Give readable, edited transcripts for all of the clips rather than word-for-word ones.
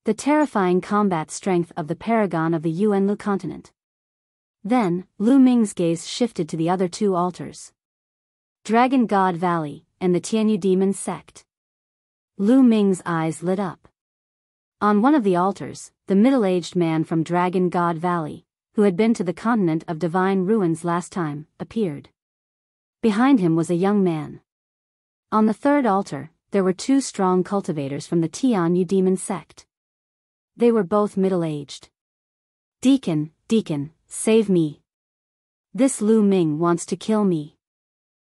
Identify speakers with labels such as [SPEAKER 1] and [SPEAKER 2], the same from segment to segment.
[SPEAKER 1] The terrifying combat strength of the paragon of the Yuanlu continent. Then, Lu Ming's gaze shifted to the other two altars. Dragon God Valley, and the Tianyu Demon Sect. Lu Ming's eyes lit up. On one of the altars, the middle-aged man from Dragon God Valley, who had been to the continent of divine ruins last time, appeared. Behind him was a young man. On the third altar, there were two strong cultivators from the Tianyu Demon Sect. They were both middle-aged. Deacon, save me. This Lu Ming wants to kill me.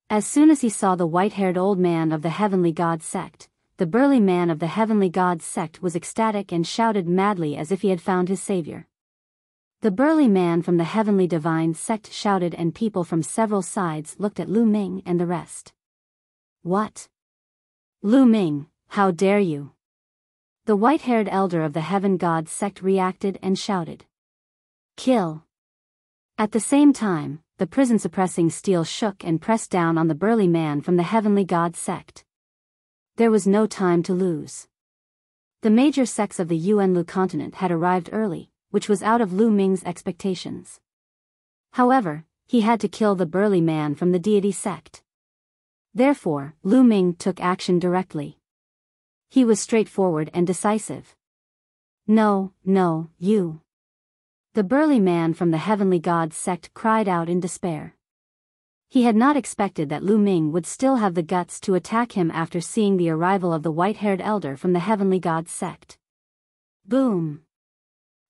[SPEAKER 1] As soon as he saw the white-haired old man of the Heavenly God Sect, the burly man of the Heavenly God Sect was ecstatic and shouted madly as if he had found his savior. The burly man from the Heavenly Divine Sect shouted, and people from several sides looked at Lu Ming and the rest. What? Lu Ming, how dare you? The white-haired elder of the Heaven God Sect reacted and shouted. Kill. At the same time, the prison-suppressing steel shook and pressed down on the burly man from the Heavenly God Sect. There was no time to lose. The major sects of the Yuanlu continent had arrived early, which was out of Lu Ming's expectations. However, he had to kill the burly man from the deity sect. Therefore, Lu Ming took action directly. He was straightforward and decisive. No, you. The burly man from the Heavenly God Sect cried out in despair. He had not expected that Lu Ming would still have the guts to attack him after seeing the arrival of the white-haired elder from the Heavenly God Sect. Boom!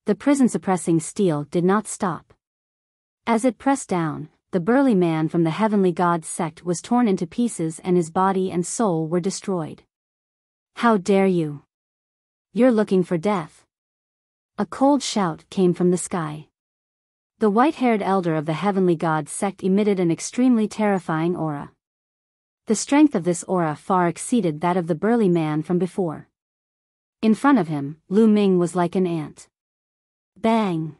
[SPEAKER 1] The prison-suppressing steel did not stop. As it pressed down, the burly man from the Heavenly God Sect was torn into pieces and his body and soul were destroyed. How dare you! You're looking for death. A cold shout came from the sky. The white-haired elder of the Heavenly God Sect emitted an extremely terrifying aura. The strength of this aura far exceeded that of the burly man from before. In front of him, Lu Ming was like an ant. Bang!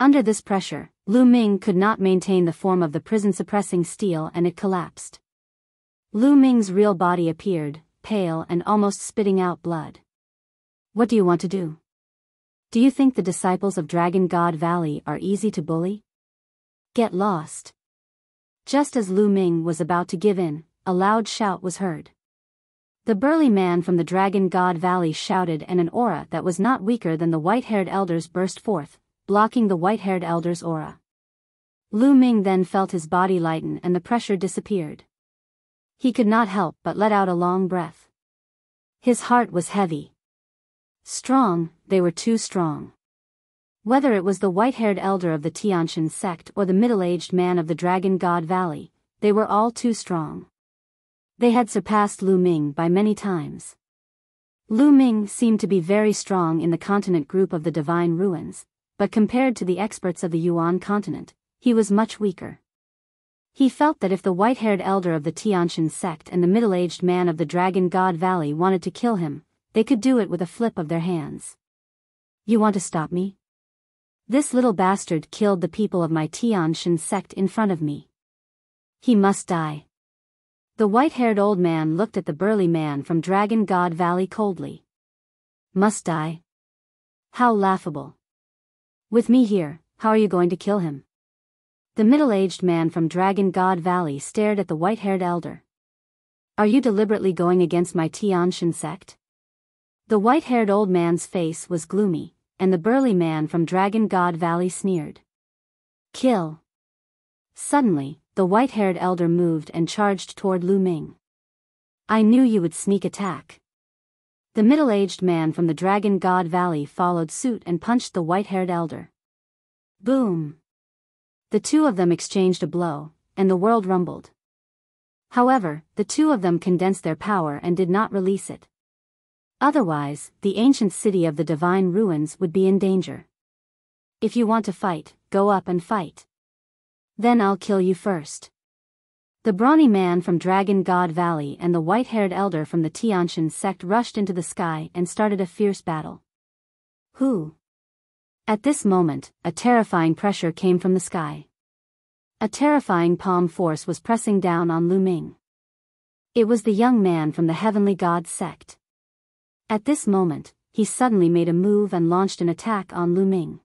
[SPEAKER 1] Under this pressure, Lu Ming could not maintain the form of the prison-suppressing steel and it collapsed. Lu Ming's real body appeared, pale and almost spitting out blood. What do you want to do? Do you think the disciples of Dragon God Valley are easy to bully? Get lost. Just as Lu Ming was about to give in, a loud shout was heard. The burly man from the Dragon God Valley shouted and an aura that was not weaker than the white-haired elder's burst forth, blocking the white-haired elder's aura. Lu Ming then felt his body lighten and the pressure disappeared. He could not help but let out a long breath. His heart was heavy. Strong, they were too strong. Whether it was the white-haired elder of the Tianshan sect or the middle-aged man of the Dragon God Valley, they were all too strong. They had surpassed Lu Ming by many times. Lu Ming seemed to be very strong in the continent group of the Divine Ruins, but compared to the experts of the Yuan continent, he was much weaker. He felt that if the white-haired elder of the Tianshan sect and the middle-aged man of the Dragon God Valley wanted to kill him, they could do it with a flip of their hands. You want to stop me? This little bastard killed the people of my Tianshan sect in front of me. He must die. The white-haired old man looked at the burly man from Dragon God Valley coldly. Must die? How laughable. With me here, how are you going to kill him? The middle-aged man from Dragon God Valley stared at the white-haired elder. Are you deliberately going against my Tianshan sect? The white-haired old man's face was gloomy, and the burly man from Dragon God Valley sneered. Kill. Suddenly, the white-haired elder moved and charged toward Lu Ming. I knew you would sneak attack. The middle-aged man from the Dragon God Valley followed suit and punched the white-haired elder. Boom! The two of them exchanged a blow, and the world rumbled. However, the two of them condensed their power and did not release it. Otherwise, the ancient city of the Divine Ruins would be in danger. If you want to fight, go up and fight. Then I'll kill you first. The brawny man from Dragon God Valley and the white-haired elder from the Tianshan sect rushed into the sky and started a fierce battle. Who? At this moment, a terrifying pressure came from the sky. A terrifying palm force was pressing down on Lu Ming. It was the young man from the Heavenly God sect. At this moment, he suddenly made a move and launched an attack on Lu Ming.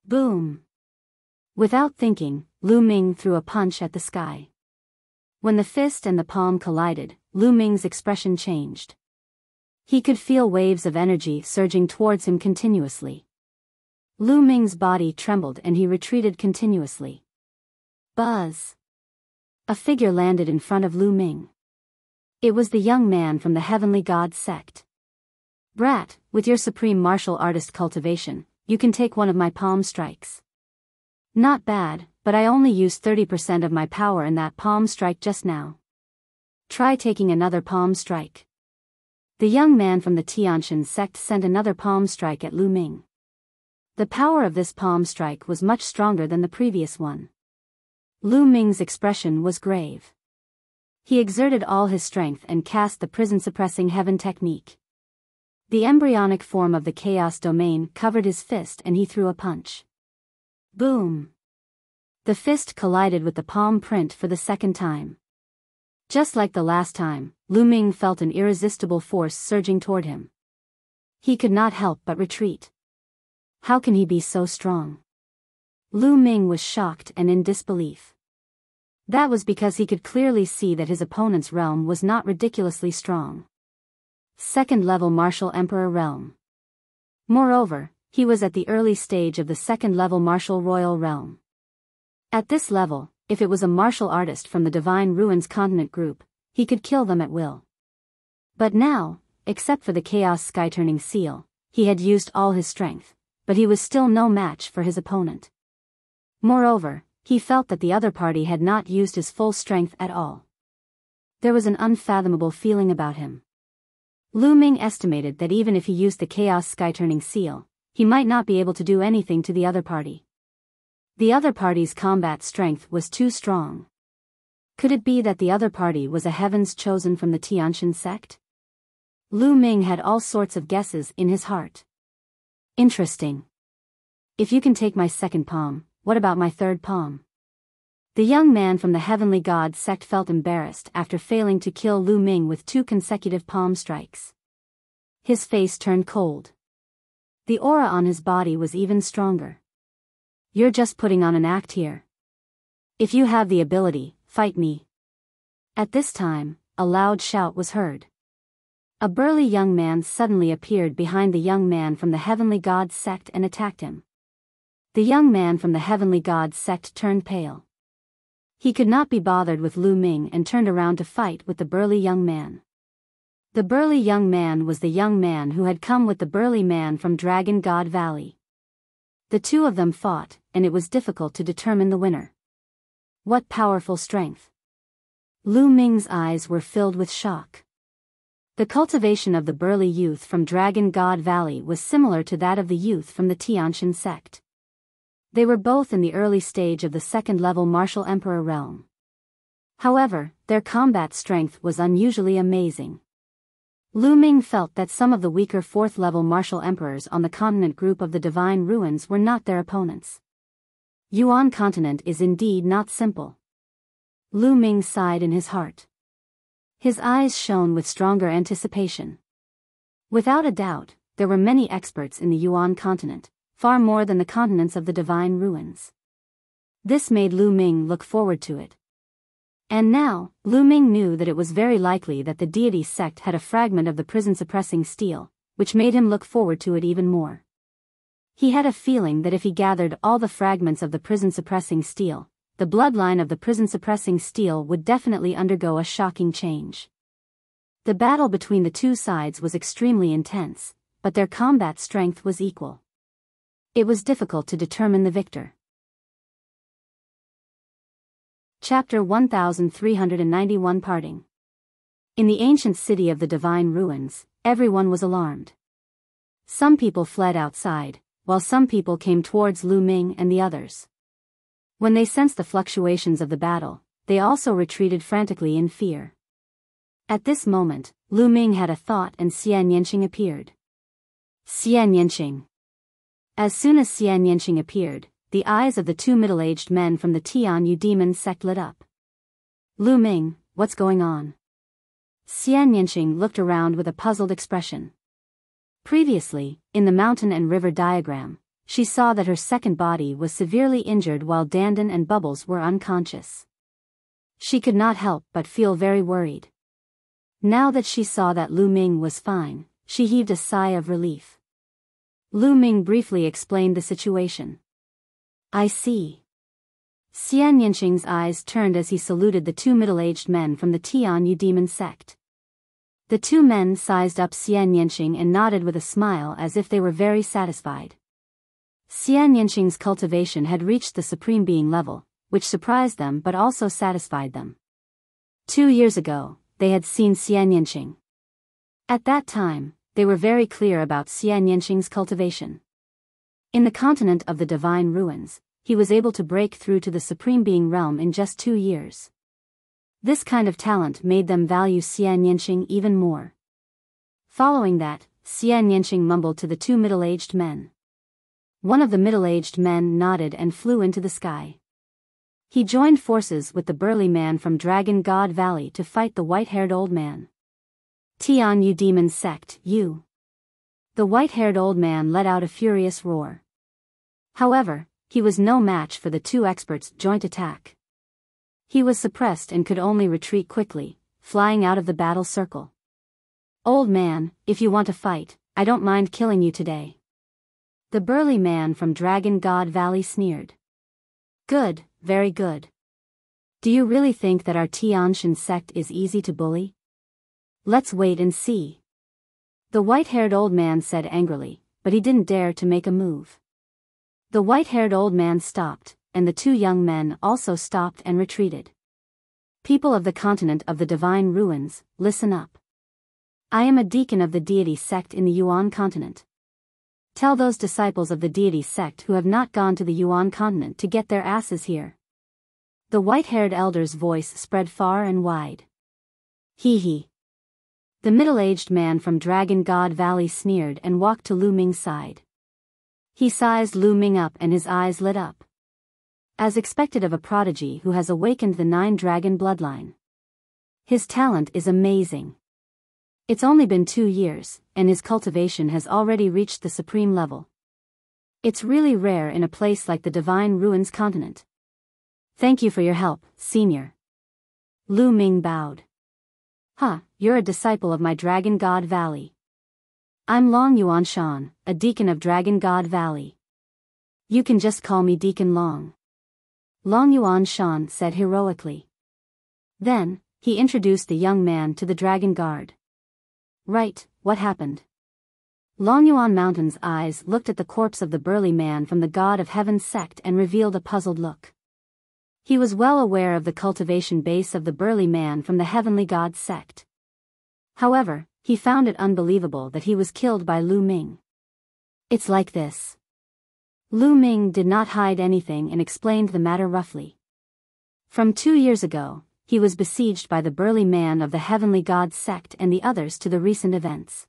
[SPEAKER 1] Boom! Without thinking, Lu Ming threw a punch at the sky. When the fist and the palm collided, Lu Ming's expression changed. He could feel waves of energy surging towards him continuously. Lu Ming's body trembled and he retreated continuously. Buzz! A figure landed in front of Lu Ming. It was the young man from the Heavenly God sect. Brat, with your supreme martial artist cultivation, you can take one of my palm strikes. Not bad, but I only used 30% of my power in that palm strike just now. Try taking another palm strike. The young man from the Tianshan sect sent another palm strike at Lu Ming. The power of this palm strike was much stronger than the previous one. Lu Ming's expression was grave. He exerted all his strength and cast the prison-suppressing heaven technique. The embryonic form of the chaos domain covered his fist and he threw a punch. Boom! The fist collided with the palm print for the second time. Just like the last time, Lu Ming felt an irresistible force surging toward him. He could not help but retreat. How can he be so strong? Lu Ming was shocked and in disbelief. That was because he could clearly see that his opponent's realm was not ridiculously strong. Second-level Martial Emperor realm. Moreover, he was at the early stage of the second-level Martial Royal realm. At this level, if it was a martial artist from the Divine Ruins Continent group, he could kill them at will. But now, except for the Chaos Sky-turning seal, he had used all his strength, but he was still no match for his opponent. Moreover, he felt that the other party had not used his full strength at all. There was an unfathomable feeling about him. Lu Ming estimated that even if he used the Chaos Sky-turning seal, he might not be able to do anything to the other party. The other party's combat strength was too strong. Could it be that the other party was a heavens chosen from the Tianshan sect? Lu Ming had all sorts of guesses in his heart. Interesting. If you can take my second palm, what about my third palm? The young man from the Heavenly God sect felt embarrassed after failing to kill Lu Ming with 2 consecutive palm strikes. His face turned cold. The aura on his body was even stronger. You're just putting on an act here. If you have the ability, fight me. At this time, a loud shout was heard. A burly young man suddenly appeared behind the young man from the Heavenly God sect and attacked him. The young man from the Heavenly God sect turned pale. He could not be bothered with Lu Ming and turned around to fight with the burly young man. The burly young man was the young man who had come with the burly man from Dragon God Valley. The two of them fought, and it was difficult to determine the winner. What powerful strength! Lu Ming's eyes were filled with shock. The cultivation of the burly youth from Dragon God Valley was similar to that of the youth from the Tianshan sect. They were both in the early stage of the second-level Martial Emperor realm. However, their combat strength was unusually amazing. Lu Ming felt that some of the weaker fourth-level martial emperors on the continent group of the Divine Ruins were not their opponents. Yuan continent is indeed not simple. Lu Ming sighed in his heart. His eyes shone with stronger anticipation. Without a doubt, there were many experts in the Yuan continent, far more than the continents of the Divine Ruins. This made Lu Ming look forward to it. And now, Lu Ming knew that it was very likely that the deity sect had a fragment of the prison-suppressing steel, which made him look forward to it even more. He had a feeling that if he gathered all the fragments of the prison-suppressing steel, the bloodline of the prison-suppressing steel would definitely undergo a shocking change. The battle between the two sides was extremely intense, but their combat strength was equal. It was difficult to determine the victor. Chapter 1391 Parting. In the ancient city of the Divine Ruins, everyone was alarmed. Some people fled outside, while some people came towards Lu Ming and the others. When they sensed the fluctuations of the battle, they also retreated frantically in fear. At this moment, Lu Ming had a thought and Xian Yanqing appeared. Xian Yanqing. As soon as Xian Yanqing appeared, the eyes of the two middle-aged men from the Tian Yu demon sect lit up. Lu Ming, what's going on? Xian Yanqing looked around with a puzzled expression. Previously, in the mountain and river diagram, she saw that her second body was severely injured while Dandan and Bubbles were unconscious. She could not help but feel very worried. Now that she saw that Lu Ming was fine, she heaved a sigh of relief. Lu Ming briefly explained the situation. I see. Xian Yanqing's eyes turned as he saluted the two middle-aged men from the Tianyu demon sect. The two men sized up Xian Yanqing and nodded with a smile as if they were very satisfied. Xian Yanqing's cultivation had reached the Supreme Being level, which surprised them but also satisfied them. 2 years ago, they had seen Xian Yanqing. At that time, they were very clear about Xian Yanqing's cultivation. In the continent of the Divine Ruins, he was able to break through to the Supreme Being realm in just 2 years. This kind of talent made them value Xian Yanqing even more. Following that, Xian Yanqing mumbled to the two middle-aged men. One of the middle-aged men nodded and flew into the sky. He joined forces with the burly man from Dragon God Valley to fight the white-haired old man. Tianyu demon sect, you. The white-haired old man let out a furious roar. However, he was no match for the two experts' joint attack. He was suppressed and could only retreat quickly, flying out of the battle circle. Old man, if you want to fight, I don't mind killing you today. The burly man from Dragon God Valley sneered. Good, very good. Do you really think that our Tianshan sect is easy to bully? Let's wait and see. The white-haired old man said angrily, but he didn't dare to make a move. The white-haired old man stopped, and the two young men also stopped and retreated. People of the continent of the Divine Ruins, listen up. I am a deacon of the deity sect in the Yuan continent. Tell those disciples of the deity sect who have not gone to the Yuan continent to get their asses here. The white-haired elder's voice spread far and wide. Hee hee. The middle-aged man from Dragon God Valley sneered and walked to Lu Ming's side. He sized Lu Ming up and his eyes lit up. As expected of a prodigy who has awakened the 9-dragon bloodline. His talent is amazing. It's only been 2 years, and his cultivation has already reached the supreme level. It's really rare in a place like the Divine Ruins continent. Thank you for your help, senior. Lu Ming bowed. You're a disciple of my Dragon God Valley. I'm Long Yuan Shan, a deacon of Dragon God Valley. You can just call me Deacon Long. Long Yuan Shan said heroically. Then, he introduced the young man to the Dragon Guard. Right, what happened? Long Yuan Mountain's eyes looked at the corpse of the burly man from the God of Heaven sect and revealed a puzzled look. He was well aware of the cultivation base of the burly man from the Heavenly God sect. However, he found it unbelievable that he was killed by Lu Ming. It's like this. Lu Ming did not hide anything and explained the matter roughly. From 2 years ago, he was besieged by the burly man of the Heavenly God sect and the others to the recent events.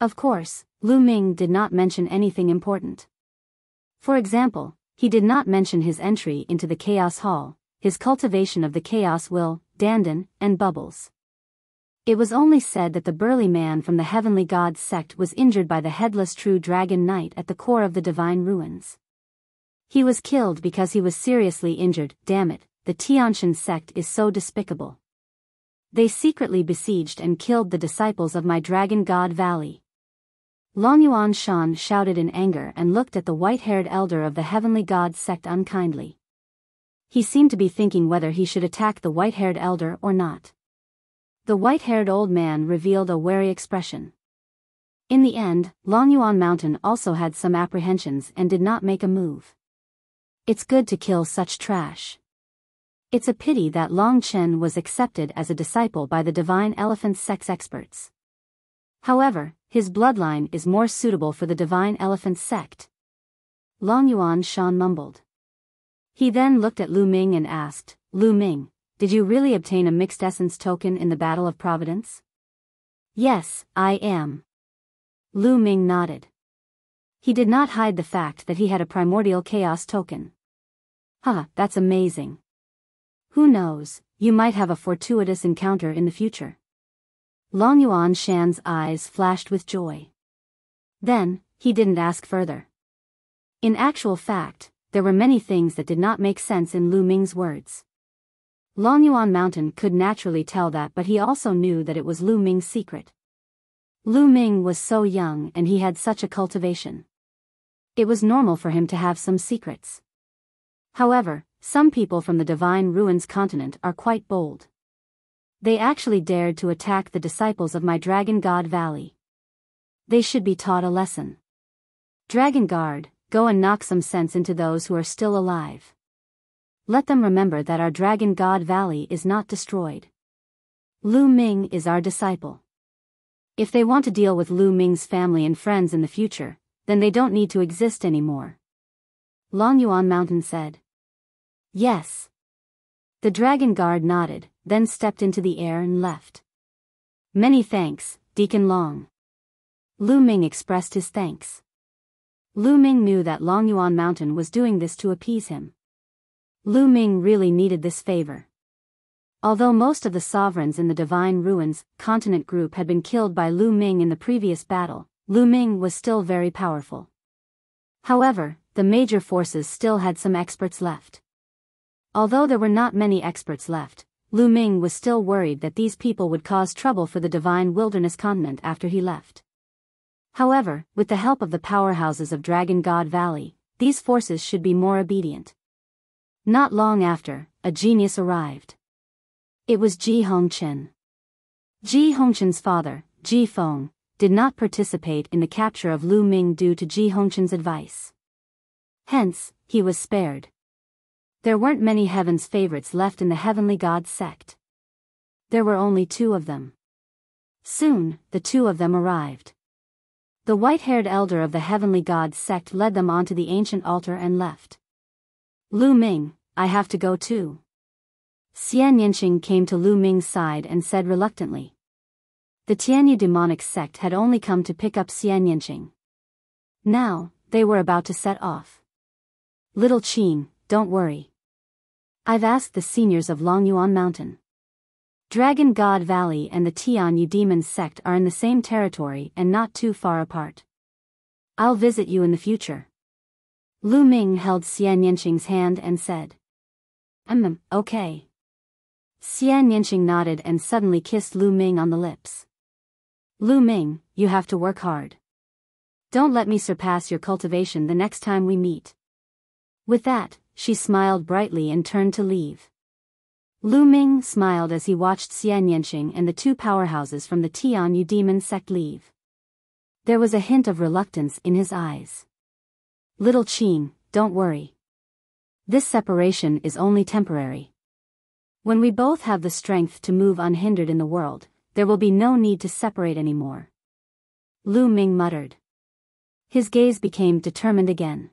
[SPEAKER 1] Of course, Lu Ming did not mention anything important. For example, he did not mention his entry into the Chaos Hall, his cultivation of the Chaos Will, Dandan, and Bubbles. It was only said that the burly man from the Heavenly God sect was injured by the headless True Dragon Knight at the core of the Divine Ruins. He was killed because he was seriously injured. Damn it, the Tianshan sect is so despicable. They secretly besieged and killed the disciples of my Dragon God Valley. Long Yuan Shan shouted in anger and looked at the white-haired elder of the Heavenly God sect unkindly. He seemed to be thinking whether he should attack the white-haired elder or not. The white-haired old man revealed a wary expression. In the end, Long Yuan Mountain also had some apprehensions and did not make a move. It's good to kill such trash. It's a pity that Long Chen was accepted as a disciple by the Divine Elephant Sect's experts. However, his bloodline is more suitable for the Divine Elephant Sect. Long Yuan Shan mumbled. He then looked at Lu Ming and asked, Lu Ming, did you really obtain a mixed essence token in the Battle of Providence? Yes, I am. Lu Ming nodded. He did not hide the fact that he had a primordial chaos token. That's amazing. Who knows, you might have a fortuitous encounter in the future. Long Yuan Shan's eyes flashed with joy. Then, he didn't ask further. In actual fact, there were many things that did not make sense in Lu Ming's words. Longyuan Mountain could naturally tell that, but he also knew that it was Lu Ming's secret. Lu Ming was so young and he had such a cultivation. It was normal for him to have some secrets. However, some people from the Divine Ruins continent are quite bold. They actually dared to attack the disciples of my Dragon God Valley. They should be taught a lesson. Dragon Guard, go and knock some sense into those who are still alive. Let them remember that our Dragon God Valley is not destroyed. Lu Ming is our disciple. If they want to deal with Lu Ming's family and friends in the future, then they don't need to exist anymore. Longyuan Mountain said. Yes. The Dragon Guard nodded, then stepped into the air and left. Many thanks, Deacon Long. Lu Ming expressed his thanks. Lu Ming knew that Longyuan Mountain was doing this to appease him. Lu Ming really needed this favor. Although most of the sovereigns in the Divine Ruins continent group had been killed by Lu Ming in the previous battle, Lu Ming was still very powerful. However, the major forces still had some experts left. Although there were not many experts left, Lu Ming was still worried that these people would cause trouble for the Divine Wilderness continent after he left. However, with the help of the powerhouses of Dragon God Valley, these forces should be more obedient. Not long after, a genius arrived. It was Ji Hongchen. Ji Hongchen's father, Ji Feng, did not participate in the capture of Lu Ming due to Ji Hongchen's advice. Hence, he was spared. There weren't many Heaven's favorites left in the Heavenly Gods sect. There were only 2 of them. Soon, the 2 of them arrived. The white-haired elder of the Heavenly Gods sect led them onto the ancient altar and left. Lu Ming, I have to go too. Xian Yanqing came to Lu Ming's side and said reluctantly. The Tianyu demonic sect had only come to pick up Xian Yanqing. Now, they were about to set off. Little Qin, don't worry. I've asked the seniors of Longyuan Mountain. Dragon God Valley and the Tianyu demon sect are in the same territory and not too far apart. I'll visit you in the future. Lu Ming held Xian Yanqing's hand and said. Okay. Xian Yanqing nodded and suddenly kissed Lu Ming on the lips. Lu Ming, you have to work hard. Don't let me surpass your cultivation the next time we meet. With that, she smiled brightly and turned to leave. Lu Ming smiled as he watched Xian Yanqing and the 2 powerhouses from the Tianyu demon sect leave. There was a hint of reluctance in his eyes. Little Qin, don't worry. This separation is only temporary. When we both have the strength to move unhindered in the world, there will be no need to separate anymore. Lu Ming muttered. His gaze became determined again.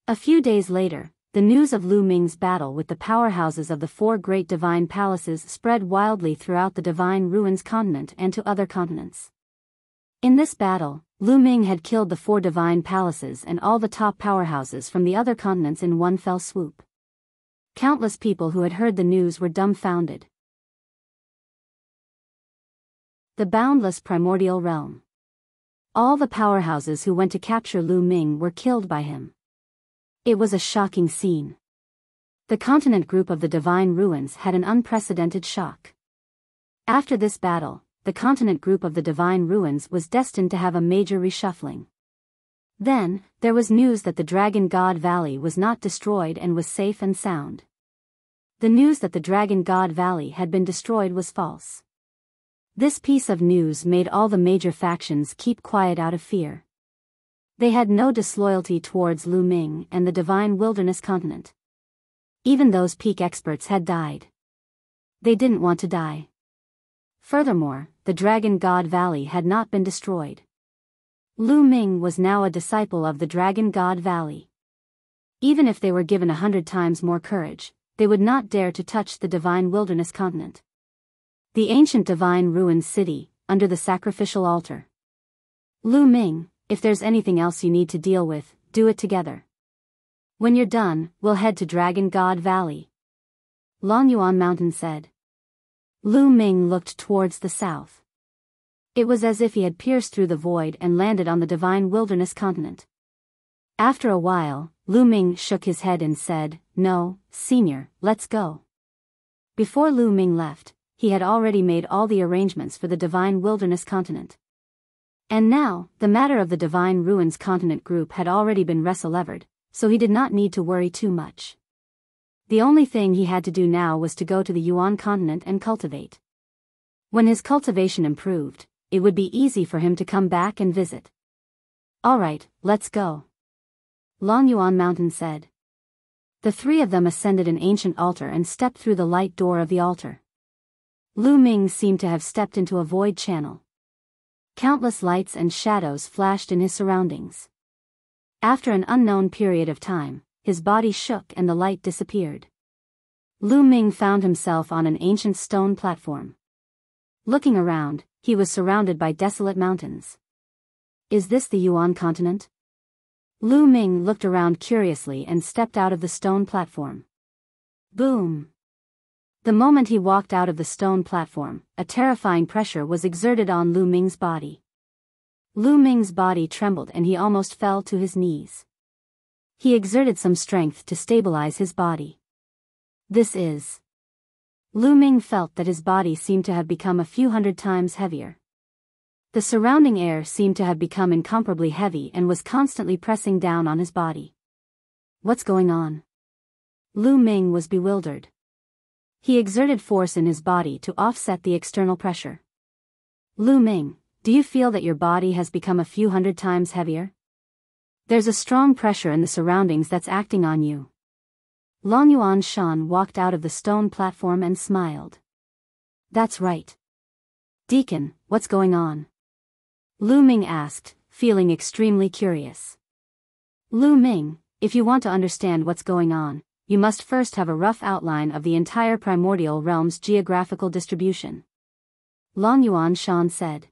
[SPEAKER 1] A few days later, the news of Lu Ming's battle with the powerhouses of the 4 great divine palaces spread wildly throughout the Divine Ruins continent and to other continents. In this battle, Lu Ming had killed the 4 divine palaces and all the top powerhouses from the other continents in one fell swoop. Countless people who had heard the news were dumbfounded. The boundless primordial realm. All the powerhouses who went to capture Lu Ming were killed by him. It was a shocking scene. The continent group of the Divine Ruins had an unprecedented shock. After this battle, the continent group of the Divine Ruins was destined to have a major reshuffling. Then, there was news that the Dragon God Valley was not destroyed and was safe and sound. The news that the Dragon God Valley had been destroyed was false. This piece of news made all the major factions keep quiet out of fear. They had no disloyalty towards Lu Ming and the Divine Wilderness continent. Even those peak experts had died. They didn't want to die. Furthermore, the Dragon God Valley had not been destroyed. Lu Ming was now a disciple of the Dragon God Valley. Even if they were given 100 times more courage, they would not dare to touch the Divine Wilderness continent. The ancient Divine Ruins city, under the sacrificial altar. Lu Ming, if there's anything else you need to deal with, do it together. When you're done, we'll head to Dragon God Valley. Longyuan Mountain said. Lu Ming looked towards the south. It was as if he had pierced through the void and landed on the divine wilderness continent. After a while, Lu Ming shook his head and said, "No, Senior, let's go." Before Lu Ming left, he had already made all the arrangements for the divine wilderness continent. And now, the matter of the divine ruins continent group had already been resolved, so he did not need to worry too much. The only thing he had to do now was to go to the Yuan continent and cultivate. When his cultivation improved, it would be easy for him to come back and visit. "Alright, let's go," Long Yuan Mountain said. The three of them ascended an ancient altar and stepped through the light door of the altar. Lu Ming seemed to have stepped into a void channel. Countless lights and shadows flashed in his surroundings. After an unknown period of time, his body shook and the light disappeared. Lu Ming found himself on an ancient stone platform. Looking around, he was surrounded by desolate mountains. Is this the Yuan continent? Lu Ming looked around curiously and stepped out of the stone platform. Boom! The moment he walked out of the stone platform, a terrifying pressure was exerted on Lu Ming's body. Lu Ming's body trembled and he almost fell to his knees. He exerted some strength to stabilize his body. This is... Lu Ming felt that his body seemed to have become a few hundred times heavier. The surrounding air seemed to have become incomparably heavy and was constantly pressing down on his body. What's going on? Lu Ming was bewildered. He exerted force in his body to offset the external pressure. Lu Ming, do you feel that your body has become a few hundred times heavier? There's a strong pressure in the surroundings that's acting on you. Long Yuan Shan walked out of the stone platform and smiled. That's right. Deacon, what's going on? Lu Ming asked, feeling extremely curious. Lu Ming, if you want to understand what's going on, you must first have a rough outline of the entire primordial realm's geographical distribution. Long Yuan Shan said.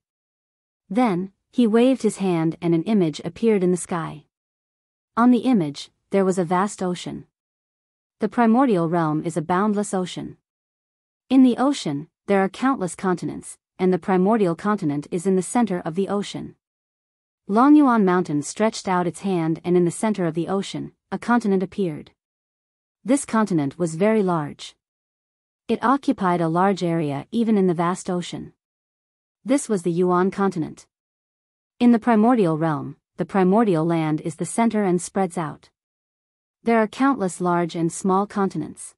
[SPEAKER 1] Then, he waved his hand and an image appeared in the sky. On the image, there was a vast ocean. The primordial realm is a boundless ocean. In the ocean, there are countless continents, and the primordial continent is in the center of the ocean. Long Yuan Mountain stretched out its hand and in the center of the ocean, a continent appeared. This continent was very large. It occupied a large area even in the vast ocean. This was the Yuan continent. In the primordial realm, the primordial land is the center and spreads out. There are countless large and small continents.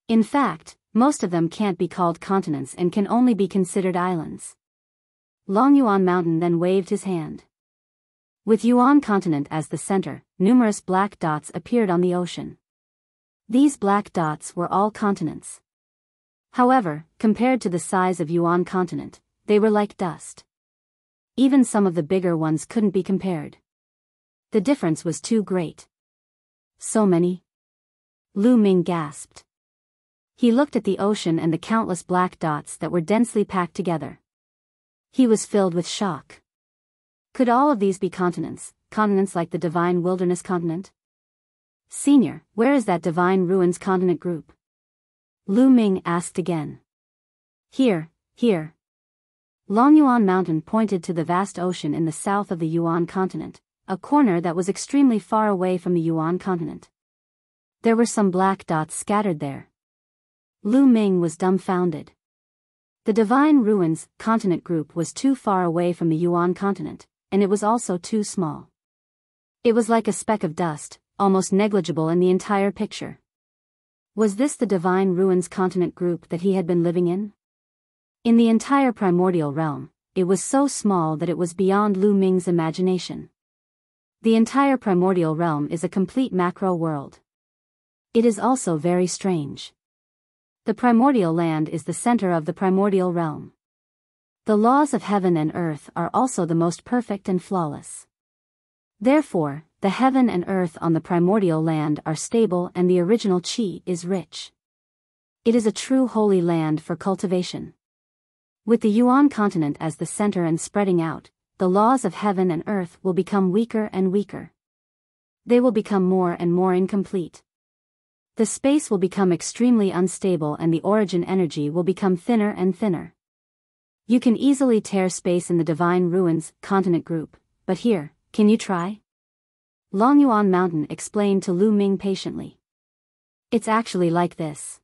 [SPEAKER 1] In fact, most of them can't be called continents and can only be considered islands. Long Yuan Mountain then waved his hand. With Yuan continent as the center, numerous black dots appeared on the ocean. These black dots were all continents. However, compared to the size of Yuan continent, they were like dust. Even some of the bigger ones couldn't be compared. The difference was too great. So many? Lu Ming gasped. He looked at the ocean and the countless black dots that were densely packed together. He was filled with shock. Could all of these be continents, continents like the divine wilderness continent? Senior, where is that divine ruins continent group? Lu Ming asked again. Here. Long Yuan Mountain pointed to the vast ocean in the south of the Yuan continent, a corner that was extremely far away from the Yuan continent. There were some black dots scattered there. Lu Ming was dumbfounded. The divine ruins continent group was too far away from the Yuan continent, and it was also too small. It was like a speck of dust, almost negligible in the entire picture. Was this the divine ruins continent group that he had been living in? In the entire primordial realm, it was so small that it was beyond Lu Ming's imagination. The entire primordial realm is a complete macro world. It is also very strange. The primordial land is the center of the primordial realm. The laws of heaven and earth are also the most perfect and flawless. Therefore, the heaven and earth on the primordial land are stable and the original chi is rich. It is a true holy land for cultivation. With the Yuan continent as the center and spreading out, the laws of heaven and earth will become weaker and weaker. They will become more and more incomplete. The space will become extremely unstable and the origin energy will become thinner and thinner. You can easily tear space in the Divine Ruins continent group, but here, can you try? Longyuan Mountain explained to Lu Ming patiently. It's actually like this.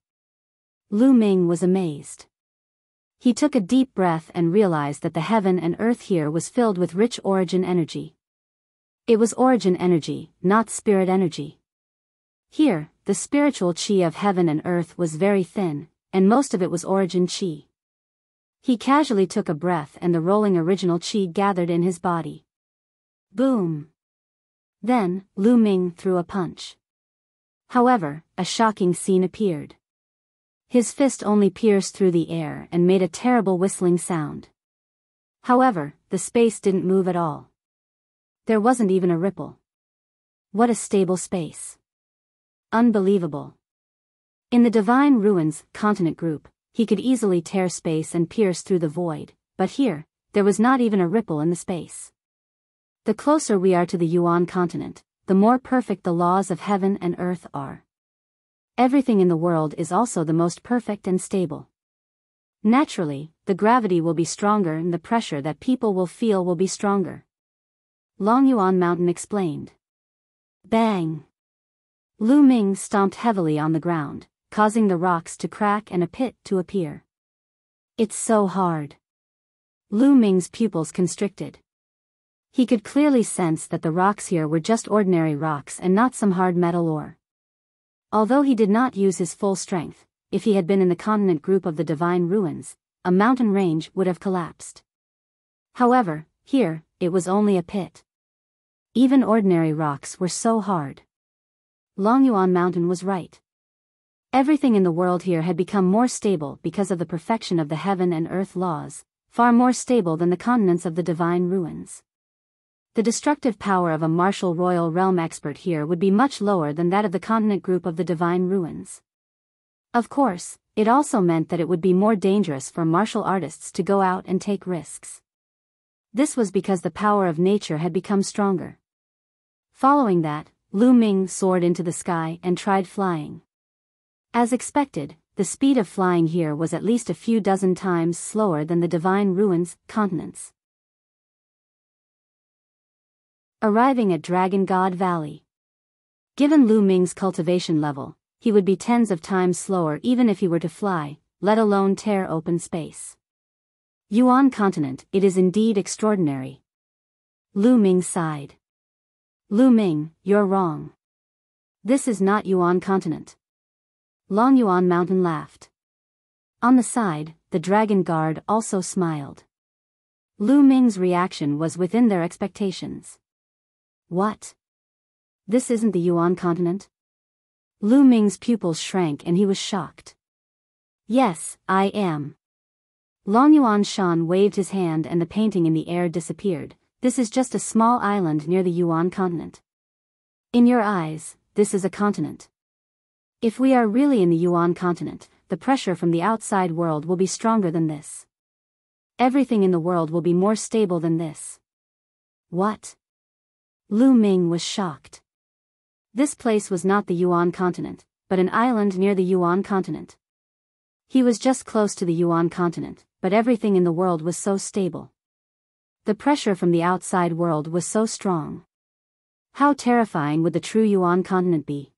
[SPEAKER 1] Lu Ming was amazed. He took a deep breath and realized that the heaven and earth here was filled with rich origin energy. It was origin energy, not spirit energy. Here, the spiritual chi of heaven and earth was very thin, and most of it was origin chi. He casually took a breath and the rolling original chi gathered in his body. Boom! Then, Lu Ming threw a punch. However, a shocking scene appeared. His fist only pierced through the air and made a terrible whistling sound. However, the space didn't move at all. There wasn't even a ripple. What a stable space. Unbelievable. In the Divine Ruins continent group, he could easily tear space and pierce through the void, but here, there was not even a ripple in the space. The closer we are to the Yuan continent, the more perfect the laws of heaven and earth are. Everything in the world is also the most perfect and stable. Naturally, the gravity will be stronger and the pressure that people will feel will be stronger. Longyuan Mountain explained. Bang! Lu Ming stomped heavily on the ground, causing the rocks to crack and a pit to appear. It's so hard. Lu Ming's pupils constricted. He could clearly sense that the rocks here were just ordinary rocks and not some hard metal ore. Although he did not use his full strength, if he had been in the continent group of the Divine Ruins, a mountain range would have collapsed. However, here, it was only a pit. Even ordinary rocks were so hard. Longyuan Mountain was right. Everything in the world here had become more stable because of the perfection of the heaven and earth laws, far more stable than the continents of the Divine Ruins. The destructive power of a martial royal realm expert here would be much lower than that of the continent group of the Divine Ruins. Of course, it also meant that it would be more dangerous for martial artists to go out and take risks. This was because the power of nature had become stronger. Following that, Lu Ming soared into the sky and tried flying. As expected, the speed of flying here was at least a few dozen times slower than the Divine Ruins continents. Arriving at Dragon God Valley. Given Lu Ming's cultivation level, he would be tens of times slower even if he were to fly, let alone tear open space. Yuan continent, it is indeed extraordinary. Lu Ming sighed. Lu Ming, you're wrong. This is not Yuan continent. Longyuan Mountain laughed. On the side, the Dragon Guard also smiled. Lu Ming's reaction was within their expectations. What? This isn't the Yuan continent? Lu Ming's pupils shrank and he was shocked. Yes, I am. Longyuan Shan waved his hand and the painting in the air disappeared. This is just a small island near the Yuan continent. In your eyes, this is a continent. If we are really in the Yuan continent, the pressure from the outside world will be stronger than this. Everything in the world will be more stable than this. What? Lu Ming was shocked. This place was not the Yuan continent, but an island near the Yuan continent. He was just close to the Yuan continent, but everything in the world was so stable. The pressure from the outside world was so strong. How terrifying would the true Yuan continent be?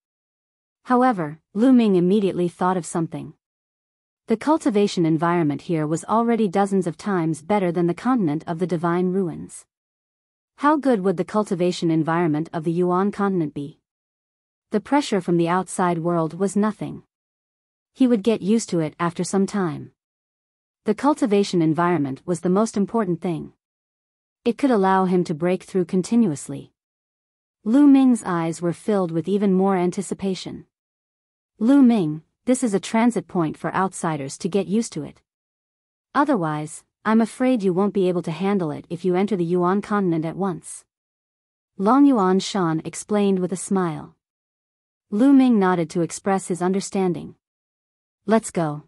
[SPEAKER 1] However, Lu Ming immediately thought of something. The cultivation environment here was already dozens of times better than the continent of the Divine Ruins. How good would the cultivation environment of the Yuan continent be? The pressure from the outside world was nothing. He would get used to it after some time. The cultivation environment was the most important thing. It could allow him to break through continuously. Lu Ming's eyes were filled with even more anticipation. Lu Ming, this is a transit point for outsiders to get used to it. Otherwise, I'm afraid you won't be able to handle it if you enter the Yuan continent at once. Longyuan Shan explained with a smile. Lu Ming nodded to express his understanding. Let's go.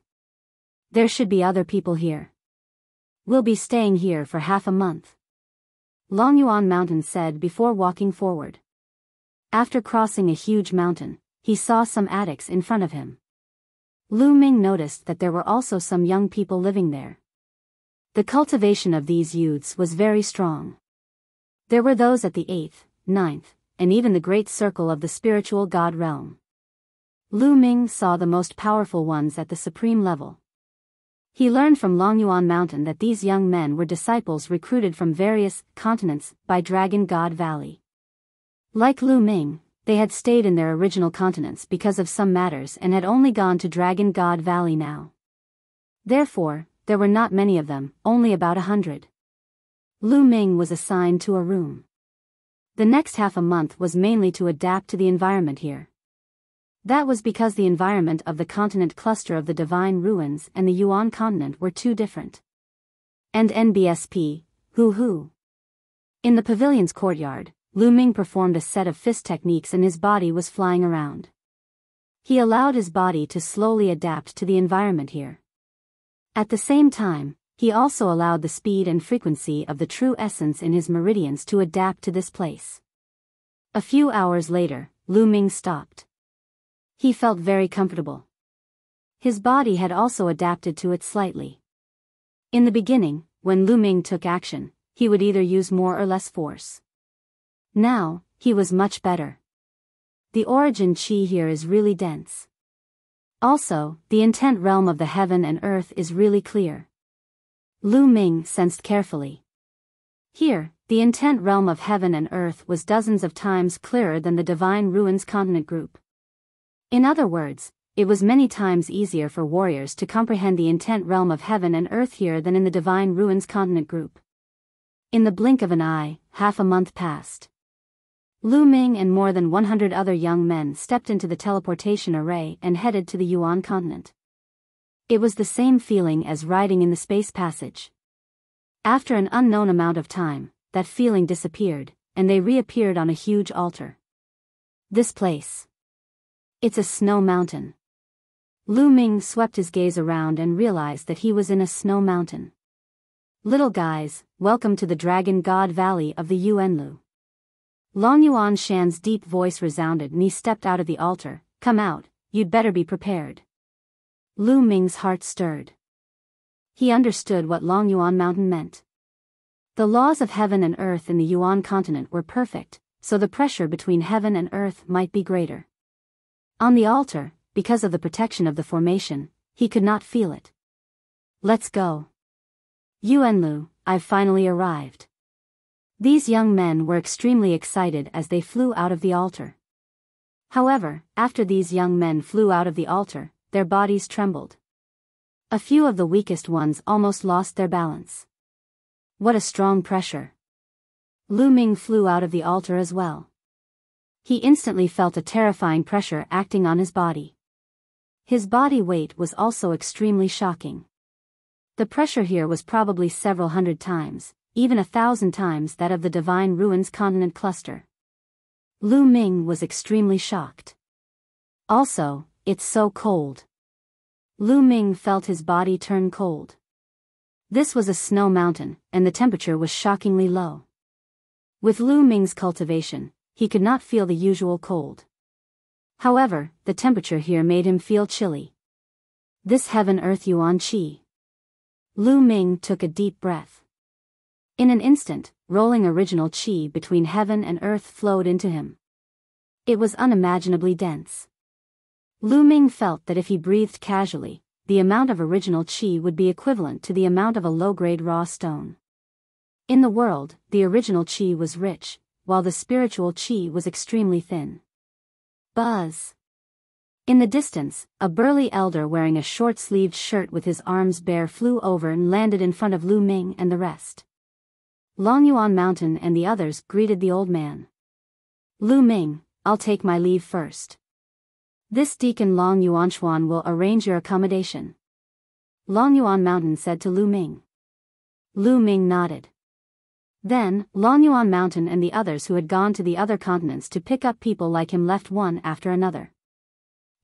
[SPEAKER 1] There should be other people here. We'll be staying here for half a month. Longyuan Mountain said before walking forward. After crossing a huge mountain, he saw some attics in front of him. Lu Ming noticed that there were also some young people living there. The cultivation of these youths was very strong. There were those at the 8th, 9th, and even the great circle of the spiritual god realm. Lu Ming saw the most powerful ones at the supreme level. He learned from Longyuan Mountain that these young men were disciples recruited from various continents by Dragon God Valley. Like Lu Ming, they had stayed in their original continents because of some matters and had only gone to Dragon God Valley now. Therefore, there were not many of them, only about 100. Lu Ming was assigned to a room. The next half a month was mainly to adapt to the environment here. That was because the environment of the continent cluster of the Divine Ruins and the Yuan continent were too different. And NBSP, hoo. In the pavilion's courtyard, Lu Ming performed a set of fist techniques and his body was flying around. He allowed his body to slowly adapt to the environment here. At the same time, he also allowed the speed and frequency of the true essence in his meridians to adapt to this place. A few hours later, Lu Ming stopped. He felt very comfortable. His body had also adapted to it slightly. In the beginning, when Lu Ming took action, he would either use more or less force. Now, he was much better. The origin chi here is really dense. Also, the intent realm of the heaven and earth is really clear. Lu Ming sensed carefully. Here, the intent realm of heaven and earth was dozens of times clearer than the Divine Ruins continent group. In other words, it was many times easier for warriors to comprehend the intent realm of heaven and earth here than in the Divine Ruins continent group. In the blink of an eye, half a month passed. Lu Ming and more than 100 other young men stepped into the teleportation array and headed to the Yuan continent. It was the same feeling as riding in the space passage. After an unknown amount of time, that feeling disappeared, and they reappeared on a huge altar. This place. It's a snow mountain. Lu Ming swept his gaze around and realized that he was in a snow mountain. Little guys, welcome to the Dragon God Valley of the Yuanlu. Longyuan Shan's deep voice resounded and he stepped out of the altar. Come out, you'd better be prepared. Lu Ming's heart stirred. He understood what Longyuan Mountain meant. The laws of heaven and earth in the Yuan continent were perfect, so the pressure between heaven and earth might be greater. On the altar, because of the protection of the formation, he could not feel it. Let's go. Yuanlu, I've finally arrived. These young men were extremely excited as they flew out of the altar. However, after these young men flew out of the altar, their bodies trembled. A few of the weakest ones almost lost their balance. What a strong pressure. Lu Ming flew out of the altar as well. He instantly felt a terrifying pressure acting on his body. His body weight was also extremely shocking. The pressure here was probably several hundred times, even 1,000 times that of the Divine Ruins continent cluster. Lu Ming was extremely shocked. Also, it's so cold. Lu Ming felt his body turn cold. This was a snow mountain, and the temperature was shockingly low. With Lu Ming's cultivation, he could not feel the usual cold. However, the temperature here made him feel chilly. This heaven-earth yuan qi. Lu Ming took a deep breath. In an instant, rolling original qi between heaven and earth flowed into him. It was unimaginably dense. Lu Ming felt that if he breathed casually, the amount of original qi would be equivalent to the amount of a low-grade raw stone. In the world, the original qi was rich, while the spiritual qi was extremely thin. Buzz. In the distance, a burly elder wearing a short-sleeved shirt with his arms bare flew over and landed in front of Lu Ming and the rest. Longyuan Mountain and the others greeted the old man. Lu Ming, I'll take my leave first. This Deacon Long Yuanshuan will arrange your accommodation. Longyuan Mountain said to Lu Ming. Lu Ming nodded. Then, Longyuan Mountain and the others who had gone to the other continents to pick up people like him left one after another.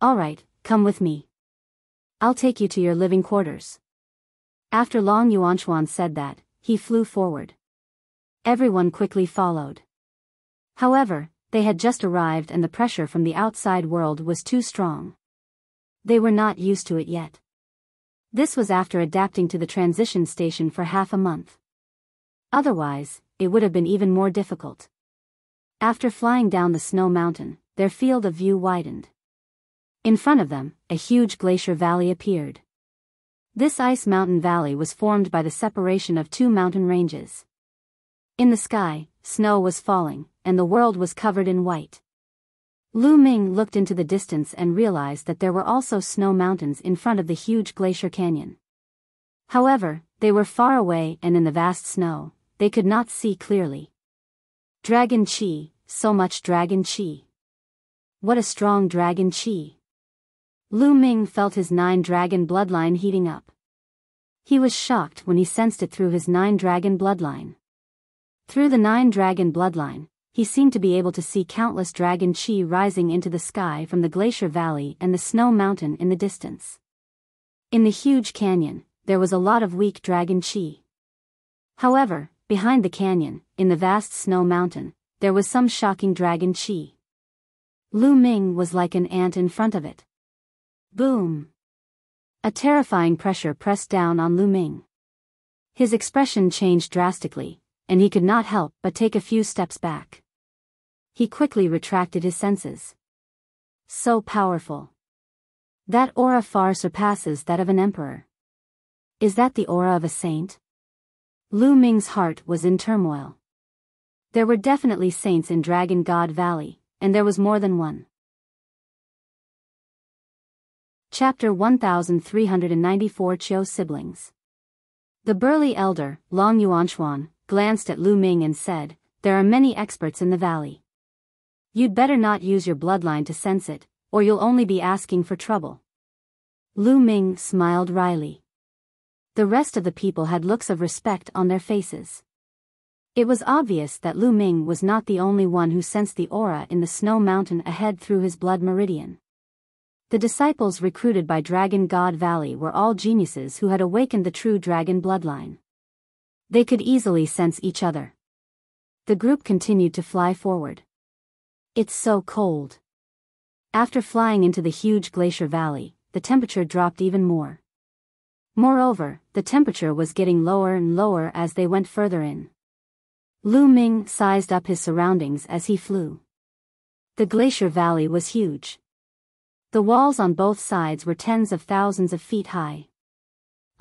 [SPEAKER 1] All right, come with me. I'll take you to your living quarters. After Long Yuanshuan said that, he flew forward. Everyone quickly followed. However, they had just arrived and the pressure from the outside world was too strong. They were not used to it yet. This was after adapting to the transition station for half a month. Otherwise, it would have been even more difficult. After flying down the snow mountain, their field of view widened. In front of them, a huge glacier valley appeared. This ice mountain valley was formed by the separation of two mountain ranges. In the sky, snow was falling, and the world was covered in white. Lu Ming looked into the distance and realized that there were also snow mountains in front of the huge glacier canyon. However, they were far away and in the vast snow, they could not see clearly. Dragon Chi, so much dragon Chi. What a strong dragon Chi. Lu Ming felt his 9-dragon bloodline heating up. He was shocked when he sensed it through his 9-dragon bloodline. Through the 9-dragon bloodline, he seemed to be able to see countless dragon Chi rising into the sky from the glacier valley and the snow mountain in the distance. In the huge canyon, there was a lot of weak dragon Chi. However, behind the canyon, in the vast snow mountain, there was some shocking dragon Chi. Lu Ming was like an ant in front of it. Boom! A terrifying pressure pressed down on Lu Ming. His expression changed drastically, and he could not help but take a few steps back. He quickly retracted his senses. So powerful. That aura far surpasses that of an emperor. Is that the aura of a saint? Lu Ming's heart was in turmoil. There were definitely saints in Dragon God Valley, and there was more than one. Chapter 1394 Qiu Siblings. The burly elder, Long Yuanchuan, glanced at Lu Ming and said, "There are many experts in the valley. You'd better not use your bloodline to sense it, or you'll only be asking for trouble." Lu Ming smiled wryly. The rest of the people had looks of respect on their faces. It was obvious that Lu Ming was not the only one who sensed the aura in the snow mountain ahead through his blood meridian. The disciples recruited by Dragon God Valley were all geniuses who had awakened the true dragon bloodline. They could easily sense each other. The group continued to fly forward. It's so cold. After flying into the huge glacier valley, the temperature dropped even more. Moreover, the temperature was getting lower and lower as they went further in. Lu Ming sized up his surroundings as he flew. The glacier valley was huge. The walls on both sides were tens of thousands of feet high.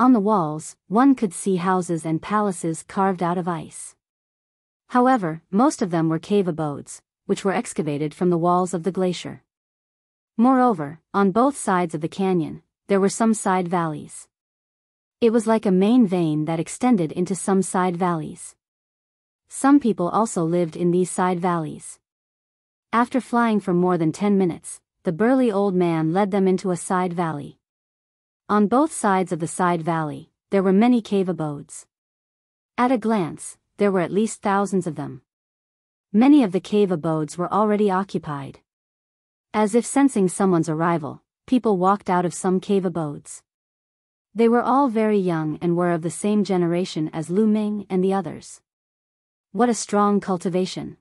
[SPEAKER 1] On the walls, one could see houses and palaces carved out of ice. However, most of them were cave abodes, which were excavated from the walls of the glacier. Moreover, on both sides of the canyon, there were some side valleys. It was like a main vein that extended into some side valleys. Some people also lived in these side valleys. After flying for more than 10 minutes, the burly old man led them into a side valley. On both sides of the side valley, there were many cave abodes. At a glance, there were at least thousands of them. Many of the cave abodes were already occupied. As if sensing someone's arrival, people walked out of some cave abodes. They were all very young and were of the same generation as Lu Ming and the others. What a strong cultivation!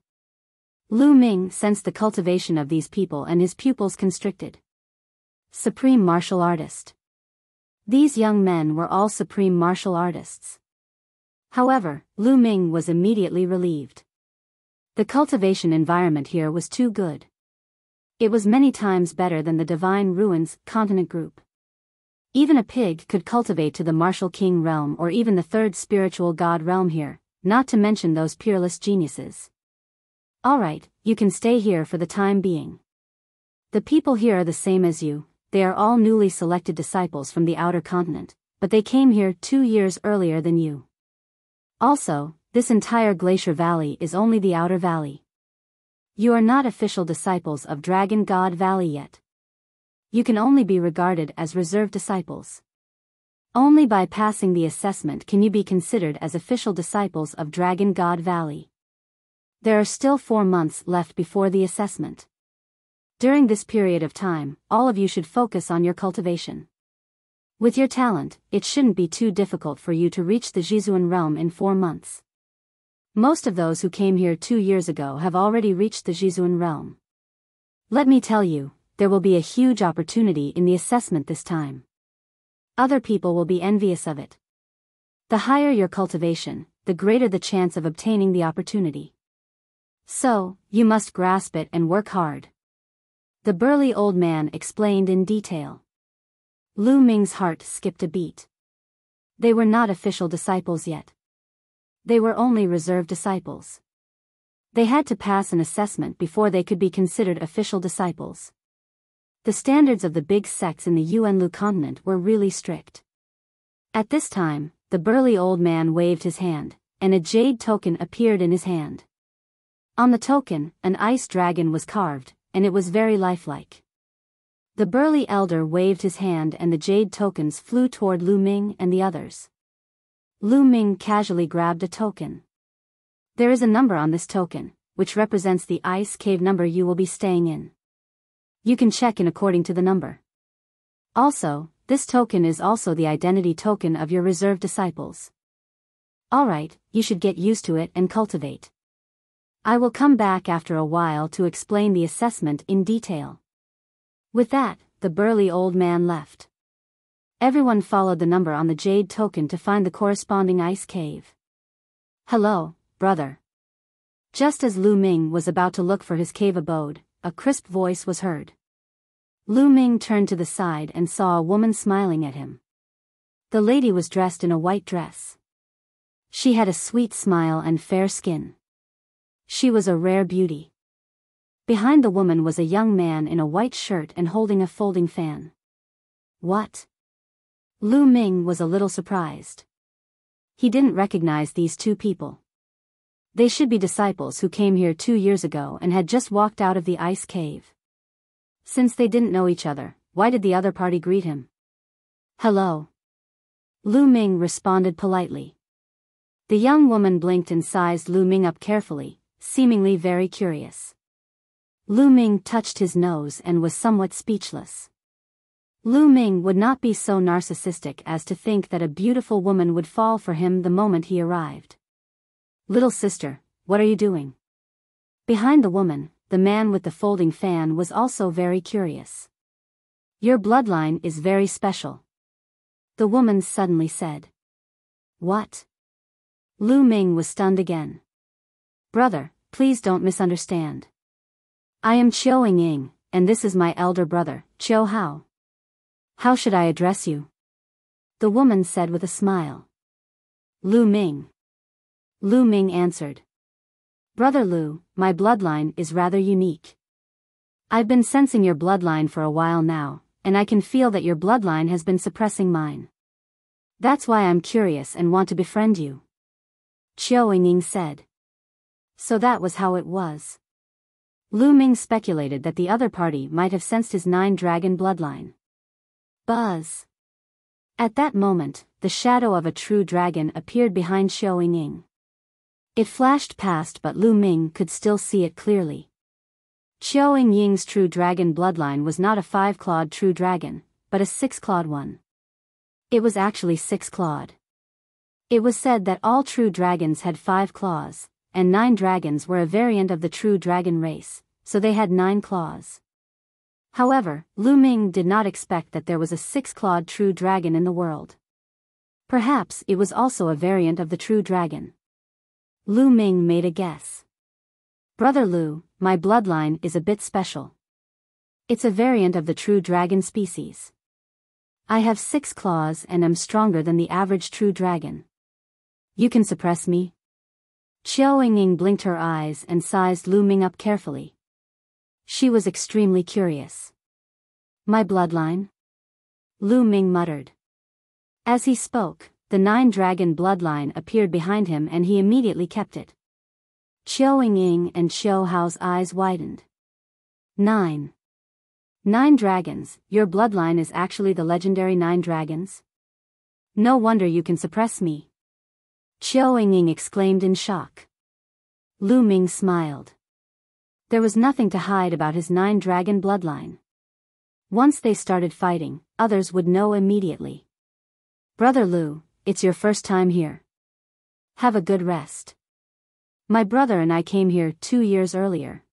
[SPEAKER 1] Lu Ming sensed the cultivation of these people and his pupils constricted. Supreme martial artist. These young men were all supreme martial artists. However, Lu Ming was immediately relieved. The cultivation environment here was too good. It was many times better than the Divine Ruins continent group. Even a pig could cultivate to the Martial King realm or even the third spiritual god realm here, not to mention those peerless geniuses. Alright, you can stay here for the time being. The people here are the same as you, they are all newly selected disciples from the outer continent, but they came here 2 years earlier than you. Also, this entire glacier valley is only the outer valley. You are not official disciples of Dragon God Valley yet. You can only be regarded as reserved disciples. Only by passing the assessment can you be considered as official disciples of Dragon God Valley. There are still 4 months left before the assessment. During this period of time, all of you should focus on your cultivation. With your talent, it shouldn't be too difficult for you to reach the Jizuan realm in 4 months. Most of those who came here 2 years ago have already reached the Jizuan realm. Let me tell you, there will be a huge opportunity in the assessment this time. Other people will be envious of it. The higher your cultivation, the greater the chance of obtaining the opportunity. So, you must grasp it and work hard. The burly old man explained in detail. Lu Ming's heart skipped a beat. They were not official disciples yet. They were only reserved disciples. They had to pass an assessment before they could be considered official disciples. The standards of the big sects in the Yuanlu continent were really strict. At this time, the burly old man waved his hand, and a jade token appeared in his hand. On the token, an ice dragon was carved, and it was very lifelike. The burly elder waved his hand and the jade tokens flew toward Lu Ming and the others. Lu Ming casually grabbed a token. There is a number on this token, which represents the ice cave number you will be staying in. You can check in according to the number. Also, this token is also the identity token of your reserved disciples. Alright, you should get used to it and cultivate. I will come back after a while to explain the assessment in detail. With that, the burly old man left. Everyone followed the number on the jade token to find the corresponding ice cave. Hello, brother. Just as Lu Ming was about to look for his cave abode, a crisp voice was heard. Lu Ming turned to the side and saw a woman smiling at him. The lady was dressed in a white dress. She had a sweet smile and fair skin. She was a rare beauty. Behind the woman was a young man in a white shirt and holding a folding fan. What? Lu Ming was a little surprised. He didn't recognize these two people. They should be disciples who came here 2 years ago and had just walked out of the ice cave. Since they didn't know each other, why did the other party greet him? Hello. Lu Ming responded politely. The young woman blinked and sized Lu Ming up carefully, seemingly very curious. Lu Ming touched his nose and was somewhat speechless. Lu Ming would not be so narcissistic as to think that a beautiful woman would fall for him the moment he arrived. Little sister, what are you doing? Behind the woman, the man with the folding fan was also very curious. Your bloodline is very special. The woman suddenly said. What? Lu Ming was stunned again. Brother, please don't misunderstand. I am Chiu Ying, and this is my elder brother, Chiu Hao. How should I address you? The woman said with a smile. Lu Ming. Lu Ming answered. Brother Lu, my bloodline is rather unique. I've been sensing your bloodline for a while now, and I can feel that your bloodline has been suppressing mine. That's why I'm curious and want to befriend you. Chiu Ying said. So that was how it was. Lu Ming speculated that the other party might have sensed his 9-dragon bloodline. Buzz. At that moment, the shadow of a true dragon appeared behind Chiu Ying. It flashed past but Lu Ming could still see it clearly. Chiu Ying's true dragon bloodline was not a 5-clawed true dragon, but a 6-clawed one. It was actually 6-clawed. It was said that all true dragons had 5 claws, and 9 dragons were a variant of the true dragon race, so they had 9 claws. However, Lu Ming did not expect that there was a 6-clawed true dragon in the world. Perhaps it was also a variant of the true dragon. Lu Ming made a guess. Brother Lu, my bloodline is a bit special. It's a variant of the true dragon species. I have 6 claws and am stronger than the average true dragon. You can suppress me? Chiu Ying blinked her eyes and sized Lu Ming up carefully. She was extremely curious. My bloodline? Lu Ming muttered. As he spoke, the 9-dragon bloodline appeared behind him and he immediately kept it. Chiu Ying and Chiu Hao's eyes widened. 9 dragons, your bloodline is actually the legendary 9 dragons? No wonder you can suppress me. Chiu Ying exclaimed in shock. Lu Ming smiled. There was nothing to hide about his 9-dragon bloodline. Once they started fighting, others would know immediately. Brother Lu, it's your first time here. Have a good rest. My brother and I came here 2 years earlier.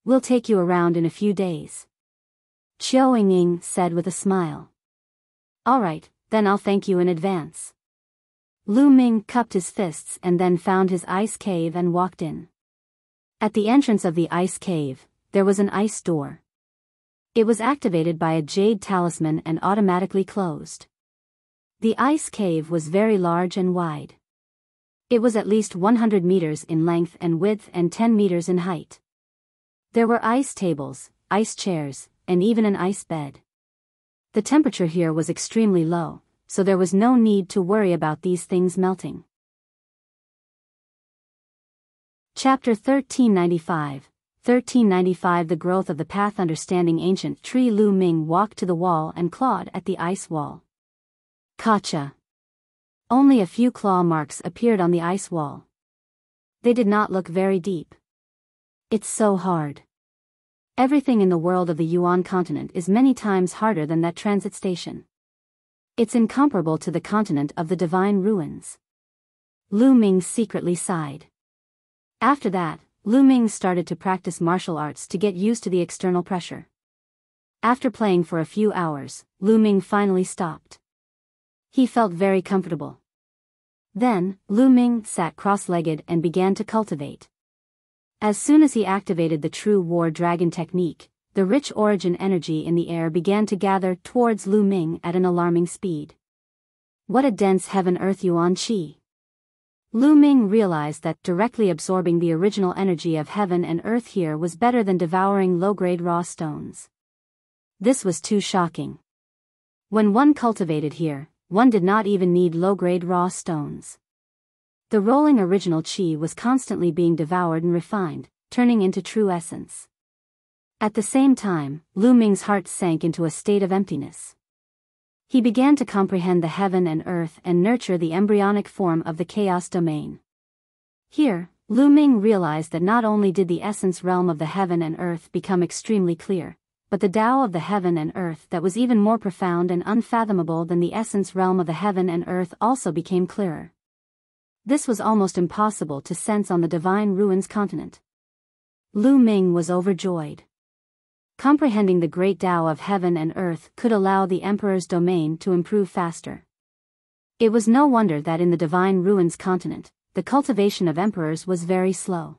[SPEAKER 1] We'll take you around in a few days. Chiu Ying said with a smile. All right, then I'll thank you in advance. Lu Ming cupped his fists and then found his ice cave and walked in. At the entrance of the ice cave, there was an ice door. It was activated by a jade talisman and automatically closed. The ice cave was very large and wide. It was at least 100 meters in length and width and 10 meters in height. There were ice tables, ice chairs, and even an ice bed. The temperature here was extremely low, so there was no need to worry about these things melting. Chapter 1395. 1395 The growth of the path. Understanding ancient tree. Lu Ming walked to the wall and clawed at the ice wall. Gotcha. Only a few claw marks appeared on the ice wall. They did not look very deep. It's so hard. Everything in the world of the Yuan continent is many times harder than that transit station. It's incomparable to the continent of the divine ruins. Lu Ming secretly sighed. After that, Lu Ming started to practice martial arts to get used to the external pressure. After playing for a few hours, Lu Ming finally stopped. He felt very comfortable. Then, Lu Ming sat cross-legged and began to cultivate. As soon as he activated the true war dragon technique, the rich origin energy in the air began to gather towards Lu Ming at an alarming speed. What a dense heaven-earth yuan qi! Lu Ming realized that directly absorbing the original energy of heaven and earth here was better than devouring low-grade raw stones. This was too shocking. When one cultivated here, one did not even need low-grade raw stones. The rolling original qi was constantly being devoured and refined, turning into true essence. At the same time, Lu Ming's heart sank into a state of emptiness. He began to comprehend the heaven and earth and nurture the embryonic form of the chaos domain. Here, Lu Ming realized that not only did the essence realm of the heaven and earth become extremely clear, but the Tao of the heaven and earth that was even more profound and unfathomable than the essence realm of the heaven and earth also became clearer. This was almost impossible to sense on the divine ruins continent. Lu Ming was overjoyed. Comprehending the great Tao of heaven and earth could allow the emperor's domain to improve faster. It was no wonder that in the divine ruins continent, the cultivation of emperors was very slow.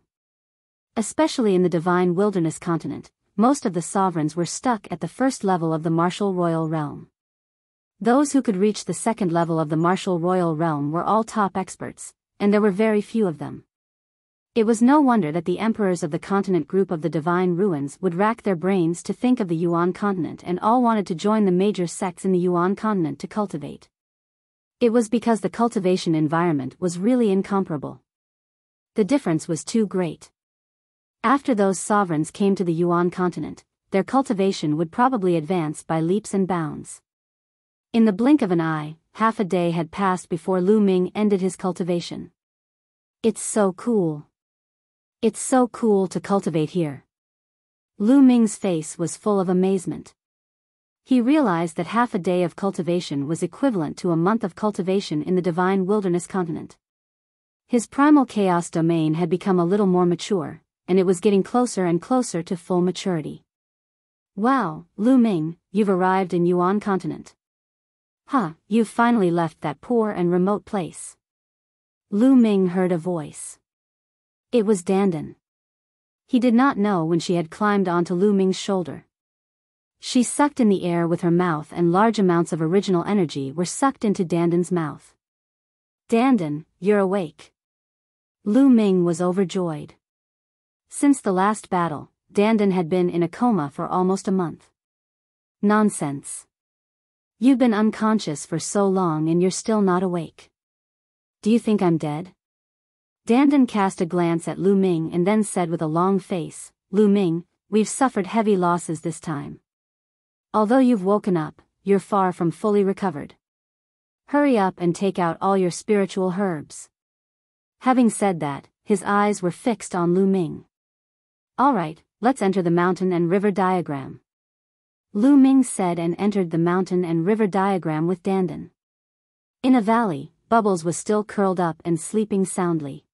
[SPEAKER 1] Especially in the divine wilderness continent, most of the sovereigns were stuck at the first level of the martial royal realm. Those who could reach the second level of the martial royal realm were all top experts, and there were very few of them. It was no wonder that the emperors of the continent group of the divine ruins would rack their brains to think of the Yuan continent and all wanted to join the major sects in the Yuan continent to cultivate. It was because the cultivation environment was really incomparable. The difference was too great. After those sovereigns came to the Yuan continent, their cultivation would probably advance by leaps and bounds. In the blink of an eye, half a day had passed before Lu Ming ended his cultivation. It's so cool. It's so cool to cultivate here. Lu Ming's face was full of amazement. He realized that half a day of cultivation was equivalent to a month of cultivation in the divine wilderness continent. His primal chaos domain had become a little more mature, and it was getting closer and closer to full maturity. Wow, Lu Ming, you've arrived in Yuan continent. Huh, you've finally left that poor and remote place. Lu Ming heard a voice. It was Dandan. He did not know when she had climbed onto Lu Ming's shoulder. She sucked in the air with her mouth and large amounts of original energy were sucked into Dandan's mouth. Dandan, you're awake. Lu Ming was overjoyed. Since the last battle, Dandan had been in a coma for almost a month. Nonsense. You've been unconscious for so long and you're still not awake. Do you think I'm dead? Dandan cast a glance at Lu Ming and then said with a long face, Lu Ming, we've suffered heavy losses this time. Although you've woken up, you're far from fully recovered. Hurry up and take out all your spiritual herbs. Having said that, his eyes were fixed on Lu Ming. All right, let's enter the mountain and river diagram. Lu Ming said and entered the mountain and river diagram with Dandan. In a valley, Bubbles was still curled up and sleeping soundly.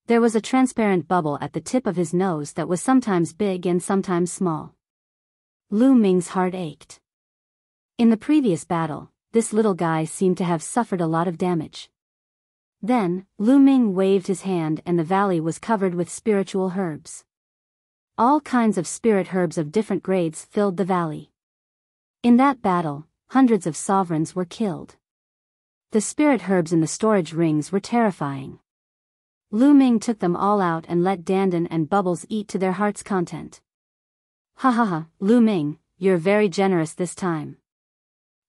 [SPEAKER 1] There was a transparent bubble at the tip of his nose that was sometimes big and sometimes small. Lu Ming's heart ached. In the previous battle, this little guy seemed to have suffered a lot of damage. Then, Lu Ming waved his hand and the valley was covered with spiritual herbs. All kinds of spirit herbs of different grades filled the valley. In that battle, hundreds of sovereigns were killed. The spirit herbs in the storage rings were terrifying. Lu Ming took them all out and let Dandan and Bubbles eat to their heart's content. Ha ha ha, Lu Ming, you're very generous this time.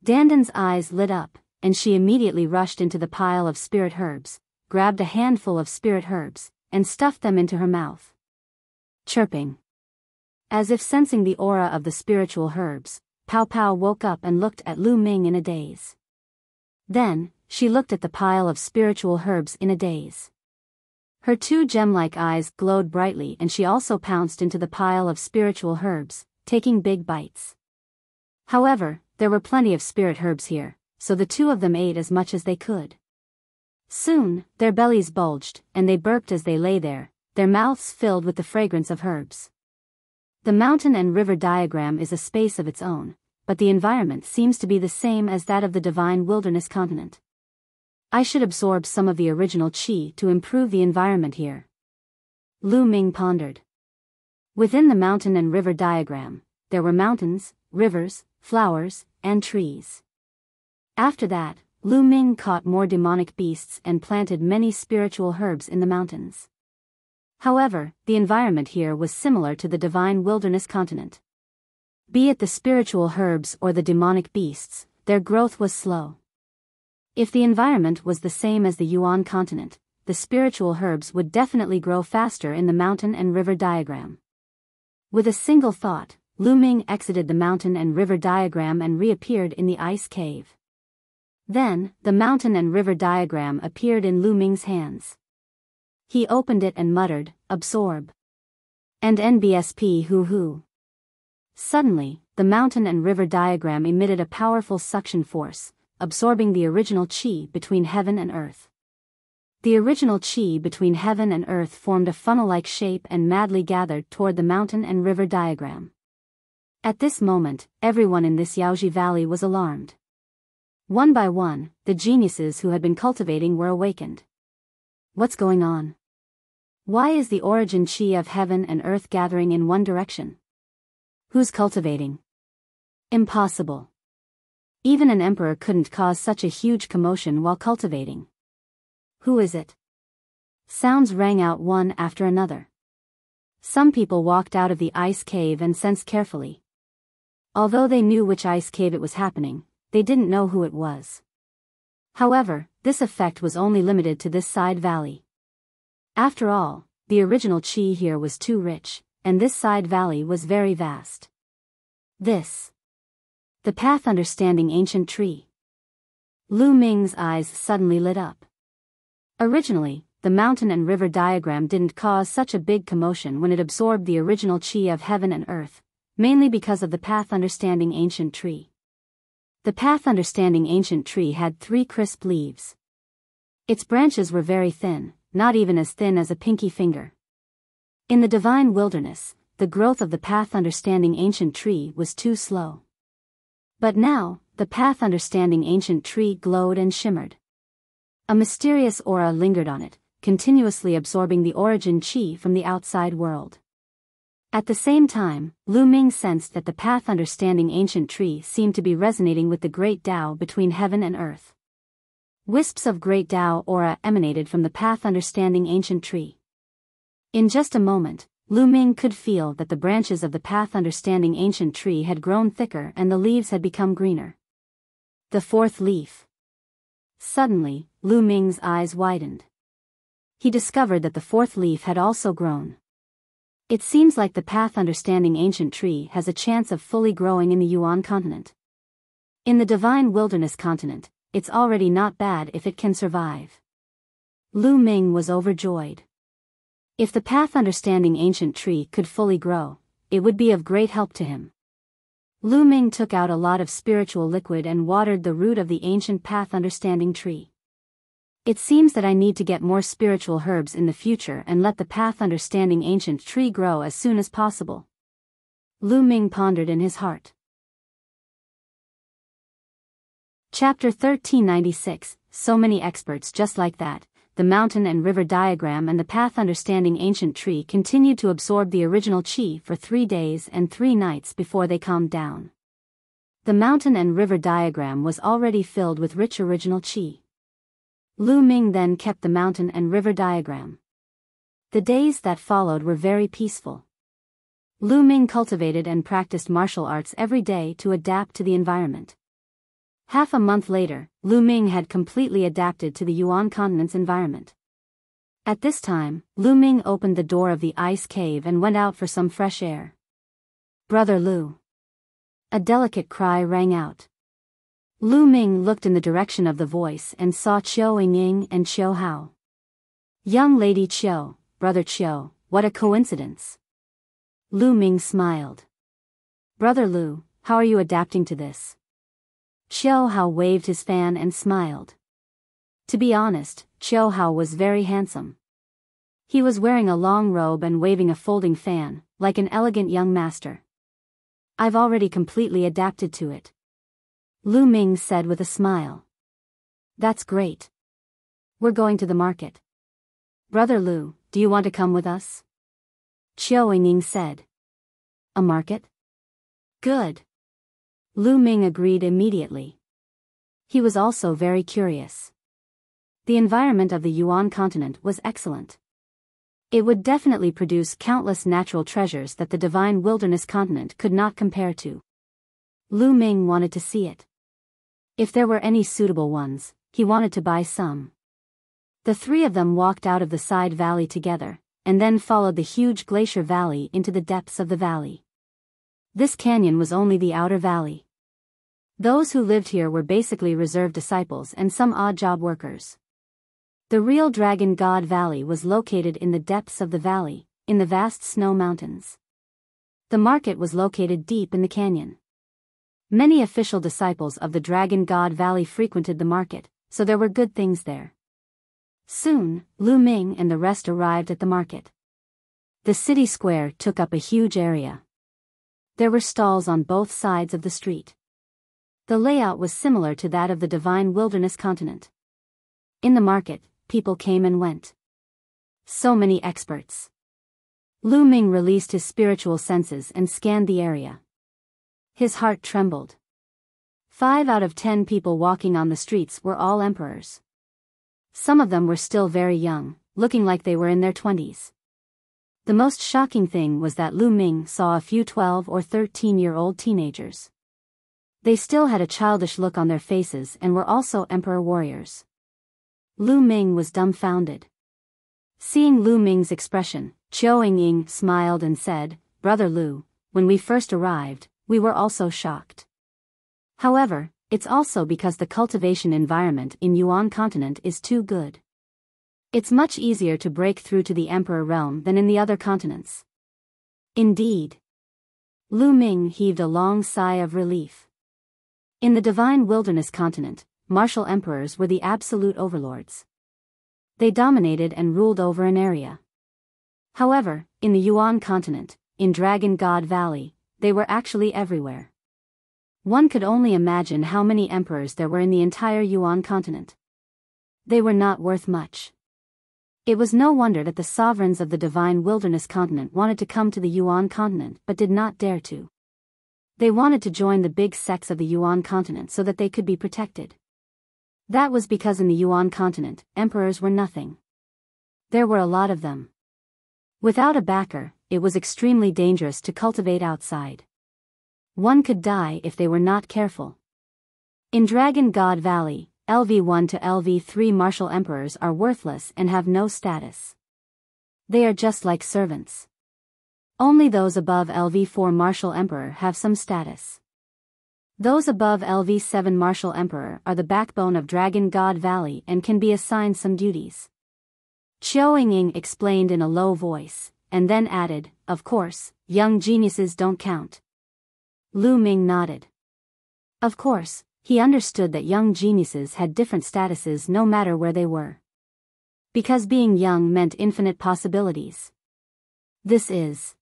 [SPEAKER 1] Dandan's eyes lit up, and she immediately rushed into the pile of spirit herbs, grabbed a handful of spirit herbs, and stuffed them into her mouth. Chirping. As if sensing the aura of the spiritual herbs, Pow Pow woke up and looked at Lu Ming in a daze. Then, she looked at the pile of spiritual herbs in a daze. Her two gem-like eyes glowed brightly and she also pounced into the pile of spiritual herbs, taking big bites. However, there were plenty of spirit herbs here, so the two of them ate as much as they could. Soon, their bellies bulged, and they burped as they lay there, their mouths filled with the fragrance of herbs. The mountain and river diagram is a space of its own, but the environment seems to be the same as that of the divine wilderness continent. I should absorb some of the original qi to improve the environment here. Lu Ming pondered. Within the mountain and river diagram, there were mountains, rivers, flowers, and trees. After that, Lu Ming caught more demonic beasts and planted many spiritual herbs in the mountains. However, the environment here was similar to the divine wilderness continent. Be it the spiritual herbs or the demonic beasts, their growth was slow. If the environment was the same as the Yuan continent, the spiritual herbs would definitely grow faster in the mountain and river diagram. With a single thought, Lu Ming exited the mountain and river diagram and reappeared in the ice cave. Then, the mountain and river diagram appeared in Lu Ming's hands. He opened it and muttered, "Absorb." And NBSP hoo-hoo. Suddenly, the mountain and river diagram emitted a powerful suction force, absorbing the original qi between heaven and earth. The original qi between heaven and earth formed a funnel-like shape and madly gathered toward the mountain and river diagram. At this moment, everyone in this Yaoji Valley was alarmed. One by one, the geniuses who had been cultivating were awakened. What's going on? Why is the origin qi of heaven and earth gathering in one direction? Who's cultivating? Impossible. Even an emperor couldn't cause such a huge commotion while cultivating. Who is it? Sounds rang out one after another. Some people walked out of the ice cave and sensed carefully. Although they knew which ice cave it was happening, they didn't know who it was. However, this effect was only limited to this side valley. After all, the original qi here was too rich, and this side valley was very vast. The path understanding ancient tree. Lu Ming's eyes suddenly lit up. Originally, the mountain and river diagram didn't cause such a big commotion when it absorbed the original qi of heaven and earth, mainly because of the path understanding ancient tree. The path understanding ancient tree had 3 crisp leaves. Its branches were very thin, not even as thin as a pinky finger. In the divine wilderness, the growth of the path understanding ancient tree was too slow. But now, the path understanding ancient tree glowed and shimmered. A mysterious aura lingered on it, continuously absorbing the origin qi from the outside world. At the same time, Lu Ming sensed that the path understanding ancient tree seemed to be resonating with the great Tao between heaven and earth. Wisps of great Tao aura emanated from the path understanding ancient tree. In just a moment, Lu Ming could feel that the branches of the path understanding ancient tree had grown thicker and the leaves had become greener. The 4th leaf. Suddenly, Lu Ming's eyes widened. He discovered that the 4th leaf had also grown. It seems like the path understanding ancient tree has a chance of fully growing in the Yuan continent. In the divine wilderness continent, it's already not bad if it can survive. Lu Ming was overjoyed. If the path understanding ancient tree could fully grow, it would be of great help to him. Lu Ming took out a lot of spiritual liquid and watered the root of the ancient path understanding tree. It seems that I need to get more spiritual herbs in the future and let the path understanding ancient tree grow as soon as possible. Lu Ming pondered in his heart. Chapter 1396, so many experts just like that. The mountain and river diagram and the path understanding ancient tree continued to absorb the original chi for 3 days and 3 nights before they calmed down. The mountain and river diagram was already filled with rich original chi. Lu Ming then kept the mountain and river diagram. The days that followed were very peaceful. Lu Ming cultivated and practiced martial arts every day to adapt to the environment. Half a month later, Lu Ming had completely adapted to the Yuan continent's environment. At this time, Lu Ming opened the door of the ice cave and went out for some fresh air. "Brother Lu." A delicate cry rang out. Lu Ming looked in the direction of the voice and saw Chiu Ying and Chiu Hao. "Young lady Chiu, brother Chiu, what a coincidence." Lu Ming smiled. "Brother Lu, how are you adapting to this?" Chiu Hao waved his fan and smiled. To be honest, Chiu Hao was very handsome. He was wearing a long robe and waving a folding fan, like an elegant young master. "I've already completely adapted to it," Lu Ming said with a smile. "That's great. We're going to the market. Brother Lu, do you want to come with us?" Chiu Ying said. "A market? Good." Lu Ming agreed immediately. He was also very curious. The environment of the Yuan continent was excellent. It would definitely produce countless natural treasures that the divine wilderness continent could not compare to. Lu Ming wanted to see it. If there were any suitable ones, he wanted to buy some. The 3 of them walked out of the side valley together, and then followed the huge glacier valley into the depths of the valley. This canyon was only the outer valley. Those who lived here were basically reserved disciples and some odd job workers. The real Dragon God Valley was located in the depths of the valley, in the vast snow mountains. The market was located deep in the canyon. Many official disciples of the Dragon God Valley frequented the market, so there were good things there. Soon, Lu Ming and the rest arrived at the market. The city square took up a huge area. There were stalls on both sides of the street. The layout was similar to that of the divine wilderness continent. In the market, people came and went. So many experts. Lu Ming released his spiritual senses and scanned the area. His heart trembled. 5 out of 10 people walking on the streets were all emperors. Some of them were still very young, looking like they were in their 20s. The most shocking thing was that Lu Ming saw a few 12 or 13-year-old teenagers. They still had a childish look on their faces and were also emperor warriors. Lu Ming was dumbfounded. Seeing Lu Ming's expression, Chiu Ying smiled and said, "Brother Lu, when we first arrived, we were also shocked. However, it's also because the cultivation environment in Yuan continent is too good. It's much easier to break through to the emperor realm than in the other continents." Indeed. Lu Ming heaved a long sigh of relief. In the divine wilderness continent, martial emperors were the absolute overlords. They dominated and ruled over an area. However, in the Yuan continent, in Dragon God Valley, they were actually everywhere. One could only imagine how many emperors there were in the entire Yuan continent. They were not worth much. It was no wonder that the sovereigns of the divine wilderness continent wanted to come to the Yuan continent but did not dare to. They wanted to join the big sects of the Yuan continent so that they could be protected. That was because in the Yuan continent, emperors were nothing. There were a lot of them. Without a backer, it was extremely dangerous to cultivate outside. One could die if they were not careful. In Dragon God Valley, LV1 to LV3 martial emperors are worthless and have no status. They are just like servants. Only those above LV4 martial emperor have some status. Those above LV7 martial emperor are the backbone of Dragon God Valley and can be assigned some duties. Chiu Ying explained in a low voice, and then added, "Of course, young geniuses don't count." Lu Ming nodded. Of course, he understood that young geniuses had different statuses no matter where they were. Because being young meant infinite possibilities. This is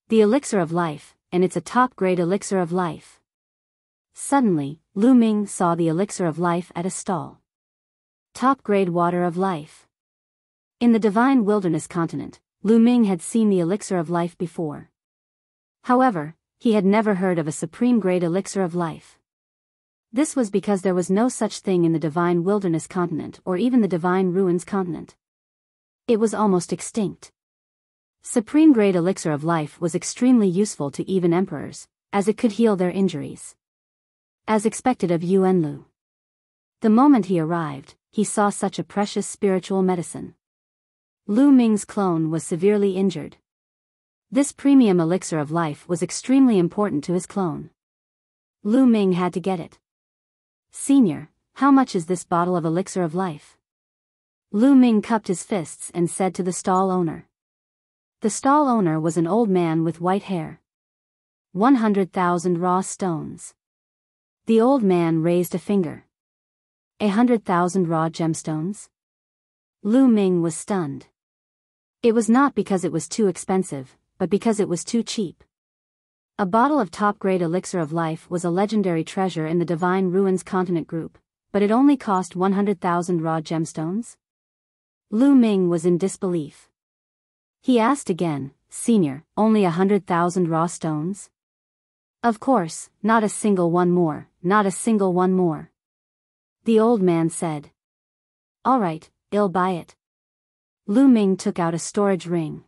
[SPEAKER 1] the elixir of life, and it's a top-grade elixir of life. Suddenly, Lu Ming saw the elixir of life at a stall. Top-grade water of life. In the divine wilderness continent, Lu Ming had seen the elixir of life before. However, he had never heard of a supreme-grade elixir of life. This was because there was no such thing in the divine wilderness continent or even the divine ruins continent. It was almost extinct. Supreme-grade elixir of life was extremely useful to even emperors, as it could heal their injuries. As expected of Yuan Lu. The moment he arrived, he saw such a precious spiritual medicine. Lu Ming's clone was severely injured. This premium elixir of life was extremely important to his clone. Lu Ming had to get it. Senior, how much is this bottle of elixir of life? Lu Ming cupped his fists and said to the stall owner. The stall owner was an old man with white hair. 100,000 raw stones. The old man raised a finger. 100,000 raw gemstones? Lu Ming was stunned. It was not because it was too expensive, but because it was too cheap. A bottle of top-grade elixir of life was a legendary treasure in the Divine Ruins Continent group, but it only cost 100,000 raw gemstones? Lu Ming was in disbelief. He asked again, Senior, only 100,000 raw stones? Of course, not a single one more, not a single one more. The old man said. All right, I'll buy it. Lu Ming took out a storage ring.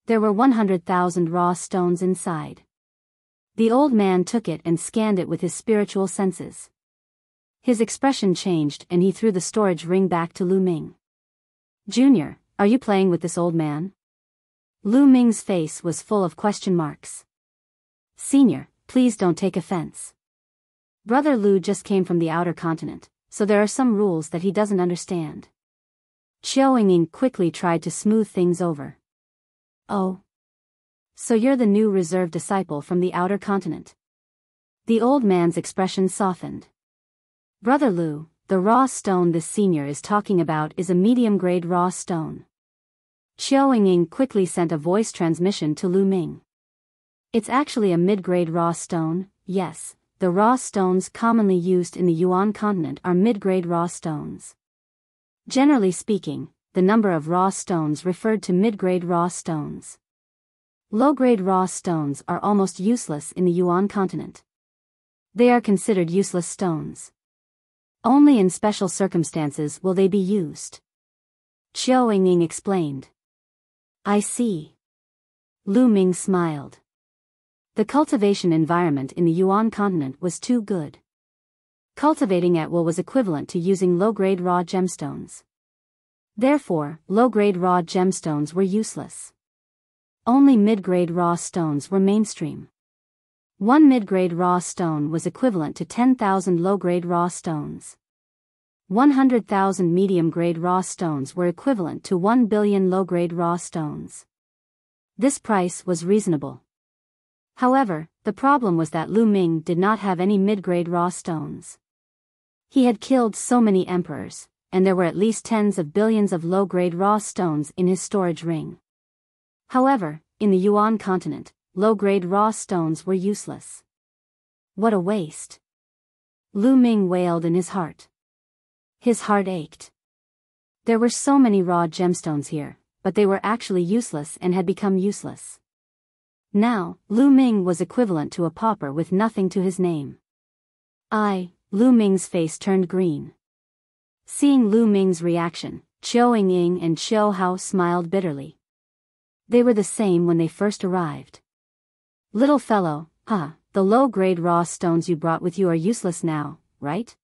[SPEAKER 1] There were 100,000 raw stones inside. The old man took it and scanned it with his spiritual senses. His expression changed and he threw the storage ring back to Lu Ming. Junior, are you playing with this old man? Lu Ming's face was full of question marks. Senior, please don't take offense. Brother Lu just came from the outer continent, so there are some rules that he doesn't understand. Qiao Ying quickly tried to smooth things over. Oh. So you're the new reserve disciple from the outer continent. The old man's expression softened. Brother Lu, the raw stone this senior is talking about is a medium-grade raw stone. Qiao Ying quickly sent a voice transmission to Lu Ming. It's actually a mid-grade raw stone, yes, the raw stones commonly used in the Yuan continent are mid-grade raw stones. Generally speaking, the number of raw stones referred to mid-grade raw stones. Low-grade raw stones are almost useless in the Yuan continent. They are considered useless stones. Only in special circumstances will they be used. Qiao Ying explained. I see. Lu Ming smiled. The cultivation environment in the Yuan continent was too good. Cultivating at will was equivalent to using low-grade raw gemstones. Therefore, low-grade raw gemstones were useless. Only mid-grade raw stones were mainstream. One mid-grade raw stone was equivalent to 10,000 low-grade raw stones. 100,000 medium-grade raw stones were equivalent to 1 billion low-grade raw stones. This price was reasonable. However, the problem was that Lu Ming did not have any mid-grade raw stones. He had killed so many emperors, and there were at least tens of billions of low-grade raw stones in his storage ring. However, in the Yuan continent, low-grade raw stones were useless. What a waste! Lu Ming wailed in his heart. His heart ached. There were so many raw gemstones here, but they were actually useless and had become useless. Now, Lu Ming was equivalent to a pauper with nothing to his name. Lu Ming's face turned green. Seeing Lu Ming's reaction, Qiao Ying and Qiao Hao smiled bitterly. They were the same when they first arrived. Little fellow, the low-grade raw stones you brought with you are useless now, right?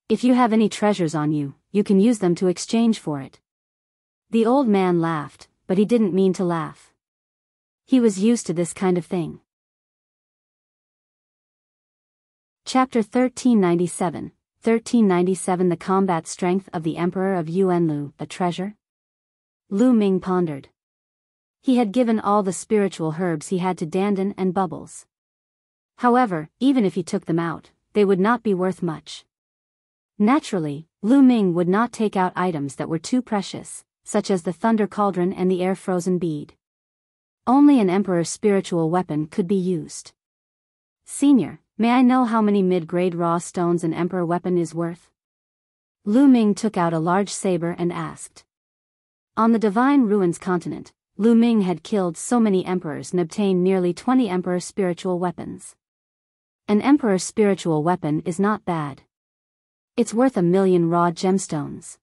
[SPEAKER 1] If you have any treasures on you, you can use them to exchange for it. The old man laughed, but he didn't mean to laugh. He was used to this kind of thing. Chapter 1397, 1397 The Combat Strength of the Emperor of Yuanlu, a Treasure? Lu Ming pondered. He had given all the spiritual herbs he had to Dandan and Bubbles. However, even if he took them out, they would not be worth much. Naturally, Lu Ming would not take out items that were too precious, such as the Thunder Cauldron and the Air-Frozen Bead. Only an emperor's spiritual weapon could be used. Senior, May I know how many mid-grade raw stones an emperor weapon is worth? Lu Ming took out a large saber and asked. On the Divine Ruins continent, Lu Ming had killed so many emperors and obtained nearly 20 emperor spiritual weapons. An emperor's spiritual weapon is not bad. It's worth 1,000,000 raw gemstones.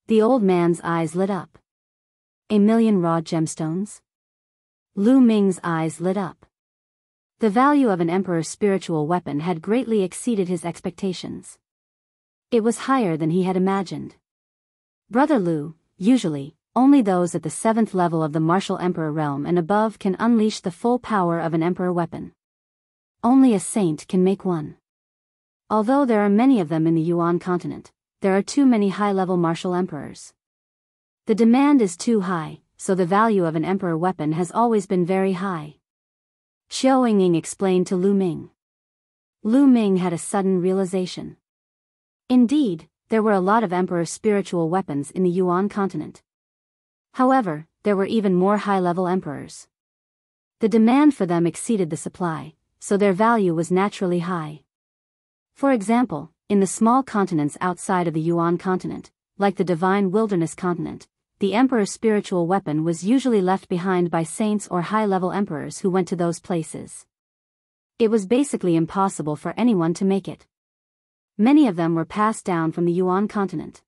[SPEAKER 1] The old man's eyes lit up. 1,000,000 raw gemstones? Lu Ming's eyes lit up. The value of an emperor's spiritual weapon had greatly exceeded his expectations. It was higher than he had imagined. Brother Lu, usually, only those at the 7th level of the martial emperor realm and above can unleash the full power of an emperor weapon. Only a saint can make one. Although there are many of them in the Yuan continent, there are too many high-level martial emperors. The demand is too high, so the value of an emperor weapon has always been very high. Xiao Yingying explained to Lu Ming. Lu Ming had a sudden realization. Indeed, there were a lot of emperor's spiritual weapons in the Yuan continent. However, there were even more high-level emperors. The demand for them exceeded the supply, so their value was naturally high. For example, in the small continents outside of the Yuan continent, like the Divine Wilderness continent, the emperor's spiritual weapon was usually left behind by saints or high-level emperors who went to those places. It was basically impossible for anyone to make it. Many of them were passed down from the Yuan continent.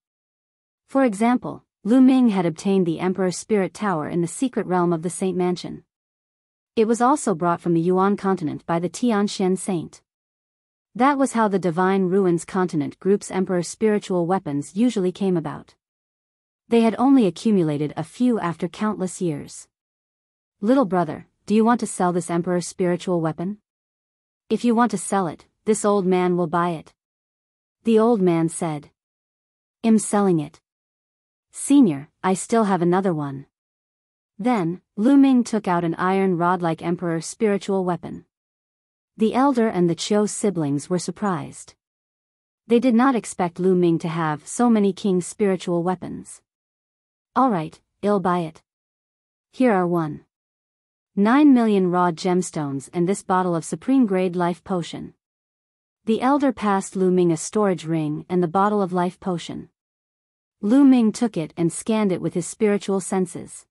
[SPEAKER 1] For example, Lu Ming had obtained the Emperor's Spirit Tower in the secret realm of the Saint Mansion. It was also brought from the Yuan continent by the Tianxian Saint. That was how the Divine Ruins continent group's Emperor's spiritual weapons usually came about. They had only accumulated a few after countless years. Little brother, do you want to sell this Emperor's spiritual weapon? If you want to sell it, this old man will buy it. The old man said. I'm selling it. Senior, I still have another one. Then, Lu Ming took out an iron rod-like Emperor's spiritual weapon. The elder and the Chiu siblings were surprised. They did not expect Lu Ming to have so many king's spiritual weapons. Alright, I'll buy it. Here are 1.9 million raw gemstones and this bottle of supreme-grade life potion. The elder passed Lu Ming a storage ring and the bottle of life potion. Lu Ming took it and scanned it with his spiritual senses.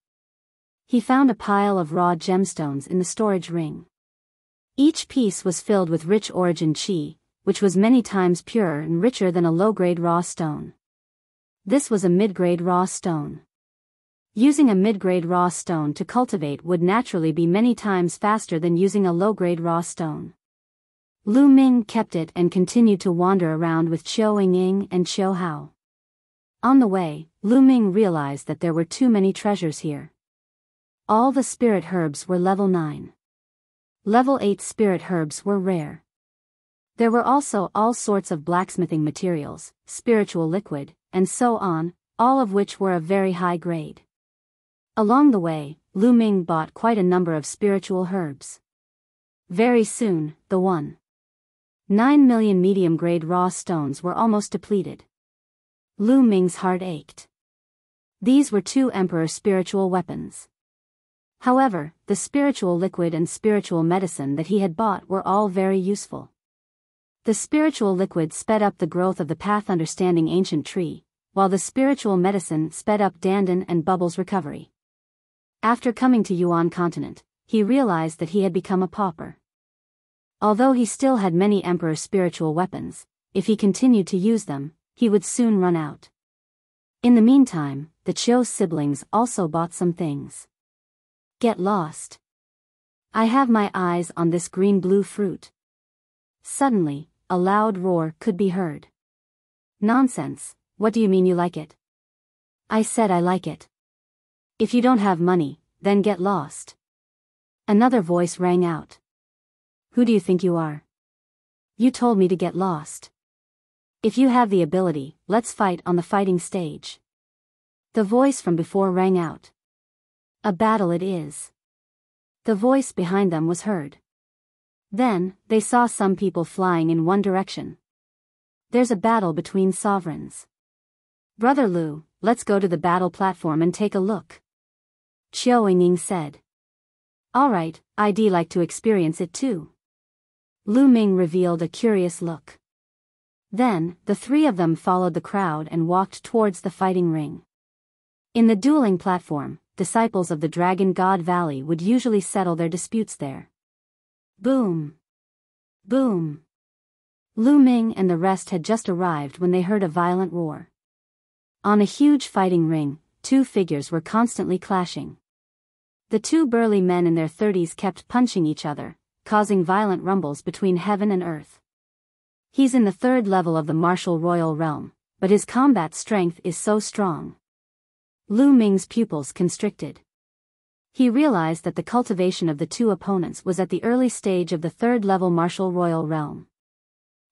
[SPEAKER 1] He found a pile of raw gemstones in the storage ring. Each piece was filled with rich origin qi, which was many times purer and richer than a low-grade raw stone. This was a mid-grade raw stone. Using a mid-grade raw stone to cultivate would naturally be many times faster than using a low-grade raw stone. Lu Ming kept it and continued to wander around with Qiu Yingying and Qiu Hao. On the way, Lu Ming realized that there were too many treasures here. All the spirit herbs were level 9. Level 8 spirit herbs were rare. There were also all sorts of blacksmithing materials, spiritual liquid, and so on, all of which were of very high grade. Along the way, Lu Ming bought quite a number of spiritual herbs. Very soon, the 1.9 million medium-grade raw stones were almost depleted. Lu Ming's heart ached. These were 2 emperor spiritual weapons. However, the spiritual liquid and spiritual medicine that he had bought were all very useful. The spiritual liquid sped up the growth of the path understanding ancient tree, while the spiritual medicine sped up Dandan and Bubble's recovery. After coming to Yuan continent, he realized that he had become a pauper. Although he still had many emperor spiritual weapons, if he continued to use them, he would soon run out. In the meantime, the Chiu siblings also bought some things. Get lost. I have my eyes on this green-blue fruit. Suddenly, a loud roar could be heard. Nonsense, what do you mean you like it? I said I like it. If you don't have money, then get lost. Another voice rang out. Who do you think you are? You told me to get lost. If you have the ability, let's fight on the fighting stage. The voice from before rang out. A battle it is. The voice behind them was heard. Then, they saw some people flying in one direction. There's a battle between sovereigns. Brother Lu, let's go to the battle platform and take a look. Qiu Yingying said. Alright, I'd like to experience it too. Lu Ming revealed a curious look. Then, the three of them followed the crowd and walked towards the fighting ring. In the dueling platform, disciples of the Dragon God Valley would usually settle their disputes there. Boom! Boom! Lu Ming and the rest had just arrived when they heard a violent roar. On a huge fighting ring, two figures were constantly clashing. The two burly men in their 30s kept punching each other, causing violent rumbles between heaven and earth. He's in the third level of the martial royal realm, but his combat strength is so strong. Lu Ming's pupils constricted. He realized that the cultivation of the two opponents was at the early stage of the third level martial royal realm.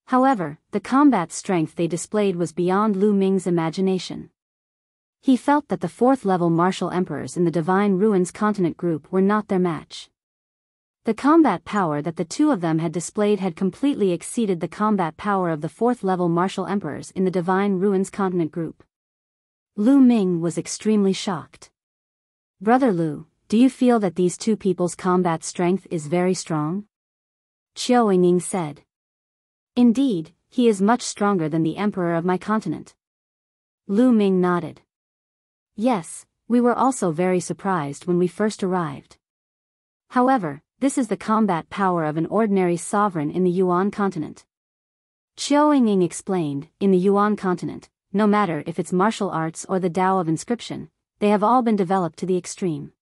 [SPEAKER 1] However, the combat strength they displayed was beyond Lu Ming's imagination. He felt that the fourth-level martial emperors in the Divine Ruins continent group were not their match. The combat power that the two of them had displayed had completely exceeded the combat power of the fourth-level martial emperors in the Divine Ruins continent group. Lu Ming was extremely shocked. Brother Lu, do you feel that these two people's combat strength is very strong? Qiao Ying said. Indeed, he is much stronger than the emperor of my continent. Lu Ming nodded. Yes, we were also very surprised when we first arrived. However, this is the combat power of an ordinary sovereign in the Yuan continent. Qiao Ying explained, in the Yuan continent, no matter if it's martial arts or the Tao of inscription, they have all been developed to the extreme.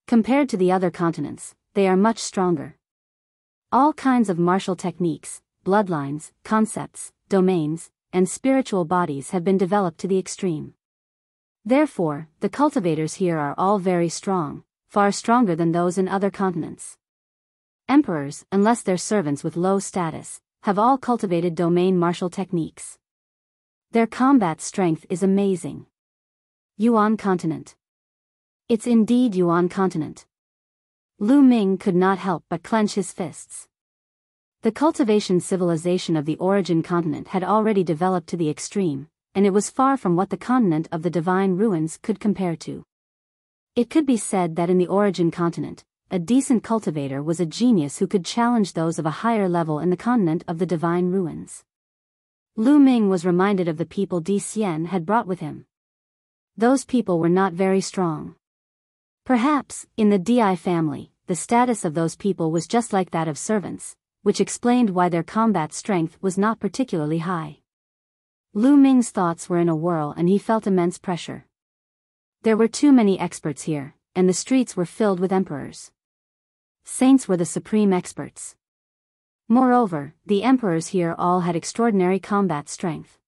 [SPEAKER 1] Compared to the other continents, they are much stronger. All kinds of martial techniques, bloodlines, concepts, domains, and spiritual bodies have been developed to the extreme. Therefore, the cultivators here are all very strong, far stronger than those in other continents. Emperors, unless they're servants with low status, have all cultivated domain martial techniques. Their combat strength is amazing. Yuan continent. It's indeed Yuan continent. Lu Ming could not help but clench his fists. The cultivation civilization of the origin continent had already developed to the extreme, and it was far from what the continent of the Divine Ruins could compare to. It could be said that in the origin continent, a decent cultivator was a genius who could challenge those of a higher level in the continent of the Divine Ruins. Lu Ming was reminded of the people Di Xian had brought with him. Those people were not very strong. Perhaps, in the Di family, the status of those people was just like that of servants, which explained why their combat strength was not particularly high. Lu Ming's thoughts were in a whirl and he felt immense pressure. There were too many experts here, and the streets were filled with emperors. Saints were the supreme experts. Moreover, the emperors here all had extraordinary combat strength.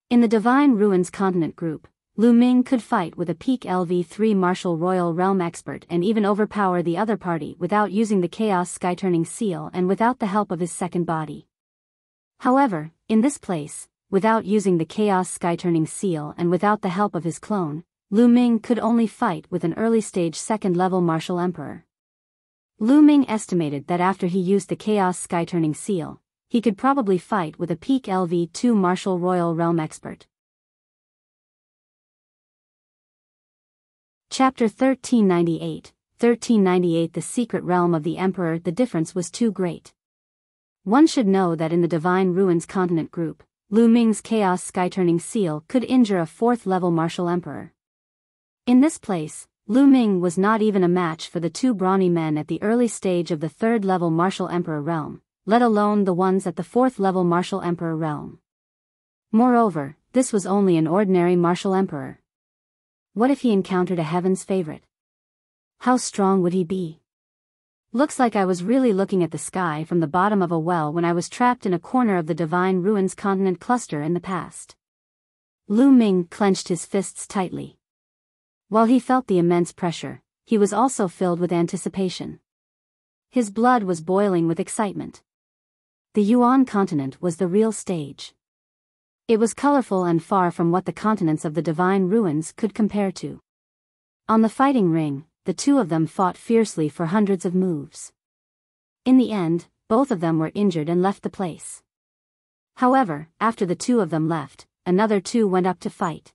[SPEAKER 1] In the Divine Ruins continent group, Lu Ming could fight with a peak LV3 martial royal realm expert and even overpower the other party without using the Chaos Sky-turning seal and without the help of his second body. However, in this place, without using the Chaos Sky-turning seal and without the help of his clone, Lu Ming could only fight with an early-stage second-level martial emperor. Lu Ming estimated that after he used the Chaos Sky-turning seal, he could probably fight with a peak LV2 martial royal realm expert. Chapter 1398, 1398 The Secret Realm of the Emperor. The difference was too great. One should know that in the Divine Ruins continent group, Lu Ming's Chaos Sky-turning seal could injure a fourth-level martial emperor. In this place, Lu Ming was not even a match for the two brawny men at the early stage of the third-level martial emperor realm, let alone the ones at the fourth-level martial emperor realm. Moreover, this was only an ordinary martial emperor. What if he encountered a heaven's favorite? How strong would he be? Looks like I was really looking at the sky from the bottom of a well when I was trapped in a corner of the Divine Ruins continent cluster in the past. Lu Ming clenched his fists tightly. While he felt the immense pressure, he was also filled with anticipation. His blood was boiling with excitement. The Yuan continent was the real stage. It was colorful and far from what the continents of the Divine Ruins could compare to. On the fighting ring, the two of them fought fiercely for hundreds of moves. In the end, both of them were injured and left the place. However, after the two of them left, another two went up to fight.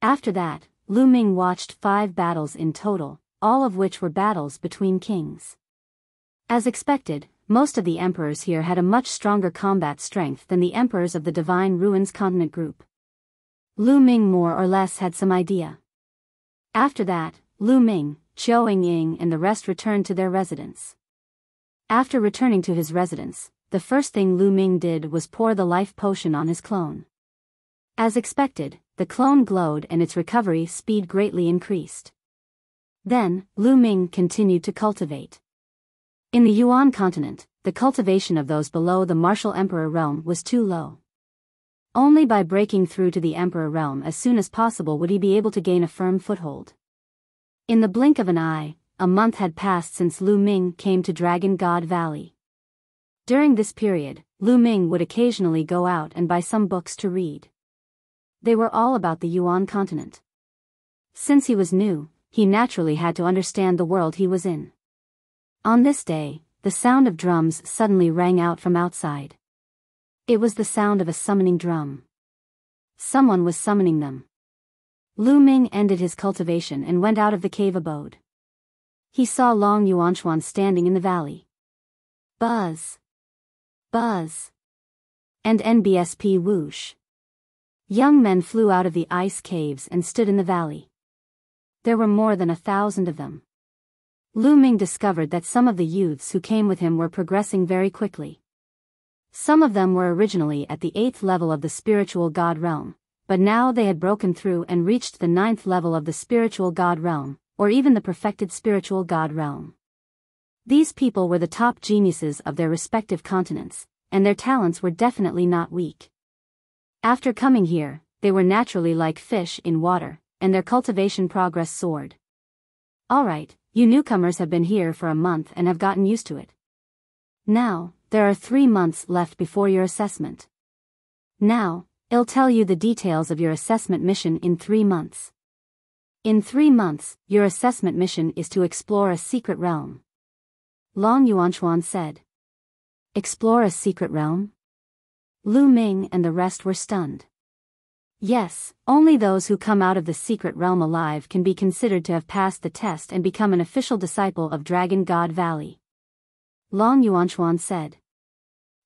[SPEAKER 1] After that, Lu Ming watched 5 battles in total, all of which were battles between kings. As expected, most of the emperors here had a much stronger combat strength than the emperors of the Divine Ruins Continent group. Lu Ming more or less had some idea. After that, Lu Ming, Qiao Ying and the rest returned to their residence. After returning to his residence, the first thing Lu Ming did was pour the life potion on his clone. As expected, the clone glowed and its recovery speed greatly increased. Then, Lu Ming continued to cultivate. In the Yuan continent, the cultivation of those below the martial emperor realm was too low. Only by breaking through to the emperor realm as soon as possible would he be able to gain a firm foothold. In the blink of an eye, a month had passed since Lu Ming came to Dragon God Valley. During this period, Lu Ming would occasionally go out and buy some books to read. They were all about the Yuan continent. Since he was new, he naturally had to understand the world he was in. On this day, the sound of drums suddenly rang out from outside. It was the sound of a summoning drum. Someone was summoning them. Lu Ming ended his cultivation and went out of the cave abode. He saw Long Yuanchuan standing in the valley. Buzz! Buzz! And NBSP whoosh! Young men flew out of the ice caves and stood in the valley. There were more than 1,000 of them. Lu Ming discovered that some of the youths who came with him were progressing very quickly. Some of them were originally at the 8th level of the spiritual god realm, but now they had broken through and reached the 9th level of the spiritual god realm, or even the perfected spiritual god realm. These people were the top geniuses of their respective continents, and their talents were definitely not weak. After coming here, they were naturally like fish in water, and their cultivation progress soared. Alright, you newcomers have been here for a month and have gotten used to it. Now, there are 3 months left before your assessment. Now, I'll tell you the details of your assessment mission in 3 months. In 3 months, your assessment mission is to explore a secret realm. Long Yuanchuan said. Explore a secret realm? Lu Ming and the rest were stunned. Yes, only those who come out of the secret realm alive can be considered to have passed the test and become an official disciple of Dragon God Valley. Long Yuanchuan said.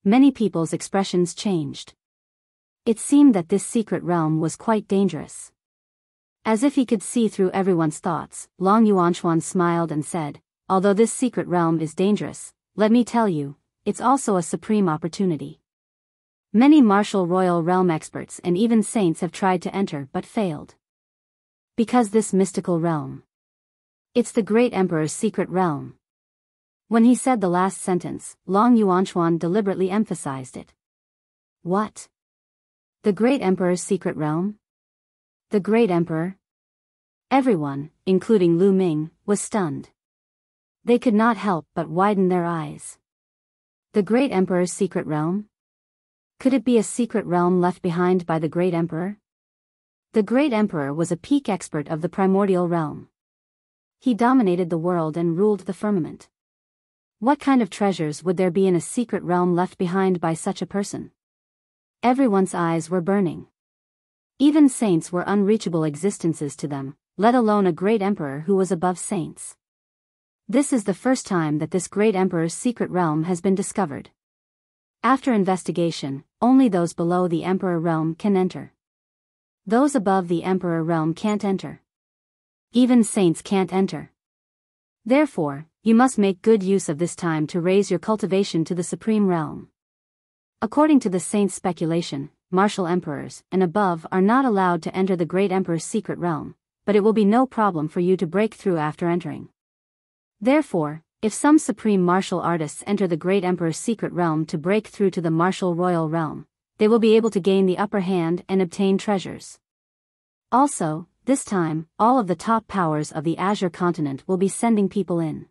[SPEAKER 1] Many people's expressions changed. It seemed that this secret realm was quite dangerous. As if he could see through everyone's thoughts, Long Yuanchuan smiled and said, although this secret realm is dangerous, let me tell you, it's also a supreme opportunity. Many martial royal realm experts and even saints have tried to enter but failed. Because this mystical realm. It's the great emperor's secret realm. When he said the last sentence, Long Yuanchuan deliberately emphasized it. What? The great emperor's secret realm? The great emperor? Everyone, including Lu Ming, was stunned. They could not help but widen their eyes. The great emperor's secret realm? Could it be a secret realm left behind by the great emperor? The great emperor was a peak expert of the primordial realm. He dominated the world and ruled the firmament. What kind of treasures would there be in a secret realm left behind by such a person? Everyone's eyes were burning. Even saints were unreachable existences to them, let alone a great emperor who was above saints. This is the first time that this great emperor's secret realm has been discovered. After investigation, only those below the emperor realm can enter. Those above the emperor realm can't enter. Even saints can't enter. Therefore, you must make good use of this time to raise your cultivation to the supreme realm. According to the saints' speculation, martial emperors and above are not allowed to enter the great emperor's secret realm, but it will be no problem for you to break through after entering. Therefore, if some supreme martial artists enter the great emperor's secret realm to break through to the martial royal realm, they will be able to gain the upper hand and obtain treasures. Also, this time, all of the top powers of the Azure continent will be sending people in.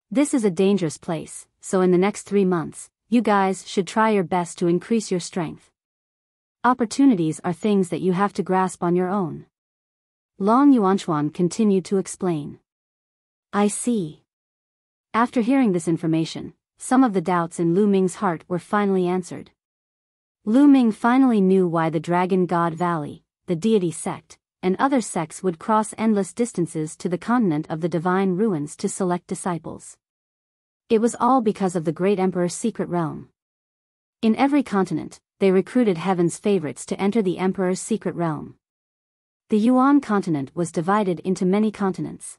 [SPEAKER 1] This is a dangerous place, so in the next 3 months, you guys should try your best to increase your strength. Opportunities are things that you have to grasp on your own. Long Yuanchuan continued to explain. I see. After hearing this information, some of the doubts in Lu Ming's heart were finally answered. Lu Ming finally knew why the Dragon God Valley, the deity sect, and other sects would cross endless distances to the continent of the divine ruins to select disciples. It was all because of the great emperor's secret realm. In every continent, they recruited heaven's favorites to enter the emperor's secret realm. The Yuan continent was divided into many continents.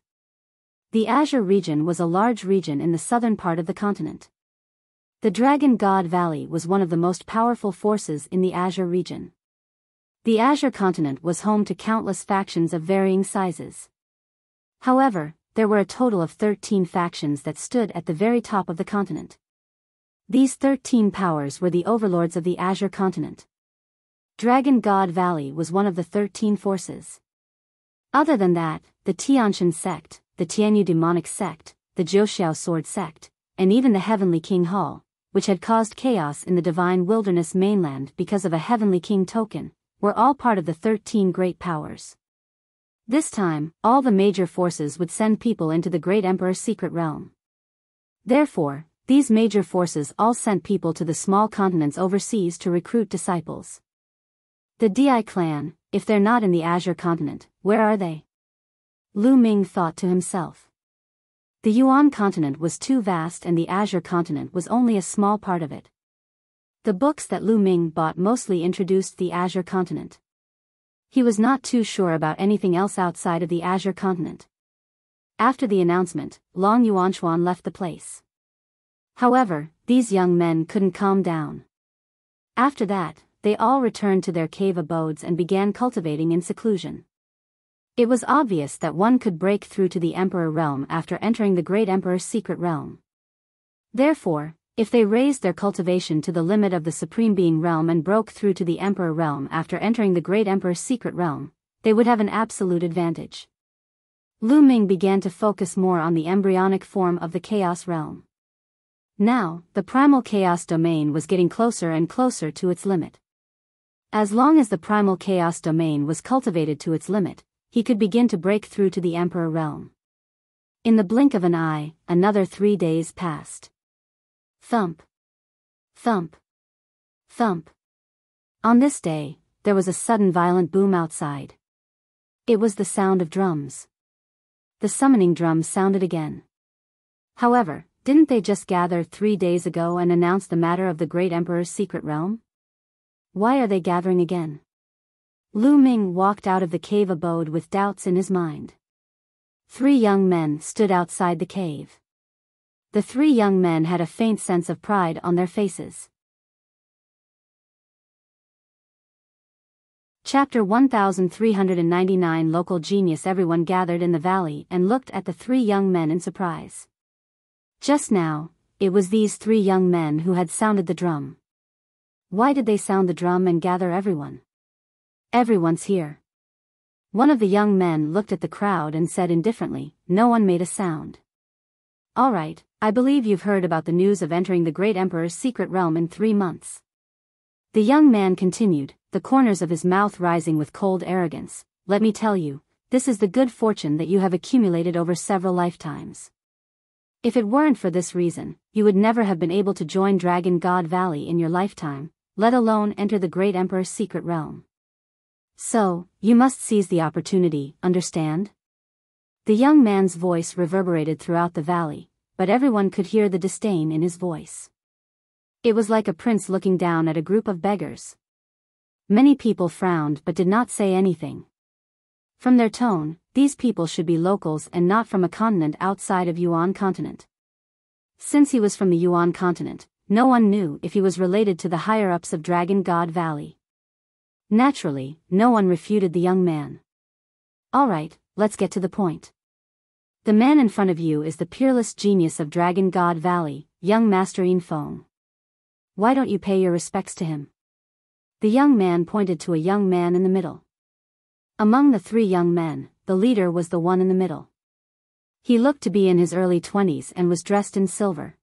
[SPEAKER 1] The Azure region was a large region in the southern part of the continent. The Dragon God Valley was one of the most powerful forces in the Azure region. The Azure continent was home to countless factions of varying sizes. However, there were a total of 13 factions that stood at the very top of the continent. These 13 powers were the overlords of the Azure continent. Dragon God Valley was one of the 13 forces. Other than that, the Tianshan sect, the Tianyu demonic sect, the Zhouxiao sword sect, and even the Heavenly King Hall, which had caused chaos in the Divine Wilderness mainland because of a Heavenly King token, were all part of the 13 great powers. This time, all the major forces would send people into the Great Emperor's secret realm. Therefore, these major forces all sent people to the small continents overseas to recruit disciples. The Di clan, if they're not in the Azure continent, where are they? Lu Ming thought to himself. The Yuan continent was too vast and the Azure continent was only a small part of it. The books that Lu Ming bought mostly introduced the Azure continent. He was not too sure about anything else outside of the Azure continent. After the announcement, Long Yuanchuan left the place. However, these young men couldn't calm down. After that, they all returned to their cave abodes and began cultivating in seclusion. It was obvious that one could break through to the Emperor realm after entering the Great Emperor's secret realm. Therefore, if they raised their cultivation to the limit of the Supreme Being realm and broke through to the Emperor realm after entering the Great Emperor's secret realm, they would have an absolute advantage. Lu Ming began to focus more on the embryonic form of the Chaos realm. Now, the primal Chaos domain was getting closer and closer to its limit. As long as the primal Chaos domain was cultivated to its limit, he could begin to break through to the Emperor realm. In the blink of an eye, another 3 days passed. Thump. Thump. Thump. On this day, there was a sudden violent boom outside. It was the sound of drums. The summoning drum sounded again. However, didn't they just gather 3 days ago and announce the matter of the Great Emperor's secret realm? Why are they gathering again? Lu Ming walked out of the cave abode with doubts in his mind. 3 young men stood outside the cave. The 3 young men had a faint sense of pride on their faces. Chapter 1399 Local Genius. Everyone gathered in the valley and looked at the 3 young men in surprise. Just now, it was these 3 young men who had sounded the drum. Why did they sound the drum and gather everyone? Everyone's here. One of the young men looked at the crowd and said indifferently, no one made a sound. All right, I believe you've heard about the news of entering the Great Emperor's secret realm in 3 months. The young man continued, the corners of his mouth rising with cold arrogance. Let me tell you, this is the good fortune that you have accumulated over several lifetimes. If it weren't for this reason, you would never have been able to join Dragon God Valley in your lifetime, let alone enter the Great Emperor's secret realm. So, you must seize the opportunity, understand? The young man's voice reverberated throughout the valley, but everyone could hear the disdain in his voice. It was like a prince looking down at a group of beggars. Many people frowned but did not say anything. From their tone, these people should be locals and not from a continent outside of Yuan continent. Since he was from the Yuan continent, no one knew if he was related to the higher-ups of Dragon God Valley. Naturally, no one refuted the young man. All right, let's get to the point. The man in front of you is the peerless genius of Dragon God Valley, young Master Yin Feng. Why don't you pay your respects to him? The young man pointed to a young man in the middle. Among the 3 young men, the leader was the one in the middle. He looked to be in his early 20s and was dressed in silver.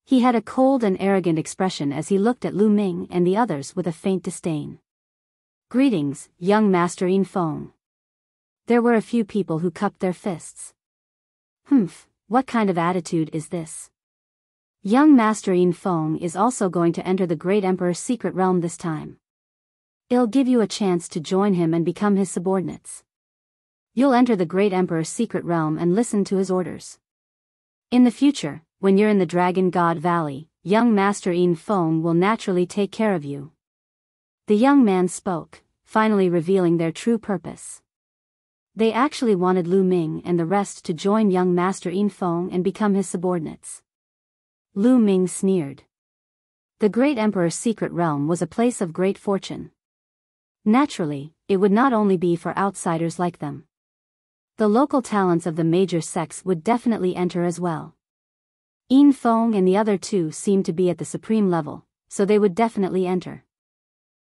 [SPEAKER 1] He had a cold and arrogant expression as he looked at Lu Ming and the others with a faint disdain. Greetings, young Master Yin Feng. There were a few people who cupped their fists. Humph, what kind of attitude is this? Young Master Yin Feng is also going to enter the Great Emperor's secret realm this time. It'll give you a chance to join him and become his subordinates. You'll enter the Great Emperor's secret realm and listen to his orders. In the future, when you're in the Dragon God Valley, young Master Yin Feng will naturally take care of you. The young man spoke, finally revealing their true purpose. They actually wanted Lu Ming and the rest to join young Master Yin Feng and become his subordinates. Lu Ming sneered. The Great Emperor's secret realm was a place of great fortune. Naturally, it would not only be for outsiders like them. The local talents of the major sects would definitely enter as well. Yin Feng and the other two seemed to be at the supreme level, so they would definitely enter.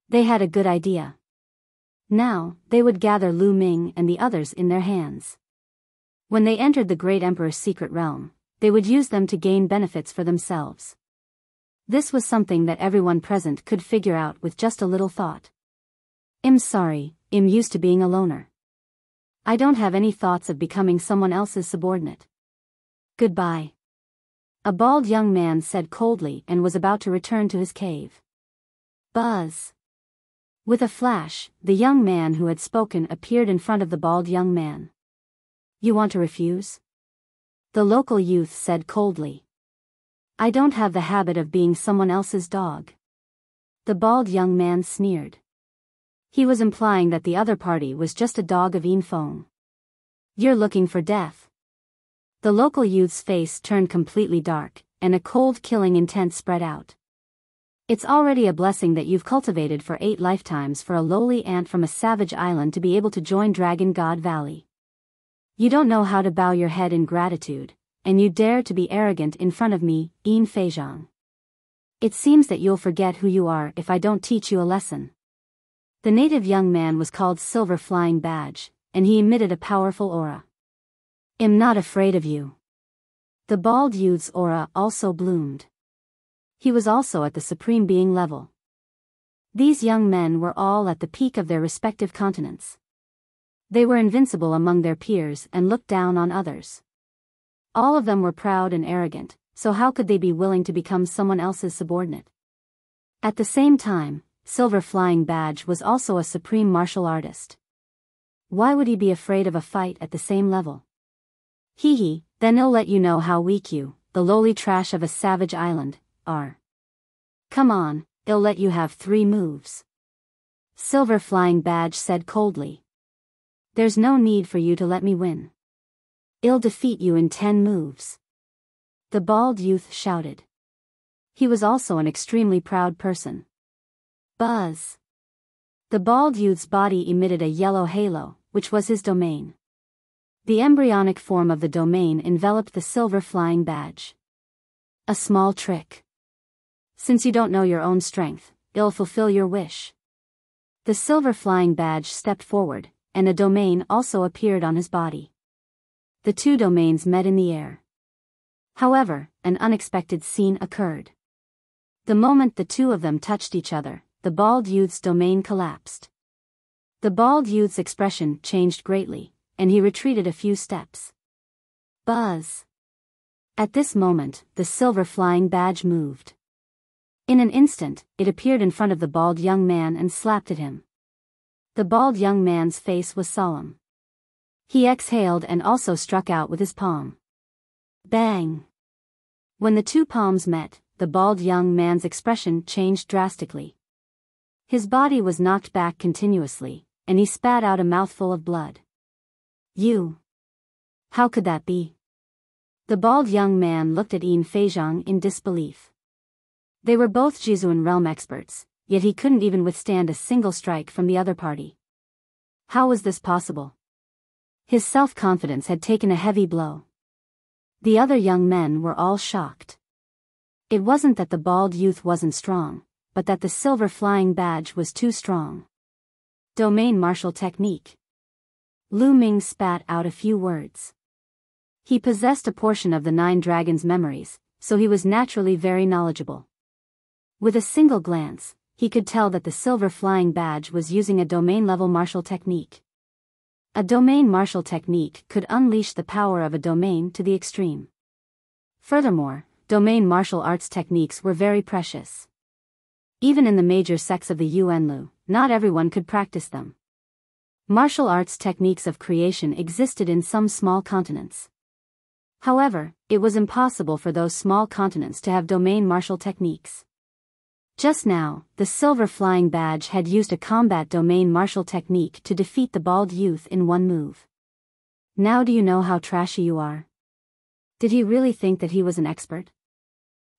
[SPEAKER 1] They had a good idea. Now, they would gather Lu Ming and the others in their hands. When they entered the Great Emperor's secret realm, they would use them to gain benefits for themselves. This was something that everyone present could figure out with just a little thought. I'm sorry, I'm used to being a loner. I don't have any thoughts of becoming someone else's subordinate. Goodbye. A bald young man said coldly and was about to return to his cave. Buzz. With a flash, the young man who had spoken appeared in front of the bald young man. You want to refuse? The local youth said coldly. I don't have the habit of being someone else's dog. The bald young man sneered. He was implying that the other party was just a dog of Yin Feng. You're looking for death. The local youth's face turned completely dark, and a cold killing intent spread out. It's already a blessing that you've cultivated for 8 lifetimes for a lowly ant from a savage island to be able to join Dragon God Valley. You don't know how to bow your head in gratitude, and you dare to be arrogant in front of me, Yin Feizhang. It seems that you'll forget who you are if I don't teach you a lesson. The native young man was called Silver Flying Badge, and he emitted a powerful aura. I'm not afraid of you. The bald youth's aura also bloomed. He was also at the Supreme Being level. These young men were all at the peak of their respective continents. They were invincible among their peers and looked down on others. All of them were proud and arrogant, so how could they be willing to become someone else's subordinate? At the same time, Silver Flying Badge was also a supreme martial artist. Why would he be afraid of a fight at the same level? Hee, then he'll let you know how weak you, the lowly trash of a savage island, are. Come on, I'll let you have 3 moves. Silver Flying Badge said coldly. There's no need for you to let me win. I'll defeat you in 10 moves. The bald youth shouted. He was also an extremely proud person. Buzz. The bald youth's body emitted a yellow halo, which was his domain. The embryonic form of the domain enveloped the Silver Flying Badge. A small trick. Since you don't know your own strength, I'll fulfill your wish. The Silver Flying Badge stepped forward, and a domain also appeared on his body. The 2 domains met in the air. However, an unexpected scene occurred. The moment the 2 of them touched each other, the bald youth's domain collapsed. The bald youth's expression changed greatly, and he retreated a few steps. Buzz. At this moment, the Silver Flying Badge moved. In an instant, it appeared in front of the bald young man and slapped at him. The bald young man's face was solemn. He exhaled and also struck out with his palm. Bang! When the 2 palms met, the bald young man's expression changed drastically. His body was knocked back continuously, and he spat out a mouthful of blood. You! How could that be? The bald young man looked at Yin Feizhang in disbelief. They were both Jizuan realm experts, yet he couldn't even withstand a single strike from the other party. How was this possible? His self-confidence had taken a heavy blow. The other young men were all shocked. It wasn't that the bald youth wasn't strong, but that the Silver Flying Badge was too strong. Domain martial technique. Lu Ming spat out a few words. He possessed a portion of the 9 dragons' memories, so he was naturally very knowledgeable. With a single glance, he could tell that the Silver Flying Badge was using a domain-level martial technique. A domain martial technique could unleash the power of a domain to the extreme. Furthermore, domain martial arts techniques were very precious. Even in the major sects of the Yuanlu, not everyone could practice them. Martial arts techniques of creation existed in some small continents. However, it was impossible for those small continents to have domain martial techniques. Just now, the silver flying badge had used a combat domain martial technique to defeat the bald youth in one move. Now do you know how trashy you are? Did he really think that he was an expert?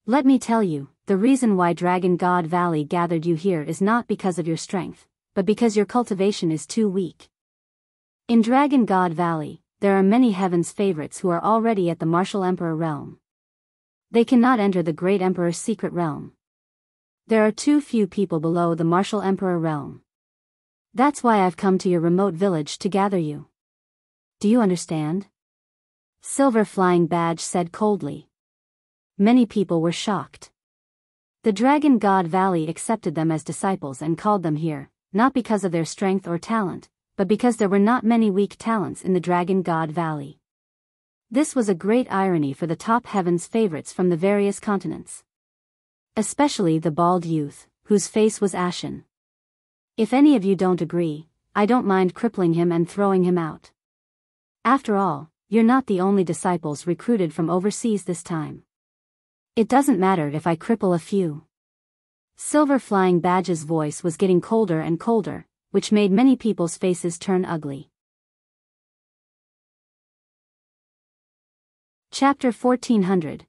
[SPEAKER 1] Let me tell you, the reason why Dragon God Valley gathered you here is not because of your strength, but because your cultivation is too weak. In Dragon God Valley, there are many heaven's favorites who are already at the Martial Emperor realm. They cannot enter the Great Emperor's secret realm. There are too few people below the Martial Emperor realm. That's why I've come to your remote village to gather you. Do you understand? Silver Flying Badge said coldly. Many people were shocked. The Dragon God Valley accepted them as disciples and called them here, not because of their strength or talent, but because there were not many weak talents in the Dragon God Valley. This was a great irony for the top heaven's favorites from the various continents. Especially the bald youth, whose face was ashen. If any of you don't agree, I don't mind crippling him and throwing him out. After all, you're not the only disciples recruited from overseas this time. It doesn't matter if I cripple a few. Silver Flying Badge's voice was getting colder and colder, which made many people's faces turn ugly. Chapter 1400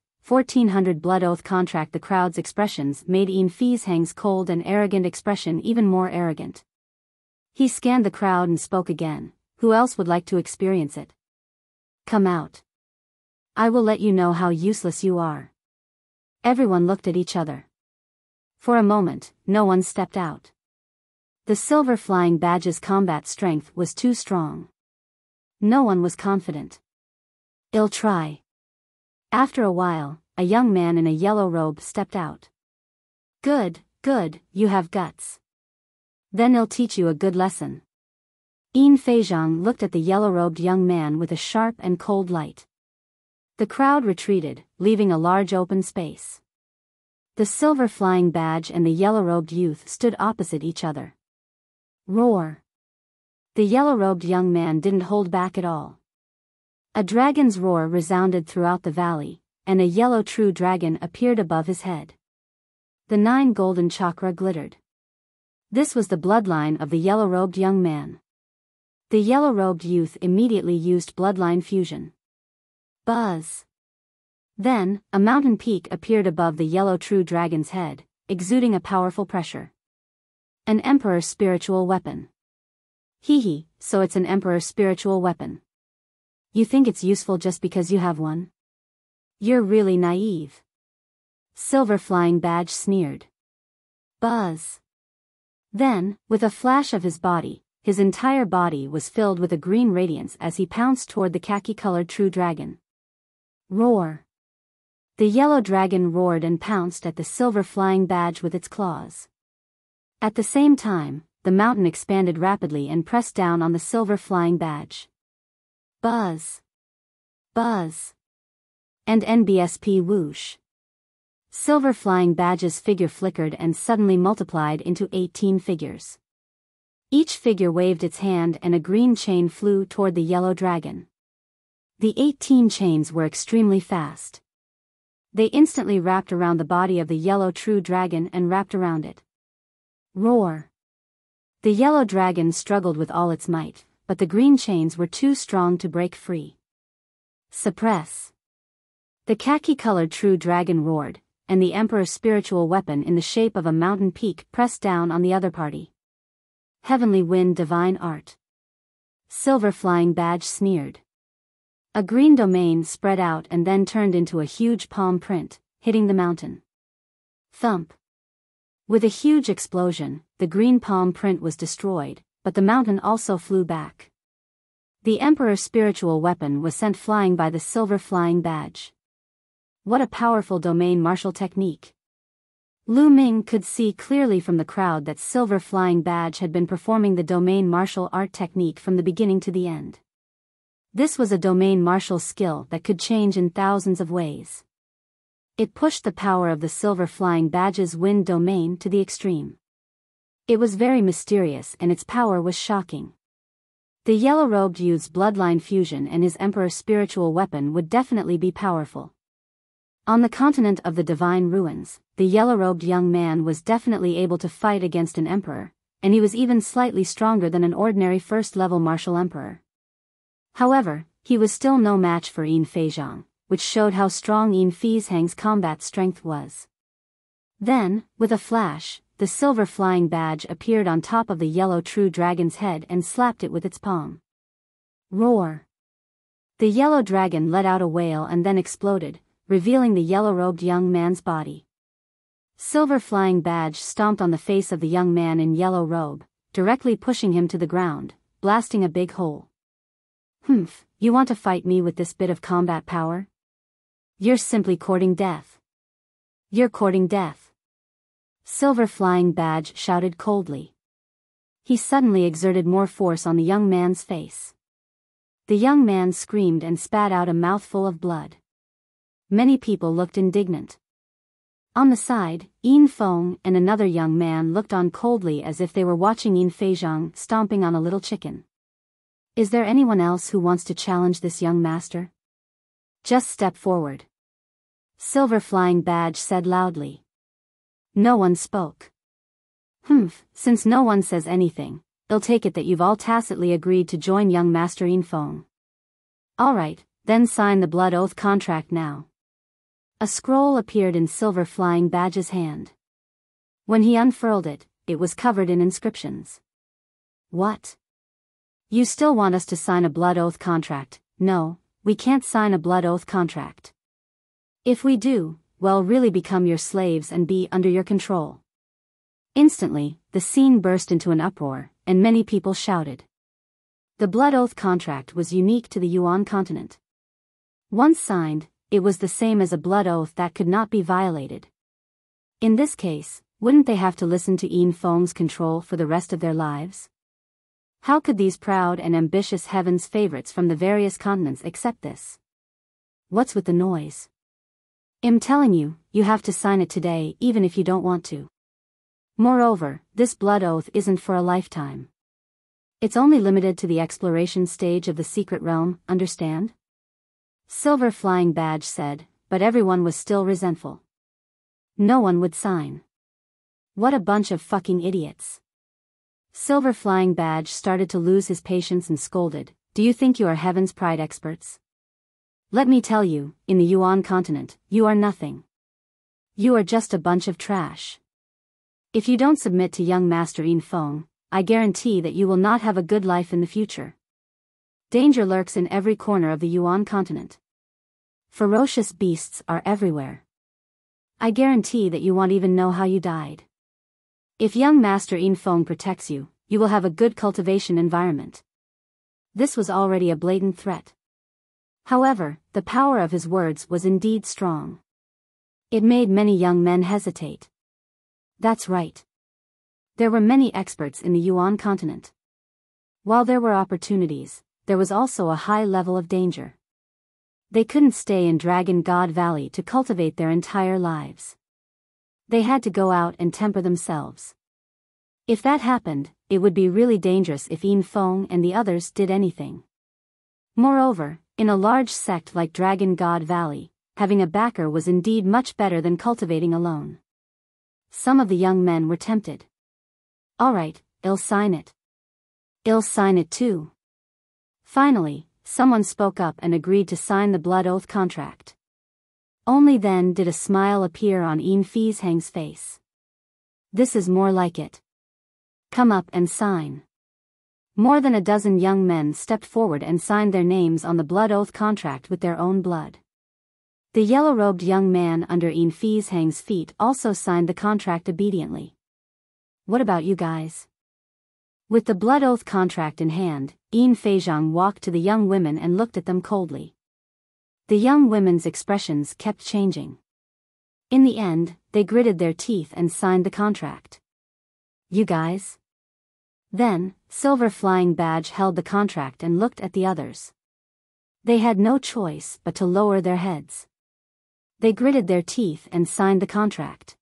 [SPEAKER 1] Blood Oath Contract. The crowd's expressions made Ian Feeshang's cold and arrogant expression even more arrogant. He scanned the crowd and spoke again. Who else would like to experience it? Come out. I will let you know how useless you are. Everyone looked at each other. For a moment, no one stepped out. The Silver Flying Badge's combat strength was too strong. No one was confident. I'll try. After a while, a young man in a yellow robe stepped out. Good, you have guts. Then I'll teach you a good lesson. Ian Feishang looked at the yellow-robed young man with a sharp and cold light. The crowd retreated, leaving a large open space. The Silver Flying Badge and the yellow-robed youth stood opposite each other. Roar! The yellow-robed young man didn't hold back at all. A dragon's roar resounded throughout the valley, and a yellow true dragon appeared above his head. The 9 golden chakra glittered. This was the bloodline of the yellow-robed young man. The yellow-robed youth immediately used bloodline fusion. Buzz! Then, a mountain peak appeared above the yellow true dragon's head, exuding a powerful pressure. An emperor's spiritual weapon. Hee, so it's an emperor's spiritual weapon. You think it's useful just because you have one? You're really naive. Silver Flying Badge sneered. Buzz! Then, with a flash of his body, his entire body was filled with a green radiance as he pounced toward the khaki-colored true dragon. Roar! The yellow dragon roared and pounced at the Silver Flying Badge with its claws. At the same time, the mountain expanded rapidly and pressed down on the Silver Flying Badge. Buzz! Buzz! And NBSP whoosh! Silver Flying Badge's figure flickered and suddenly multiplied into 18 figures. Each figure waved its hand and a green chain flew toward the yellow dragon. The 18 chains were extremely fast. They instantly wrapped around the body of the yellow true dragon and wrapped around it. Roar! The yellow dragon struggled with all its might, but the green chains were too strong to break free. Suppress! The khaki-colored true dragon roared, and the emperor's spiritual weapon in the shape of a mountain peak pressed down on the other party. Heavenly Wind Divine Art. Silver Flying Badge sneered. A green domain spread out and then turned into a huge palm print, hitting the mountain. Thump! With a huge explosion, the green palm print was destroyed, but the mountain also flew back. The Emperor's spiritual weapon was sent flying by the Silver Flying Badge. What a powerful domain martial technique! Lu Ming could see clearly from the crowd that Silver Flying Badge had been performing the domain martial art technique from the beginning to the end. This was a domain martial skill that could change in thousands of ways. It pushed the power of the Silver Flying Badge's wind domain to the extreme. It was very mysterious and its power was shocking. The yellow-robed youth's bloodline fusion and his emperor's spiritual weapon would definitely be powerful. On the continent of the divine ruins, the yellow-robed young man was definitely able to fight against an emperor, and he was even slightly stronger than an ordinary first-level martial emperor. However, he was still no match for Yin Feizhang, which showed how strong Yin Feizhang's combat strength was. Then, with a flash, the silver flying badge appeared on top of the yellow true dragon's head and slapped it with its palm. Roar! The yellow dragon let out a wail and then exploded, revealing the yellow-robed young man's body. Silver flying badge stomped on the face of the young man in yellow robe, directly pushing him to the ground, blasting a big hole. Humph, you want to fight me with this bit of combat power? You're simply courting death. You're courting death. Silver flying badge shouted coldly. He suddenly exerted more force on the young man's face. The young man screamed and spat out a mouthful of blood. Many people looked indignant. On the side, Yin Feng and another young man looked on coldly as if they were watching Yin Feizhang stomping on a little chicken. Is there anyone else who wants to challenge this young master? Just step forward. Silver flying badge said loudly. No one spoke. Since no one says anything, they'll take it that you've all tacitly agreed to join young Master Yin Feng. Alright, then sign the blood oath contract now. A scroll appeared in Silver flying badge's hand. When he unfurled it, it was covered in inscriptions. What? You still want us to sign a blood oath contract? No, we can't sign a blood oath contract. If we do, we'll really become your slaves and be under your control. Instantly, the scene burst into an uproar, and many people shouted. The blood oath contract was unique to the Yuan continent. Once signed, it was the same as a blood oath that could not be violated. In this case, wouldn't they have to listen to Yin Feng's control for the rest of their lives? How could these proud and ambitious heaven's favorites from the various continents accept this? What's with the noise? I'm telling you, you have to sign it today even if you don't want to. Moreover, this blood oath isn't for a lifetime. It's only limited to the exploration stage of the secret realm, understand? Silver flying badge said, but everyone was still resentful. No one would sign. What a bunch of fucking idiots. Silver flying badge started to lose his patience and scolded, do you think you are heaven's pride experts? Let me tell you, in the Yuan continent, you are nothing. You are just a bunch of trash. If you don't submit to young Master Yin Feng, I guarantee that you will not have a good life in the future. Danger lurks in every corner of the Yuan continent. Ferocious beasts are everywhere. I guarantee that you won't even know how you died. If young Master Yin Feng protects you, you will have a good cultivation environment. This was already a blatant threat. However, the power of his words was indeed strong. It made many young men hesitate. That's right. There were many experts in the Yuan continent. While there were opportunities, there was also a high level of danger. They couldn't stay in Dragon God Valley to cultivate their entire lives. They had to go out and temper themselves. If that happened, it would be really dangerous if Yin Feng and the others did anything. Moreover, in a large sect like Dragon God Valley, having a backer was indeed much better than cultivating alone. Some of the young men were tempted. Alright, I'll sign it. I'll sign it too. Finally, someone spoke up and agreed to sign the blood oath contract. Only then did a smile appear on Yin Feizhang's face. This is more like it. Come up and sign. More than a dozen young men stepped forward and signed their names on the blood oath contract with their own blood. The yellow-robed young man under Yin Feizhang's feet also signed the contract obediently. What about you guys? With the blood oath contract in hand, Yin Feizhang walked to the young women and looked at them coldly. The young women's expressions kept changing. In the end, they gritted their teeth and signed the contract. You guys? Then, Silver Flying Badge held the contract and looked at the others. They had no choice but to lower their heads. They gritted their teeth and signed the contract.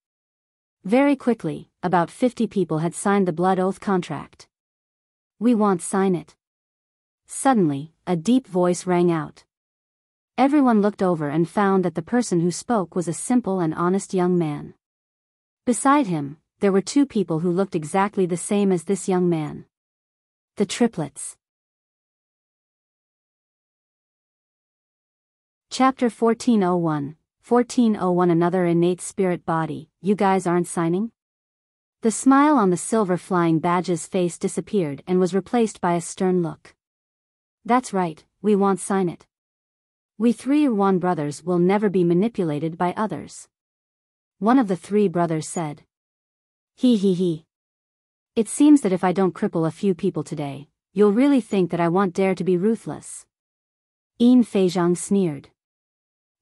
[SPEAKER 1] Very quickly, about 50 people had signed the blood oath contract. We won't sign it. Suddenly, a deep voice rang out. Everyone looked over and found that the person who spoke was a simple and honest young man. Beside him, there were two people who looked exactly the same as this young man. The triplets. Chapter 1401. 1401 Another innate spirit body. You guys aren't signing? The smile on the silver flying badge's face disappeared and was replaced by a stern look. That's right, we won't sign it. We three Yuan brothers will never be manipulated by others. One of the three brothers said. He. It seems that if I don't cripple a few people today, you'll really think that I won't dare to be ruthless. Yin Feizhang sneered.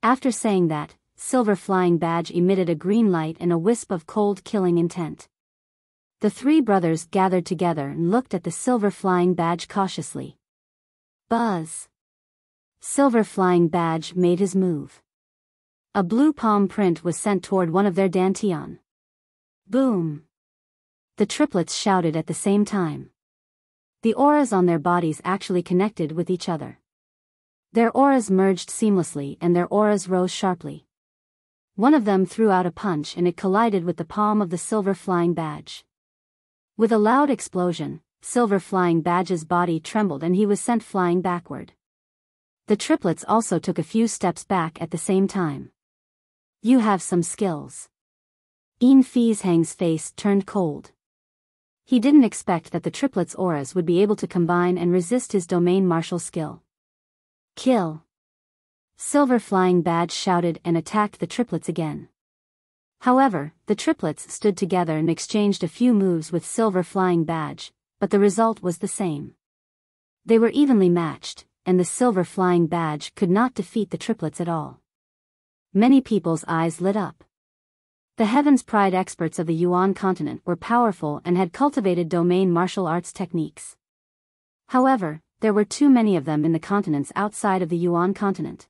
[SPEAKER 1] After saying that, Silver Flying Badge emitted a green light and a wisp of cold killing intent. The three brothers gathered together and looked at the Silver Flying Badge cautiously. Buzz. Silver Flying Badge made his move. A blue palm print was sent toward one of their dantian. Boom. The triplets shouted at the same time. The auras on their bodies actually connected with each other. Their auras merged seamlessly and their auras rose sharply. One of them threw out a punch and it collided with the palm of the Silver Flying Badge. With a loud explosion, Silver Flying Badge's body trembled and he was sent flying backward. The triplets also took a few steps back at the same time. You have some skills. Yin Feizhang's face turned cold. He didn't expect that the triplets' auras would be able to combine and resist his domain martial skill. Kill! Silver Flying Badge shouted and attacked the triplets again. However, the triplets stood together and exchanged a few moves with Silver Flying Badge, but the result was the same. They were evenly matched, and the Silver Flying Badge could not defeat the triplets at all. Many people's eyes lit up. The Heaven's Pride experts of the Yuan continent were powerful and had cultivated domain martial arts techniques. However, there were too many of them in the continents outside of the Yuan continent.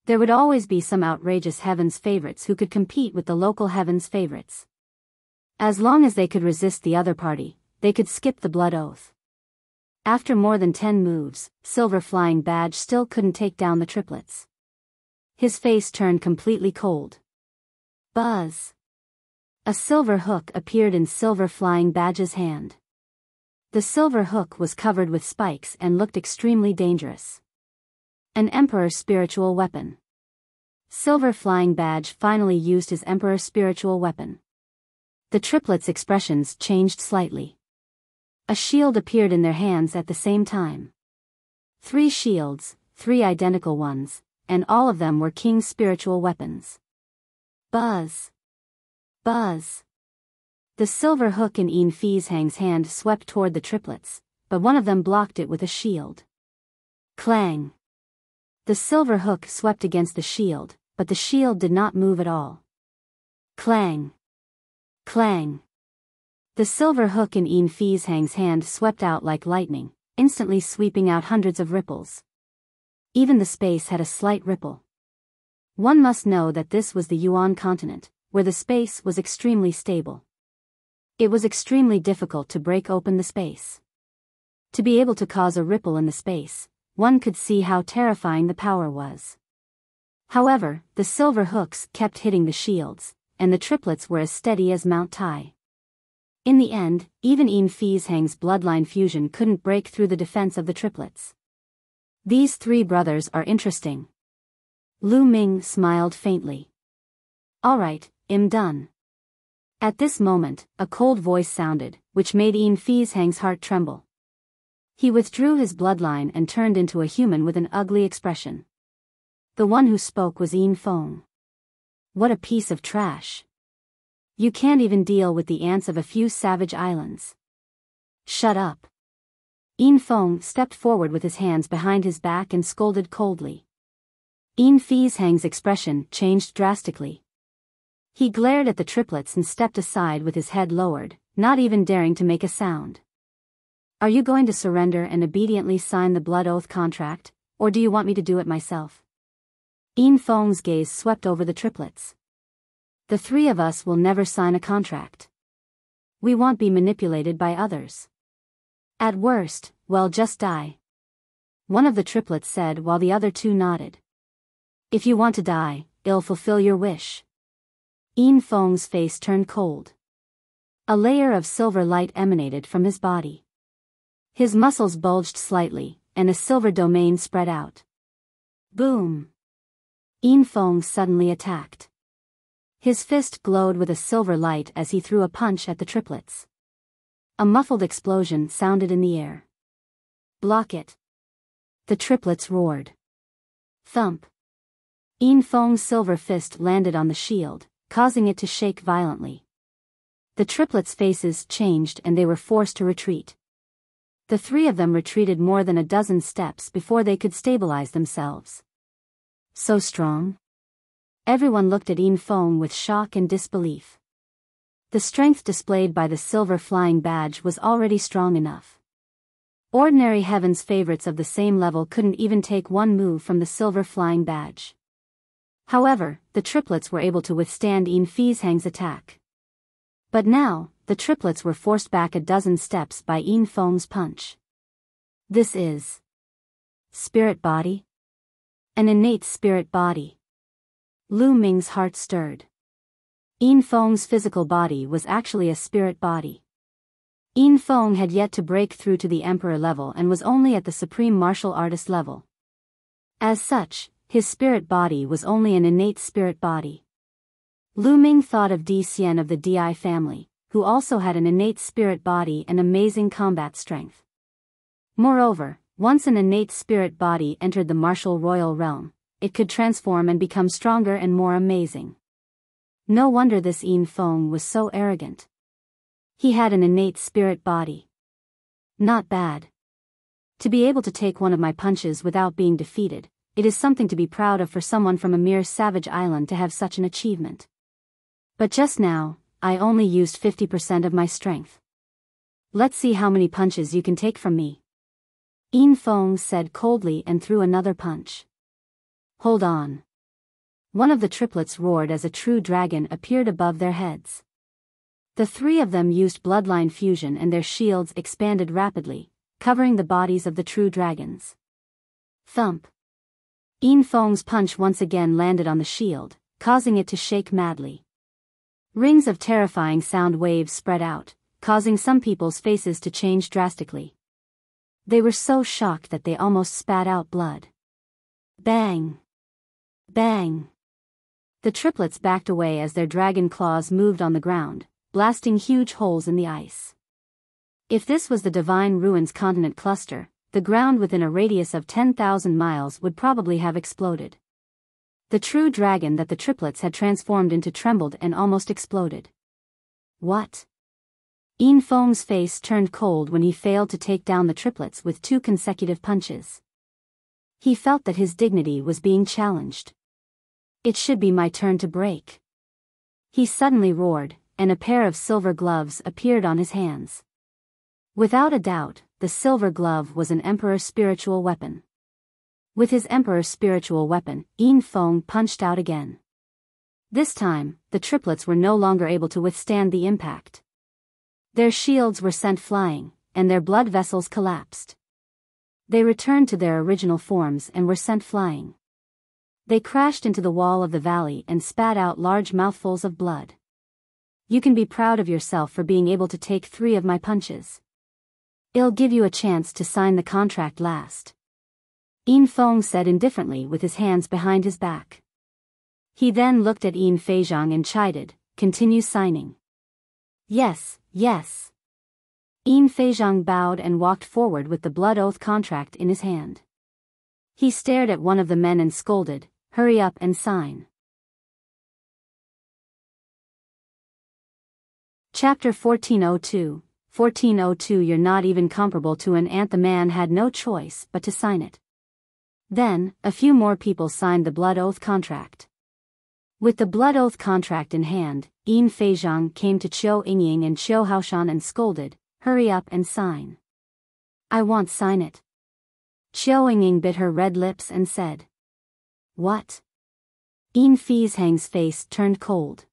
[SPEAKER 1] There would always be some outrageous Heaven's favorites who could compete with the local Heaven's favorites. As long as they could resist the other party, they could skip the blood oath. After more than 10 moves, Silver Flying Badge still couldn't take down the triplets. His face turned completely cold. Buzz! A silver hook appeared in Silver Flying Badge's hand. The silver hook was covered with spikes and looked extremely dangerous. An Emperor spiritual weapon. Silver Flying Badge finally used his Emperor spiritual weapon. The triplets' expressions changed slightly. A shield appeared in their hands at the same time. 3 shields, 3 identical ones, and all of them were King's spiritual weapons. Buzz! Buzz! The silver hook in Yin Feizhang's hand swept toward the triplets, but one of them blocked it with a shield. Clang! The silver hook swept against the shield, but the shield did not move at all. Clang! Clang! The silver hook in Yin Feizhang's hand swept out like lightning, instantly sweeping out hundreds of ripples. Even the space had a slight ripple. One must know that this was the Yuan continent, where the space was extremely stable. It was extremely difficult to break open the space. To be able to cause a ripple in the space, one could see how terrifying the power was. However, the silver hooks kept hitting the shields, and the triplets were as steady as Mount Tai. In the end, even Yin Feizhang's bloodline fusion couldn't break through the defense of the triplets. These 3 brothers are interesting. Lu Ming smiled faintly. All right, I'm done. At this moment, a cold voice sounded, which made Yin Feizhang's heart tremble. He withdrew his bloodline and turned into a human with an ugly expression. The one who spoke was Yin Feng. What a piece of trash. You can't even deal with the ants of a few savage islands. Shut up. Yin Feng stepped forward with his hands behind his back and scolded coldly. Yin Feizhang's expression changed drastically. He glared at the triplets and stepped aside with his head lowered, not even daring to make a sound. Are you going to surrender and obediently sign the blood oath contract, or do you want me to do it myself? Yin Feng's gaze swept over the triplets. The 3 of us will never sign a contract. We won't be manipulated by others. At worst, we'll just die. one of the triplets said while the other two nodded. If you want to die, I'll fulfill your wish. Yin Feng's face turned cold. A layer of silver light emanated from his body. His muscles bulged slightly, and a silver domain spread out. Boom! Yin Feng suddenly attacked. His fist glowed with a silver light as he threw a punch at the triplets. A muffled explosion sounded in the air. Block it! The triplets roared. Thump! Yin Feng's silver fist landed on the shield, causing it to shake violently. The triplets' faces changed and they were forced to retreat. The three of them retreated more than a dozen steps before they could stabilize themselves. So strong? Everyone looked at Yin Feng with shock and disbelief. The strength displayed by the silver flying badge was already strong enough. Ordinary heaven's favorites of the same level couldn't even take one move from the silver flying badge. However, the triplets were able to withstand Yin Fizhang's attack. But now, the triplets were forced back a dozen steps by Yin Feng's punch. This is spirit body? An innate spirit body. Lu Ming's heart stirred. Yin Feng's physical body was actually a spirit body. Yin Feng had yet to break through to the emperor level and was only at the supreme martial artist level. As such, his spirit body was only an innate spirit body. Lu Ming thought of Di Xian of the Di family, who also had an innate spirit body and amazing combat strength. Moreover, once an innate spirit body entered the martial royal realm, it could transform and become stronger and more amazing. No wonder this Yin Feng was so arrogant. He had an innate spirit body. Not bad. To be able to take one of my punches without being defeated, it is something to be proud of for someone from a mere savage island to have such an achievement. But just now, I only used 50% of my strength. Let's see how many punches you can take from me. Yin Feng said coldly and threw another punch. Hold on. One of the triplets roared as a true dragon appeared above their heads. The three of them used bloodline fusion and their shields expanded rapidly, covering the bodies of the true dragons. Thump! Yin Feng's punch once again landed on the shield, causing it to shake madly. Rings of terrifying sound waves spread out, causing some people's faces to change drastically. They were so shocked that they almost spat out blood. Bang! Bang! The triplets backed away as their dragon claws moved on the ground, blasting huge holes in the ice. If this was the Divine Ruins continent cluster, the ground within a radius of 10,000 miles would probably have exploded. The true dragon that the triplets had transformed into trembled and almost exploded. What? Yin Feng's face turned cold when he failed to take down the triplets with 2 consecutive punches. He felt that his dignity was being challenged. It should be my turn to break. He suddenly roared, and a pair of silver gloves appeared on his hands. Without a doubt, the silver glove was an emperor's spiritual weapon. With his emperor's spiritual weapon, Yin Feng punched out again. This time, the triplets were no longer able to withstand the impact. Their shields were sent flying, and their blood vessels collapsed. They returned to their original forms and were sent flying. They crashed into the wall of the valley and spat out large mouthfuls of blood. You can be proud of yourself for being able to take 3 of my punches. I'll give you a chance to sign the contract last. Yin Feng said indifferently with his hands behind his back. He then looked at Yin Fizhang and chided, continue signing. Yes, yes. Yin Fizhang bowed and walked forward with the blood oath contract in his hand. He stared at one of the men and scolded, hurry up and sign. Chapter 1402. 1402 You're not even comparable to an ant. The man had no choice but to sign it. Then, a few more people signed the blood oath contract. With the blood oath contract in hand, Yin Fizhang came to Qiu Yingying and Qiu Haoshan and scolded, hurry up and sign. I won't sign it. Qiu Yingying bit her red lips and said. What? Yin Fizhang's face turned cold.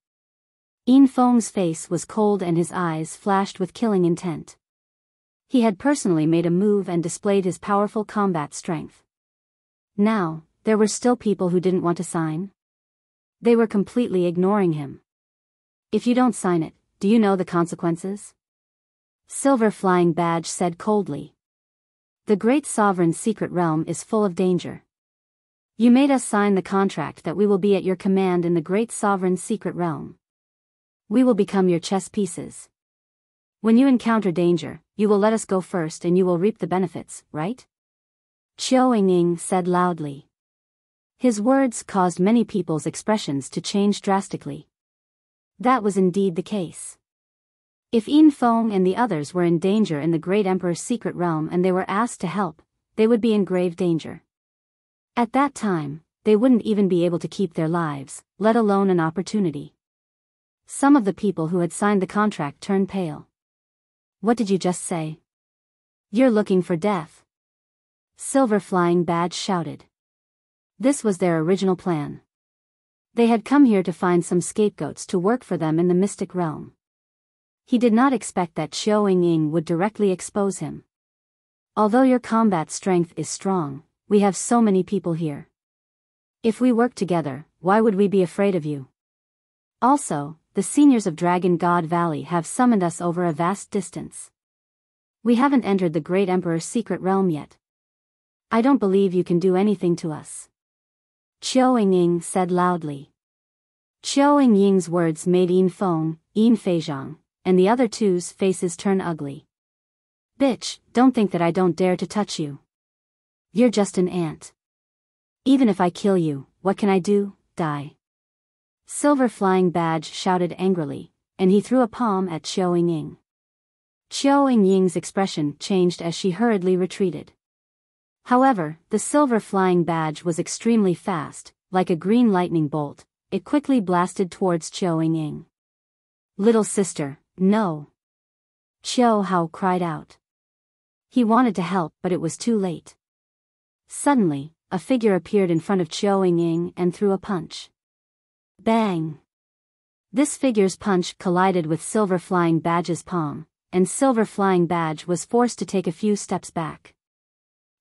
[SPEAKER 1] Yin Feng's face was cold and his eyes flashed with killing intent. He had personally made a move and displayed his powerful combat strength. Now, there were still people who didn't want to sign. They were completely ignoring him. If you don't sign it, do you know the consequences? Silver Flying Badge said coldly. The Great Sovereign's secret realm is full of danger. You made us sign the contract that we will be at your command in the Great Sovereign's secret realm. We will become your chess pieces. When you encounter danger, you will let us go first and you will reap the benefits, right? Qiao Ying said loudly. His words caused many people's expressions to change drastically. That was indeed the case. If Yin Feng and the others were in danger in the Great Emperor's secret realm and they were asked to help, they would be in grave danger. At that time, they wouldn't even be able to keep their lives, let alone an opportunity. Some of the people who had signed the contract turned pale. What did you just say? You're looking for death. Silver Flying Badge shouted. This was their original plan. They had come here to find some scapegoats to work for them in the mystic realm. He did not expect that Qiao Ying would directly expose him. Although your combat strength is strong, we have so many people here. If we work together, why would we be afraid of you? Also, the seniors of Dragon God Valley have summoned us over a vast distance. We haven't entered the Great Emperor's secret realm yet. I don't believe you can do anything to us. Qiao Ying said loudly. Qiao Ying's words made Yin Feng, Yin Feizhang, and the other two's faces turn ugly. Bitch, don't think that I don't dare to touch you. You're just an ant. Even if I kill you, what can I do? Die. Silver Flying Badge shouted angrily, and he threw a palm at Qiao Ying. Qiao Ying's expression changed as she hurriedly retreated. However, the Silver Flying Badge was extremely fast, like a green lightning bolt. It quickly blasted towards Qiao Ying. Little sister, no. Qiao Hao cried out. He wanted to help, but it was too late. Suddenly, a figure appeared in front of Qiao Ying and threw a punch. Bang! This figure's punch collided with Silver Flying Badge's palm, and Silver Flying Badge was forced to take a few steps back.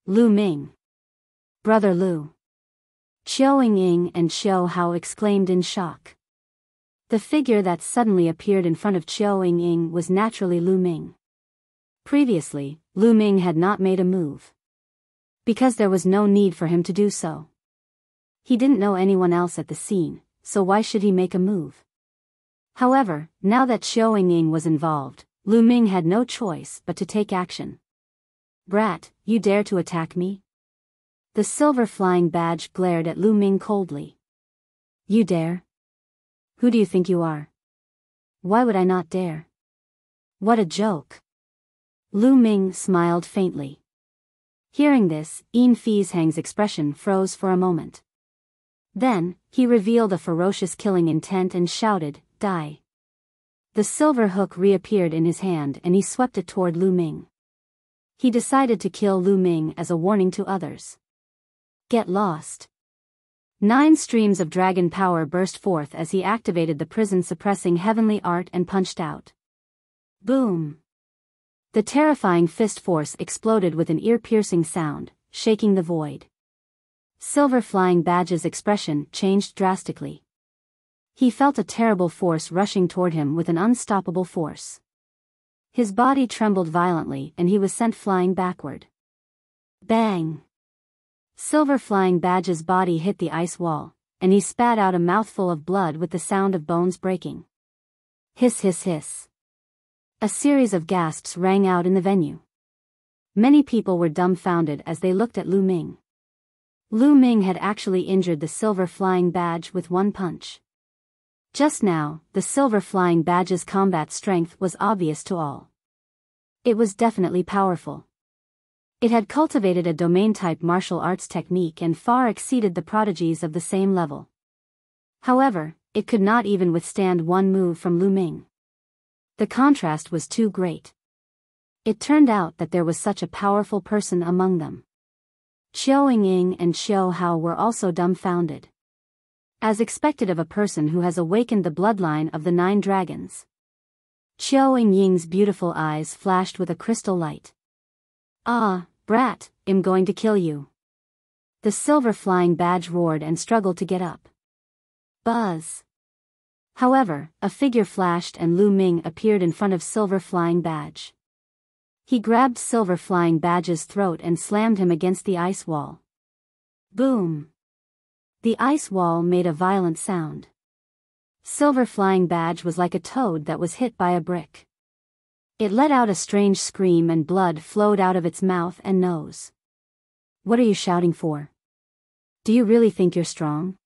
[SPEAKER 1] Lu Ming. Brother Lu. Qiao Ying and Qiao Hao exclaimed in shock. The figure that suddenly appeared in front of Qiao Ying was naturally Lu Ming. Previously, Lu Ming had not made a move. Because there was no need for him to do so. He didn't know anyone else at the scene, so why should he make a move? However, now that Qiao Ying was involved, Lu Ming had no choice but to take action. Brat, you dare to attack me? The Silver Flying Badge glared at Lu Ming coldly. You dare? Who do you think you are? Why would I not dare? What a joke. Lu Ming smiled faintly. Hearing this, Yin Feizhang's expression froze for a moment. Then, he revealed a ferocious killing intent and shouted, Die. The silver hook reappeared in his hand and he swept it toward Lu Ming. He decided to kill Lu Ming as a warning to others. Get lost. 9 streams of dragon power burst forth as he activated the prison-suppressing heavenly art and punched out. Boom! The terrifying fist force exploded with an ear-piercing sound, shaking the void. Silver Flying Badge's expression changed drastically. He felt a terrible force rushing toward him with an unstoppable force. His body trembled violently and he was sent flying backward. Bang! Silver Flying Badge's body hit the ice wall, and he spat out a mouthful of blood with the sound of bones breaking. Hiss hiss hiss. A series of gasps rang out in the venue. Many people were dumbfounded as they looked at Lu Ming. Lu Ming had actually injured the Silver Flying Badge with one punch. Just now, the Silver Flying Badge's combat strength was obvious to all. It was definitely powerful. It had cultivated a domain-type martial arts technique and far exceeded the prodigies of the same level. However, it could not even withstand one move from Lu Ming. The contrast was too great. It turned out that there was such a powerful person among them. Qiao Ying and Qiao Hao were also dumbfounded. As expected of a person who has awakened the bloodline of the 9 dragons. Qiao Ying's beautiful eyes flashed with a crystal light, Ah, brat, I'm going to kill you. The silver flying badge roared and struggled to get up. Buzz. However, a figure flashed and Lu Ming appeared in front of Silver Flying Badge. He grabbed Silver Flying Badge's throat and slammed him against the ice wall. Boom! The ice wall made a violent sound. Silver Flying Badge was like a toad that was hit by a brick. It let out a strange scream and blood flowed out of its mouth and nose. What are you shouting for? Do you really think you're strong?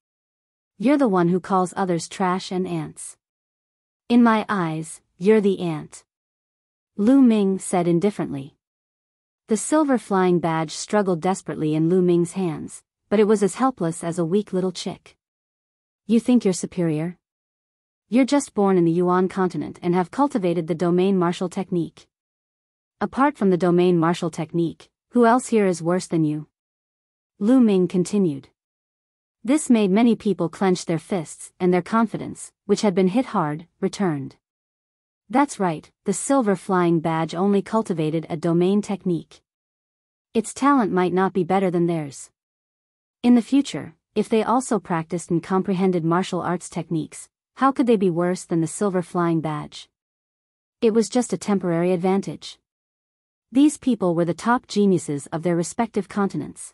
[SPEAKER 1] You're the one who calls others trash and ants. In my eyes, you're the ant. Lu Ming said indifferently. The Silver Flying Badge struggled desperately in Lu Ming's hands, but it was as helpless as a weak little chick. You think you're superior? You're just born in the Yuan continent and have cultivated the domain martial technique. Apart from the domain martial technique, who else here is worse than you? Lu Ming continued. This made many people clench their fists, and their confidence, which had been hit hard, returned. That's right, the Silver Flying Badge only cultivated a domain technique. Its talent might not be better than theirs. In the future, if they also practiced and comprehended martial arts techniques, how could they be worse than the Silver Flying Badge? It was just a temporary advantage. These people were the top geniuses of their respective continents.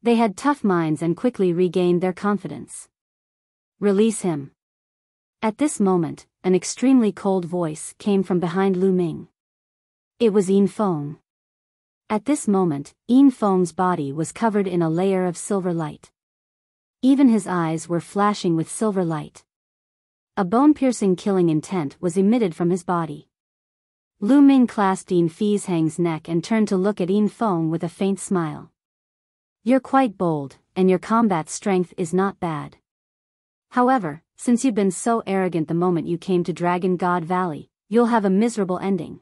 [SPEAKER 1] They had tough minds and quickly regained their confidence. Release him. At this moment, an extremely cold voice came from behind Lu Ming. It was Yin Feng. At this moment, Yin Feng's body was covered in a layer of silver light. Even his eyes were flashing with silver light. A bone-piercing killing intent was emitted from his body. Lu Ming clasped Yin Feng's neck and turned to look at Yin Feng with a faint smile. You're quite bold, and your combat strength is not bad. However, since you've been so arrogant the moment you came to Dragon God Valley, you'll have a miserable ending.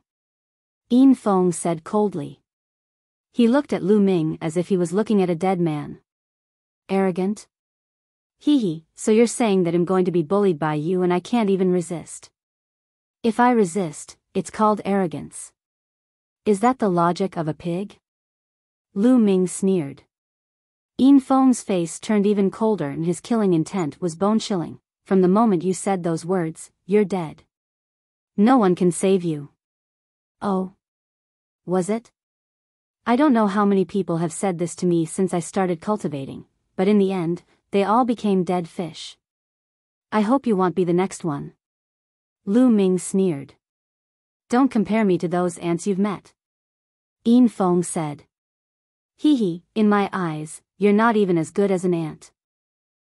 [SPEAKER 1] Yin Feng said coldly. He looked at Lu Ming as if he was looking at a dead man. Arrogant? Hee, so you're saying that I'm going to be bullied by you and I can't even resist. If I resist, it's called arrogance. Is that the logic of a pig? Lu Ming sneered. Yin Feng's face turned even colder and his killing intent was bone-chilling. From the moment you said those words, you're dead. No one can save you. Oh. Was it? I don't know how many people have said this to me since I started cultivating, but in the end, they all became dead fish. I hope you won't be the next one. Lu Ming sneered. Don't compare me to those ants you've met. Yin Feng said. Hee, in my eyes, you're not even as good as an ant.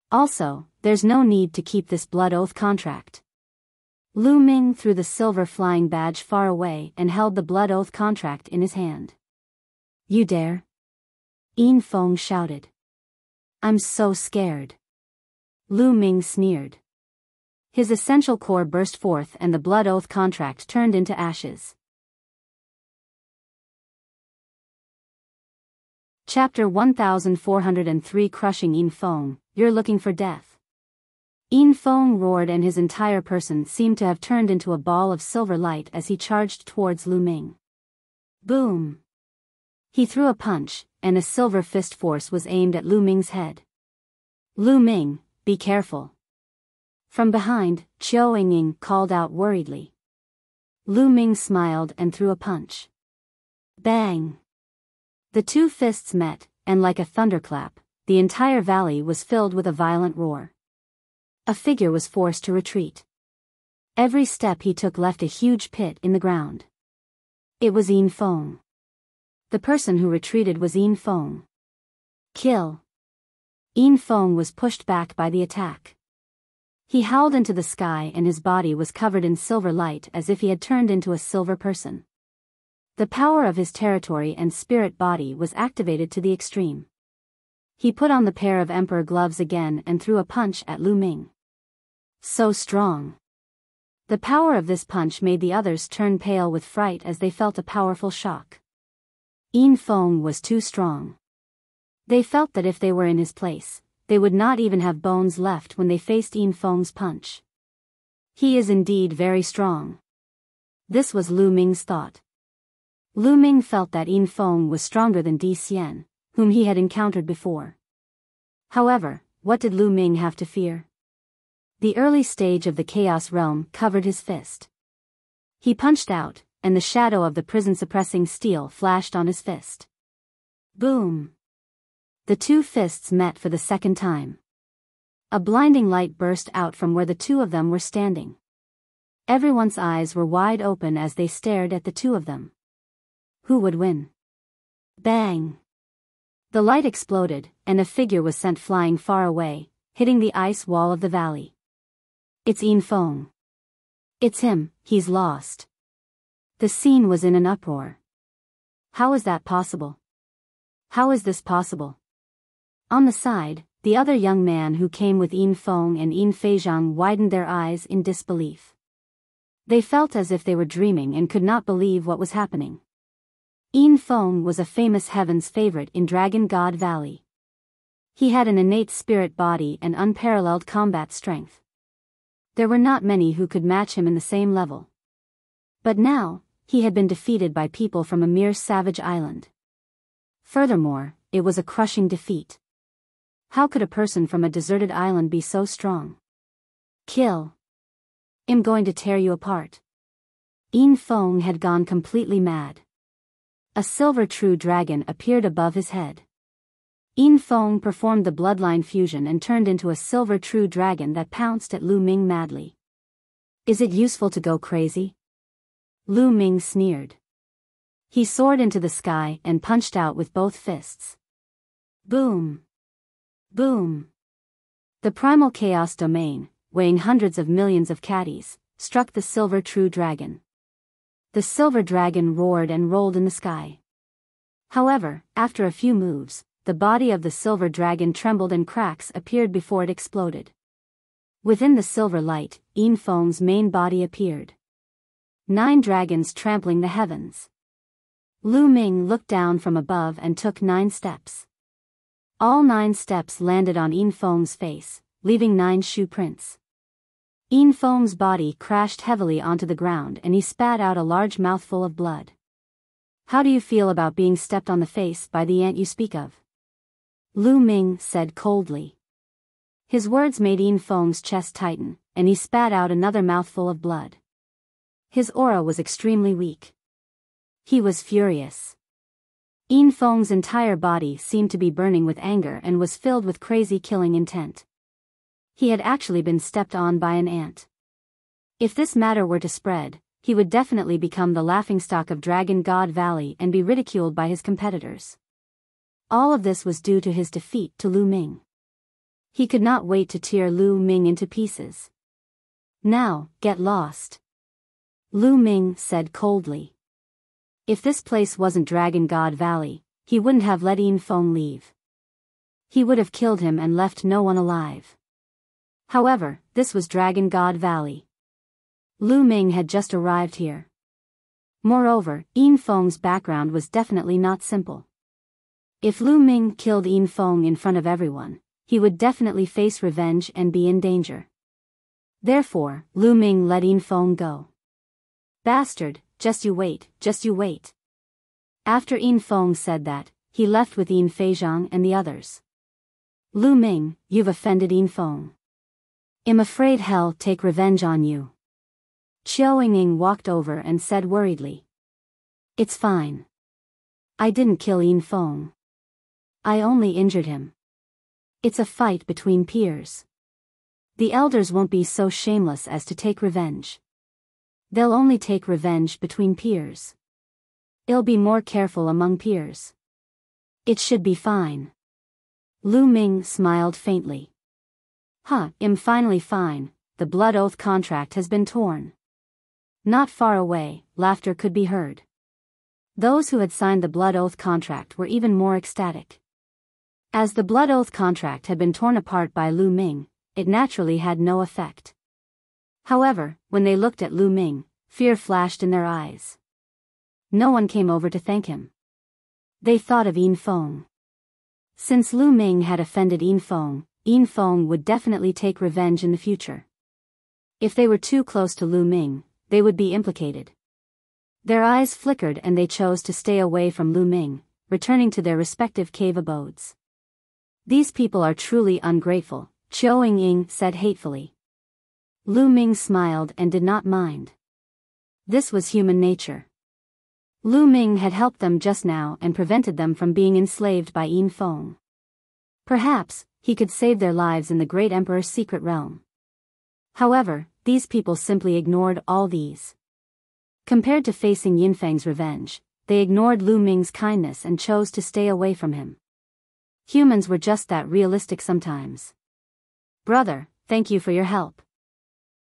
[SPEAKER 1] Also, there's no need to keep this blood oath contract. Lu Ming threw the Silver Flying Badge far away and held the blood oath contract in his hand. You dare? Yin Feng shouted. I'm so scared. Lu Ming sneered. His essential core burst forth and the blood oath contract turned into ashes. Chapter 1403 Crushing Yin Feng, You're Looking for Death. Yin Feng roared and his entire person seemed to have turned into a ball of silver light as he charged towards Lu Ming. Boom! He threw a punch, and a silver fist force was aimed at Lu Ming's head. Lu Ming, be careful. From behind, Qiao Yingying called out worriedly. Lu Ming smiled and threw a punch. Bang! The two fists met, and like a thunderclap, the entire valley was filled with a violent roar. A figure was forced to retreat. Every step he took left a huge pit in the ground. It was Yin Feng. The person who retreated was Yin Feng. Kill! Yin Feng was pushed back by the attack. He howled into the sky and his body was covered in silver light as if he had turned into a silver person. The power of his territory and spirit body was activated to the extreme. He put on the pair of emperor gloves again and threw a punch at Lu Ming. So strong. The power of this punch made the others turn pale with fright as they felt a powerful shock. Yin Feng was too strong. They felt that if they were in his place, they would not even have bones left when they faced Yin Feng's punch. He is indeed very strong. This was Lu Ming's thought. Lu Ming felt that Yin Feng was stronger than Di Xian, whom he had encountered before. However, what did Lu Ming have to fear? The early stage of the Chaos Realm covered his fist. He punched out, and the shadow of the prison-suppressing steel flashed on his fist. Boom! The two fists met for the second time. A blinding light burst out from where the two of them were standing. Everyone's eyes were wide open as they stared at the two of them. Who would win? Bang! The light exploded, and a figure was sent flying far away, hitting the ice wall of the valley. It's Yin Feng. It's him, he's lost. The scene was in an uproar. How is that possible? How is this possible? On the side, the other young man who came with Yin Feng and Yin Feizhang widened their eyes in disbelief. They felt as if they were dreaming and could not believe what was happening. Yin Feng was a famous heaven's favorite in Dragon God Valley. He had an innate spirit body and unparalleled combat strength. There were not many who could match him in the same level. But now, he had been defeated by people from a mere savage island. Furthermore, it was a crushing defeat. How could a person from a deserted island be so strong? Kill. I'm going to tear you apart. Yin Feng had gone completely mad. A silver true dragon appeared above his head. Yin Feng performed the bloodline fusion and turned into a silver true dragon that pounced at Lu Ming madly. Is it useful to go crazy? Lu Ming sneered. He soared into the sky and punched out with both fists. Boom! Boom! The primal chaos domain, weighing hundreds of millions of catties, struck the silver true dragon. The silver dragon roared and rolled in the sky. However, after a few moves, the body of the silver dragon trembled and cracks appeared before it exploded. Within the silver light, Yin Feng's main body appeared. 9 dragons trampling the heavens. Lu Ming looked down from above and took 9 steps. All 9 steps landed on Yin Feng's face, leaving 9 shoe prints. Yin Feng's body crashed heavily onto the ground and he spat out a large mouthful of blood. How do you feel about being stepped on the face by the ant you speak of? Lu Ming said coldly. His words made Yin Feng's chest tighten, and he spat out another mouthful of blood. His aura was extremely weak. He was furious. Yin Feng's entire body seemed to be burning with anger and was filled with crazy killing intent. He had actually been stepped on by an ant. If this matter were to spread, he would definitely become the laughingstock of Dragon God Valley and be ridiculed by his competitors. All of this was due to his defeat to Lu Ming. He could not wait to tear Lu Ming into pieces. Now, get lost. Lu Ming said coldly. If this place wasn't Dragon God Valley, he wouldn't have let Yin Feng leave. He would have killed him and left no one alive. However, this was Dragon God Valley. Lu Ming had just arrived here. Moreover, Yin Feng's background was definitely not simple. If Lu Ming killed Yin Feng in front of everyone, he would definitely face revenge and be in danger. Therefore, Lu Ming let Yin Feng go. Bastard, just you wait, just you wait. After Yin Feng said that, he left with Yin Feizhang and the others. Lu Ming, you've offended Yin Feng. I'm afraid hell take revenge on you. Qiao Yingning walked over and said worriedly. It's fine. I didn't kill Yin Feng. I only injured him. It's a fight between peers. The elders won't be so shameless as to take revenge. They'll only take revenge between peers. It'll be more careful among peers. It should be fine. Lu Ming smiled faintly. I'm finally fine, the blood oath contract has been torn. Not far away, laughter could be heard. Those who had signed the blood oath contract were even more ecstatic. As the blood oath contract had been torn apart by Lu Ming, it naturally had no effect. However, when they looked at Lu Ming, fear flashed in their eyes. No one came over to thank him. They thought of Yin Feng. Since Lu Ming had offended Yin Feng would definitely take revenge in the future. If they were too close to Lu Ming, they would be implicated. Their eyes flickered and they chose to stay away from Lu Ming, returning to their respective cave abodes. These people are truly ungrateful, Qiao Ying said hatefully. Lu Ming smiled and did not mind. This was human nature. Lu Ming had helped them just now and prevented them from being enslaved by Yin Feng. Perhaps, he could save their lives in the great emperor's secret realm. However, these people simply ignored all these. Compared to facing Yinfeng's revenge, they ignored Lu Ming's kindness and chose to stay away from him. Humans were just that realistic sometimes. Brother, thank you for your help.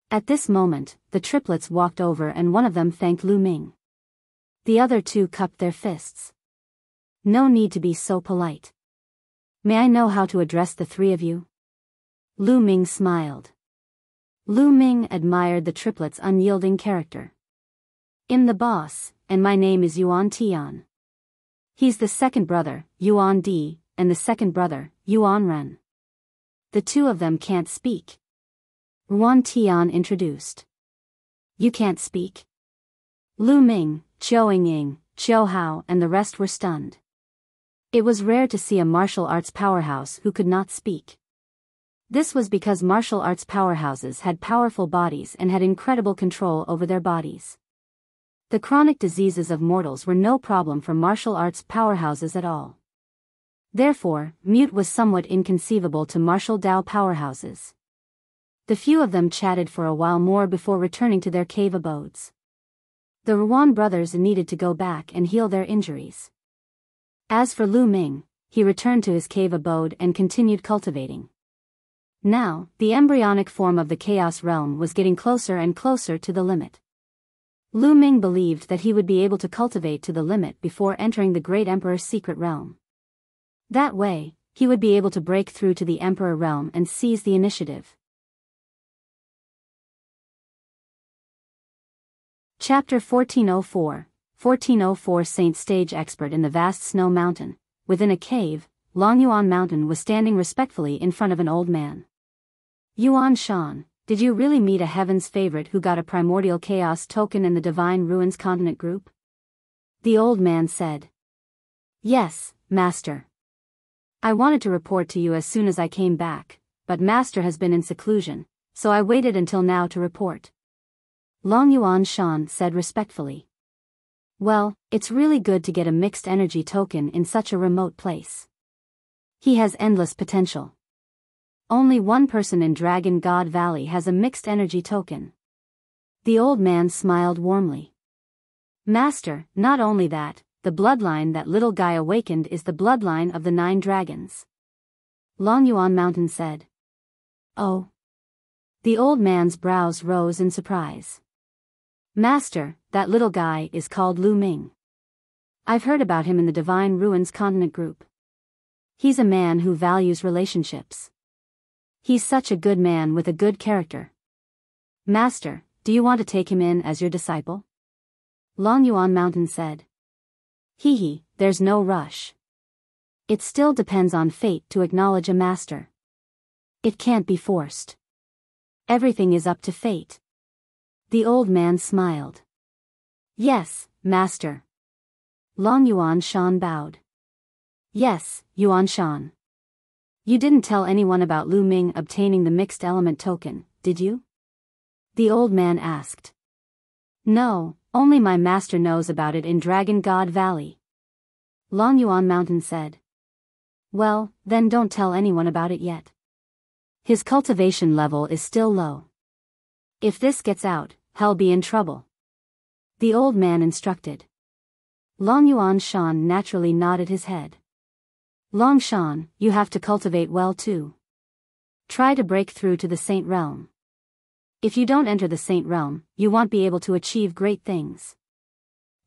[SPEAKER 1] At this moment, the triplets walked over and one of them thanked Lu Ming. The other two cupped their fists. No need to be so polite. May I know how to address the three of you? Lu Ming smiled. Lu Ming admired the triplets' unyielding character. I'm the boss, and my name is Yuan Tian. He's the second brother, Yuan Di, and the second brother, Yuan Ren. The two of them can't speak. Yuan Tian introduced. You can't speak? Lu Ming, Qiao Ying, Qiao Hao and the rest were stunned. It was rare to see a martial arts powerhouse who could not speak. This was because martial arts powerhouses had powerful bodies and had incredible control over their bodies. The chronic diseases of mortals were no problem for martial arts powerhouses at all. Therefore, mute was somewhat inconceivable to martial Dao powerhouses. The few of them chatted for a while more before returning to their cave abodes. The Ruan brothers needed to go back and heal their injuries. As for Lu Ming, he returned to his cave abode and continued cultivating. Now, the embryonic form of the Chaos Realm was getting closer and closer to the limit. Lu Ming believed that he would be able to cultivate to the limit before entering the Great Emperor's secret realm. That way, he would be able to break through to the Emperor realm and seize the initiative. Chapter 1404. 1404 Saint Stage Expert in the vast snow mountain. Within a cave, Long Yuan Mountain was standing respectfully in front of an old man. Yuan Shan, did you really meet a heaven's favorite who got a primordial chaos token in the Divine Ruins Continent group? The old man said. Yes, Master. I wanted to report to you as soon as I came back, but Master has been in seclusion, so I waited until now to report. Long Yuan Shan said respectfully. Well, it's really good to get a mixed energy token in such a remote place. He has endless potential. Only one person in Dragon God Valley has a mixed energy token. The old man smiled warmly. Master, not only that, the bloodline that little guy awakened is the bloodline of the 9 dragons. Long Yuan Mountain said. Oh. The old man's brows rose in surprise. Master, that little guy is called Lu Ming. I've heard about him in the Divine Ruins Continent group. He's a man who values relationships. He's such a good man with a good character. Master, do you want to take him in as your disciple? Long Yuan Mountain said. Hee, there's no rush. It still depends on fate to acknowledge a master. It can't be forced. Everything is up to fate. The old man smiled. Yes, Master. Long Yuan Shan bowed. Yes, Yuan Shan. You didn't tell anyone about Lu Ming obtaining the mixed element token, did you? The old man asked. No, only my master knows about it in Dragon God Valley. Long Yuan Mountain said. Well, then don't tell anyone about it yet. His cultivation level is still low. If this gets out, he'll be in trouble. The old man instructed. Long Yuan Shan naturally nodded his head. Long Shan, you have to cultivate well too. Try to break through to the Saint Realm. If you don't enter the Saint Realm, you won't be able to achieve great things.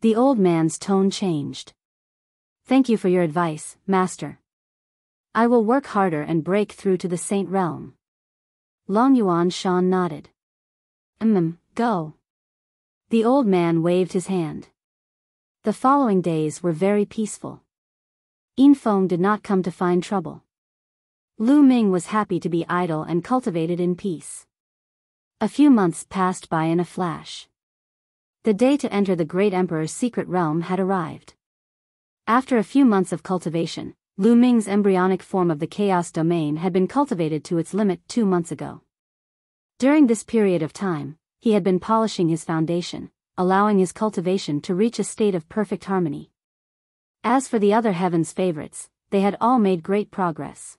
[SPEAKER 1] The old man's tone changed. Thank you for your advice, Master. I will work harder and break through to the Saint Realm. Long Yuan Shan nodded. Go. The old man waved his hand. The following days were very peaceful. Yin Feng did not come to find trouble. Lu Ming was happy to be idle and cultivated in peace. A few months passed by in a flash. The day to enter the great emperor's secret realm had arrived. After a few months of cultivation, Lu Ming's embryonic form of the chaos domain had been cultivated to its limit 2 months ago. During this period of time, he had been polishing his foundation, allowing his cultivation to reach a state of perfect harmony. As for the other heaven's favorites, they had all made great progress.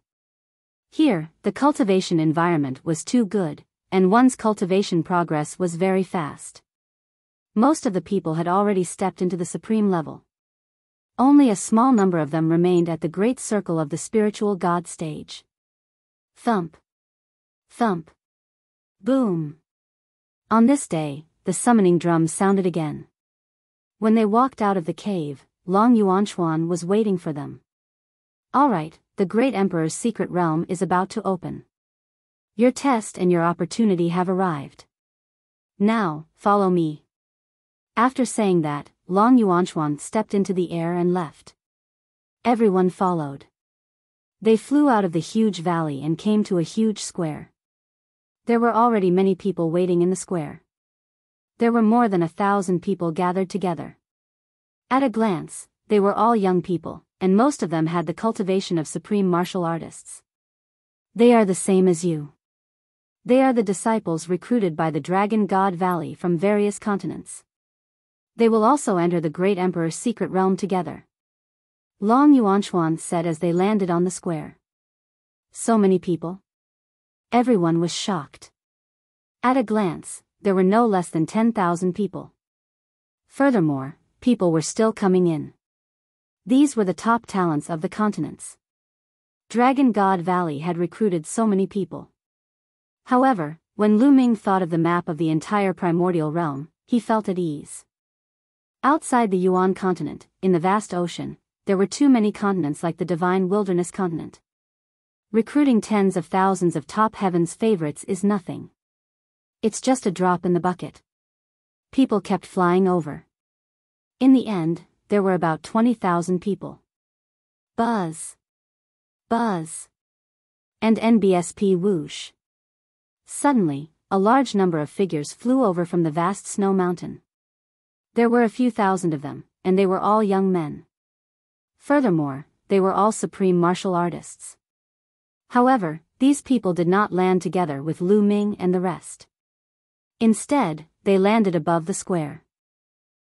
[SPEAKER 1] Here, the cultivation environment was too good, and one's cultivation progress was very fast. Most of the people had already stepped into the supreme level. Only a small number of them remained at the great circle of the spiritual god stage. Thump. Thump. Boom. On this day, the summoning drum sounded again. When they walked out of the cave, Long Yuanchuan was waiting for them. All right, the great emperor's secret realm is about to open. Your test and your opportunity have arrived. Now, follow me. After saying that, Long Yuanchuan stepped into the air and left. Everyone followed. They flew out of the huge valley and came to a huge square. There were already many people waiting in the square. There were more than 1,000 people gathered together. At a glance, they were all young people, and most of them had the cultivation of supreme martial artists. They are the same as you. They are the disciples recruited by the Dragon God Valley from various continents. They will also enter the great emperor's secret realm together. Long Yuanchuan said as they landed on the square. So many people? Everyone was shocked. At a glance, there were no less than 10,000 people. Furthermore, people were still coming in. These were the top talents of the continents. Dragon God Valley had recruited so many people. However, when Lu Ming thought of the map of the entire primordial realm, he felt at ease. Outside the Yuan continent, in the vast ocean, there were too many continents like the divine wilderness continent. Recruiting tens of thousands of top heaven's favorites is nothing. It's just a drop in the bucket. People kept flying over. In the end, there were about 20,000 people. Buzz. Buzz. And NBSP whoosh. Suddenly, a large number of figures flew over from the vast snow mountain. There were a few thousand of them, and they were all young men. Furthermore, they were all supreme martial artists. However, these people did not land together with Lu Ming and the rest. Instead, they landed above the square.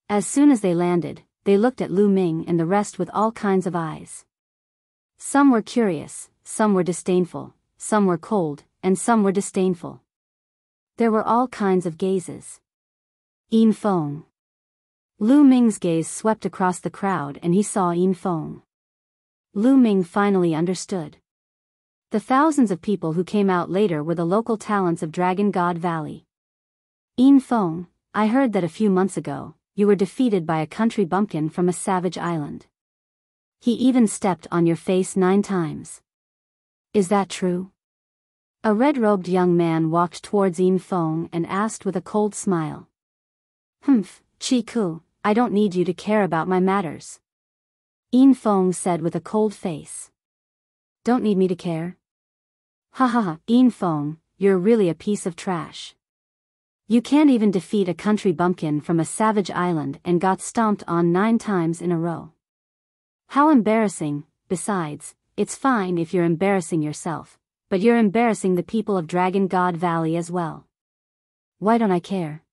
[SPEAKER 1] As soon as they landed, they looked at Lu Ming and the rest with all kinds of eyes. Some were curious, some were disdainful, some were cold, and some were disdainful. There were all kinds of gazes. Yin Feng. Lu Ming's gaze swept across the crowd and he saw Yin Feng. Lu Ming finally understood. The thousands of people who came out later were the local talents of Dragon God Valley. Yin Feng, I heard that a few months ago, you were defeated by a country bumpkin from a savage island. He even stepped on your face 9 times. Is that true? A red-robed young man walked towards Yin Feng and asked with a cold smile. Humph, Chi Ku, I don't need you to care about my matters. Yin Feng said with a cold face. Don't need me to care? Ha ha ha, Yin Feng, you're really a piece of trash. You can't even defeat a country bumpkin from a savage island and got stomped on 9 times in a row. How embarrassing. Besides, it's fine if you're embarrassing yourself, but you're embarrassing the people of Dragon God Valley as well. Why don't I care?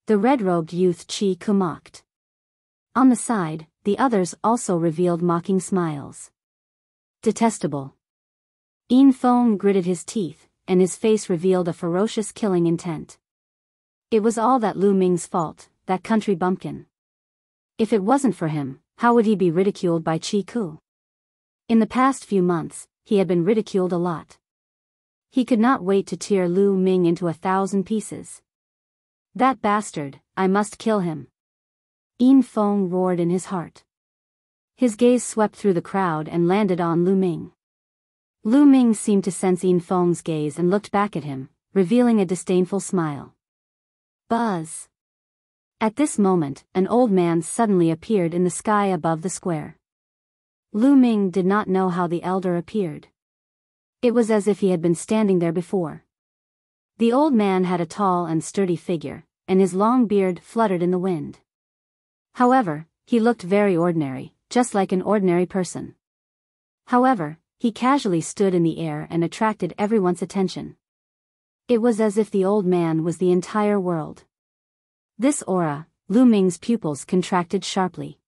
[SPEAKER 1] The red-robed youth Chi Ku mocked. On the side, the others also revealed mocking smiles. Detestable. Yin Feng gritted his teeth, and his face revealed a ferocious killing intent. It was all that Lu Ming's fault, that country bumpkin. If it wasn't for him, how would he be ridiculed by Chi Ku? In the past few months, he had been ridiculed a lot. He could not wait to tear Lu Ming into 1,000 pieces. That bastard, I must kill him. Yin Feng roared in his heart. His gaze swept through the crowd and landed on Lu Ming. Lu Ming seemed to sense Yin Feng's gaze and looked back at him, revealing a disdainful smile. Buzz. At this moment, an old man suddenly appeared in the sky above the square. Lu Ming did not know how the elder appeared. It was as if he had been standing there before. The old man had a tall and sturdy figure, and his long beard fluttered in the wind. However, he looked very ordinary, just like an ordinary person. However, he casually stood in the air and attracted everyone's attention. It was as if the old man was the entire world. This aura, Lu Ming's pupils contracted sharply.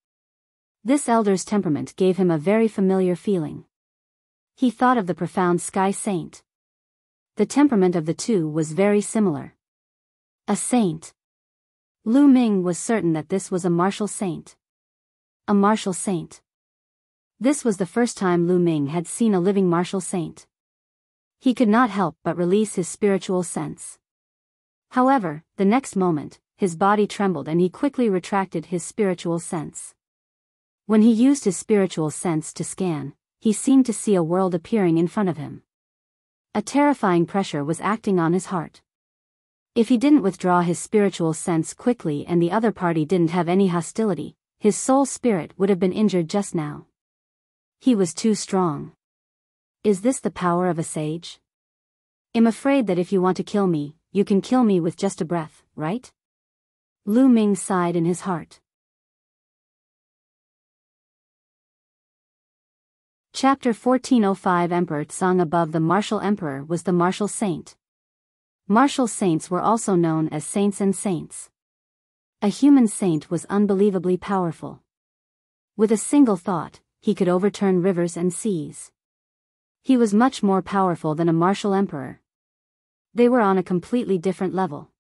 [SPEAKER 1] This elder's temperament gave him a very familiar feeling. He thought of the profound sky saint. The temperament of the two was very similar. A saint. Lu Ming was certain that this was a martial saint. A martial saint. This was the first time Lu Ming had seen a living martial saint. He could not help but release his spiritual sense. However, the next moment, his body trembled and he quickly retracted his spiritual sense. When he used his spiritual sense to scan, he seemed to see a world appearing in front of him. A terrifying pressure was acting on his heart. If he didn't withdraw his spiritual sense quickly and the other party didn't have any hostility, his soul spirit would have been injured just now. He was too strong. Is this the power of a sage? I'm afraid that if you want to kill me, you can kill me with just a breath, right? Lu Ming sighed in his heart. Chapter 1405 Emperor Tsang above the martial emperor was the martial saint. Martial saints were also known as saints and saints. A human saint was unbelievably powerful. With a single thought, he could overturn rivers and seas. He was much more powerful than a martial emperor. They were on a completely different level.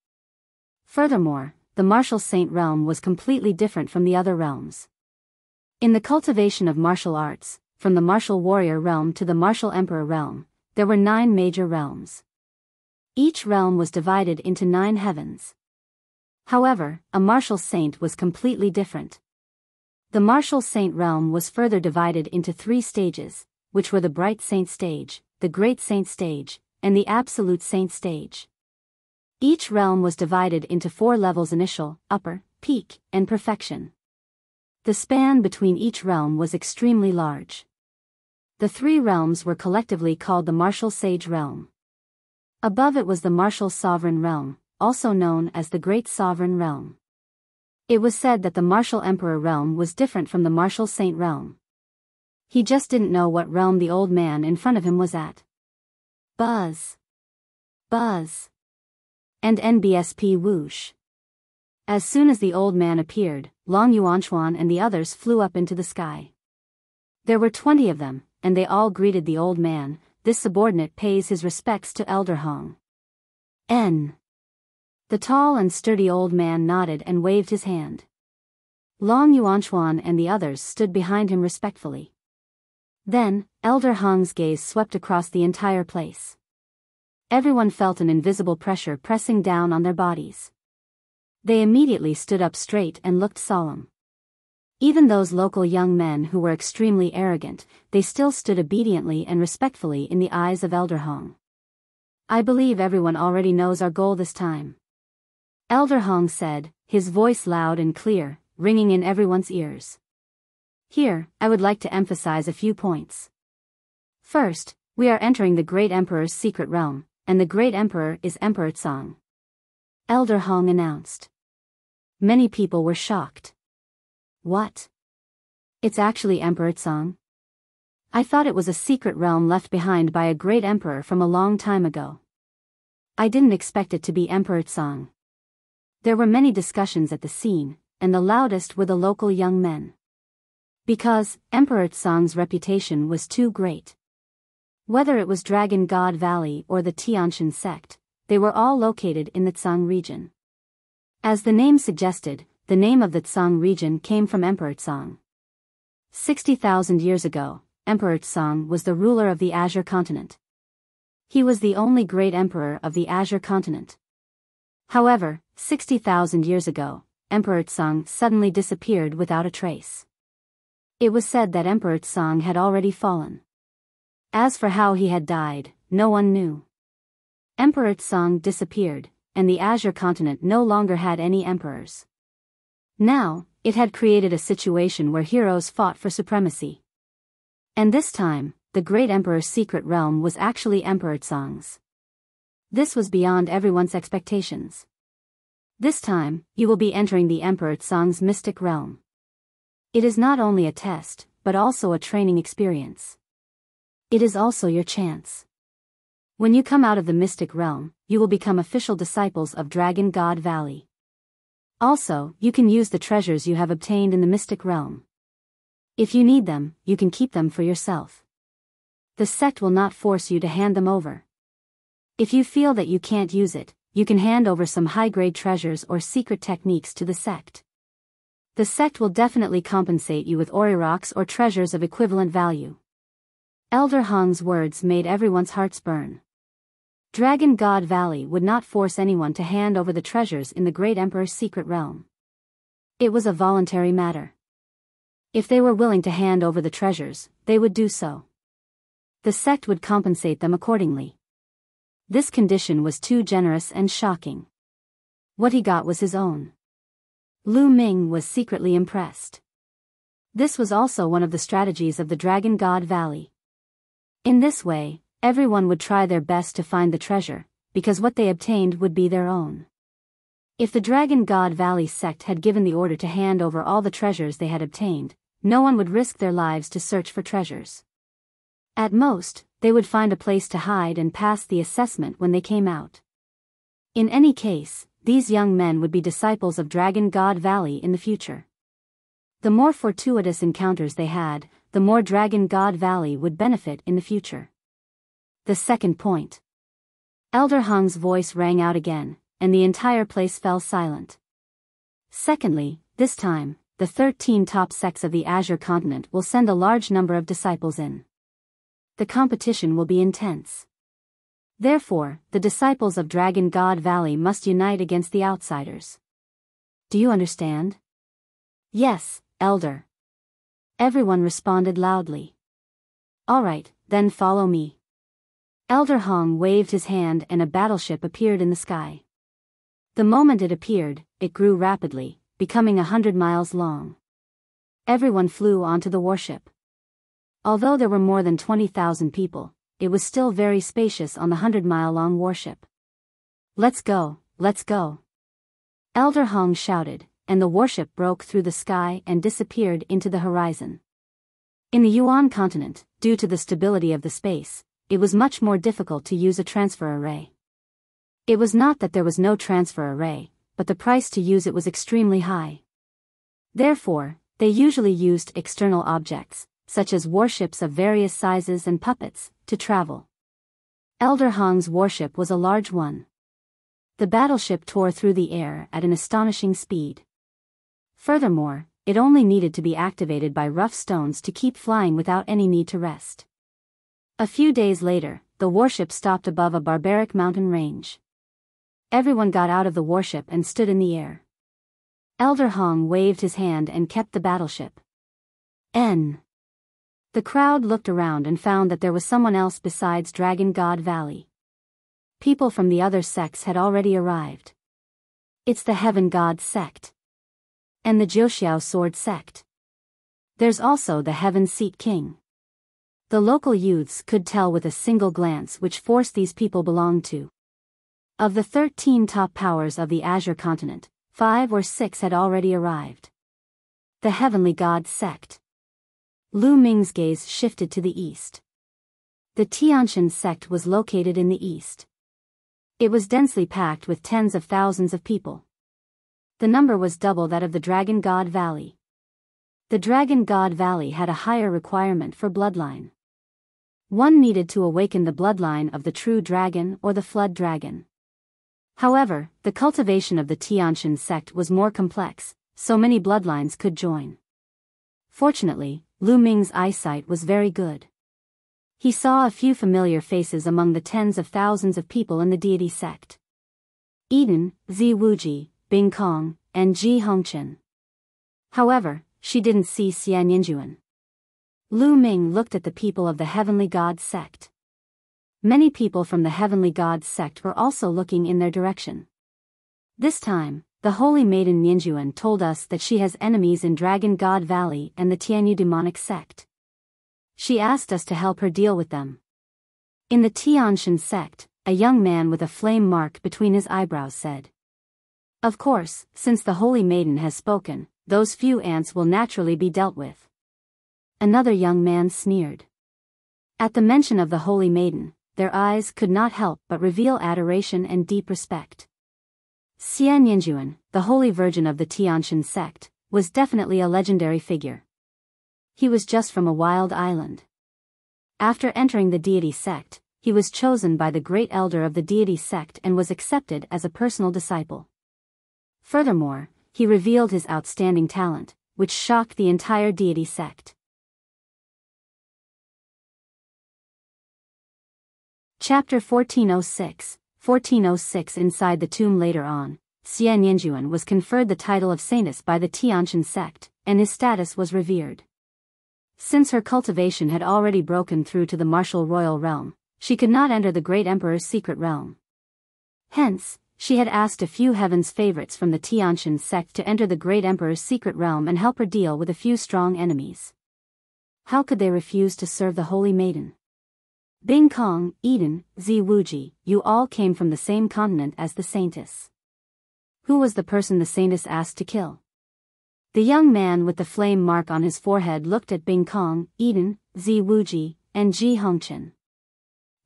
[SPEAKER 1] Furthermore, the martial saint realm was completely different from the other realms. In the cultivation of martial arts, from the martial warrior realm to the martial emperor realm, there were 9 major realms. Each realm was divided into 9 heavens. However, a martial saint was completely different. The martial saint realm was further divided into 3 stages, which were the bright saint stage, the great saint stage, and the absolute saint stage. Each realm was divided into 4 levels: initial, upper, peak, and perfection. The span between each realm was extremely large. The 3 realms were collectively called the martial sage realm. Above it was the martial sovereign realm, also known as the great sovereign realm. It was said that the martial emperor realm was different from the martial saint realm. He just didn't know what realm the old man in front of him was at. Buzz. Buzz. And NBSP whoosh. As soon as the old man appeared, Long Yuanchuan and the others flew up into the sky. There were 20 of them, and they all greeted the old man. This subordinate pays his respects to Elder Hong. N. The tall and sturdy old man nodded and waved his hand. Long Yuanchuan and the others stood behind him respectfully. Then, Elder Hong's gaze swept across the entire place. Everyone felt an invisible pressure pressing down on their bodies. They immediately stood up straight and looked solemn. Even those local young men who were extremely arrogant, they still stood obediently and respectfully in the eyes of Elder Hong. I believe everyone already knows our goal this time. Elder Hong said, his voice loud and clear, ringing in everyone's ears. Here, I would like to emphasize a few points. First, we are entering the Great Emperor's secret realm, and the Great Emperor is Emperor Tsang. Elder Hong announced. Many people were shocked. What? It's actually Emperor Tsang? I thought it was a secret realm left behind by a great emperor from a long time ago. I didn't expect it to be Emperor Tsang. There were many discussions at the scene, and the loudest were the local young men. Because Emperor Tsang's reputation was too great. Whether it was Dragon God Valley or the Tianshan sect, they were all located in the Tsang region. As the name suggested, the name of the Tsang region came from Emperor Tsang. 60,000 years ago, Emperor Tsang was the ruler of the Azure continent. He was the only great emperor of the Azure continent. However, 60,000 years ago, Emperor Tsang suddenly disappeared without a trace. It was said that Emperor Tsang had already fallen. As for how he had died, no one knew. Emperor Tsang disappeared, and the Azure continent no longer had any emperors. Now, it had created a situation where heroes fought for supremacy. And this time, the great emperor's secret realm was actually Emperor Tsang's. This was beyond everyone's expectations. This time, you will be entering the Emperor Tsang's mystic realm. It is not only a test, but also a training experience. It is also your chance. When you come out of the mystic realm, you will become official disciples of Dragon God Valley. Also, you can use the treasures you have obtained in the mystic realm. If you need them, you can keep them for yourself. The sect will not force you to hand them over. If you feel that you can't use it, you can hand over some high-grade treasures or secret techniques to the sect. The sect will definitely compensate you with ori rocks or treasures of equivalent value. Elder Hong's words made everyone's hearts burn. Dragon God Valley would not force anyone to hand over the treasures in the Great Emperor's secret realm. It was a voluntary matter. If they were willing to hand over the treasures, they would do so. The sect would compensate them accordingly. This condition was too generous and shocking. What he got was his own. Lu Ming was secretly impressed. This was also one of the strategies of the Dragon God Valley. In this way, everyone would try their best to find the treasure, because what they obtained would be their own. If the Dragon God Valley sect had given the order to hand over all the treasures they had obtained, no one would risk their lives to search for treasures. At most, they would find a place to hide and pass the assessment when they came out. In any case, these young men would be disciples of Dragon God Valley in the future. The more fortuitous encounters they had, the more Dragon God Valley would benefit in the future. The second point. Elder Hong's voice rang out again, and the entire place fell silent. Secondly, this time, the 13 top sects of the Azure continent will send a large number of disciples in. The competition will be intense. Therefore, the disciples of Dragon God Valley must unite against the outsiders. Do you understand? Yes, Elder. Everyone responded loudly. All right, then follow me. Elder Hong waved his hand and a battleship appeared in the sky. The moment it appeared, it grew rapidly, becoming 100 miles long. Everyone flew onto the warship. Although there were more than 20,000 people, it was still very spacious on the 100-mile-long warship. Let's go, let's go. Elder Hong shouted, and the warship broke through the sky and disappeared into the horizon. In the Yuan continent, due to the stability of the space, it was much more difficult to use a transfer array. It was not that there was no transfer array, but the price to use it was extremely high. Therefore, they usually used external objects, such as warships of various sizes and puppets, to travel. Elder Hong's warship was a large one. The battleship tore through the air at an astonishing speed. Furthermore, it only needed to be activated by rough stones to keep flying without any need to rest. A few days later, the warship stopped above a barbaric mountain range. Everyone got out of the warship and stood in the air. Elder Hong waved his hand and kept the battleship. The crowd looked around and found that there was someone else besides Dragon God Valley. People from the other sects had already arrived. It's the Heaven God sect. And the Jiuxiao Sword sect. There's also the Heaven Seat King. The local youths could tell with a single glance which force these people belonged to. Of the 13 top powers of the Azure continent, 5 or 6 had already arrived. The Heavenly God sect. Lu Ming's gaze shifted to the east. The Tianshan sect was located in the east. It was densely packed with tens of thousands of people. The number was double that of the Dragon God Valley. The Dragon God Valley had a higher requirement for bloodline. One needed to awaken the bloodline of the true dragon or the flood dragon. However, the cultivation of the Tianshan sect was more complex, so many bloodlines could join. Fortunately, Lu Ming's eyesight was very good. He saw a few familiar faces among the tens of thousands of people in the deity sect. Eden, Zi Wuji, Bing Kong, and Ji Hongchen. However, she didn't see Xian Yinjuan. Lu Ming looked at the people of the Heavenly God sect. Many people from the Heavenly God sect were also looking in their direction. This time, the Holy Maiden Yinjuan told us that she has enemies in Dragon God Valley and the Tianyu demonic sect. She asked us to help her deal with them. In the Tianshan sect, a young man with a flame mark between his eyebrows said. Of course, since the Holy Maiden has spoken, those few ants will naturally be dealt with. Another young man sneered. At the mention of the Holy Maiden, their eyes could not help but reveal adoration and deep respect. Xian Yinjuan, the Holy Virgin of the Tianshan sect, was definitely a legendary figure. He was just from a wild island. After entering the deity sect, he was chosen by the great elder of the deity sect and was accepted as a personal disciple. Furthermore, he revealed his outstanding talent, which shocked the entire deity sect. Chapter 1406, 1406. Inside the tomb. Later on, Xian Yinjuan was conferred the title of saintess by the Tianshan sect, and his status was revered. Since her cultivation had already broken through to the martial royal realm, she could not enter the great emperor's secret realm. Hence, she had asked a few heaven's favorites from the Tianshan sect to enter the great emperor's secret realm and help her deal with a few strong enemies. How could they refuse to serve the Holy Maiden? Bing Kong, Eden, Zi Wuji, you all came from the same continent as the saintess. Who was the person the saintess asked to kill? The young man with the flame mark on his forehead looked at Bing Kong, Eden, Zi Wuji, and Ji Hongchen.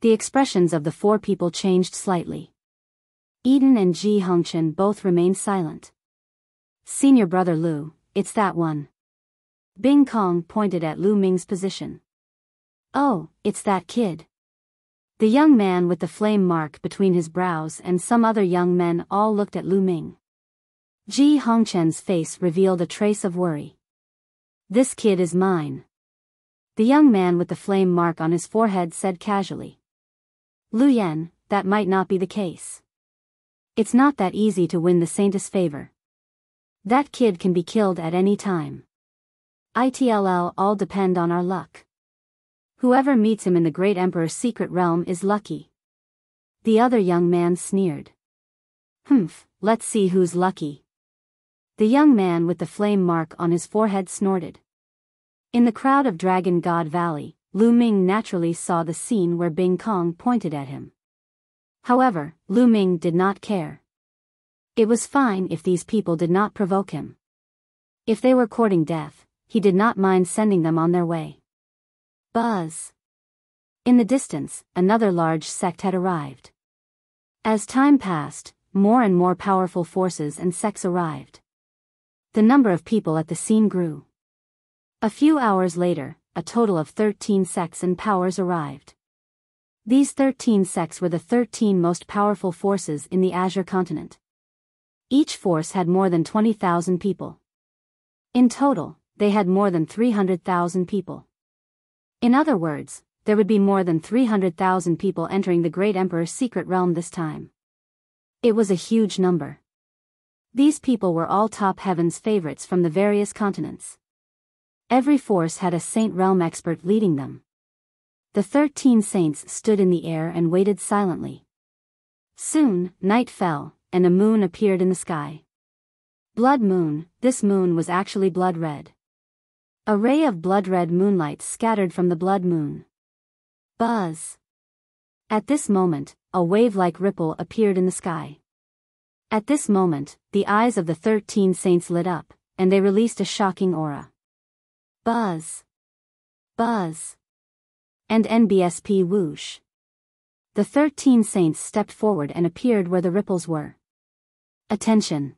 [SPEAKER 1] The expressions of the four people changed slightly. Eden and Ji Hongchen both remained silent. Senior brother Lu, it's that one. Bing Kong pointed at Lu Ming's position. Oh, it's that kid. The young man with the flame mark between his brows and some other young men all looked at Lu Ming. Ji Hongchen's face revealed a trace of worry. This kid is mine. The young man with the flame mark on his forehead said casually. Lu Yan, that might not be the case. It's not that easy to win the saintess' favor. That kid can be killed at any time. It'll all depend on our luck. Whoever meets him in the great emperor's secret realm is lucky. The other young man sneered. Let's see who's lucky. The young man with the flame mark on his forehead snorted. In the crowd of Dragon God Valley, Lu Ming naturally saw the scene where Bing Kong pointed at him. However, Lu Ming did not care. It was fine if these people did not provoke him. If they were courting death, he did not mind sending them on their way. Buzz. In the distance, another large sect had arrived. As time passed, more and more powerful forces and sects arrived. The number of people at the scene grew. A few hours later, a total of 13 sects and powers arrived. These 13 sects were the 13 most powerful forces in the Azure continent. Each force had more than 20,000 people. In total, they had more than 300,000 people. In other words, there would be more than 300,000 people entering the great emperor's secret realm this time. It was a huge number. These people were all top heaven's favorites from the various continents. Every force had a saint realm expert leading them. The 13 saints stood in the air and waited silently. Soon, night fell, and a moon appeared in the sky. Blood moon, this moon was actually blood red. A ray of blood-red moonlight scattered from the blood moon. Buzz. At this moment, a wave-like ripple appeared in the sky. At this moment, the eyes of the 13 saints lit up, and they released a shocking aura. Buzz. Buzz. And NBSP whoosh. The 13 saints stepped forward and appeared where the ripples were. Attention.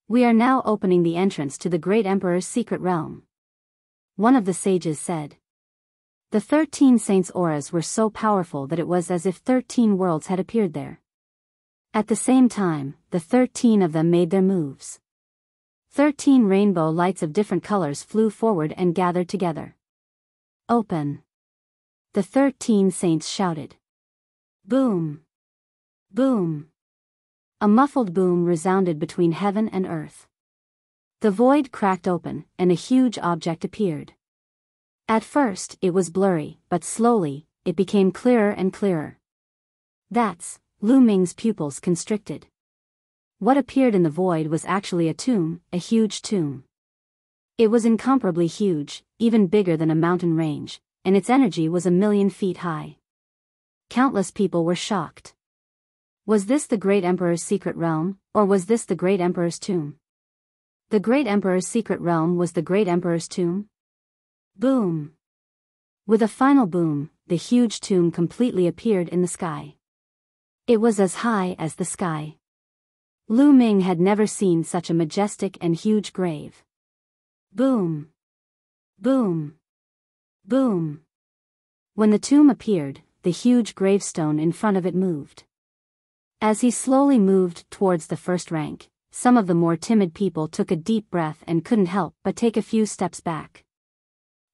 [SPEAKER 1] We are now opening the entrance to the great emperor's secret realm. One of the sages said. The 13 saints' auras were so powerful that it was as if 13 worlds had appeared there. At the same time, the 13 of them made their moves. 13 rainbow lights of different colors flew forward and gathered together. Open. The 13 saints shouted. Boom. Boom. A muffled boom resounded between heaven and earth. The void cracked open, and a huge object appeared. At first, it was blurry, but slowly, it became clearer and clearer. That's, Lu Ming's pupils constricted. What appeared in the void was actually a tomb, a huge tomb. It was incomparably huge, even bigger than a mountain range, and its energy was 1,000,000 feet high. Countless people were shocked. Was this the great emperor's secret realm, or was this the great emperor's tomb? The great emperor's secret realm was the great emperor's tomb. Boom! With a final boom, the huge tomb completely appeared in the sky. It was as high as the sky. Lu Ming had never seen such a majestic and huge grave. Boom! Boom! Boom! When the tomb appeared, the huge gravestone in front of it moved. As he slowly moved towards the first rank, some of the more timid people took a deep breath and couldn't help but take a few steps back.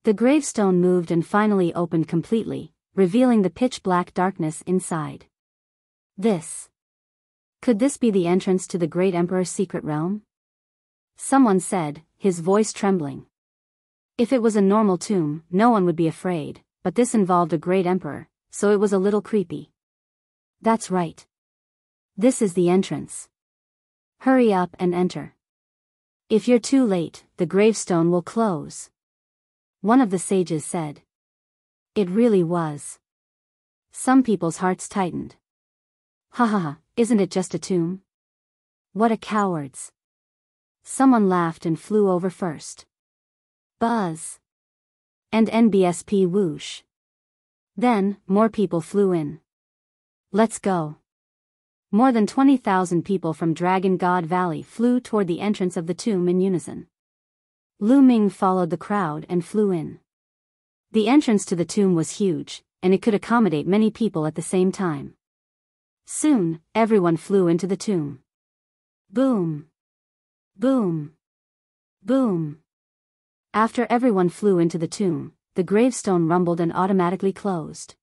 [SPEAKER 1] The gravestone moved and finally opened completely, revealing the pitch-black darkness inside. Could this be the entrance to the great emperor's secret realm? Someone said, his voice trembling. If it was a normal tomb, no one would be afraid, but this involved a great emperor, so it was a little creepy. That's right. This is the entrance. Hurry up and enter. If you're too late, the gravestone will close. One of the sages said. It really was. Some people's hearts tightened. Ha ha ha, isn't it just a tomb? What a cowards. Someone laughed and flew over first. Buzz. And NBSP whoosh. Then, more people flew in. Let's go. More than 20,000 people from Dragon God Valley flew toward the entrance of the tomb in unison. Lu Ming followed the crowd and flew in. The entrance to the tomb was huge, and it could accommodate many people at the same time. Soon, everyone flew into the tomb. Boom! Boom! Boom! After everyone flew into the tomb, the gravestone rumbled and automatically closed.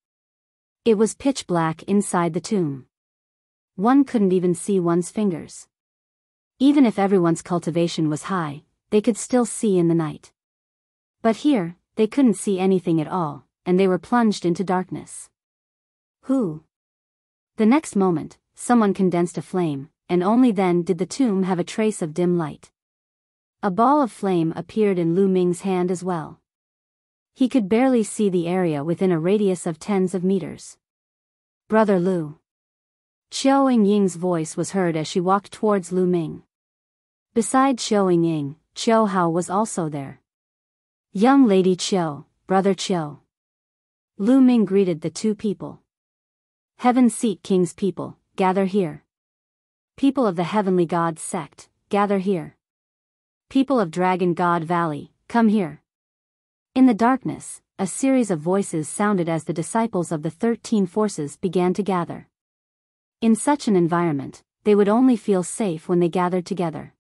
[SPEAKER 1] It was pitch black inside the tomb. One couldn't even see one's fingers. Even if everyone's cultivation was high, they could still see in the night. But here, they couldn't see anything at all, and they were plunged into darkness. Who? The next moment, someone condensed a flame, and only then did the tomb have a trace of dim light. A ball of flame appeared in Lu Ming's hand as well. He could barely see the area within a radius of tens of meters. Brother Lu. Qiao Ying's voice was heard as she walked towards Lu Ming. Beside Qiao Ying, Qiao Hao was also there. Young Lady Qiao, Brother Qiao. Lu Ming greeted the two people. Heaven Seat King's people, gather here. People of the Heavenly God sect, gather here. People of Dragon God Valley, come here. In the darkness, a series of voices sounded as the disciples of the 13 forces began to gather. In such an environment, they would only feel safe when they gathered together.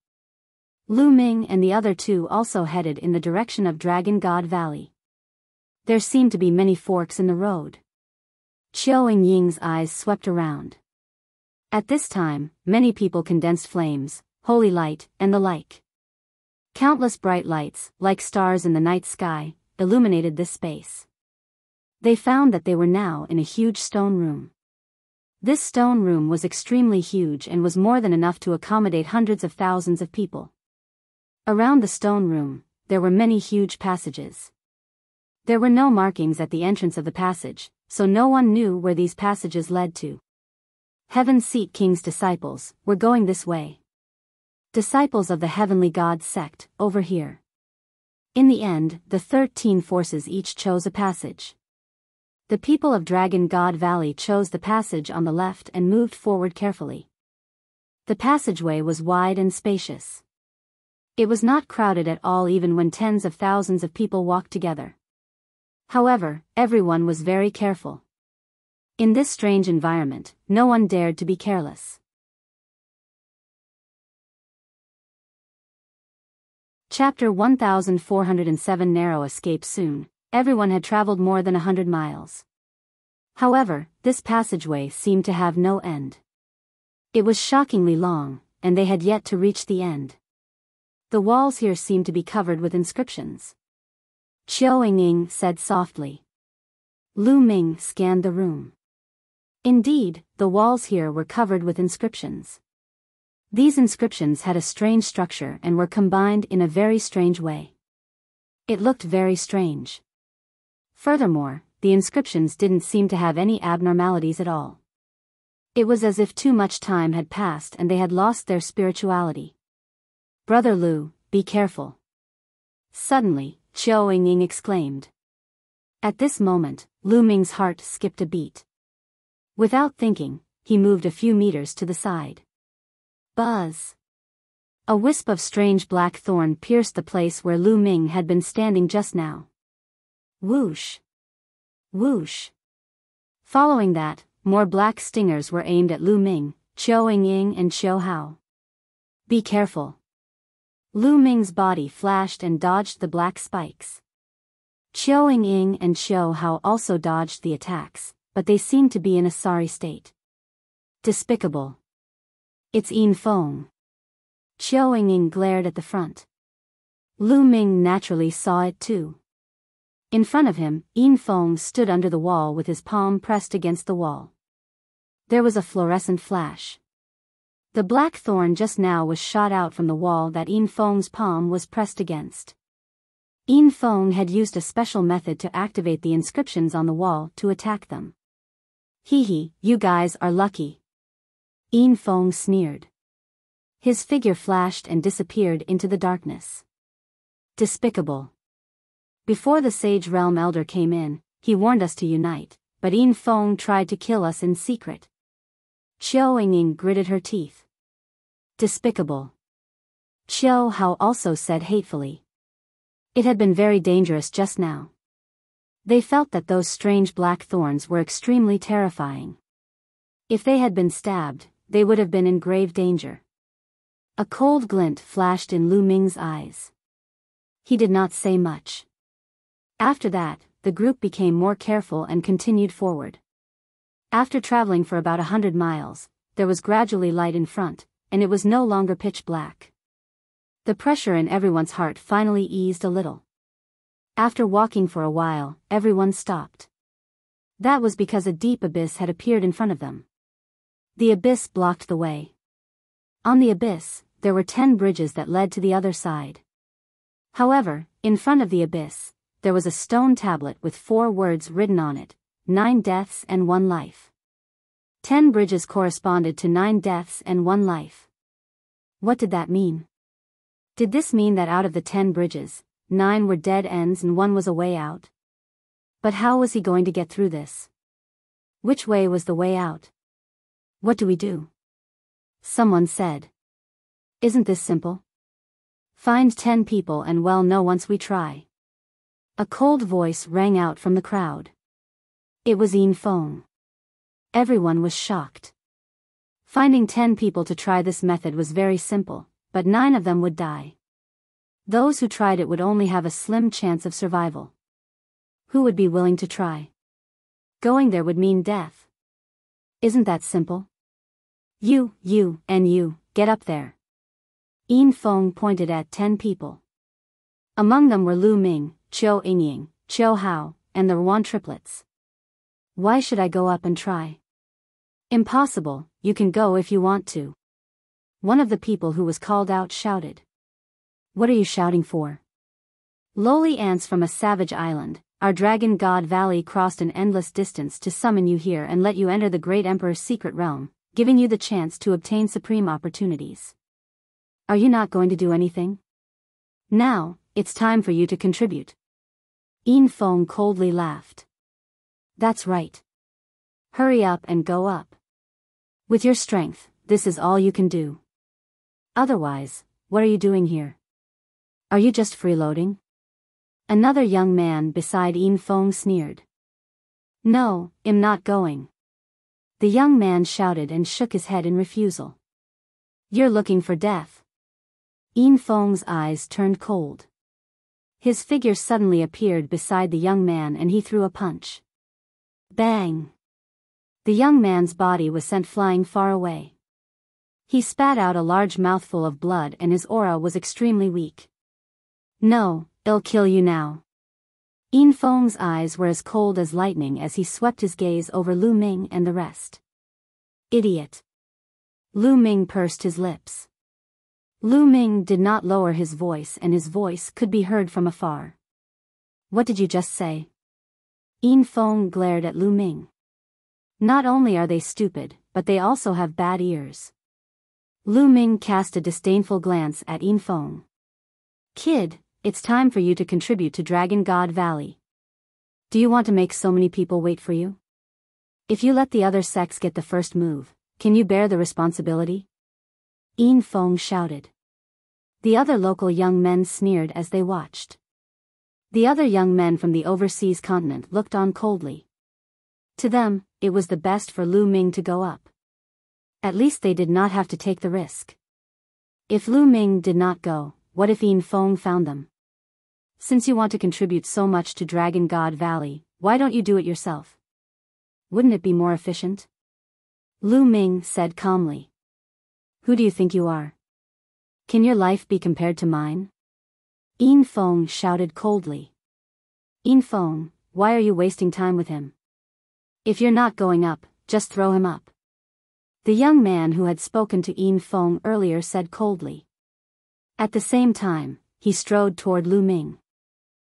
[SPEAKER 1] Lu Ming and the other two also headed in the direction of Dragon God Valley. There seemed to be many forks in the road. Qiao Ying's eyes swept around. At this time, many people condensed flames, holy light, and the like. Countless bright lights, like stars in the night sky, illuminated this space. They found that they were now in a huge stone room. This stone room was extremely huge and was more than enough to accommodate hundreds of thousands of people. Around the stone room, there were many huge passages. There were no markings at the entrance of the passage, so no one knew where these passages led to. Heaven Seat King's disciples were going this way. Disciples of the Heavenly God sect, over here. In the end, the 13 forces each chose a passage. The people of Dragon God Valley chose the passage on the left and moved forward carefully. The passageway was wide and spacious. It was not crowded at all even when tens of thousands of people walked together. However, everyone was very careful. In this strange environment, no one dared to be careless. Chapter 1407 Narrow escape. Soon, everyone had traveled more than 100 miles. However, this passageway seemed to have no end. It was shockingly long, and they had yet to reach the end. The walls here seemed to be covered with inscriptions. Qiao Ying said softly. Lu Ming scanned the room. Indeed, the walls here were covered with inscriptions. These inscriptions had a strange structure and were combined in a very strange way. It looked very strange. Furthermore, the inscriptions didn't seem to have any abnormalities at all. It was as if too much time had passed and they had lost their spirituality. "Brother Lu, be careful." Suddenly, Qiao Ying exclaimed. At this moment, Lu Ming's heart skipped a beat. Without thinking, he moved a few meters to the side. Buzz! A wisp of strange black thorn pierced the place where Lu Ming had been standing just now. Whoosh! Whoosh! Following that, more black stingers were aimed at Lu Ming, Qiao Ying and Qiao Hao. "Be careful." Lu Ming's body flashed and dodged the black spikes. Qiao Ying and Qiao Hao also dodged the attacks, but they seemed to be in a sorry state. Despicable. It's Yin Feng. Qiao Ying glared at the front. Lu Ming naturally saw it too. In front of him, Yin Feng stood under the wall with his palm pressed against the wall. There was a fluorescent flash. The black thorn just now was shot out from the wall that Yin Feng's palm was pressed against. Yin Feng had used a special method to activate the inscriptions on the wall to attack them. "Hee, you guys are lucky." Yin Feng sneered. His figure flashed and disappeared into the darkness. Despicable. Before the Sage Realm Elder came in, he warned us to unite, but Yin Feng tried to kill us in secret. Qiao Ying gritted her teeth. Despicable. Qiao Hao also said hatefully. It had been very dangerous just now. They felt that those strange black thorns were extremely terrifying. If they had been stabbed, they would have been in grave danger. A cold glint flashed in Lu Ming's eyes. He did not say much. After that, the group became more careful and continued forward. After traveling for about 100 miles, there was gradually light in front, and it was no longer pitch black. The pressure in everyone's heart finally eased a little. After walking for a while, everyone stopped. That was because a deep abyss had appeared in front of them. The abyss blocked the way. On the abyss, there were 10 bridges that led to the other side. However, in front of the abyss, there was a stone tablet with 4 words written on it: 9 deaths and 1 life. 10 bridges corresponded to 9 deaths and 1 life. What did that mean? Did this mean that out of the 10 bridges, 9 were dead ends and 1 was a way out? But how was he going to get through this? Which way was the way out? What do we do? Someone said. Isn't this simple? Find 10 people and we'll know once we try. A cold voice rang out from the crowd. It was Yin Feng. Everyone was shocked. Finding 10 people to try this method was very simple, but 9 of them would die. Those who tried it would only have a slim chance of survival. Who would be willing to try? Going there would mean death. Isn't that simple? You, and you, get up there. Yin Feng pointed at 10 people. Among them were Lu Ming, Qiao Ying, Qiao Hao, and the Ruan triplets. Why should I go up and try? Impossible, you can go if you want to. One of the people who was called out shouted. What are you shouting for? Lowly ants from a savage island, our dragon god valley crossed an endless distance to summon you here and let you enter the great emperor's secret realm, giving you the chance to obtain supreme opportunities. Are you not going to do anything? Now, it's time for you to contribute. Yin Feng coldly laughed. That's right. Hurry up and go up. With your strength, this is all you can do. Otherwise, what are you doing here? Are you just freeloading? Another young man beside Yin Feng sneered. No, I'm not going. The young man shouted and shook his head in refusal. You're looking for death. Yin Feng's eyes turned cold. His figure suddenly appeared beside the young man and he threw a punch. Bang! The young man's body was sent flying far away. He spat out a large mouthful of blood and his aura was extremely weak. No, I'll kill you now. Yin Feng's eyes were as cold as lightning as he swept his gaze over Lu Ming and the rest. Idiot. Lu Ming pursed his lips. Lu Ming did not lower his voice and his voice could be heard from afar. What did you just say? Yin Feng glared at Lu Ming. Not only are they stupid, but they also have bad ears. Lu Ming cast a disdainful glance at Yin Feng. Kid, it's time for you to contribute to Dragon God Valley. Do you want to make so many people wait for you? If you let the other sects get the first move, can you bear the responsibility? Yin Feng shouted. The other local young men sneered as they watched. The other young men from the overseas continent looked on coldly. To them, it was the best for Lu Ming to go up. At least they did not have to take the risk. If Lu Ming did not go, what if Yin Feng found them? Since you want to contribute so much to Dragon God Valley, why don't you do it yourself? Wouldn't it be more efficient? Lu Ming said calmly. Who do you think you are? Can your life be compared to mine? Yin Feng shouted coldly. Yin Feng, why are you wasting time with him? If you're not going up, just throw him up. The young man who had spoken to Yin Feng earlier said coldly. At the same time, he strode toward Lu Ming.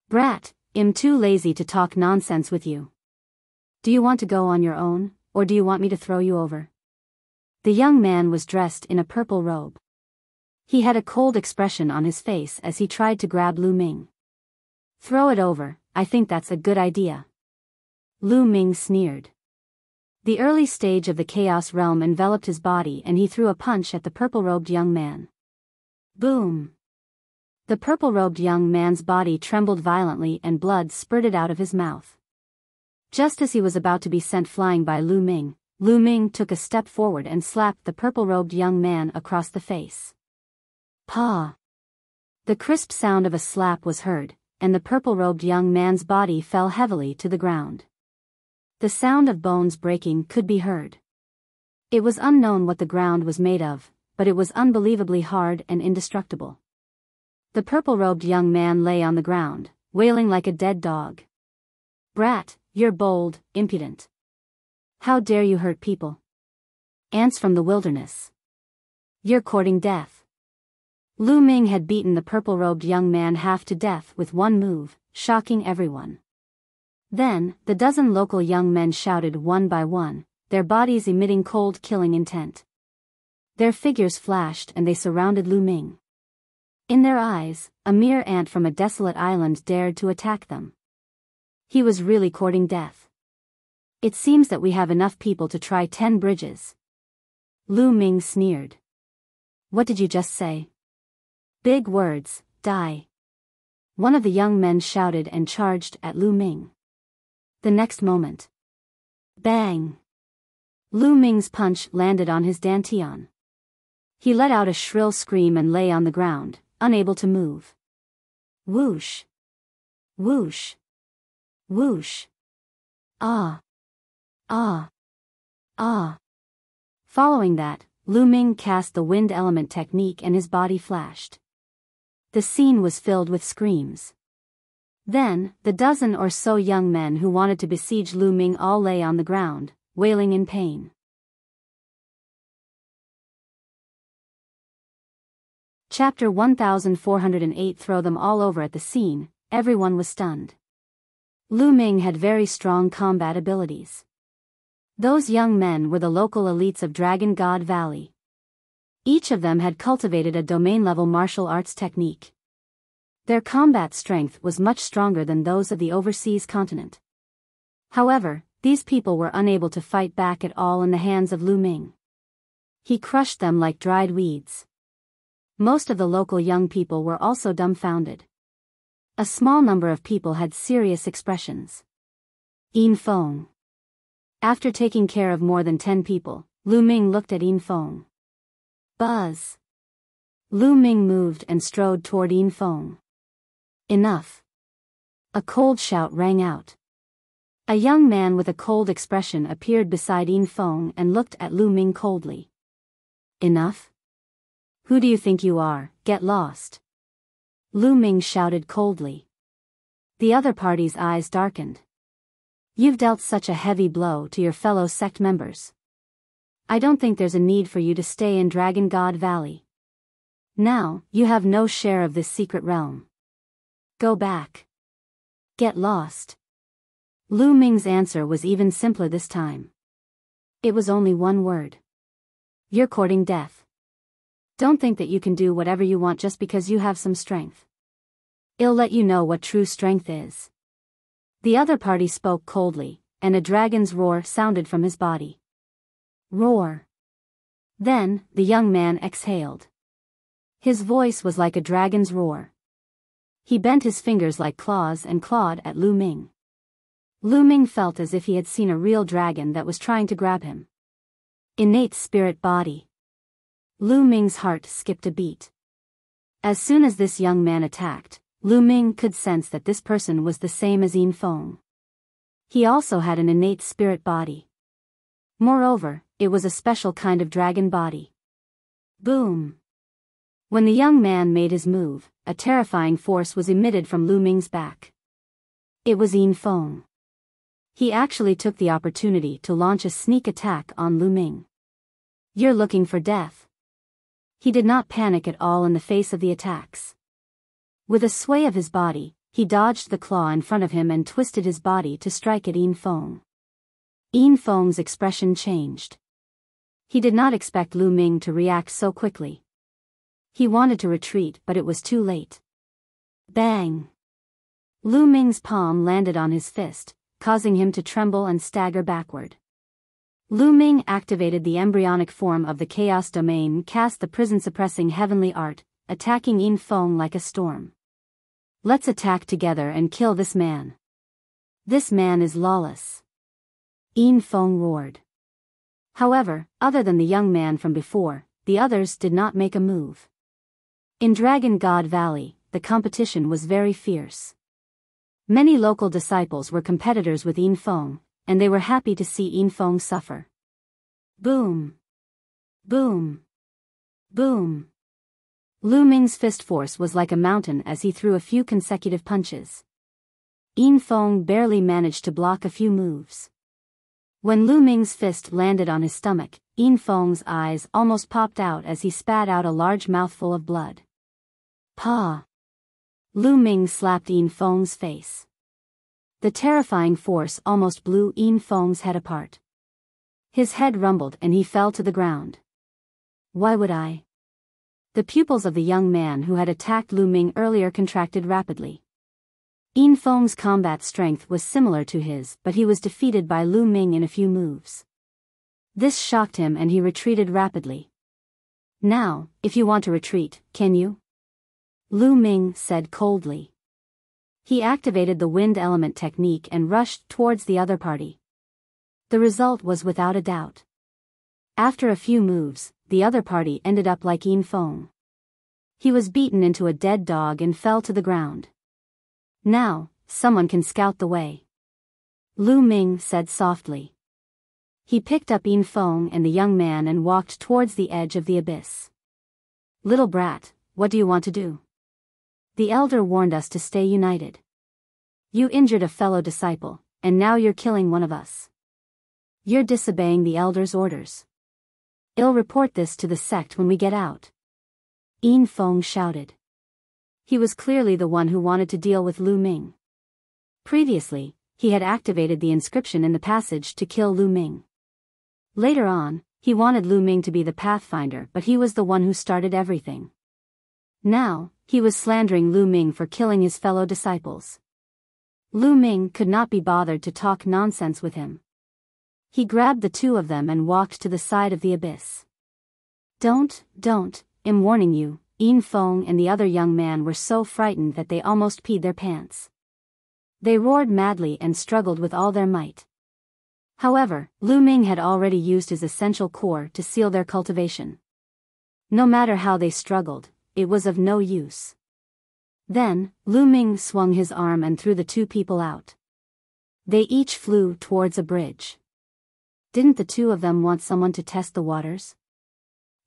[SPEAKER 1] Brat, I'm too lazy to talk nonsense with you. Do you want to go on your own, or do you want me to throw you over? The young man was dressed in a purple robe. He had a cold expression on his face as he tried to grab Lu Ming. Throw it over, I think that's a good idea. Lu Ming sneered. The early stage of the Chaos Realm enveloped his body and he threw a punch at the purple-robed young man. Boom! The purple-robed young man's body trembled violently and blood spurted out of his mouth. Just as he was about to be sent flying by Lu Ming took a step forward and slapped the purple-robed young man across the face. Pa! The crisp sound of a slap was heard, and the purple-robed young man's body fell heavily to the ground. The sound of bones breaking could be heard. It was unknown what the ground was made of, but it was unbelievably hard and indestructible. The purple-robed young man lay on the ground, wailing like a dead dog. Brat, you're bold, impudent. How dare you hurt people? Ants from the wilderness. You're courting death. Lu Ming had beaten the purple-robed young man half to death with one move, shocking everyone. Then, the dozen local young men shouted one by one, their bodies emitting cold killing intent. Their figures flashed and they surrounded Lu Ming. In their eyes, a mere ant from a desolate island dared to attack them. He was really courting death. It seems that we have enough people to try 10 bridges. Lu Ming sneered. What did you just say? Big words, die. One of the young men shouted and charged at Lu Ming. The next moment. Bang! Lu Ming's punch landed on his dantian. He let out a shrill scream and lay on the ground, unable to move. Whoosh! Whoosh! Whoosh! Ah! Ah! Ah! Following that, Lu Ming cast the wind element technique and his body flashed. The scene was filled with screams. Then, the dozen or so young men who wanted to besiege Lu Ming all lay on the ground, wailing in pain. Chapter 1408. Throw them all over at the scene, everyone was stunned. Lu Ming had very strong combat abilities. Those young men were the local elites of Dragon God Valley. Each of them had cultivated a domain-level martial arts technique. Their combat strength was much stronger than those of the overseas continent. However, these people were unable to fight back at all in the hands of Lu Ming. He crushed them like dried weeds. Most of the local young people were also dumbfounded. A small number of people had serious expressions. Yin Feng. After taking care of more than 10 people, Lu Ming looked at Yin Feng. Buzz. Lu Ming moved and strode toward Yin Feng. Enough. A cold shout rang out. A young man with a cold expression appeared beside Yin Feng and looked at Lu Ming coldly. Enough? Who do you think you are? Get lost. Lu Ming shouted coldly. The other party's eyes darkened. You've dealt such a heavy blow to your fellow sect members. I don't think there's a need for you to stay in Dragon God Valley. Now, you have no share of this secret realm. Go back. Get lost. Lu Ming's answer was even simpler this time. It was only one word. You're courting death. Don't think that you can do whatever you want just because you have some strength. I'll let you know what true strength is. The other party spoke coldly, and a dragon's roar sounded from his body. Roar. Then, the young man exhaled. His voice was like a dragon's roar. He bent his fingers like claws and clawed at Lu Ming. Lu Ming felt as if he had seen a real dragon that was trying to grab him. Innate spirit body. Lu Ming's heart skipped a beat. As soon as this young man attacked, Lu Ming could sense that this person was the same as Yin Feng. He also had an innate spirit body. Moreover, it was a special kind of dragon body. Boom! When the young man made his move, a terrifying force was emitted from Lu Ming's back. It was Yin Feng. He actually took the opportunity to launch a sneak attack on Lu Ming. You're looking for death. He did not panic at all in the face of the attacks. With a sway of his body, he dodged the claw in front of him and twisted his body to strike at Yin Feng. Yin Feng's expression changed. He did not expect Lu Ming to react so quickly. He wanted to retreat, but it was too late. Bang! Lu Ming's palm landed on his fist, causing him to tremble and stagger backward. Lu Ming activated the embryonic form of the Chaos Domain, cast the prison-suppressing heavenly art, attacking Yin Feng like a storm. Let's attack together and kill this man. This man is lawless. Yin Feng roared. However, other than the young man from before, the others did not make a move. In Dragon God Valley, the competition was very fierce. Many local disciples were competitors with Yin Feng, and they were happy to see Yin Feng suffer. Boom! Boom! Boom! Lu Ming's fist force was like a mountain as he threw a few consecutive punches. Yin Feng barely managed to block a few moves. When Lu Ming's fist landed on his stomach, Yin Feng's eyes almost popped out as he spat out a large mouthful of blood. Pa! Lu Ming slapped Yin Feng's face. The terrifying force almost blew Yin Feng's head apart. His head rumbled and he fell to the ground. Why would I? The pupils of the young man who had attacked Lu Ming earlier contracted rapidly. Yin Feng's combat strength was similar to his, but he was defeated by Lu Ming in a few moves. This shocked him and he retreated rapidly. Now, if you want to retreat, can you? Lu Ming said coldly. He activated the wind element technique and rushed towards the other party. The result was without a doubt. After a few moves, the other party ended up like Yin Feng. He was beaten into a dead dog and fell to the ground. Now, someone can scout the way. Lu Ming said softly. He picked up Yin Feng and the young man and walked towards the edge of the abyss. Little brat, what do you want to do? The elder warned us to stay united. You injured a fellow disciple, and now you're killing one of us. You're disobeying the elder's orders. I'll report this to the sect when we get out. Yin Feng shouted. He was clearly the one who wanted to deal with Lu Ming. Previously, he had activated the inscription in the passage to kill Lu Ming. Later on, he wanted Lu Ming to be the pathfinder, but he was the one who started everything. Now, he was slandering Lu Ming for killing his fellow disciples. Lu Ming could not be bothered to talk nonsense with him. He grabbed the two of them and walked to the side of the abyss. Don't, I'm warning you. Yin Feng and the other young man were so frightened that they almost peed their pants. They roared madly and struggled with all their might. However, Lu Ming had already used his essential core to seal their cultivation. No matter how they struggled, it was of no use. Then, Lu Ming swung his arm and threw the two people out. They each flew towards a bridge. Didn't the two of them want someone to test the waters?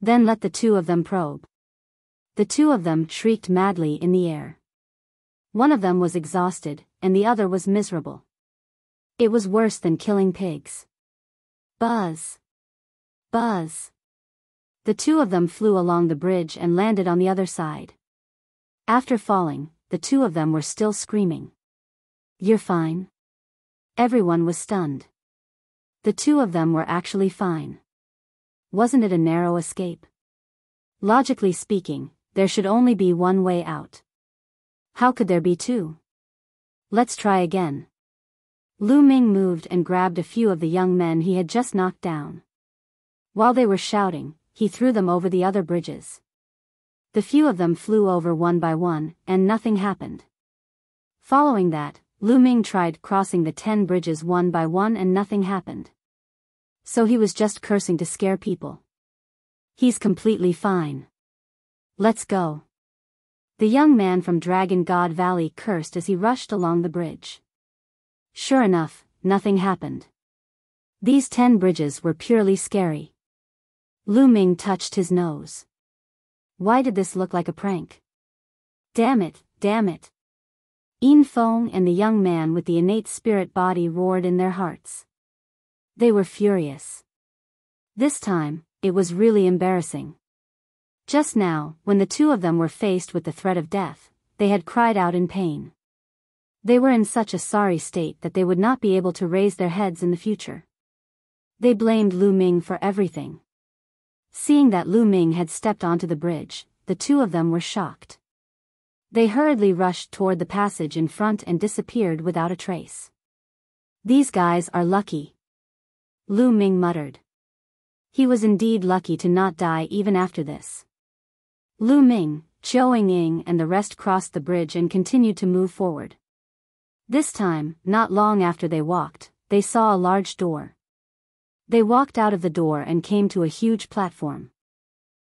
[SPEAKER 1] Then let the two of them probe. The two of them shrieked madly in the air. One of them was exhausted, and the other was miserable. It was worse than killing pigs. Buzz! Buzz! The two of them flew along the bridge and landed on the other side. After falling, the two of them were still screaming. You're fine? Everyone was stunned. The two of them were actually fine. Wasn't it a narrow escape? Logically speaking, there should only be one way out. How could there be two? Let's try again. Lu Ming moved and grabbed a few of the young men he had just knocked down. While they were shouting, he threw them over the other bridges. The few of them flew over one by one, and nothing happened. Following that, Lu Ming tried crossing the 10 bridges one by one and nothing happened. So he was just cursing to scare people. He's completely fine. Let's go. The young man from Dragon God Valley cursed as he rushed along the bridge. Sure enough, nothing happened. These 10 bridges were purely scary. Lu Ming touched his nose. Why did this look like a prank? Damn it, damn it. Yin Feng and the young man with the innate spirit body roared in their hearts. They were furious. This time, it was really embarrassing. Just now, when the two of them were faced with the threat of death, they had cried out in pain. They were in such a sorry state that they would not be able to raise their heads in the future. They blamed Lu Ming for everything. Seeing that Lu Ming had stepped onto the bridge, the two of them were shocked. They hurriedly rushed toward the passage in front and disappeared without a trace. These guys are lucky. Lu Ming muttered. He was indeed lucky to not die even after this. Lu Ming, Chiao Ying and the rest crossed the bridge and continued to move forward. This time, not long after they walked, they saw a large door. They walked out of the door and came to a huge platform.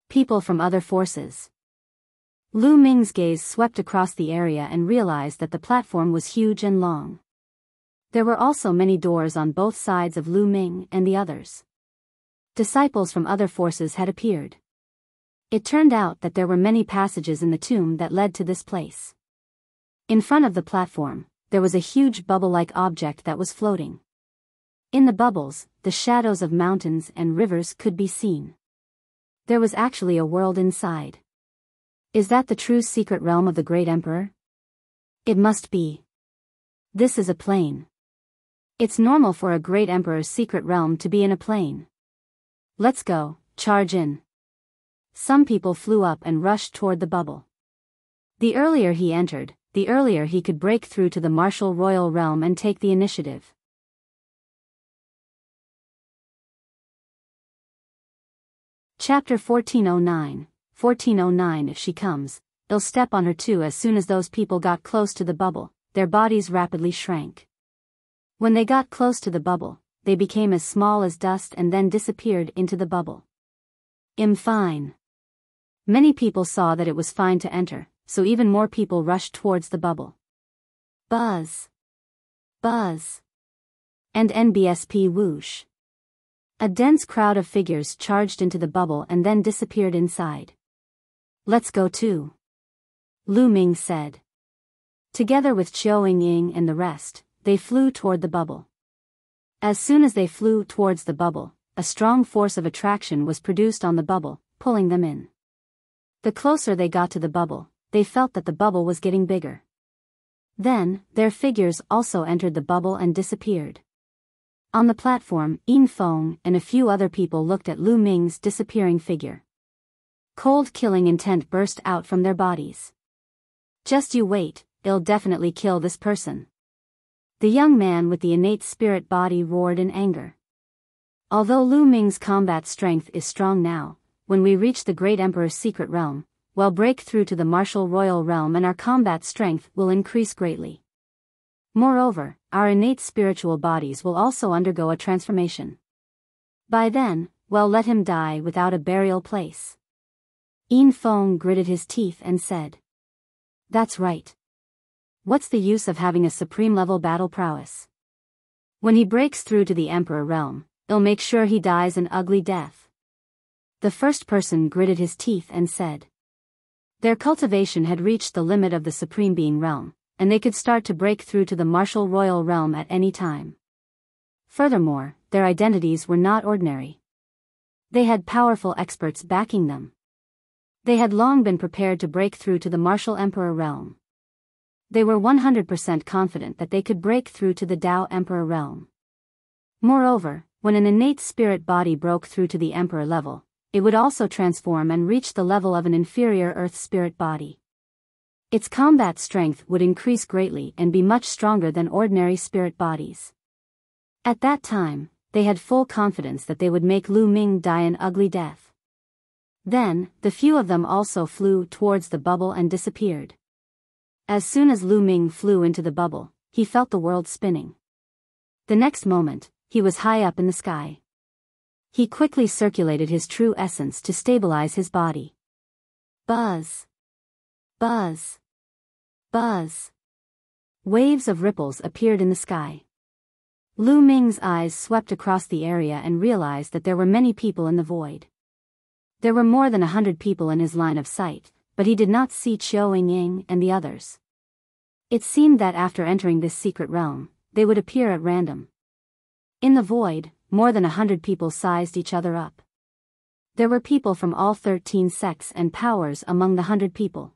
[SPEAKER 1] People from other forces. Lu Ming's gaze swept across the area and realized that the platform was huge and long. There were also many doors on both sides of Lu Ming and the others. Disciples from other forces had appeared. It turned out that there were many passages in the tomb that led to this place. In front of the platform, there was a huge bubble-like object that was floating. In the bubbles, the shadows of mountains and rivers could be seen. There was actually a world inside. Is that the true secret realm of the Great Emperor? It must be. This is a plane. It's normal for a Great Emperor's secret realm to be in a plane. Let's go, charge in. Some people flew up and rushed toward the bubble. The earlier he entered, the earlier he could break through to the martial royal realm and take the initiative. Chapter 1409. 1409 If she comes, they'll step on her too. As soon as those people got close to the bubble, their bodies rapidly shrank. When they got close to the bubble, they became as small as dust and then disappeared into the bubble. Fine. Many people saw that it was fine to enter, so even more people rushed towards the bubble. Buzz. Buzz. And NBSP whoosh. A dense crowd of figures charged into the bubble and then disappeared inside. Let's go too. Lu Ming said. Together with Chiao Ying and the rest, they flew toward the bubble. As soon as they flew towards the bubble, a strong force of attraction was produced on the bubble, pulling them in. The closer they got to the bubble, they felt that the bubble was getting bigger. Then, their figures also entered the bubble and disappeared. On the platform, Yin Feng and a few other people looked at Lu Ming's disappearing figure. Cold killing intent burst out from their bodies. Just you wait, it'll definitely kill this person. The young man with the innate spirit body roared in anger. Although Lu Ming's combat strength is strong now, when we reach the Great Emperor's secret realm, we'll break through to the martial royal realm and our combat strength will increase greatly. Moreover, our innate spiritual bodies will also undergo a transformation. By then, we'll let him die without a burial place. Yin Feng gritted his teeth and said. That's right. What's the use of having a supreme-level battle prowess? When he breaks through to the Emperor realm, he'll make sure he dies an ugly death. The first person gritted his teeth and said. Their cultivation had reached the limit of the Supreme Being realm, and they could start to break through to the martial royal realm at any time. Furthermore, their identities were not ordinary. They had powerful experts backing them. They had long been prepared to break through to the martial emperor realm. They were 100% confident that they could break through to the Tao Emperor realm. Moreover, when an innate spirit body broke through to the emperor level, it would also transform and reach the level of an inferior earth spirit body. Its combat strength would increase greatly and be much stronger than ordinary spirit bodies. At that time, they had full confidence that they would make Lu Ming die an ugly death. Then, the few of them also flew towards the bubble and disappeared. As soon as Lu Ming flew into the bubble, he felt the world spinning. The next moment, he was high up in the sky. He quickly circulated his true essence to stabilize his body. Buzz. Buzz. Buzz. Waves of ripples appeared in the sky. Lu Ming's eyes swept across the area and realized that there were many people in the void. There were more than 100 people in his line of sight, but he did not see Qiao Ying and the others. It seemed that after entering this secret realm, they would appear at random. In the void, more than 100 people sized each other up. There were people from all 13 sects and powers among the 100 people.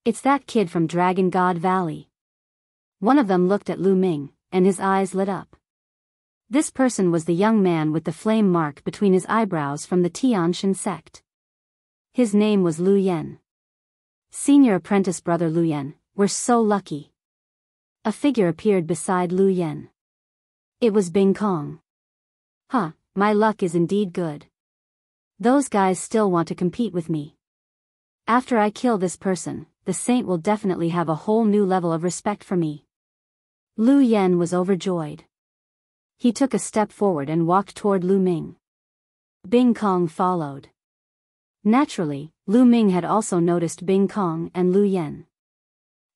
[SPEAKER 1] It's that kid from Dragon God Valley. One of them looked at Lu Ming, and his eyes lit up. This person was the young man with the flame mark between his eyebrows from the Tianshan sect. His name was Lu Yen. Senior apprentice brother Lu Yen, we're so lucky. A figure appeared beside Lu Yen. It was Bing Kong. Huh, my luck is indeed good. Those guys still want to compete with me. After I kill this person, the saint will definitely have a whole new level of respect for me. Lu Yen was overjoyed. He took a step forward and walked toward Lu Ming. Bing Kong followed. Naturally, Lu Ming had also noticed Bing Kong and Lu Yen.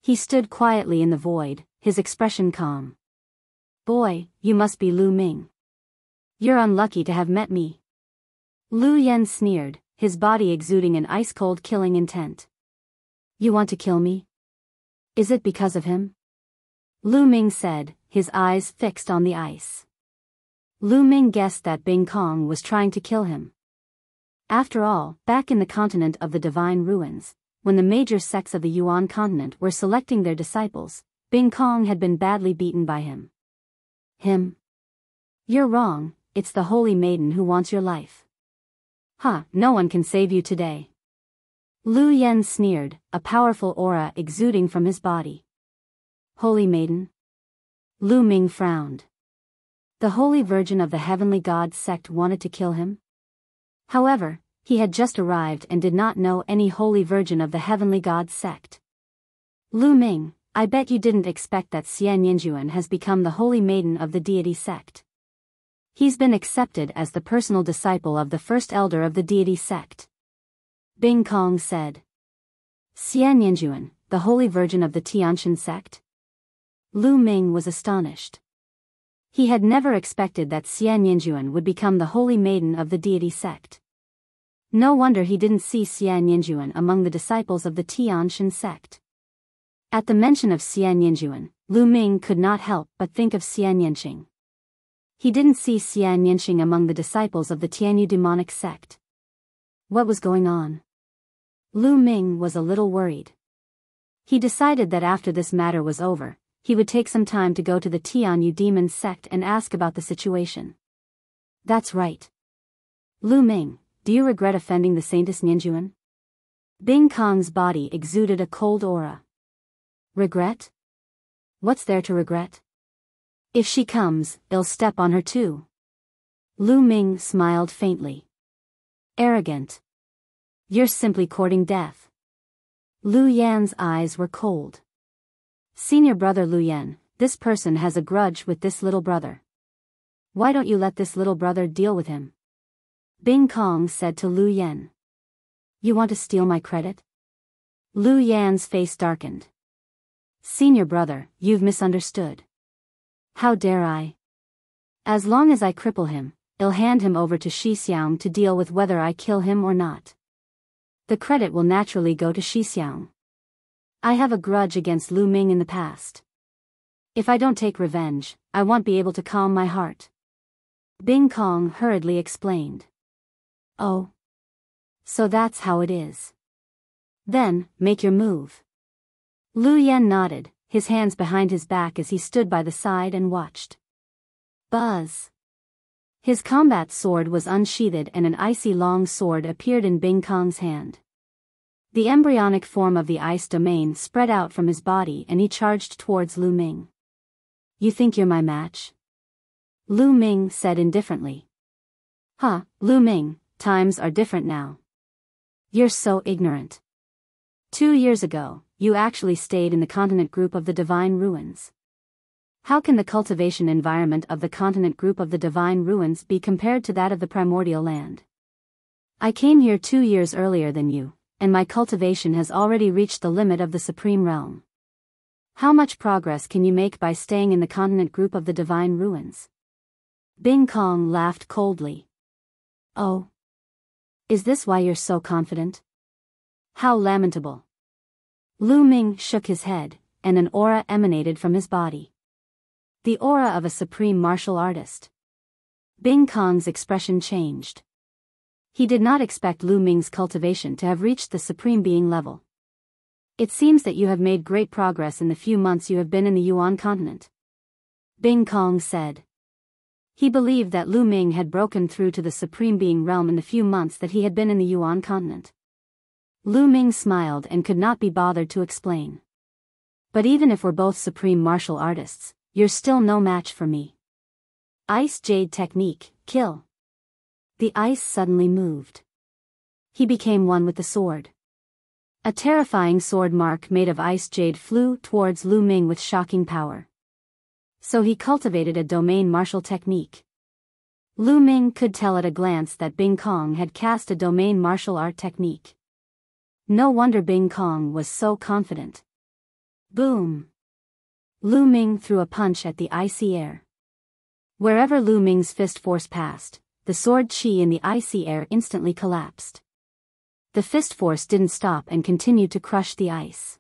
[SPEAKER 1] He stood quietly in the void, his expression calm. Boy, you must be Lu Ming. You're unlucky to have met me. Lu Yen sneered, his body exuding an ice-cold killing intent. You want to kill me? Is it because of him? Lu Ming said, his eyes fixed on the ice. Lu Ming guessed that Bing Kong was trying to kill him. After all, back in the continent of the Divine Ruins, when the major sects of the Yuan continent were selecting their disciples, Bing Kong had been badly beaten by him. Him? You're wrong, it's the Holy Maiden who wants your life. Huh, no one can save you today. Lu Yen sneered, a powerful aura exuding from his body. Holy Maiden? Lu Ming frowned. The Holy Virgin of the Heavenly God sect wanted to kill him? However, he had just arrived and did not know any Holy Virgin of the Heavenly God sect. Lu Ming, I bet you didn't expect that Xian Yinjuan has become the Holy Maiden of the Deity sect. He's been accepted as the personal disciple of the first elder of the Deity sect. Bing Kong said. Xian Yinjuan, the Holy Virgin of the Tianshan sect? Lu Ming was astonished. He had never expected that Xian Yinjuan would become the Holy Maiden of the Deity sect. No wonder he didn't see Xian Yinjuan among the disciples of the Tianshan sect. At the mention of Xian Yinjuan, Lu Ming could not help but think of Xian Yinxing. He didn't see Xian Yinxing among the disciples of the Tianyu demonic sect. What was going on? Lu Ming was a little worried. He decided that after this matter was over, he would take some time to go to the Tianyu demon sect and ask about the situation. That's right. Lu Ming, do you regret offending the Saintess Ninjuan? Bing Kong's body exuded a cold aura. Regret? What's there to regret? If she comes, I'll step on her too. Lu Ming smiled faintly. Arrogant. You're simply courting death. Lu Yan's eyes were cold. Senior brother Lu Yan, this person has a grudge with this little brother. Why don't you let this little brother deal with him? Bing Kong said to Lu Yan. You want to steal my credit? Lu Yan's face darkened. Senior brother, you've misunderstood. How dare I? As long as I cripple him, I'll hand him over to Shixiang to deal with whether I kill him or not. The credit will naturally go to Shixiang. I have a grudge against Lu Ming in the past. If I don't take revenge, I won't be able to calm my heart. Bing Kong hurriedly explained. Oh. So that's how it is. Then, make your move. Lu Yan nodded, his hands behind his back as he stood by the side and watched. Buzz. His combat sword was unsheathed and an icy long sword appeared in Bing Kong's hand. The embryonic form of the ice domain spread out from his body and he charged towards Lu Ming. "You think you're my match?" Lu Ming said indifferently. "Huh, Lu Ming, times are different now. You're so ignorant. 2 years ago, you actually stayed in the continent group of the Divine Ruins. How can the cultivation environment of the continent group of the Divine Ruins be compared to that of the primordial land? I came here 2 years earlier than you, and my cultivation has already reached the limit of the Supreme Realm. How much progress can you make by staying in the continent group of the Divine Ruins?" Bing Kong laughed coldly. "Oh. Is this why you're so confident? How lamentable." Lu Ming shook his head, and an aura emanated from his body. The aura of a supreme martial artist. Bing Kong's expression changed. He did not expect Lu Ming's cultivation to have reached the supreme being level. "It seems that you have made great progress in the few months you have been in the Yuan continent," Bing Kong said. He believed that Lu Ming had broken through to the supreme being realm in the few months that he had been in the Yuan continent. Lu Ming smiled and could not be bothered to explain. "But even if we're both supreme martial artists, you're still no match for me. Ice Jade Technique, kill." The ice suddenly moved. He became one with the sword. A terrifying sword mark made of ice jade flew towards Lu Ming with shocking power. So he cultivated a domain martial technique. Lu Ming could tell at a glance that Bing Kong had cast a domain martial art technique. No wonder Bing Kong was so confident. Boom! Lu Ming threw a punch at the icy air. Wherever Lu Ming's fist force passed, the sword chi in the icy air instantly collapsed. The fist force didn't stop and continued to crush the ice.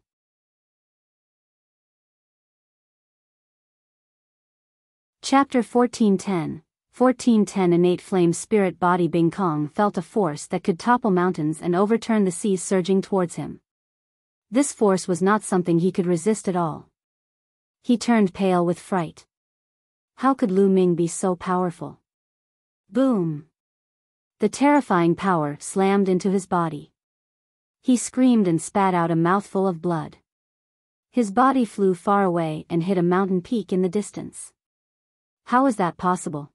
[SPEAKER 1] Chapter 1410. 1410 Innate Flame Spirit Body. Bing Kong felt a force that could topple mountains and overturn the seas surging towards him. This force was not something he could resist at all. He turned pale with fright. How could Lu Ming be so powerful? Boom! The terrifying power slammed into his body. He screamed and spat out a mouthful of blood. His body flew far away and hit a mountain peak in the distance. How is that possible?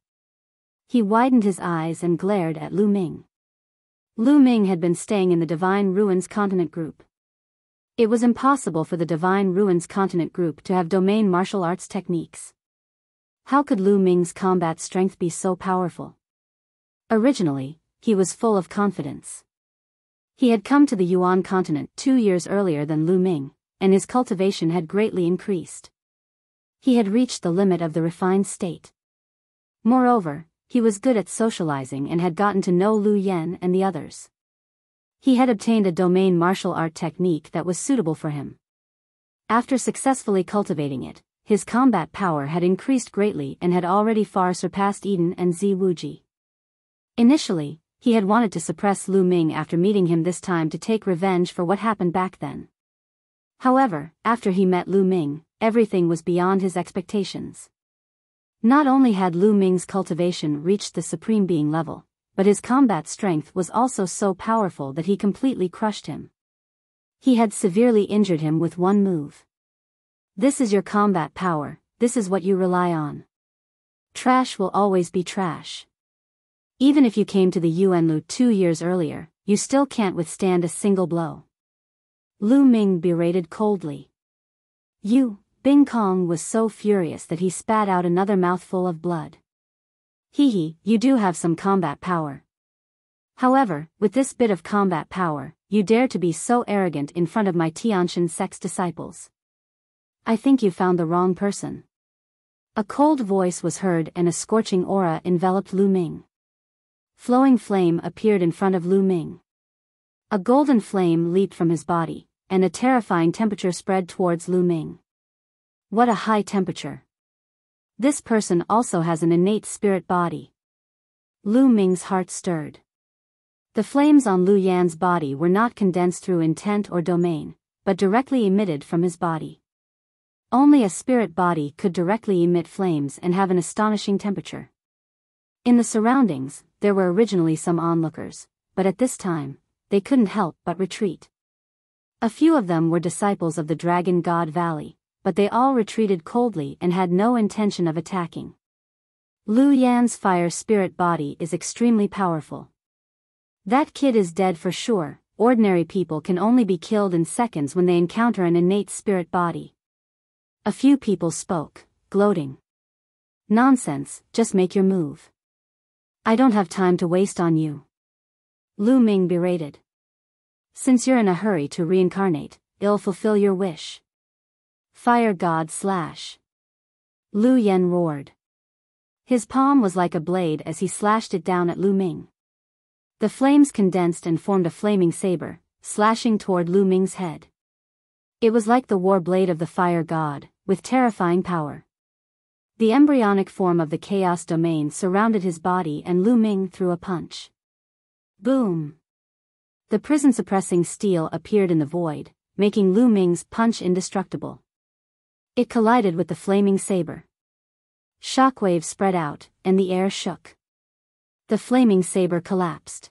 [SPEAKER 1] He widened his eyes and glared at Lu Ming. Lu Ming had been staying in the Divine Ruins Continent Group. It was impossible for the Divine Ruins Continent Group to have domain martial arts techniques. How could Lu Ming's combat strength be so powerful? Originally, he was full of confidence. He had come to the Yuan continent 2 years earlier than Lu Ming, and his cultivation had greatly increased. He had reached the limit of the refined state. Moreover, he was good at socializing and had gotten to know Lu Yen and the others. He had obtained a domain martial art technique that was suitable for him. After successfully cultivating it, his combat power had increased greatly and had already far surpassed Eden and Zi Wuji. Initially, he had wanted to suppress Lu Ming after meeting him this time to take revenge for what happened back then. However, after he met Lu Ming, everything was beyond his expectations. Not only had Lu Ming's cultivation reached the supreme being level, but his combat strength was also so powerful that he completely crushed him. He had severely injured him with one move. This is your combat power, this is what you rely on. Trash will always be trash. Even if you came to the Yuanlu 2 years earlier, you still can't withstand a single blow. Lu Ming berated coldly. Bing Kong was so furious that he spat out another mouthful of blood. Hee, you do have some combat power. However, with this bit of combat power, you dare to be so arrogant in front of my Tianshan sect's disciples. I think you found the wrong person. A cold voice was heard and a scorching aura enveloped Lu Ming. Flowing flame appeared in front of Lu Ming. A golden flame leaped from his body, and a terrifying temperature spread towards Lu Ming. What a high temperature. This person also has an innate spirit body. Lu Ming's heart stirred. The flames on Lu Yan's body were not condensed through intent or domain, but directly emitted from his body. Only a spirit body could directly emit flames and have an astonishing temperature. In the surroundings, there were originally some onlookers, but at this time, they couldn't help but retreat. A few of them were disciples of the Dragon God Valley, but they all retreated coldly and had no intention of attacking. Lu Yan's fire spirit body is extremely powerful. That kid is dead for sure. Ordinary people can only be killed in seconds when they encounter an innate spirit body. A few people spoke, gloating. Nonsense, just make your move. I don't have time to waste on you. Lu Ming berated. Since you're in a hurry to reincarnate, it'll fulfill your wish. Fire God slash. Lu Yan roared. His palm was like a blade as he slashed it down at Lu Ming. The flames condensed and formed a flaming saber, slashing toward Lu Ming's head. It was like the war blade of the fire god, with terrifying power. The embryonic form of the chaos domain surrounded his body and Lu Ming threw a punch. Boom! The prison-suppressing steel appeared in the void, making Lu Ming's punch indestructible. It collided with the flaming saber. Shockwaves spread out, and the air shook. The flaming saber collapsed.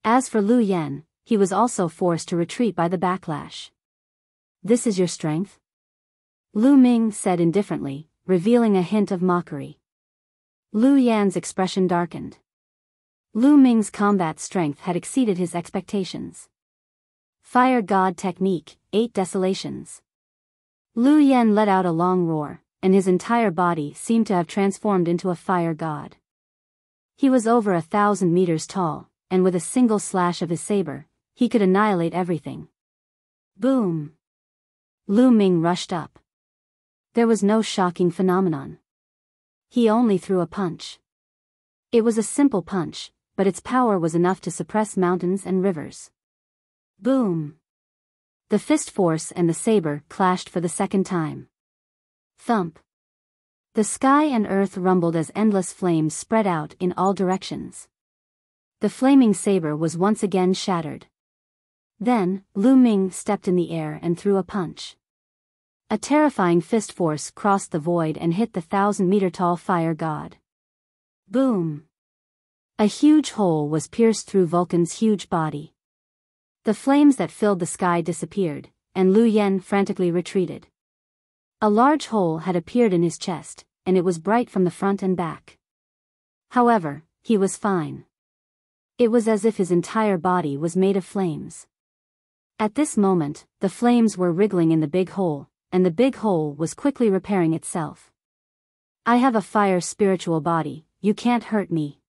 [SPEAKER 1] As for Lu Yan, he was also forced to retreat by the backlash. This is your strength? Lu Ming said indifferently, revealing a hint of mockery. Lu Yan's expression darkened. Lu Ming's combat strength had exceeded his expectations. Fire God Technique, 8 Desolations. Lu Yan let out a long roar, and his entire body seemed to have transformed into a fire god. He was over 1,000 meters tall, and with a single slash of his saber, he could annihilate everything. Boom! Lu Ming rushed up. There was no shocking phenomenon. He only threw a punch. It was a simple punch, but its power was enough to suppress mountains and rivers. Boom! The fist force and the saber clashed for the second time. Thump! The sky and earth rumbled as endless flames spread out in all directions. The flaming saber was once again shattered. Then, Lu Ming stepped in the air and threw a punch. A terrifying fist force crossed the void and hit the 1,000-meter-tall fire god. Boom! A huge hole was pierced through Vulcan's huge body. The flames that filled the sky disappeared, and Lu Yan frantically retreated. A large hole had appeared in his chest, and it was bright from the front and back. However, he was fine. It was as if his entire body was made of flames. At this moment, the flames were wriggling in the big hole, and the big hole was quickly repairing itself. I have a fire spiritual body, you can't hurt me.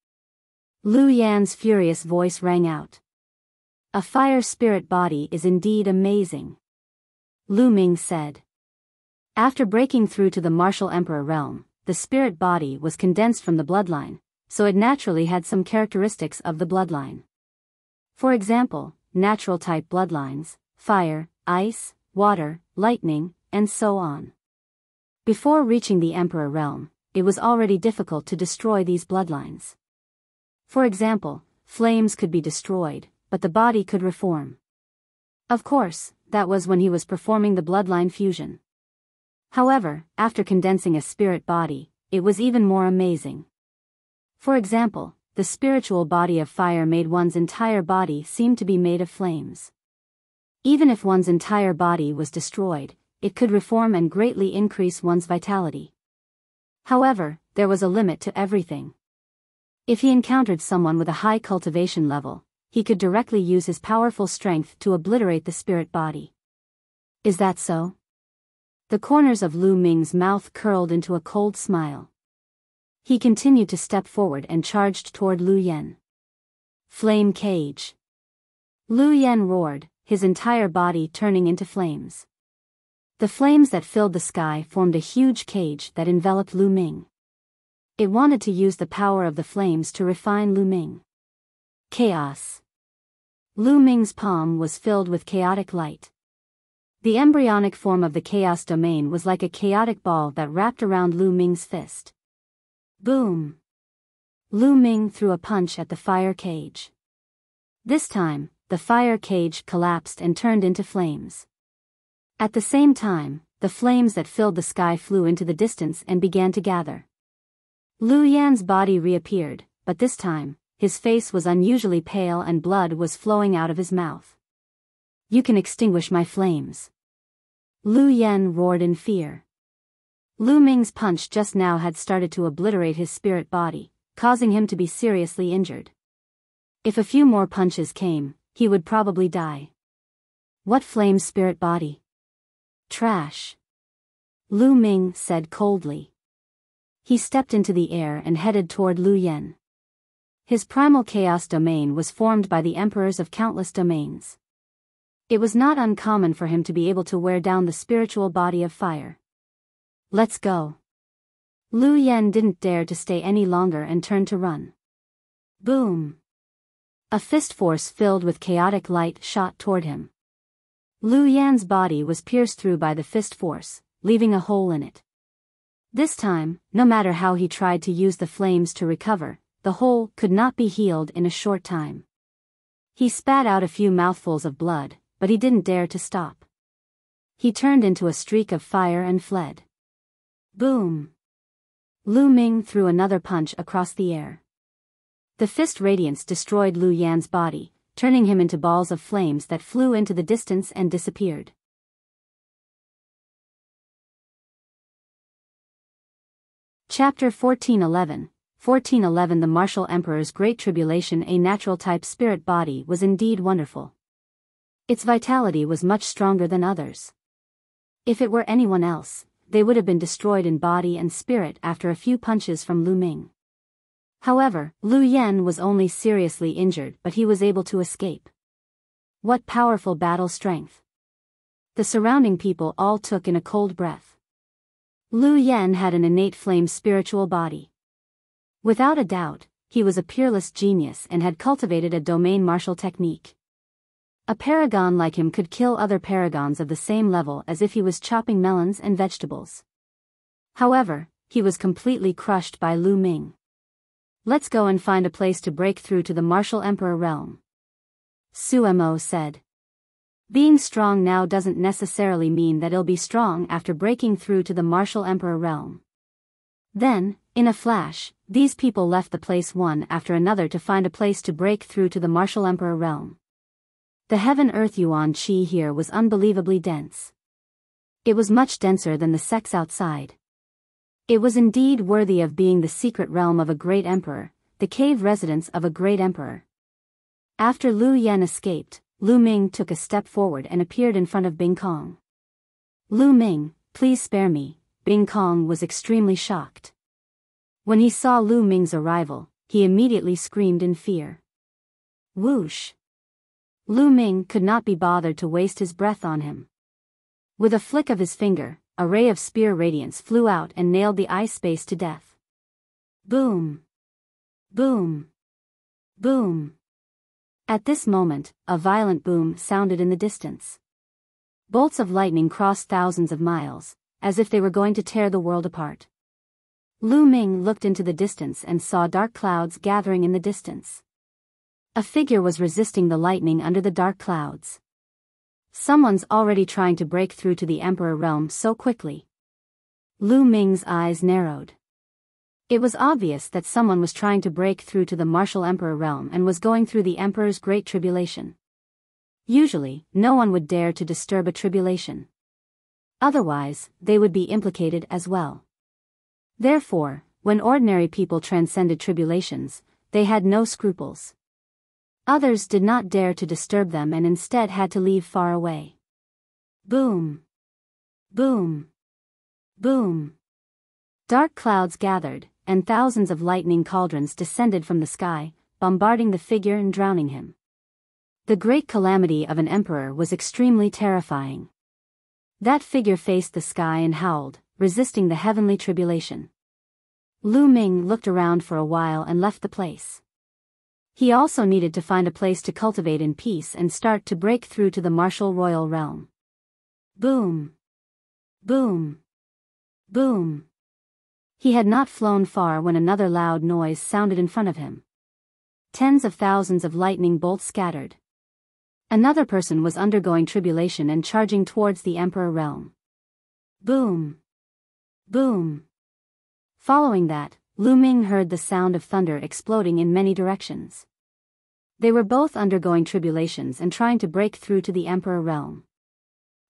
[SPEAKER 1] Lu Yan's furious voice rang out. A fire spirit body is indeed amazing. Lu Ming said. After breaking through to the martial emperor realm, the spirit body was condensed from the bloodline, so it naturally had some characteristics of the bloodline. For example, natural type bloodlines, fire, ice, water, lightning, and so on. Before reaching the emperor realm, it was already difficult to destroy these bloodlines. For example, flames could be destroyed, but the body could reform. Of course, that was when he was performing the bloodline fusion. However, after condensing a spirit body, it was even more amazing. For example, the spiritual body of fire made one's entire body seem to be made of flames. Even if one's entire body was destroyed, it could reform and greatly increase one's vitality. However, there was a limit to everything. If he encountered someone with a high cultivation level, he could directly use his powerful strength to obliterate the spirit body. Is that so? The corners of Lu Ming's mouth curled into a cold smile. He continued to step forward and charged toward Lu Yan. Flame cage. Lu Yan roared, his entire body turning into flames. The flames that filled the sky formed a huge cage that enveloped Lu Ming. It wanted to use the power of the flames to refine Lu Ming. Chaos. Lu Ming's palm was filled with chaotic light. The embryonic form of the chaos domain was like a chaotic ball that wrapped around Lu Ming's fist. Boom! Lu Ming threw a punch at the fire cage. This time, the fire cage collapsed and turned into flames. At the same time, the flames that filled the sky flew into the distance and began to gather. Lu Yan's body reappeared, but this time, his face was unusually pale and blood was flowing out of his mouth. You can extinguish my flames. Lu Yan roared in fear. Lu Ming's punch just now had started to obliterate his spirit body, causing him to be seriously injured. If a few more punches came, he would probably die. What flame's spirit body? Trash. Lu Ming said coldly. He stepped into the air and headed toward Lu Yan. His primal chaos domain was formed by the emperors of countless domains. It was not uncommon for him to be able to wear down the spiritual body of fire. Let's go. Lu Yan didn't dare to stay any longer and turned to run. Boom. A fist force filled with chaotic light shot toward him. Lu Yan's body was pierced through by the fist force, leaving a hole in it. This time, no matter how he tried to use the flames to recover, the hole could not be healed in a short time. He spat out a few mouthfuls of blood, but he didn't dare to stop. He turned into a streak of fire and fled. Boom! Lu Ming threw another punch across the air. The fist radiance destroyed Lu Yan's body, turning him into balls of flames that flew into the distance and disappeared. Chapter 1411. 1411 The Martial Emperor's Great Tribulation. A natural type spirit body was indeed wonderful. Its vitality was much stronger than others. If it were anyone else, they would have been destroyed in body and spirit after a few punches from Lu Ming. However, Lu Yan was only seriously injured, but he was able to escape. What powerful battle strength! The surrounding people all took in a cold breath. Lu Yan had an innate flame spiritual body. Without a doubt, he was a peerless genius and had cultivated a domain martial technique. A paragon like him could kill other paragons of the same level as if he was chopping melons and vegetables. However, he was completely crushed by Lu Ming. Let's go and find a place to break through to the martial emperor realm. Suemo said. Being strong now doesn't necessarily mean that he'll be strong after breaking through to the martial emperor realm. Then, in a flash, these people left the place one after another to find a place to break through to the martial emperor realm. The heaven-earth yuan qi here was unbelievably dense. It was much denser than the sects outside. It was indeed worthy of being the secret realm of a great emperor, the cave residence of a great emperor. After Lu Yan escaped, Lu Ming took a step forward and appeared in front of Bing Kong. Lu Ming, please spare me. Bing Kong was extremely shocked. When he saw Lu Ming's arrival, he immediately screamed in fear. Whoosh! Lu Ming could not be bothered to waste his breath on him. With a flick of his finger, a ray of spear radiance flew out and nailed the eye space to death. Boom! Boom! Boom! At this moment, a violent boom sounded in the distance. Bolts of lightning crossed thousands of miles, as if they were going to tear the world apart. Lu Ming looked into the distance and saw dark clouds gathering in the distance. A figure was resisting the lightning under the dark clouds. Someone's already trying to break through to the Emperor realm so quickly. Lu Ming's eyes narrowed. It was obvious that someone was trying to break through to the martial Emperor realm and was going through the Emperor's great tribulation. Usually, no one would dare to disturb a tribulation. Otherwise, they would be implicated as well. Therefore, when ordinary people transcended tribulations, they had no scruples. Others did not dare to disturb them and instead had to leave far away. Boom! Boom! Boom! Dark clouds gathered, and thousands of lightning cauldrons descended from the sky, bombarding the figure and drowning him. The great calamity of an emperor was extremely terrifying. That figure faced the sky and howled, resisting the heavenly tribulation. Lu Ming looked around for a while and left the place. He also needed to find a place to cultivate in peace and start to break through to the martial royal realm. Boom! Boom! Boom! He had not flown far when another loud noise sounded in front of him. Tens of thousands of lightning bolts scattered. Another person was undergoing tribulation and charging towards the Emperor realm. Boom! Boom! Following that, Lu Ming heard the sound of thunder exploding in many directions. They were both undergoing tribulations and trying to break through to the Emperor realm.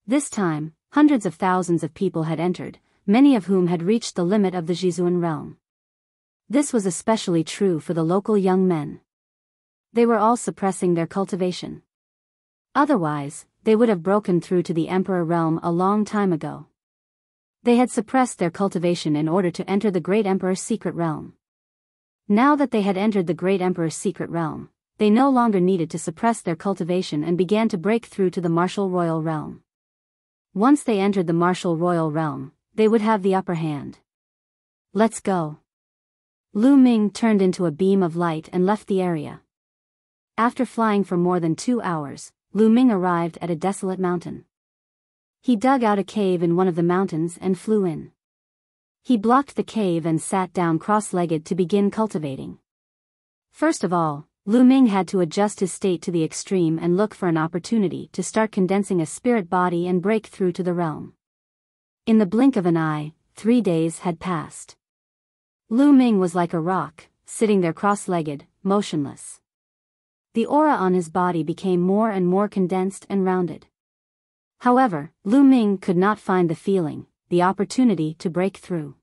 [SPEAKER 1] This time, hundreds of thousands of people had entered, many of whom had reached the limit of the Jizuan realm. This was especially true for the local young men. They were all suppressing their cultivation. Otherwise, they would have broken through to the Emperor realm a long time ago. They had suppressed their cultivation in order to enter the Great Emperor's secret realm. Now that they had entered the Great Emperor's secret realm, they no longer needed to suppress their cultivation and began to break through to the martial royal realm. Once they entered the martial royal realm, they would have the upper hand. Let's go. Lu Ming turned into a beam of light and left the area. After flying for more than 2 hours, Lu Ming arrived at a desolate mountain. He dug out a cave in one of the mountains and flew in. He blocked the cave and sat down cross-legged to begin cultivating. First of all, Lu Ming had to adjust his state to the extreme and look for an opportunity to start condensing a spirit body and break through to the realm. In the blink of an eye, 3 days had passed. Lu Ming was like a rock, sitting there cross-legged, motionless. The aura on his body became more and more condensed and rounded. However, Lu Ming could not find the feeling, the opportunity to break through.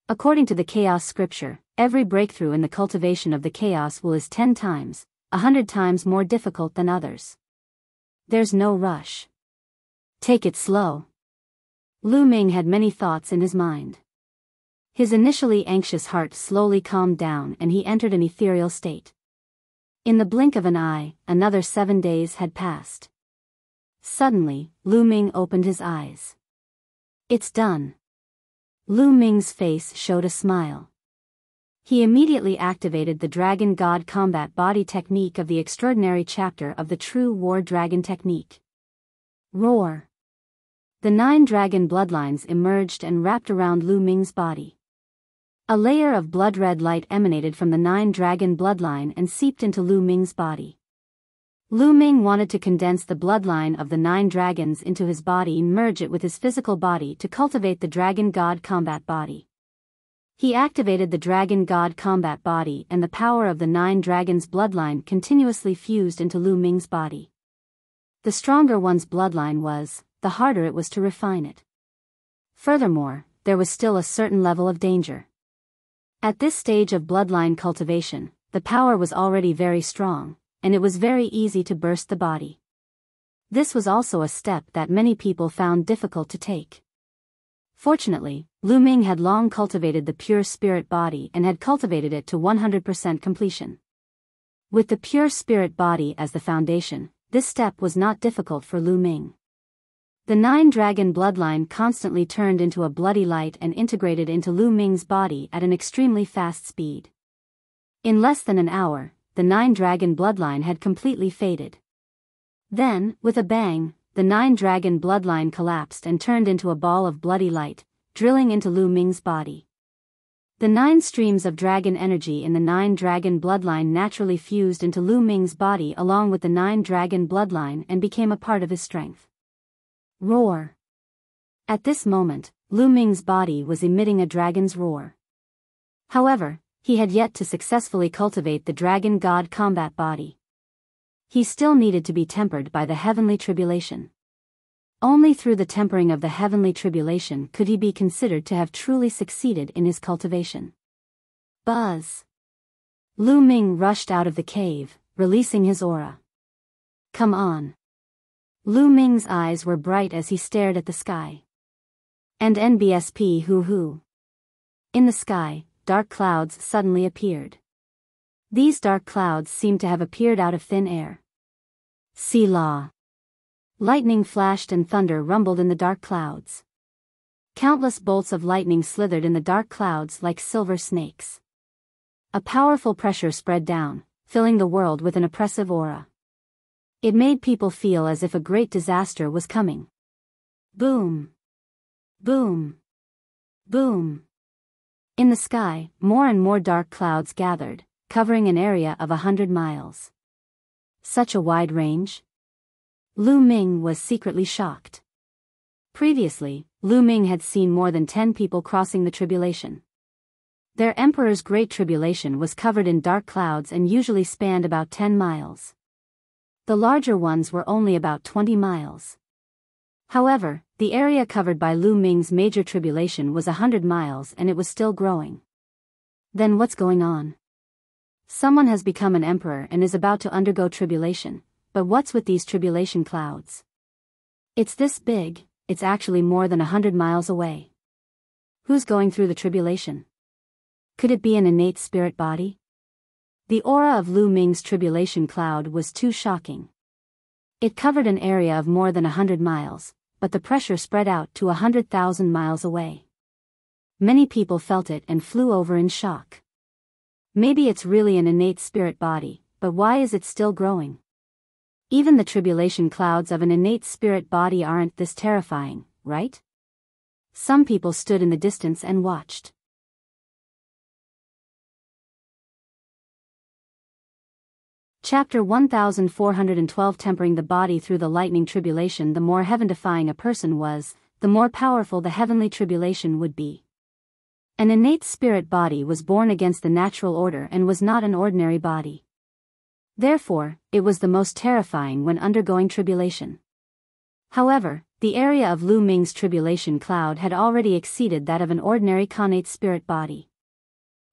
[SPEAKER 1] According to the chaos scripture, every breakthrough in the cultivation of the chaos will is 10 times, 100 times more difficult than others. There's no rush. Take it slow. Lu Ming had many thoughts in his mind. His initially anxious heart slowly calmed down and he entered an ethereal state. In the blink of an eye, another 7 days had passed. Suddenly, Lu Ming opened his eyes. It's done. Lu Ming's face showed a smile. He immediately activated the Dragon God Combat Body technique of the extraordinary chapter of the True War Dragon technique. Roar! The 9 dragon bloodlines emerged and wrapped around Lu Ming's body. A layer of blood-red light emanated from the 9 dragon bloodline and seeped into Lu Ming's body. Lu Ming wanted to condense the bloodline of the 9 dragons into his body and merge it with his physical body to cultivate the Dragon God Combat Body. He activated the Dragon God Combat Body and the power of the 9 dragons' bloodline continuously fused into Lu Ming's body. The stronger one's bloodline was, the harder it was to refine it. Furthermore, there was still a certain level of danger. At this stage of bloodline cultivation, the power was already very strong, and it was very easy to burst the body. This was also a step that many people found difficult to take. Fortunately, Lu Ming had long cultivated the pure spirit body and had cultivated it to 100% completion. With the pure spirit body as the foundation, this step was not difficult for Lu Ming. The 9 dragon bloodline constantly turned into a bloody light and integrated into Lu Ming's body at an extremely fast speed. In less than an hour, the 9 dragon bloodline had completely faded. Then, with a bang, the 9 dragon bloodline collapsed and turned into a ball of bloody light, drilling into Lu Ming's body. The 9 streams of dragon energy in the 9 dragon bloodline naturally fused into Lu Ming's body along with the 9 dragon bloodline and became a part of his strength. Roar! At this moment, Lu Ming's body was emitting a dragon's roar. However, he had yet to successfully cultivate the Dragon God Combat Body. He still needed to be tempered by the heavenly tribulation. Only through the tempering of the heavenly tribulation could he be considered to have truly succeeded in his cultivation. Buzz! Lu Ming rushed out of the cave, releasing his aura. Come on! Lu Ming's eyes were bright as he stared at the sky. And NBSP hoo-hoo. In the sky, dark clouds suddenly appeared. These dark clouds seemed to have appeared out of thin air. Selah. Lightning flashed and thunder rumbled in the dark clouds. Countless bolts of lightning slithered in the dark clouds like silver snakes. A powerful pressure spread down, filling the world with an oppressive aura. It made people feel as if a great disaster was coming. Boom. Boom. Boom. In the sky, more and more dark clouds gathered, covering an area of 100 miles. Such a wide range? Lu Ming was secretly shocked. Previously, Lu Ming had seen more than 10 people crossing the tribulation. Their emperor's great tribulation was covered in dark clouds and usually spanned about 10 miles. The larger ones were only about 20 miles. However, the area covered by Lu Ming's major tribulation was 100 miles and it was still growing. Then what's going on? Someone has become an emperor and is about to undergo tribulation, but what's with these tribulation clouds? It's this big, it's actually more than 100 miles away. Who's going through the tribulation? Could it be an innate spirit body? The aura of Lu Ming's tribulation cloud was too shocking. It covered an area of more than 100 miles, but the pressure spread out to 100,000 miles away. Many people felt it and flew over in shock. Maybe it's really an innate spirit body, but why is it still growing? Even the tribulation clouds of an innate spirit body aren't this terrifying, right? Some people stood in the distance and watched. Chapter 1412 Tempering the body through the lightning tribulation. The more heaven-defying a person was, the more powerful the heavenly tribulation would be. An innate spirit body was born against the natural order and was not an ordinary body. Therefore, it was the most terrifying when undergoing tribulation. However, the area of Lu Ming's tribulation cloud had already exceeded that of an ordinary connate spirit body.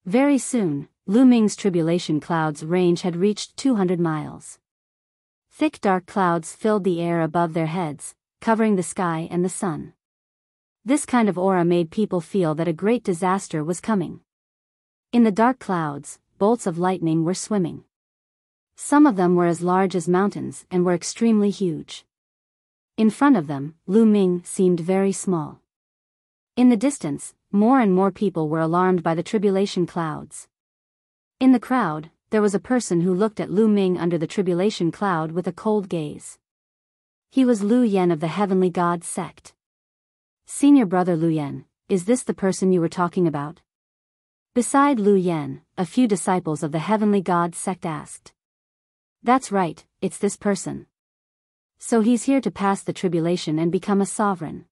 [SPEAKER 1] Very soon, Lu Ming's tribulation cloud's range had reached 200 miles. Thick dark clouds filled the air above their heads, covering the sky and the sun. This kind of aura made people feel that a great disaster was coming. In the dark clouds, bolts of lightning were swimming. Some of them were as large as mountains and were extremely huge. In front of them, Lu Ming seemed very small. In the distance, more and more people were alarmed by the tribulation clouds. In the crowd, there was a person who looked at Lu Ming under the tribulation cloud with a cold gaze. He was Lu Yen of the Heavenly God sect. Senior brother Lu Yen, is this the person you were talking about? Beside Lu Yen, a few disciples of the Heavenly God sect asked. That's right, it's this person. So he's here to pass the tribulation and become a sovereign.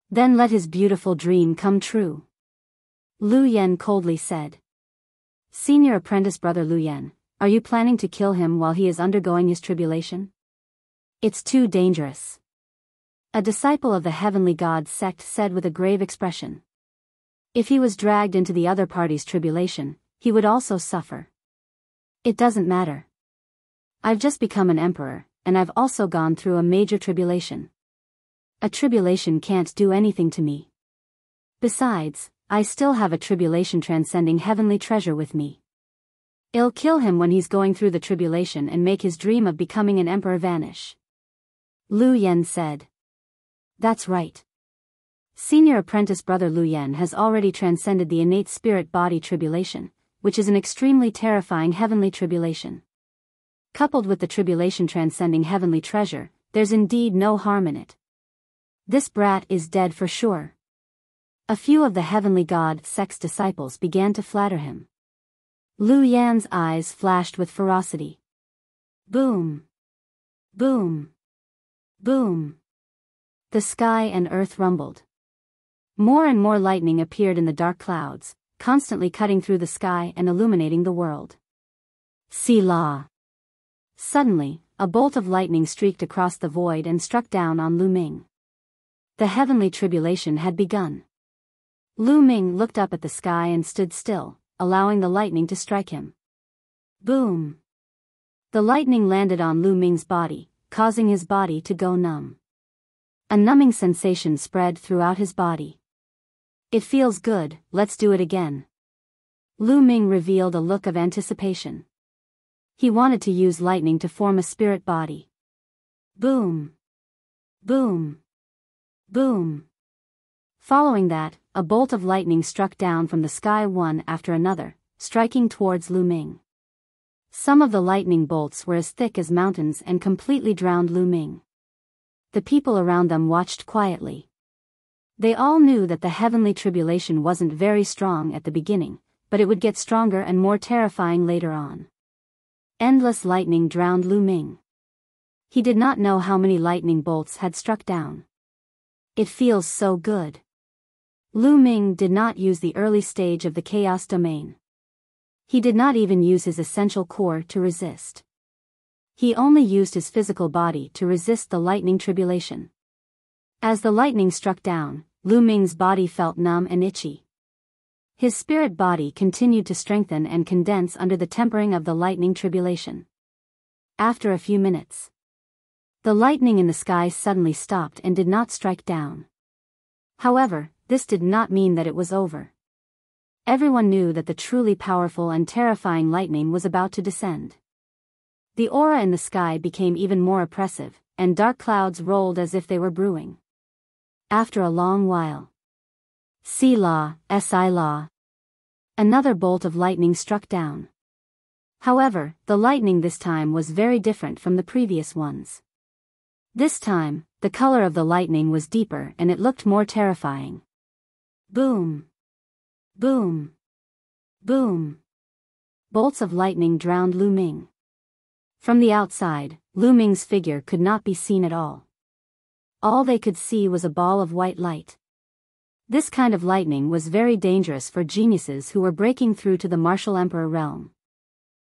[SPEAKER 1] Then let his beautiful dream come true. Lu Yen coldly said. Senior apprentice brother Lu Yen, are you planning to kill him while he is undergoing his tribulation? It's too dangerous. A disciple of the Heavenly God sect said with a grave expression. If he was dragged into the other party's tribulation, he would also suffer. It doesn't matter. I've just become an emperor, and I've also gone through a major tribulation. A tribulation can't do anything to me. Besides, I still have a tribulation transcending heavenly treasure with me. It'll kill him when he's going through the tribulation and make his dream of becoming an emperor vanish. Lu Yen said. That's right. Senior apprentice brother Lu Yen has already transcended the innate spirit body tribulation, which is an extremely terrifying heavenly tribulation. Coupled with the tribulation transcending heavenly treasure, there's indeed no harm in it. This brat is dead for sure. A few of the Heavenly God sect's disciples began to flatter him. Lu Yan's eyes flashed with ferocity. Boom! Boom! Boom! The sky and earth rumbled. More and more lightning appeared in the dark clouds, constantly cutting through the sky and illuminating the world. Selah! Suddenly, a bolt of lightning streaked across the void and struck down on Lu Ming. The heavenly tribulation had begun. Lu Ming looked up at the sky and stood still, allowing the lightning to strike him. Boom! The lightning landed on Lu Ming's body, causing his body to go numb. A numbing sensation spread throughout his body. It feels good, let's do it again. Lu Ming revealed a look of anticipation. He wanted to use lightning to form a spirit body. Boom! Boom! Boom! Following that, a bolt of lightning struck down from the sky one after another, striking towards Lu Ming. Some of the lightning bolts were as thick as mountains and completely drowned Lu Ming. The people around them watched quietly. They all knew that the heavenly tribulation wasn't very strong at the beginning, but it would get stronger and more terrifying later on. Endless lightning drowned Lu Ming. He did not know how many lightning bolts had struck down. It feels so good. Lu Ming did not use the early stage of the chaos domain. He did not even use his essential core to resist. He only used his physical body to resist the lightning tribulation. As the lightning struck down, Lu Ming's body felt numb and itchy. His spirit body continued to strengthen and condense under the tempering of the lightning tribulation. After a few minutes, the lightning in the sky suddenly stopped and did not strike down. However, this did not mean that it was over. Everyone knew that the truly powerful and terrifying lightning was about to descend. The aura in the sky became even more oppressive, and dark clouds rolled as if they were brewing. After a long while, Si-la, another bolt of lightning struck down. However, the lightning this time was very different from the previous ones. This time, the color of the lightning was deeper and it looked more terrifying. Boom! Boom! Boom! Bolts of lightning drowned Lu Ming. From the outside, Lu Ming's figure could not be seen at all. All they could see was a ball of white light. This kind of lightning was very dangerous for geniuses who were breaking through to the martial emperor realm.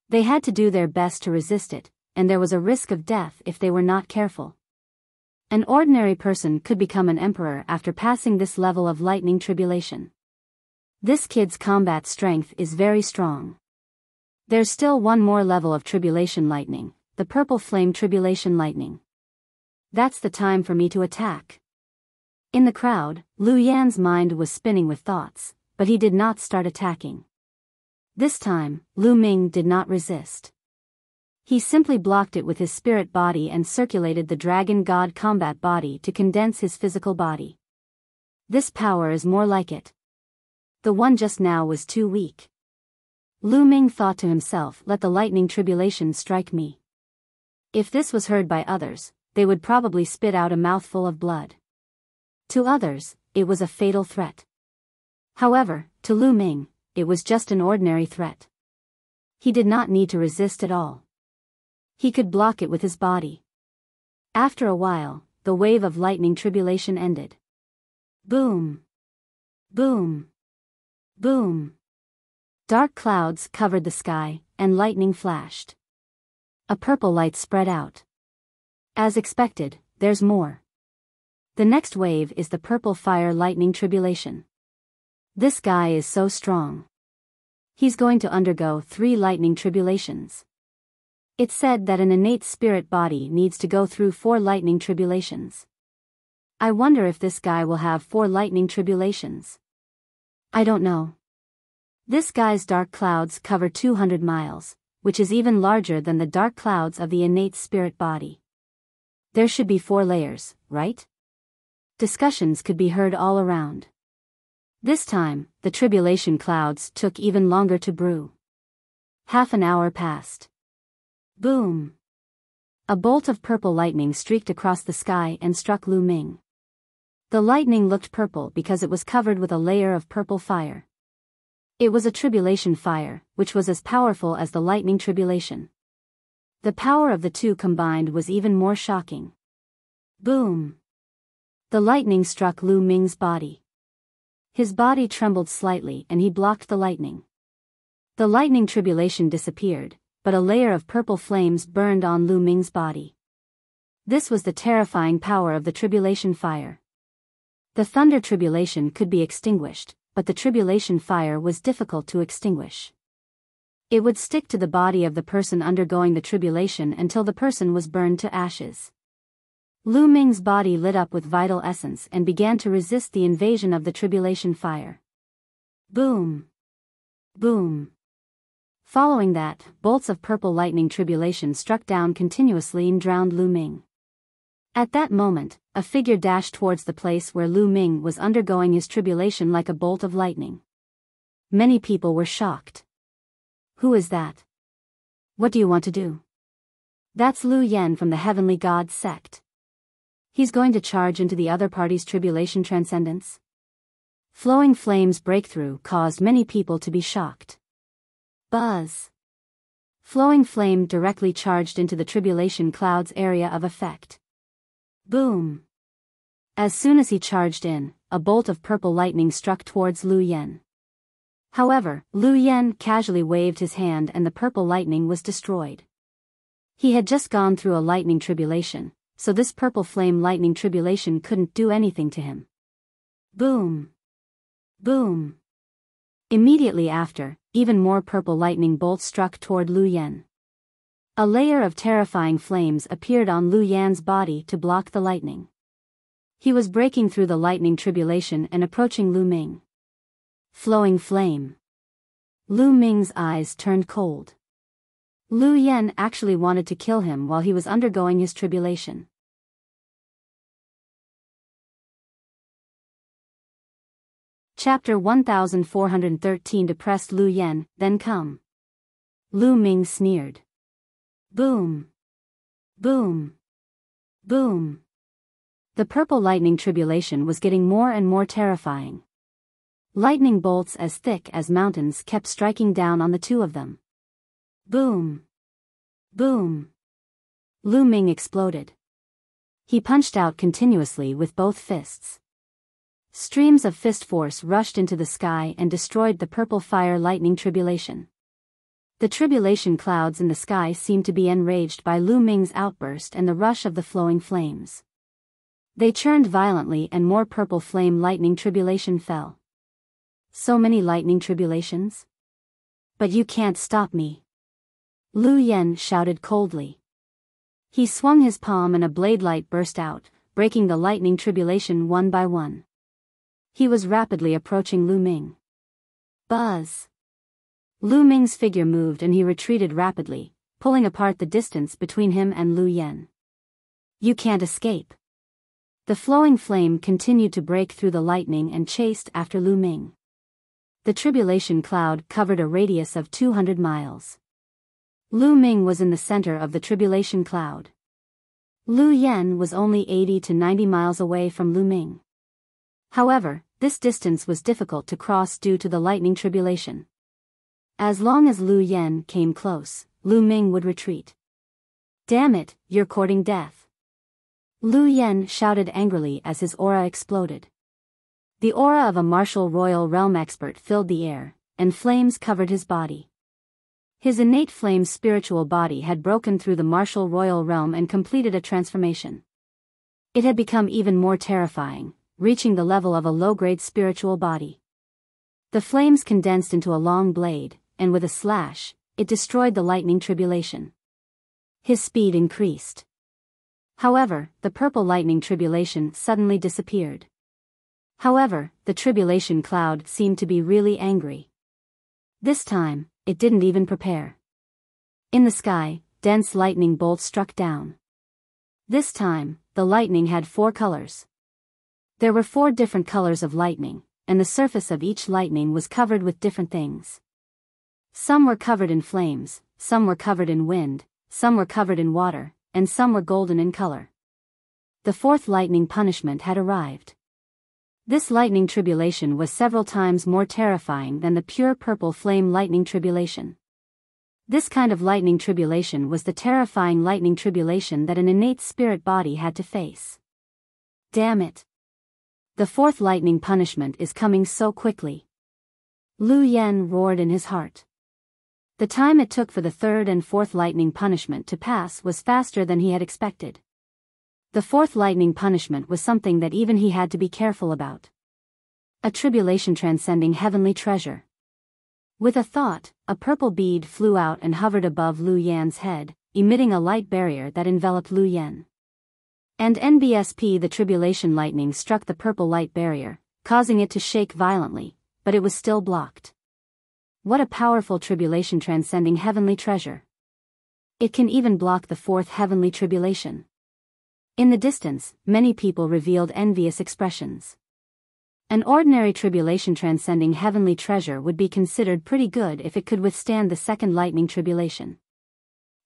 [SPEAKER 1] They had to do their best to resist it, and there was a risk of death if they were not careful. An ordinary person could become an emperor after passing this level of lightning tribulation. This kid's combat strength is very strong. There's still one more level of tribulation lightning, the purple flame tribulation lightning. That's the time for me to attack. In the crowd, Lu Yan's mind was spinning with thoughts, but he did not start attacking. This time, Lu Ming did not resist. He simply blocked it with his spirit body and circulated the dragon god combat body to condense his physical body. This power is more like it. The one just now was too weak. Lu Ming thought to himself, let the lightning tribulation strike me. If this was heard by others, they would probably spit out a mouthful of blood. To others, it was a fatal threat. However, to Lu Ming, it was just an ordinary threat. He did not need to resist at all. He could block it with his body. After a while, the wave of lightning tribulation ended. Boom! Boom! Boom! Dark clouds covered the sky, and lightning flashed. A purple light spread out. As expected, there's more. The next wave is the purple fire lightning tribulation. This guy is so strong. He's going to undergo 3 lightning tribulations. It's said that an innate spirit body needs to go through 4 lightning tribulations. I wonder if this guy will have 4 lightning tribulations. I don't know. This guy's dark clouds cover 200 miles, which is even larger than the dark clouds of the innate spirit body. There should be 4 layers, right? Discussions could be heard all around. This time, the tribulation clouds took even longer to brew. Half an hour passed. Boom! A bolt of purple lightning streaked across the sky and struck Lu Ming. The lightning looked purple because it was covered with a layer of purple fire. It was a tribulation fire, which was as powerful as the lightning tribulation. The power of the two combined was even more shocking. Boom! The lightning struck Lu Ming's body. His body trembled slightly and he blocked the lightning. The lightning tribulation disappeared, but a layer of purple flames burned on Lu Ming's body. This was the terrifying power of the tribulation fire. The thunder tribulation could be extinguished, but the tribulation fire was difficult to extinguish. It would stick to the body of the person undergoing the tribulation until the person was burned to ashes. Lu Ming's body lit up with vital essence and began to resist the invasion of the tribulation fire. Boom! Boom! Following that, bolts of purple lightning tribulation struck down continuously and drowned Lu Ming. At that moment, a figure dashed towards the place where Lu Ming was undergoing his tribulation like a bolt of lightning. Many people were shocked. Who is that? What do you want to do? That's Lu Yan from the Heavenly God sect. He's going to charge into the other party's tribulation transcendence? Flowing flames breakthrough caused many people to be shocked. Buzz. Flowing flame directly charged into the tribulation cloud's area of effect. Boom. As soon as he charged in, a bolt of purple lightning struck towards Lu Yen. However, Lu Yen casually waved his hand and the purple lightning was destroyed. He had just gone through a lightning tribulation, so this purple flame lightning tribulation couldn't do anything to him. Boom! Boom! Immediately after, even more purple lightning bolts struck toward Lu Yen. A layer of terrifying flames appeared on Lu Yan's body to block the lightning. He was breaking through the lightning tribulation and approaching Lu Ming. Flowing flame. Lu Ming's eyes turned cold. Lu Yen actually wanted to kill him while he was undergoing his tribulation. Chapter 1413 Depressed Lu Yen, then come. Lu Ming sneered. Boom! Boom! Boom! The purple lightning tribulation was getting more and more terrifying. Lightning bolts as thick as mountains kept striking down on the two of them. Boom! Boom! Lu Ming exploded. He punched out continuously with both fists. Streams of fist force rushed into the sky and destroyed the purple fire lightning tribulation. The tribulation clouds in the sky seemed to be enraged by Lu Ming's outburst and the rush of the flowing flames. They churned violently and more purple flame lightning tribulation fell. So many lightning tribulations? But you can't stop me. Lu Yen shouted coldly. He swung his palm and a blade light burst out, breaking the lightning tribulation one by one. He was rapidly approaching Lu Ming. Buzz! Lu Ming's figure moved and he retreated rapidly, pulling apart the distance between him and Lu Yen. You can't escape. The flowing flame continued to break through the lightning and chased after Lu Ming. The tribulation cloud covered a radius of 200 miles. Lu Ming was in the center of the tribulation cloud. Lu Yen was only 80 to 90 miles away from Lu Ming. However, this distance was difficult to cross due to the lightning tribulation. As long as Lu Yen came close, Lu Ming would retreat. Damn it, you're courting death. Lu Yen shouted angrily as his aura exploded. The aura of a martial royal realm expert filled the air, and flames covered his body. His innate flame spiritual body had broken through the martial royal realm and completed a transformation. It had become even more terrifying, reaching the level of a low-grade spiritual body. The flames condensed into a long blade, and with a slash, it destroyed the lightning tribulation. His speed increased. However, the purple lightning tribulation suddenly disappeared. However, the tribulation cloud seemed to be really angry. This time, it didn't even prepare. In the sky, dense lightning bolts struck down. This time, the lightning had 4 colors. There were 4 different colors of lightning, and the surface of each lightning was covered with different things. Some were covered in flames, some were covered in wind, some were covered in water, and some were golden in color. The 4th lightning punishment had arrived. This lightning tribulation was several times more terrifying than the pure purple flame lightning tribulation. This kind of lightning tribulation was the terrifying lightning tribulation that an innate spirit body had to face. Damn it! The 4th lightning punishment is coming so quickly. Lu Yen roared in his heart. The time it took for the 3rd and 4th lightning punishment to pass was faster than he had expected. The 4th lightning punishment was something that even he had to be careful about. A tribulation transcending heavenly treasure. With a thought, a purple bead flew out and hovered above Lu Yan's head, emitting a light barrier that enveloped Lu Yen. And NBSP the tribulation lightning struck the purple light barrier, causing it to shake violently, but it was still blocked. What a powerful tribulation transcending heavenly treasure. It can even block the 4th heavenly tribulation. In the distance, many people revealed envious expressions. An ordinary tribulation transcending heavenly treasure would be considered pretty good if it could withstand the 2nd lightning tribulation.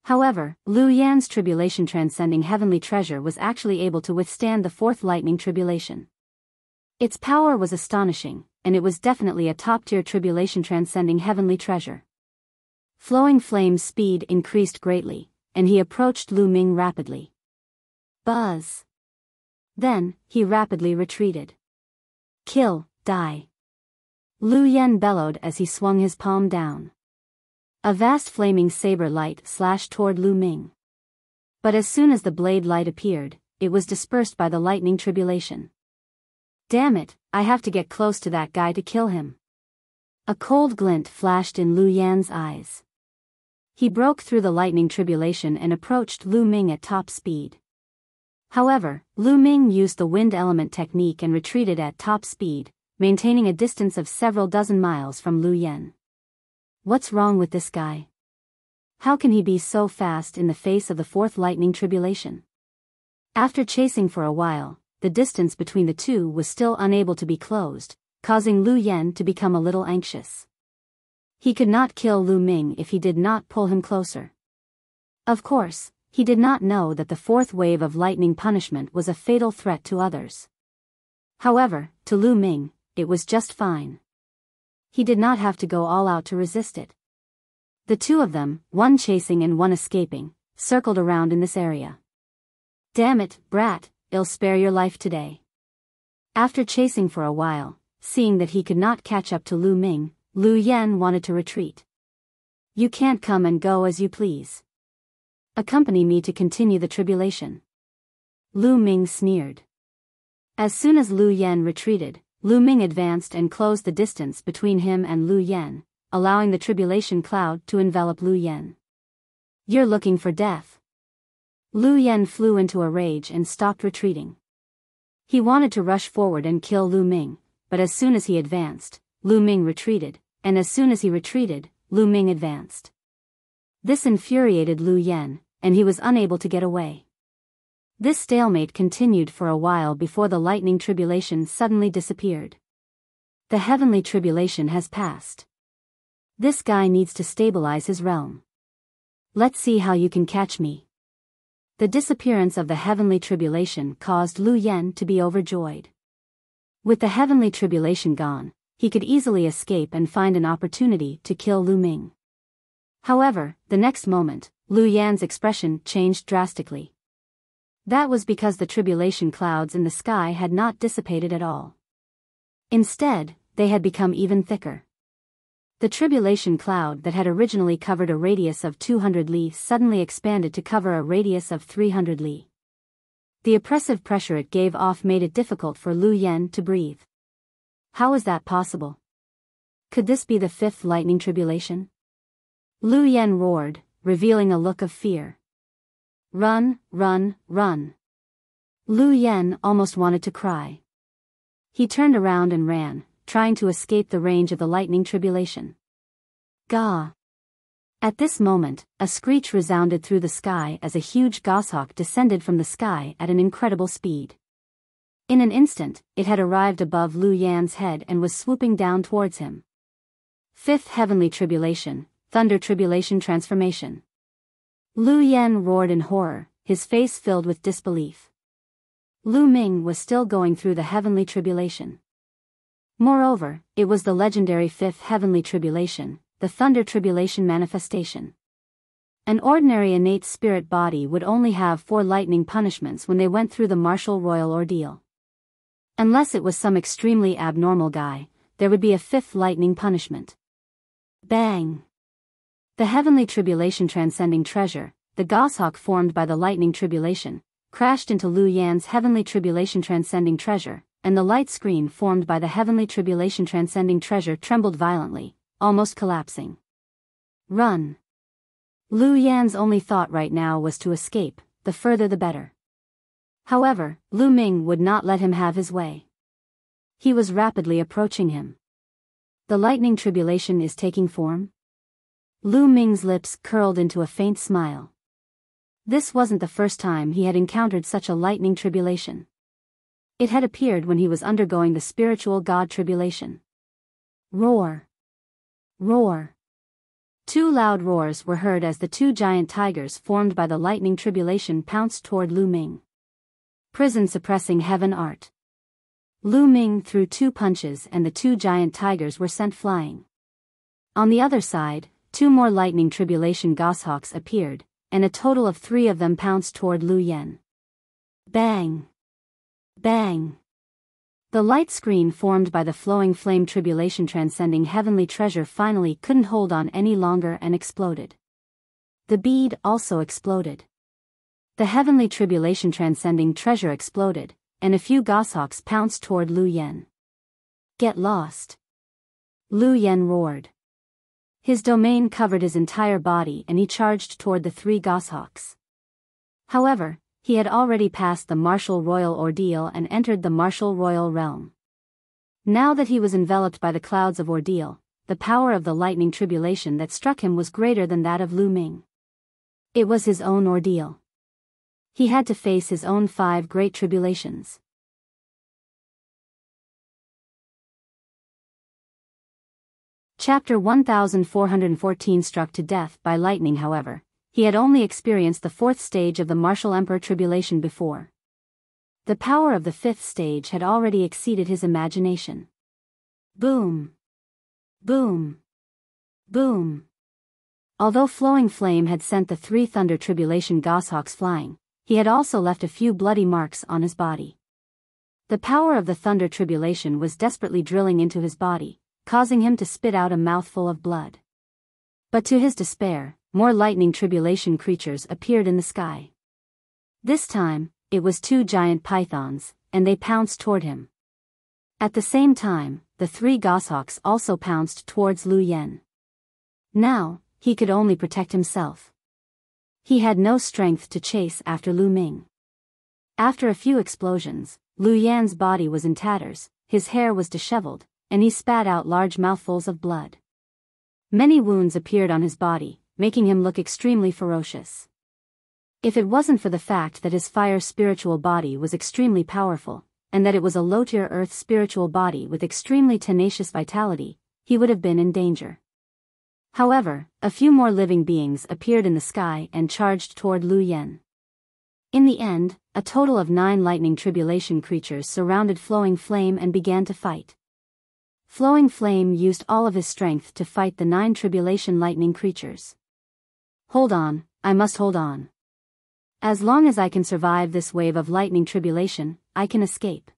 [SPEAKER 1] However, Lu Yan's tribulation transcending heavenly treasure was actually able to withstand the 4th lightning tribulation. Its power was astonishing, and it was definitely a top-tier tribulation transcending heavenly treasure. Flowing Flame's speed increased greatly, and he approached Lu Ming rapidly. Buzz! Then, he rapidly retreated. Kill, die. Lu Yen bellowed as he swung his palm down. A vast flaming saber light slashed toward Lu Ming. But as soon as the blade light appeared, it was dispersed by the lightning tribulation. Damn it, I have to get close to that guy to kill him. A cold glint flashed in Lu Yan's eyes. He broke through the lightning tribulation and approached Lu Ming at top speed. However, Lu Ming used the wind element technique and retreated at top speed, maintaining a distance of several dozen miles from Lu Yen. What's wrong with this guy? How can he be so fast in the face of the fourth lightning tribulation? After chasing for a while, the distance between the two was still unable to be closed, causing Lu Yen to become a little anxious. He could not kill Lu Ming if he did not pull him closer. Of course, he did not know that the fourth wave of lightning punishment was a fatal threat to others. However, to Lu Ming, it was just fine. He did not have to go all out to resist it. The two of them, one chasing and one escaping, circled around in this area. Damn it, brat, I'll spare your life today. After chasing for a while, seeing that he could not catch up to Lu Ming, Lu Yen wanted to retreat. You can't come and go as you please. Accompany me to continue the tribulation. Lu Ming sneered. As soon as Lu Yen retreated, Lu Ming advanced and closed the distance between him and Lu Yen, allowing the tribulation cloud to envelop Lu Yen. You're looking for death. Lu Yen flew into a rage and stopped retreating. He wanted to rush forward and kill Lu Ming, but as soon as he advanced, Lu Ming retreated, and as soon as he retreated, Lu Ming advanced. This infuriated Lu Yen, and he was unable to get away. This stalemate continued for a while before the lightning tribulation suddenly disappeared. The heavenly tribulation has passed. This guy needs to stabilize his realm. Let's see how you can catch me. The disappearance of the heavenly tribulation caused Lu Yen to be overjoyed. With the heavenly tribulation gone, he could easily escape and find an opportunity to kill Lu Ming. However, the next moment, Lu Yan's expression changed drastically. That was because the tribulation clouds in the sky had not dissipated at all. Instead, they had become even thicker. The tribulation cloud that had originally covered a radius of 200 li suddenly expanded to cover a radius of 300 li. The oppressive pressure it gave off made it difficult for Lu Yen to breathe. How is that possible? Could this be the fifth lightning tribulation? Lu Yen roared, revealing a look of fear. Run, run, run. Lu Yen almost wanted to cry. He turned around and ran, trying to escape the range of the lightning tribulation. Gah! At this moment, a screech resounded through the sky as a huge goshawk descended from the sky at an incredible speed. In an instant, it had arrived above Lu Yan's head and was swooping down towards him. Fifth heavenly tribulation, thunder tribulation transformation. Lu Yen roared in horror, his face filled with disbelief. Lu Ming was still going through the heavenly tribulation. Moreover, it was the legendary fifth heavenly tribulation, the thunder tribulation manifestation. An ordinary innate spirit body would only have 4 lightning punishments when they went through the martial royal ordeal. Unless it was some extremely abnormal guy, there would be a 5th lightning punishment. Bang! The heavenly tribulation transcending treasure, the goshawk formed by the lightning tribulation, crashed into Lu Yan's heavenly tribulation transcending treasure, and the light screen formed by the heavenly tribulation transcending treasure trembled violently, almost collapsing. Run! Lu Yan's only thought right now was to escape, the further the better. However, Lu Ming would not let him have his way. He was rapidly approaching him. The lightning tribulation is taking form? Lu Ming's lips curled into a faint smile. This wasn't the first time he had encountered such a lightning tribulation. It had appeared when he was undergoing the spiritual god tribulation. Roar! Roar! 2 loud roars were heard as the 2 giant tigers formed by the lightning tribulation pounced toward Lu Ming. Prison suppressing heaven art. Lu Ming threw 2 punches and the 2 giant tigers were sent flying. On the other side, 2 more lightning tribulation goshawks appeared, and a total of 3 of them pounced toward Lu Yen. Bang! Bang! The light screen formed by the flowing flame tribulation transcending heavenly treasure finally couldn't hold on any longer and exploded. The bead also exploded. The heavenly tribulation transcending treasure exploded, and a few goshawks pounced toward Lu Yen. "Get lost!" Lu Yen roared. His domain covered his entire body and he charged toward the three goshawks. However, he had already passed the martial royal ordeal and entered the martial royal realm. Now that he was enveloped by the clouds of ordeal, the power of the lightning tribulation that struck him was greater than that of Lu Ming. It was his own ordeal. He had to face his own 5 great tribulations. Chapter 1414 Struck to death by lightning. However, he had only experienced the 4th stage of the martial emperor tribulation before. The power of the 5th stage had already exceeded his imagination. Boom! Boom! Boom! Although flowing flame had sent the 3 thunder tribulation goshawks flying, he had also left a few bloody marks on his body. The power of the thunder tribulation was desperately drilling into his body, causing him to spit out a mouthful of blood. But to his despair, more lightning tribulation creatures appeared in the sky. This time, it was 2 giant pythons, and they pounced toward him. At the same time, the 3 goshawks also pounced towards Lu Yen. Now, he could only protect himself. He had no strength to chase after Lu Ming. After a few explosions, Lu Yan's body was in tatters, his hair was disheveled, and he spat out large mouthfuls of blood. Many wounds appeared on his body, making him look extremely ferocious. If it wasn't for the fact that his fire spiritual body was extremely powerful, and that it was a low-tier earth spiritual body with extremely tenacious vitality, he would have been in danger. However, a few more living beings appeared in the sky and charged toward Lu Yen. In the end, a total of 9 lightning tribulation creatures surrounded Flowing Flame and began to fight. Flowing Flame used all of his strength to fight the 9 tribulation lightning creatures. Hold on, I must hold on. As long as I can survive this wave of lightning tribulation, I can escape.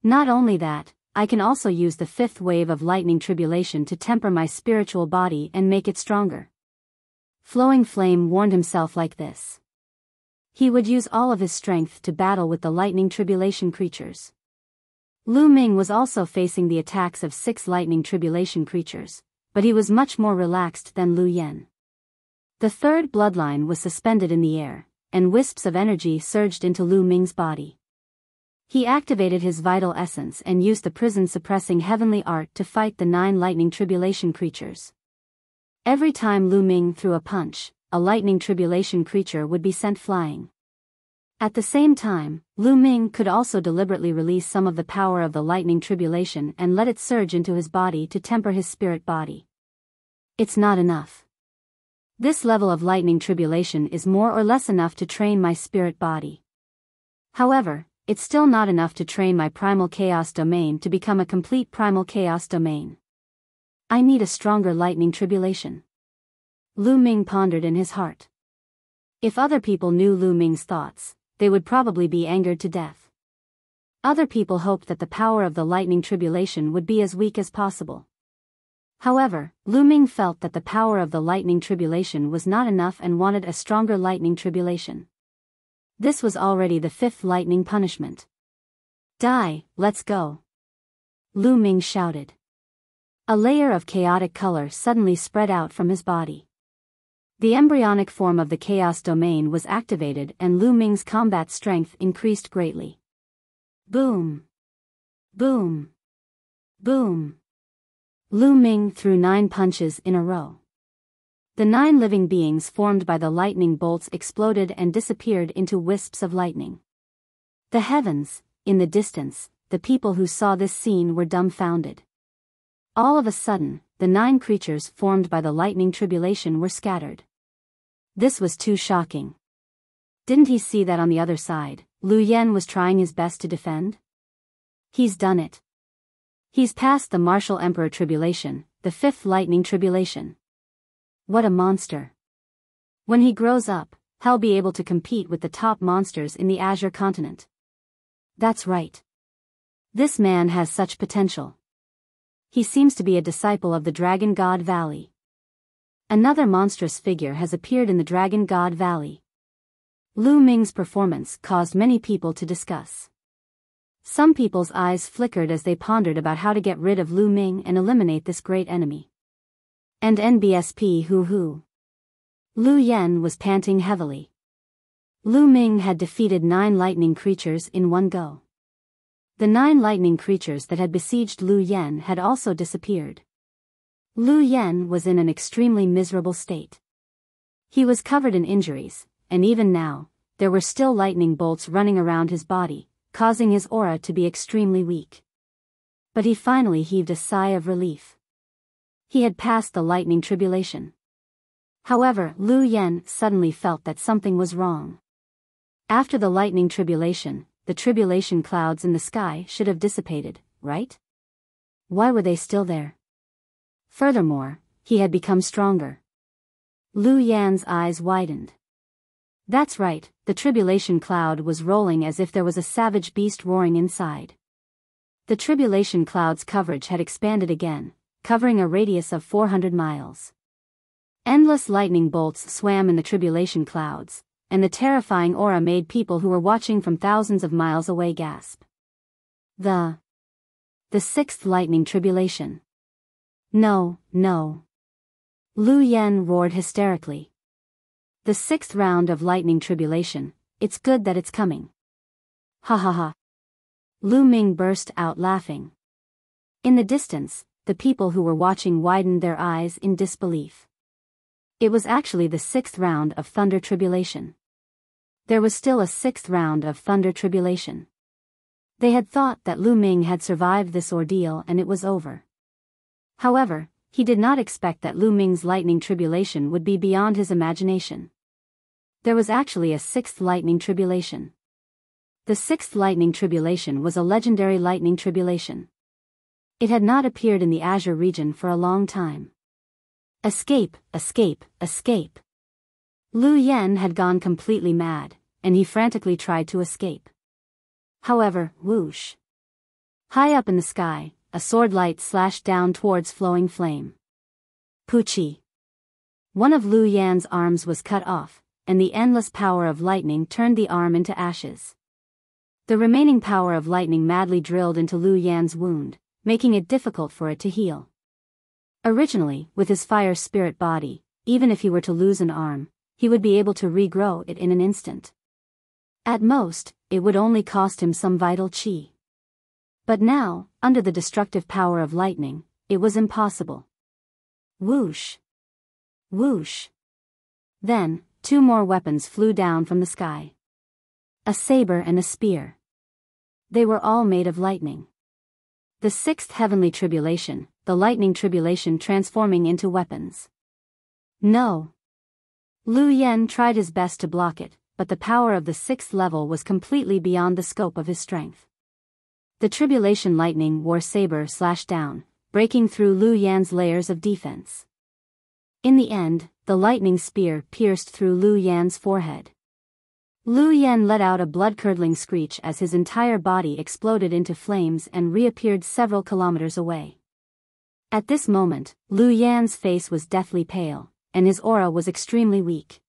[SPEAKER 1] Not only that, I can also use the 5th wave of lightning tribulation to temper my spiritual body and make it stronger. Flowing Flame warned himself like this. He would use all of his strength to battle with the lightning tribulation creatures. Lu Ming was also facing the attacks of 6 lightning tribulation creatures, but he was much more relaxed than Lu Yen. The 3rd bloodline was suspended in the air, and wisps of energy surged into Lu Ming's body. He activated his vital essence and used the prison-suppressing heavenly art to fight the 9 lightning tribulation creatures. Every time Lu Ming threw a punch, a lightning tribulation creature would be sent flying. At the same time, Lu Ming could also deliberately release some of the power of the lightning tribulation and let it surge into his body to temper his spirit body. It's not enough. This level of lightning tribulation is more or less enough to train my spirit body. However, it's still not enough to train my primal chaos domain to become a complete primal chaos domain. I need a stronger lightning tribulation. Lu Ming pondered in his heart. If other people knew Lu Ming's thoughts, they would probably be angered to death. Other people hoped that the power of the lightning tribulation would be as weak as possible. However, Lu Ming felt that the power of the lightning tribulation was not enough and wanted a stronger lightning tribulation. This was already the 5th lightning punishment. Die, let's go. Lu Ming shouted. A layer of chaotic color suddenly spread out from his body. The embryonic form of the chaos domain was activated and Lu Ming's combat strength increased greatly. Boom! Boom! Boom! Lu Ming threw 9 punches in a row. The 9 living beings formed by the lightning bolts exploded and disappeared into wisps of lightning. The heavens, in the distance, the people who saw this scene were dumbfounded. All of a sudden, the 9 creatures formed by the lightning tribulation were scattered. This was too shocking. Didn't he see that on the other side, Lu Yen was trying his best to defend? He's done it. He's passed the martial emperor tribulation, the 5th lightning tribulation. What a monster. When he grows up, he'll be able to compete with the top monsters in the Azure continent. That's right. This man has such potential. He seems to be a disciple of the Dragon God Valley. Another monstrous figure has appeared in the Dragon God Valley. Lu Ming's performance caused many people to discuss. Some people's eyes flickered as they pondered about how to get rid of Lu Ming and eliminate this great enemy. And NBSP hoo-hoo. Lu Yen was panting heavily. Lu Ming had defeated 9 lightning creatures in one go. The 9 lightning creatures that had besieged Lu Yen had also disappeared. Lu Yen was in an extremely miserable state. He was covered in injuries, and even now, there were still lightning bolts running around his body, causing his aura to be extremely weak. But he finally heaved a sigh of relief. He had passed the lightning tribulation. However, Lu Yen suddenly felt that something was wrong. After the lightning tribulation, the tribulation clouds in the sky should have dissipated, right? Why were they still there? Furthermore, he had become stronger. Lu Yan's eyes widened. That's right, the tribulation cloud was rolling as if there was a savage beast roaring inside. The tribulation cloud's coverage had expanded again, covering a radius of 400 miles. Endless lightning bolts swam in the tribulation clouds, and the terrifying aura made people who were watching from thousands of miles away gasp. The 6th lightning tribulation. No, no. Lu Yen roared hysterically. The 6th round of lightning tribulation, it's good that it's coming. Ha ha ha. Lu Ming burst out laughing. In the distance, the people who were watching widened their eyes in disbelief. It was actually the 6th round of thunder tribulation. There was still a 6th round of thunder tribulation. They had thought that Lu Ming had survived this ordeal and it was over. However, he did not expect that Lu Ming's lightning tribulation would be beyond his imagination. There was actually a 6th lightning tribulation. The 6th lightning tribulation was a legendary lightning tribulation. It had not appeared in the Azure region for a long time. Escape, escape, escape. Lu Yen had gone completely mad, and he frantically tried to escape. However, whoosh. High up in the sky, a sword light slashed down towards flowing flame. Poochie. One of Lu Yan's arms was cut off, and the endless power of lightning turned the arm into ashes. The remaining power of lightning madly drilled into Lu Yan's wound, making it difficult for it to heal. Originally, with his fire spirit body, even if he were to lose an arm, he would be able to regrow it in an instant. At most, it would only cost him some vital chi. But now, under the destructive power of lightning, it was impossible. Whoosh. Whoosh. Then, 2 more weapons flew down from the sky. A saber and a spear. They were all made of lightning. The 6th heavenly tribulation, the lightning tribulation transforming into weapons. No. Lu Yen tried his best to block it, but the power of the 6th level was completely beyond the scope of his strength. The tribulation lightning war saber slashed down, breaking through Lu Yan's layers of defense. In the end, the lightning spear pierced through Lu Yan's forehead. Lu Yen let out a blood-curdling screech as his entire body exploded into flames and reappeared several kilometers away. At this moment, Lu Yan's face was deathly pale, and his aura was extremely weak.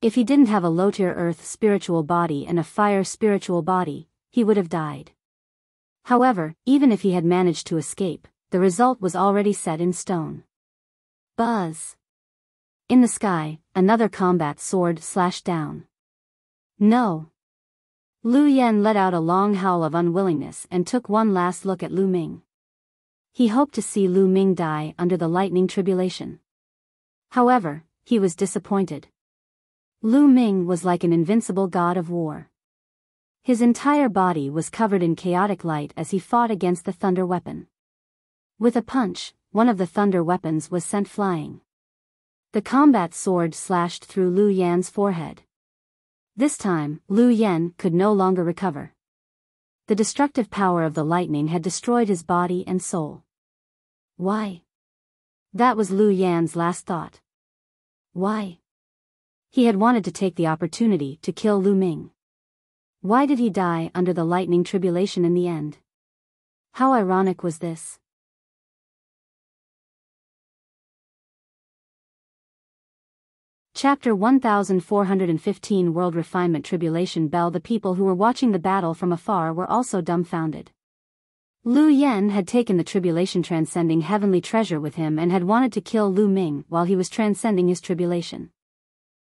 [SPEAKER 1] If he didn't have a low-tier earth spiritual body and a fire spiritual body, he would have died. However, even if he had managed to escape, the result was already set in stone. Buzz. In the sky, another combat sword slashed down. No. Lu Yen let out a long howl of unwillingness and took one last look at Lu Ming. He hoped to see Lu Ming die under the lightning tribulation. However, he was disappointed. Lu Ming was like an invincible god of war. His entire body was covered in chaotic light as he fought against the thunder weapon. With a punch, one of the thunder weapons was sent flying. The combat sword slashed through Lu Yan's forehead. This time, Lu Yen could no longer recover. The destructive power of the lightning had destroyed his body and soul. Why? That was Lu Yan's last thought. Why? He had wanted to take the opportunity to kill Lu Ming. Why did he die under the lightning tribulation in the end? How ironic was this? Chapter 1415 World Refinement Tribulation Bell. The people who were watching the battle from afar were also dumbfounded. Lu Yen had taken the tribulation transcending heavenly treasure with him and had wanted to kill Lu Ming while he was transcending his tribulation.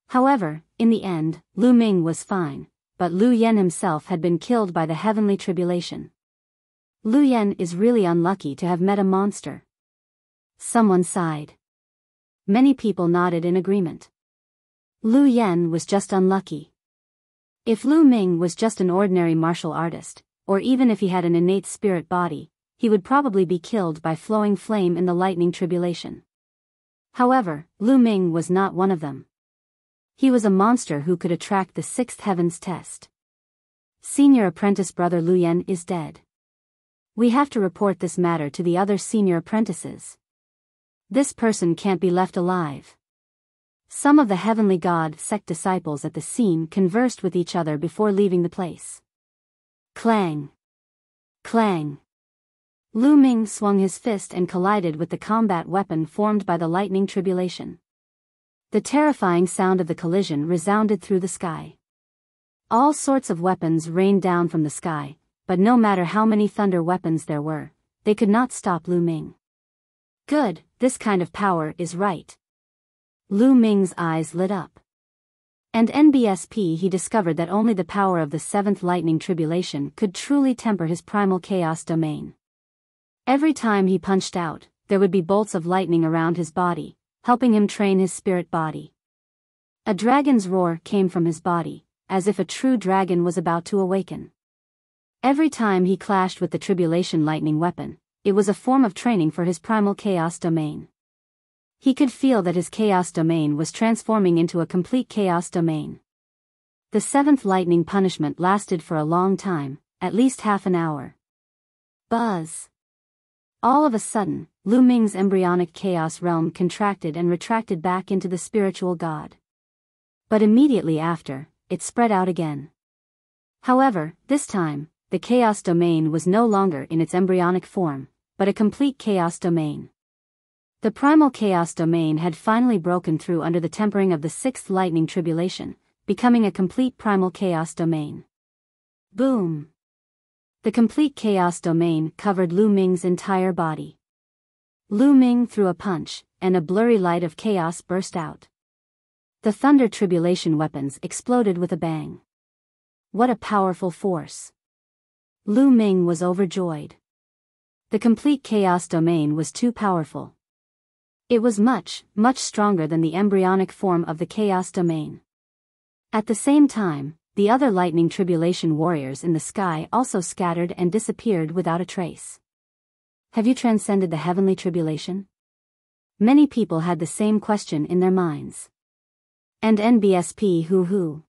[SPEAKER 1] However, in the end, Lu Ming was fine, but Lu Yen himself had been killed by the heavenly tribulation. Lu Yen is really unlucky to have met a monster. Someone sighed. Many people nodded in agreement. Lu Yen was just unlucky. If Lu Ming was just an ordinary martial artist, or even if he had an innate spirit body, he would probably be killed by flowing flame in the lightning tribulation. However, Lu Ming was not one of them. He was a monster who could attract the sixth heavens test. Senior apprentice brother Lu Yen is dead. We have to report this matter to the other senior apprentices. This person can't be left alive. Some of the heavenly god sect disciples at the scene conversed with each other before leaving the place. Clang! Clang! Lu Ming swung his fist and collided with the combat weapon formed by the lightning tribulation. The terrifying sound of the collision resounded through the sky. All sorts of weapons rained down from the sky, but no matter how many thunder weapons there were, they could not stop Lu Ming. Good, this kind of power is right. Lu Ming's eyes lit up. And NBSP he discovered that only the power of the seventh lightning tribulation could truly temper his primal chaos domain. Every time he punched out, there would be bolts of lightning around his body, helping him train his spirit body. A dragon's roar came from his body, as if a true dragon was about to awaken. Every time he clashed with the tribulation lightning weapon, it was a form of training for his primal chaos domain. He could feel that his chaos domain was transforming into a complete chaos domain. The seventh lightning punishment lasted for a long time, at least half an hour. Buzz! All of a sudden, Lu Ming's embryonic chaos realm contracted and retracted back into the spiritual god. But immediately after, it spread out again. However, this time, the chaos domain was no longer in its embryonic form, but a complete chaos domain. The primal chaos domain had finally broken through under the tempering of the sixth lightning tribulation, becoming a complete primal chaos domain. Boom! The complete chaos domain covered Lu Ming's entire body. Lu Ming threw a punch, and a blurry light of chaos burst out. The thunder tribulation weapons exploded with a bang. What a powerful force! Lu Ming was overjoyed. The complete chaos domain was too powerful. It was much, much stronger than the embryonic form of the chaos domain. At the same time, the other lightning tribulation warriors in the sky also scattered and disappeared without a trace. Have you transcended the heavenly tribulation? Many people had the same question in their minds. And NBSP hoo-hoo.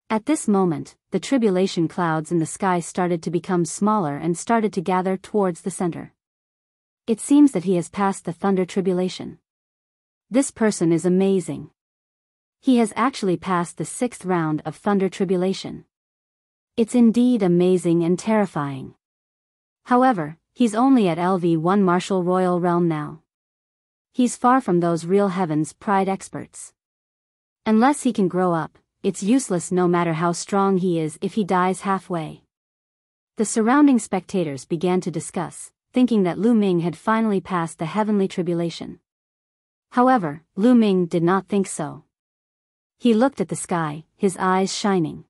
[SPEAKER 1] At this moment, the tribulation clouds in the sky started to become smaller and started to gather towards the center. It seems that he has passed the thunder tribulation. This person is amazing. He has actually passed the sixth round of thunder tribulation. It's indeed amazing and terrifying. However, he's only at LV1 martial royal realm now. He's far from those real heavens pride experts. Unless he can grow up, it's useless no matter how strong he is if he dies halfway. The surrounding spectators began to discuss, thinking that Lu Ming had finally passed the heavenly tribulation. However, Lu Ming did not think so. He looked at the sky, his eyes shining.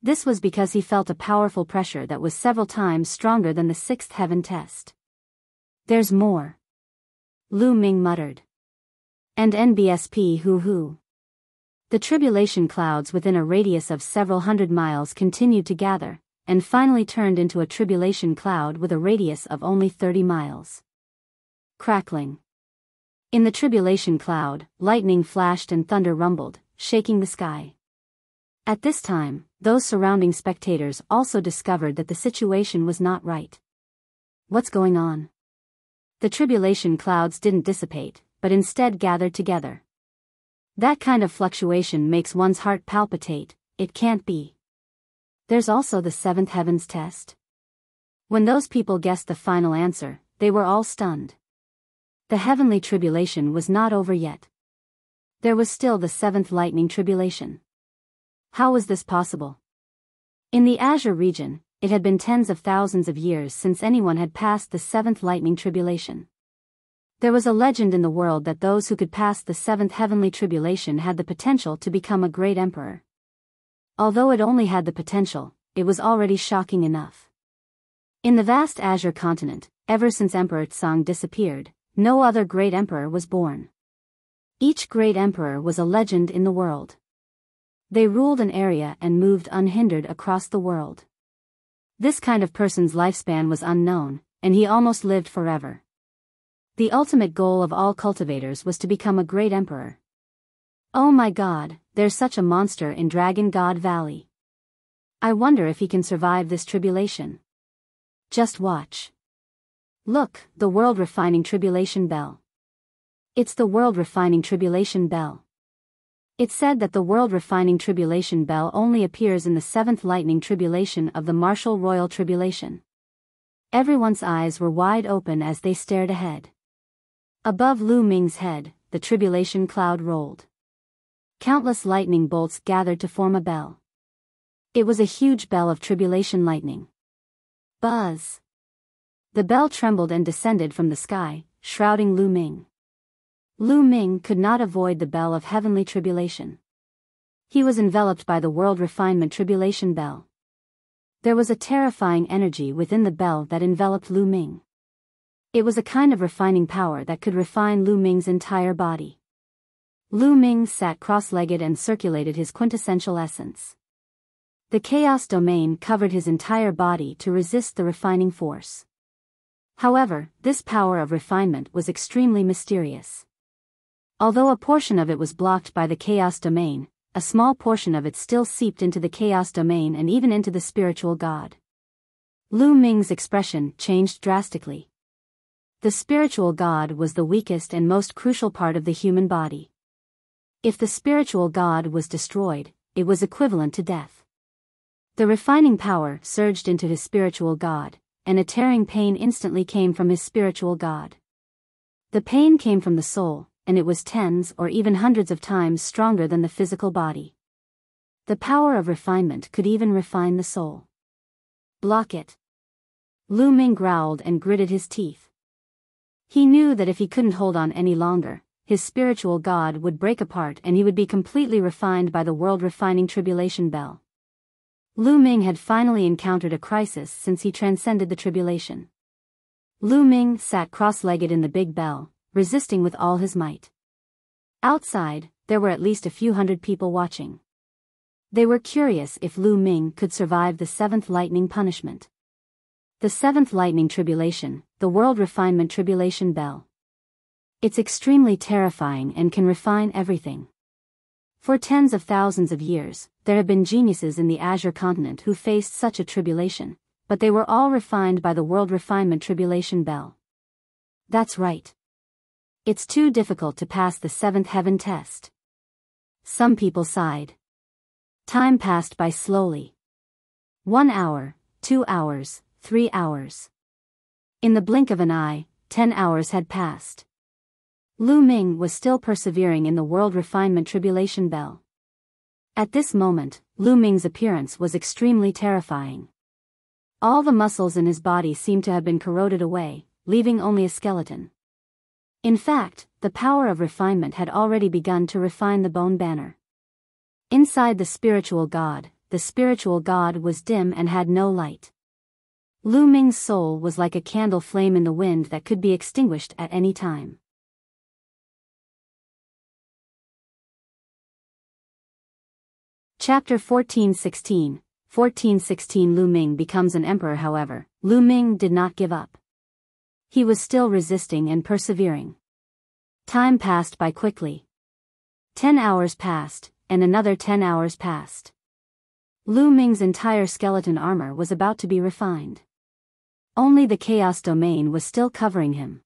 [SPEAKER 1] This was because he felt a powerful pressure that was several times stronger than the sixth heaven test. There's more. Lu Ming muttered. And NBSP hoo-hoo. The tribulation clouds within a radius of several hundred miles continued to gather, and finally turned into a tribulation cloud with a radius of only 30 miles. Crackling. In the tribulation cloud, lightning flashed and thunder rumbled, shaking the sky. At this time, those surrounding spectators also discovered that the situation was not right. What's going on? The tribulation clouds didn't dissipate, but instead gathered together. That kind of fluctuation makes one's heart palpitate. It can't be. There's also the seventh heavens test. When those people guessed the final answer, they were all stunned. The heavenly tribulation was not over yet. There was still the seventh lightning tribulation. How was this possible? In the Azure region, it had been tens of thousands of years since anyone had passed the seventh lightning tribulation. There was a legend in the world that those who could pass the seventh heavenly tribulation had the potential to become a great emperor. Although it only had the potential, it was already shocking enough. In the vast Azure continent, ever since Emperor Tsang disappeared, no other great emperor was born. Each great emperor was a legend in the world. They ruled an area and moved unhindered across the world. This kind of person's lifespan was unknown, and he almost lived forever. The ultimate goal of all cultivators was to become a great emperor. Oh my God, there's such a monster in Dragon God Valley. I wonder if he can survive this tribulation. Just watch. Look, the world refining tribulation bell. It's the world refining tribulation bell. It's said that the world refining tribulation bell only appears in the seventh lightning tribulation of the martial royal tribulation. Everyone's eyes were wide open as they stared ahead. Above Lu Ming's head, the tribulation cloud rolled. Countless lightning bolts gathered to form a bell. It was a huge bell of tribulation lightning. Buzz! The bell trembled and descended from the sky, shrouding Lu Ming. Lu Ming could not avoid the bell of heavenly tribulation. He was enveloped by the world refinement tribulation bell. There was a terrifying energy within the bell that enveloped Lu Ming. It was a kind of refining power that could refine Lu Ming's entire body. Lu Ming sat cross-legged and circulated his quintessential essence. The chaos domain covered his entire body to resist the refining force. However, this power of refinement was extremely mysterious. Although a portion of it was blocked by the chaos domain, a small portion of it still seeped into the chaos domain and even into the spiritual god. Lu Ming's expression changed drastically. The spiritual god was the weakest and most crucial part of the human body. If the spiritual god was destroyed, it was equivalent to death. The refining power surged into his spiritual god, and a tearing pain instantly came from his spiritual god. The pain came from the soul, and it was tens or even hundreds of times stronger than the physical body. The power of refinement could even refine the soul. Block it. Lu Ming growled and gritted his teeth. He knew that if he couldn't hold on any longer, his spiritual god would break apart and he would be completely refined by the world refining tribulation bell. Lu Ming had finally encountered a crisis since he transcended the tribulation. Lu Ming sat cross-legged in the big bell, resisting with all his might. Outside, there were at least a few hundred people watching. They were curious if Lu Ming could survive the seventh lightning punishment. The seventh lightning tribulation, the world refinement tribulation bell. It's extremely terrifying and can refine everything. For tens of thousands of years, there have been geniuses in the Azure continent who faced such a tribulation, but they were all refined by the world refinement tribulation bell. That's right. It's too difficult to pass the seventh heaven test. Some people sighed. Time passed by slowly. 1 hour, 2 hours, 3 hours. In the blink of an eye, 10 hours had passed. Lu Ming was still persevering in the world refinement tribulation bell. At this moment, Lu Ming's appearance was extremely terrifying. All the muscles in his body seemed to have been corroded away, leaving only a skeleton. In fact, the power of refinement had already begun to refine the bone banner. Inside the spiritual god was dim and had no light. Lu Ming's soul was like a candle flame in the wind that could be extinguished at any time. Chapter 1416. 1416 Lu Ming becomes an emperor. However, Lu Ming did not give up. He was still resisting and persevering. Time passed by quickly. 10 hours passed, and another 10 hours passed. Lu Ming's entire skeleton armor was about to be refined. Only the chaos domain was still covering him.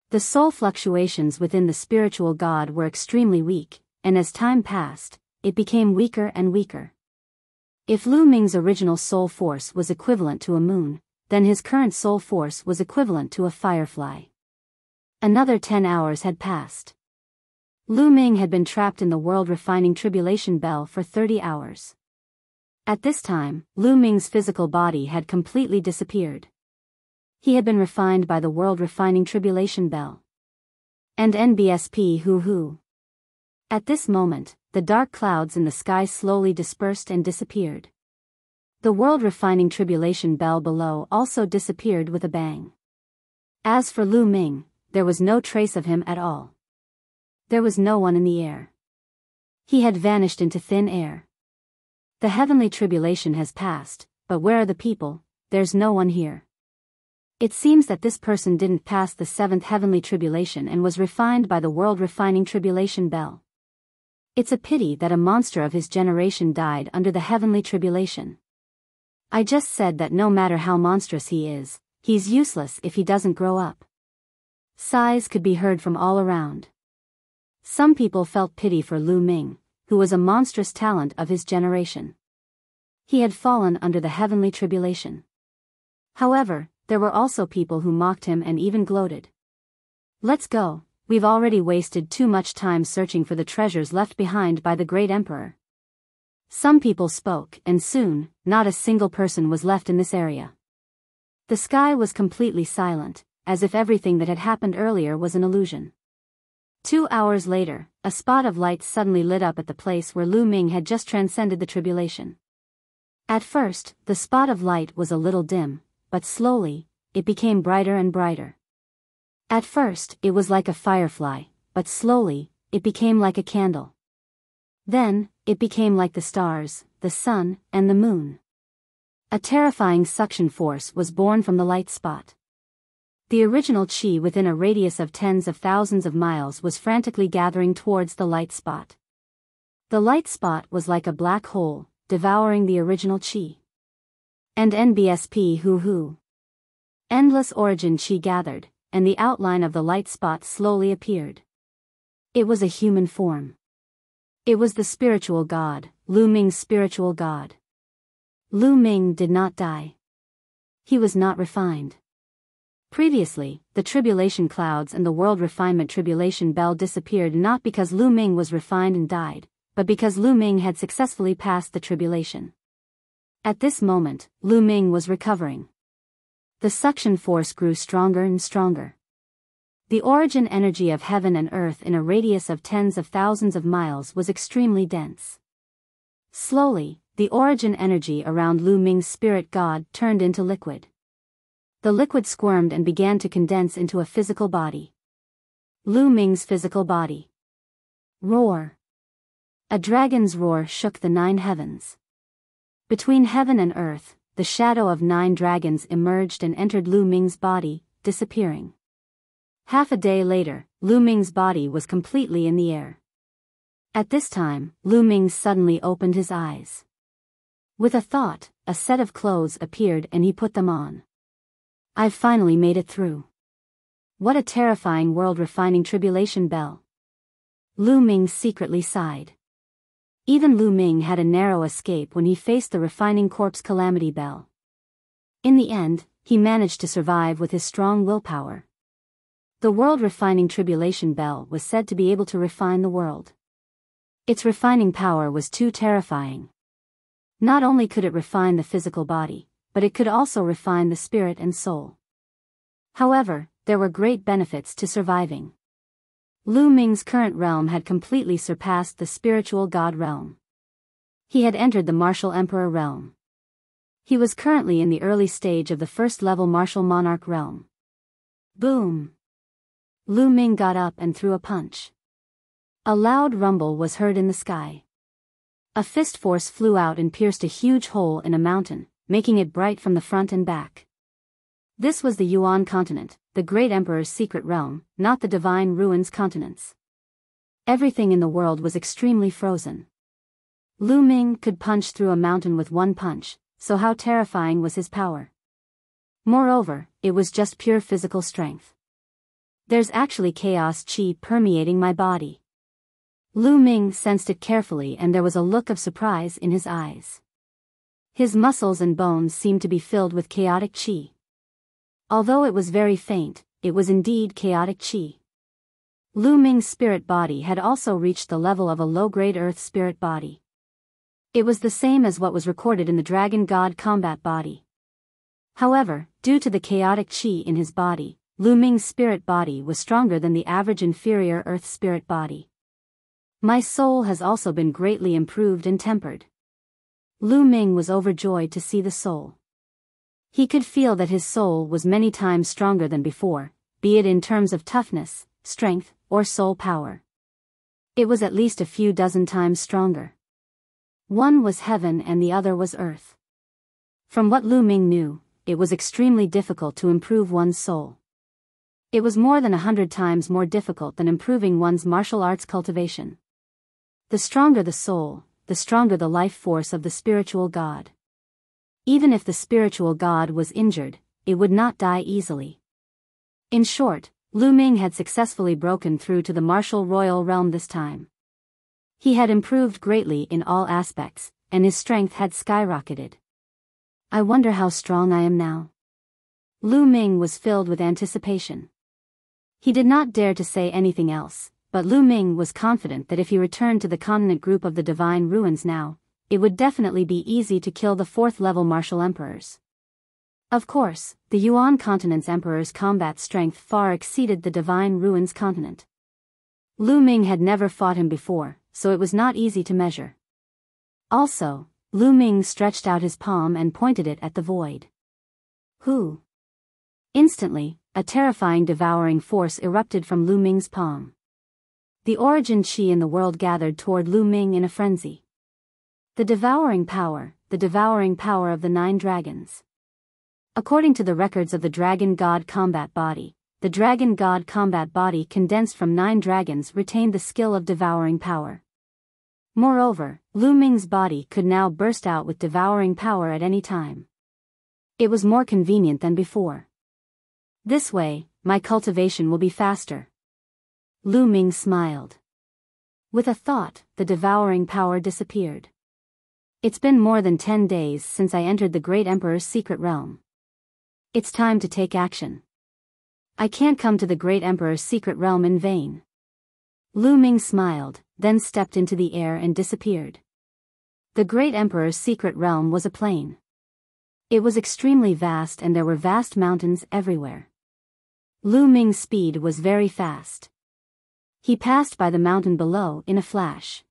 [SPEAKER 1] The soul fluctuations within the spiritual god were extremely weak, and as time passed, it became weaker and weaker. If Lu Ming's original soul force was equivalent to a moon, then his current soul force was equivalent to a firefly. Another 10 hours had passed. Lu Ming had been trapped in the world refining tribulation bell for 30 hours. At this time, Lu Ming's physical body had completely disappeared. He had been refined by the world refining tribulation bell. And NBSP hoo. At this moment, the dark clouds in the sky slowly dispersed and disappeared. The world refining tribulation bell below also disappeared with a bang. As for Lu Ming, there was no trace of him at all. There was no one in the air. He had vanished into thin air. The heavenly tribulation has passed, but where are the people? There's no one here. It seems that this person didn't pass the 7th heavenly tribulation and was refined by the world refining tribulation bell. It's a pity that a monster of his generation died under the heavenly tribulation. I just said that no matter how monstrous he is, he's useless if he doesn't grow up. Sighs could be heard from all around. Some people felt pity for Lu Ming, who was a monstrous talent of his generation. He had fallen under the heavenly tribulation. However, there were also people who mocked him and even gloated. Let's go, we've already wasted too much time searching for the treasures left behind by the great emperor. Some people spoke, and soon, not a single person was left in this area. The sky was completely silent, as if everything that had happened earlier was an illusion. 2 hours later, a spot of light suddenly lit up at the place where Lu Ming had just transcended the tribulation. At first, the spot of light was a little dim, but slowly, it became brighter and brighter. At first, it was like a firefly, but slowly, it became like a candle. Then, it became like the stars, the sun, and the moon. A terrifying suction force was born from the light spot. The original chi within a radius of tens of thousands of miles was frantically gathering towards the light spot. The light spot was like a black hole, devouring the original chi. And NBSP hoo. Endless origin chi gathered, and the outline of the light spot slowly appeared. It was a human form. It was the spiritual god, Lu Ming's spiritual god. Lu Ming did not die. He was not refined. Previously, the tribulation clouds and the world refinement tribulation bell disappeared not because Lu Ming was refined and died, but because Lu Ming had successfully passed the tribulation. At this moment, Lu Ming was recovering. The suction force grew stronger and stronger. The origin energy of heaven and earth in a radius of tens of thousands of miles was extremely dense. Slowly, the origin energy around Lu Ming's spirit god turned into liquid. The liquid squirmed and began to condense into a physical body. Lu Ming's physical body. Roar. A dragon's roar shook the 9 heavens. Between heaven and earth, the shadow of 9 dragons emerged and entered Lu Ming's body, disappearing. Half a day later, Lu Ming's body was completely in the air. At this time, Lu Ming suddenly opened his eyes. With a thought, a set of clothes appeared and he put them on. I've finally made it through. What a terrifying world refining tribulation bell. Lu Ming secretly sighed. Even Lu Ming had a narrow escape when he faced the refining corpse calamity bell. In the end, he managed to survive with his strong willpower. The world refining tribulation bell was said to be able to refine the world. Its refining power was too terrifying. Not only could it refine the physical body, but it could also refine the spirit and soul. However, there were great benefits to surviving. Lu Ming's current realm had completely surpassed the spiritual god realm. He had entered the martial emperor realm. He was currently in the early stage of the first-level martial monarch realm. Boom! Lu Ming got up and threw a punch. A loud rumble was heard in the sky. A fist force flew out and pierced a huge hole in a mountain, making it bright from the front and back. This was the Yuan continent, the great emperor's secret realm, not the divine ruins continents. Everything in the world was extremely frozen. Lu Ming could punch through a mountain with one punch, so how terrifying was his power. Moreover, it was just pure physical strength. There's actually chaos chi permeating my body. Lu Ming sensed it carefully and there was a look of surprise in his eyes. His muscles and bones seemed to be filled with chaotic chi. Although it was very faint, it was indeed chaotic qi. Lu Ming's spirit body had also reached the level of a low-grade earth spirit body. It was the same as what was recorded in the dragon god combat body. However, due to the chaotic qi in his body, Lu Ming's spirit body was stronger than the average inferior earth spirit body. My soul has also been greatly improved and tempered. Lu Ming was overjoyed to see the soul. He could feel that his soul was many times stronger than before, be it in terms of toughness, strength, or soul power. It was at least a few dozen times stronger. One was heaven and the other was earth. From what Lu Ming knew, it was extremely difficult to improve one's soul. It was more than 100 times more difficult than improving one's martial arts cultivation. The stronger the soul, the stronger the life force of the spiritual god. Even if the spiritual god was injured, it would not die easily. In short, Lu Ming had successfully broken through to the martial royal realm this time. He had improved greatly in all aspects, and his strength had skyrocketed. I wonder how strong I am now. Lu Ming was filled with anticipation. He did not dare to say anything else, but Lu Ming was confident that if he returned to the continent group of the Divine Ruins now, it would definitely be easy to kill the 4th-level martial emperors. Of course, the Yuan continent's emperor's combat strength far exceeded the Divine Ruins continent. Lu Ming had never fought him before, so it was not easy to measure. Also, Lu Ming stretched out his palm and pointed it at the void. Who? Instantly, a terrifying devouring force erupted from Lu Ming's palm. The origin qi in the world gathered toward Lu Ming in a frenzy. The devouring power of the 9 dragons. According to the records of the Dragon God Combat Body, the Dragon God Combat Body condensed from 9 dragons retained the skill of devouring power. Moreover, Lu Ming's body could now burst out with devouring power at any time. It was more convenient than before. This way, my cultivation will be faster. Lu Ming smiled. With a thought, the devouring power disappeared. It's been more than 10 days since I entered the Great Emperor's secret realm. It's time to take action. I can't come to the Great Emperor's secret realm in vain. Lu Ming smiled, then stepped into the air and disappeared. The Great Emperor's secret realm was a plain. It was extremely vast and there were vast mountains everywhere. Lu Ming's speed was very fast. He passed by the mountain below in a flash.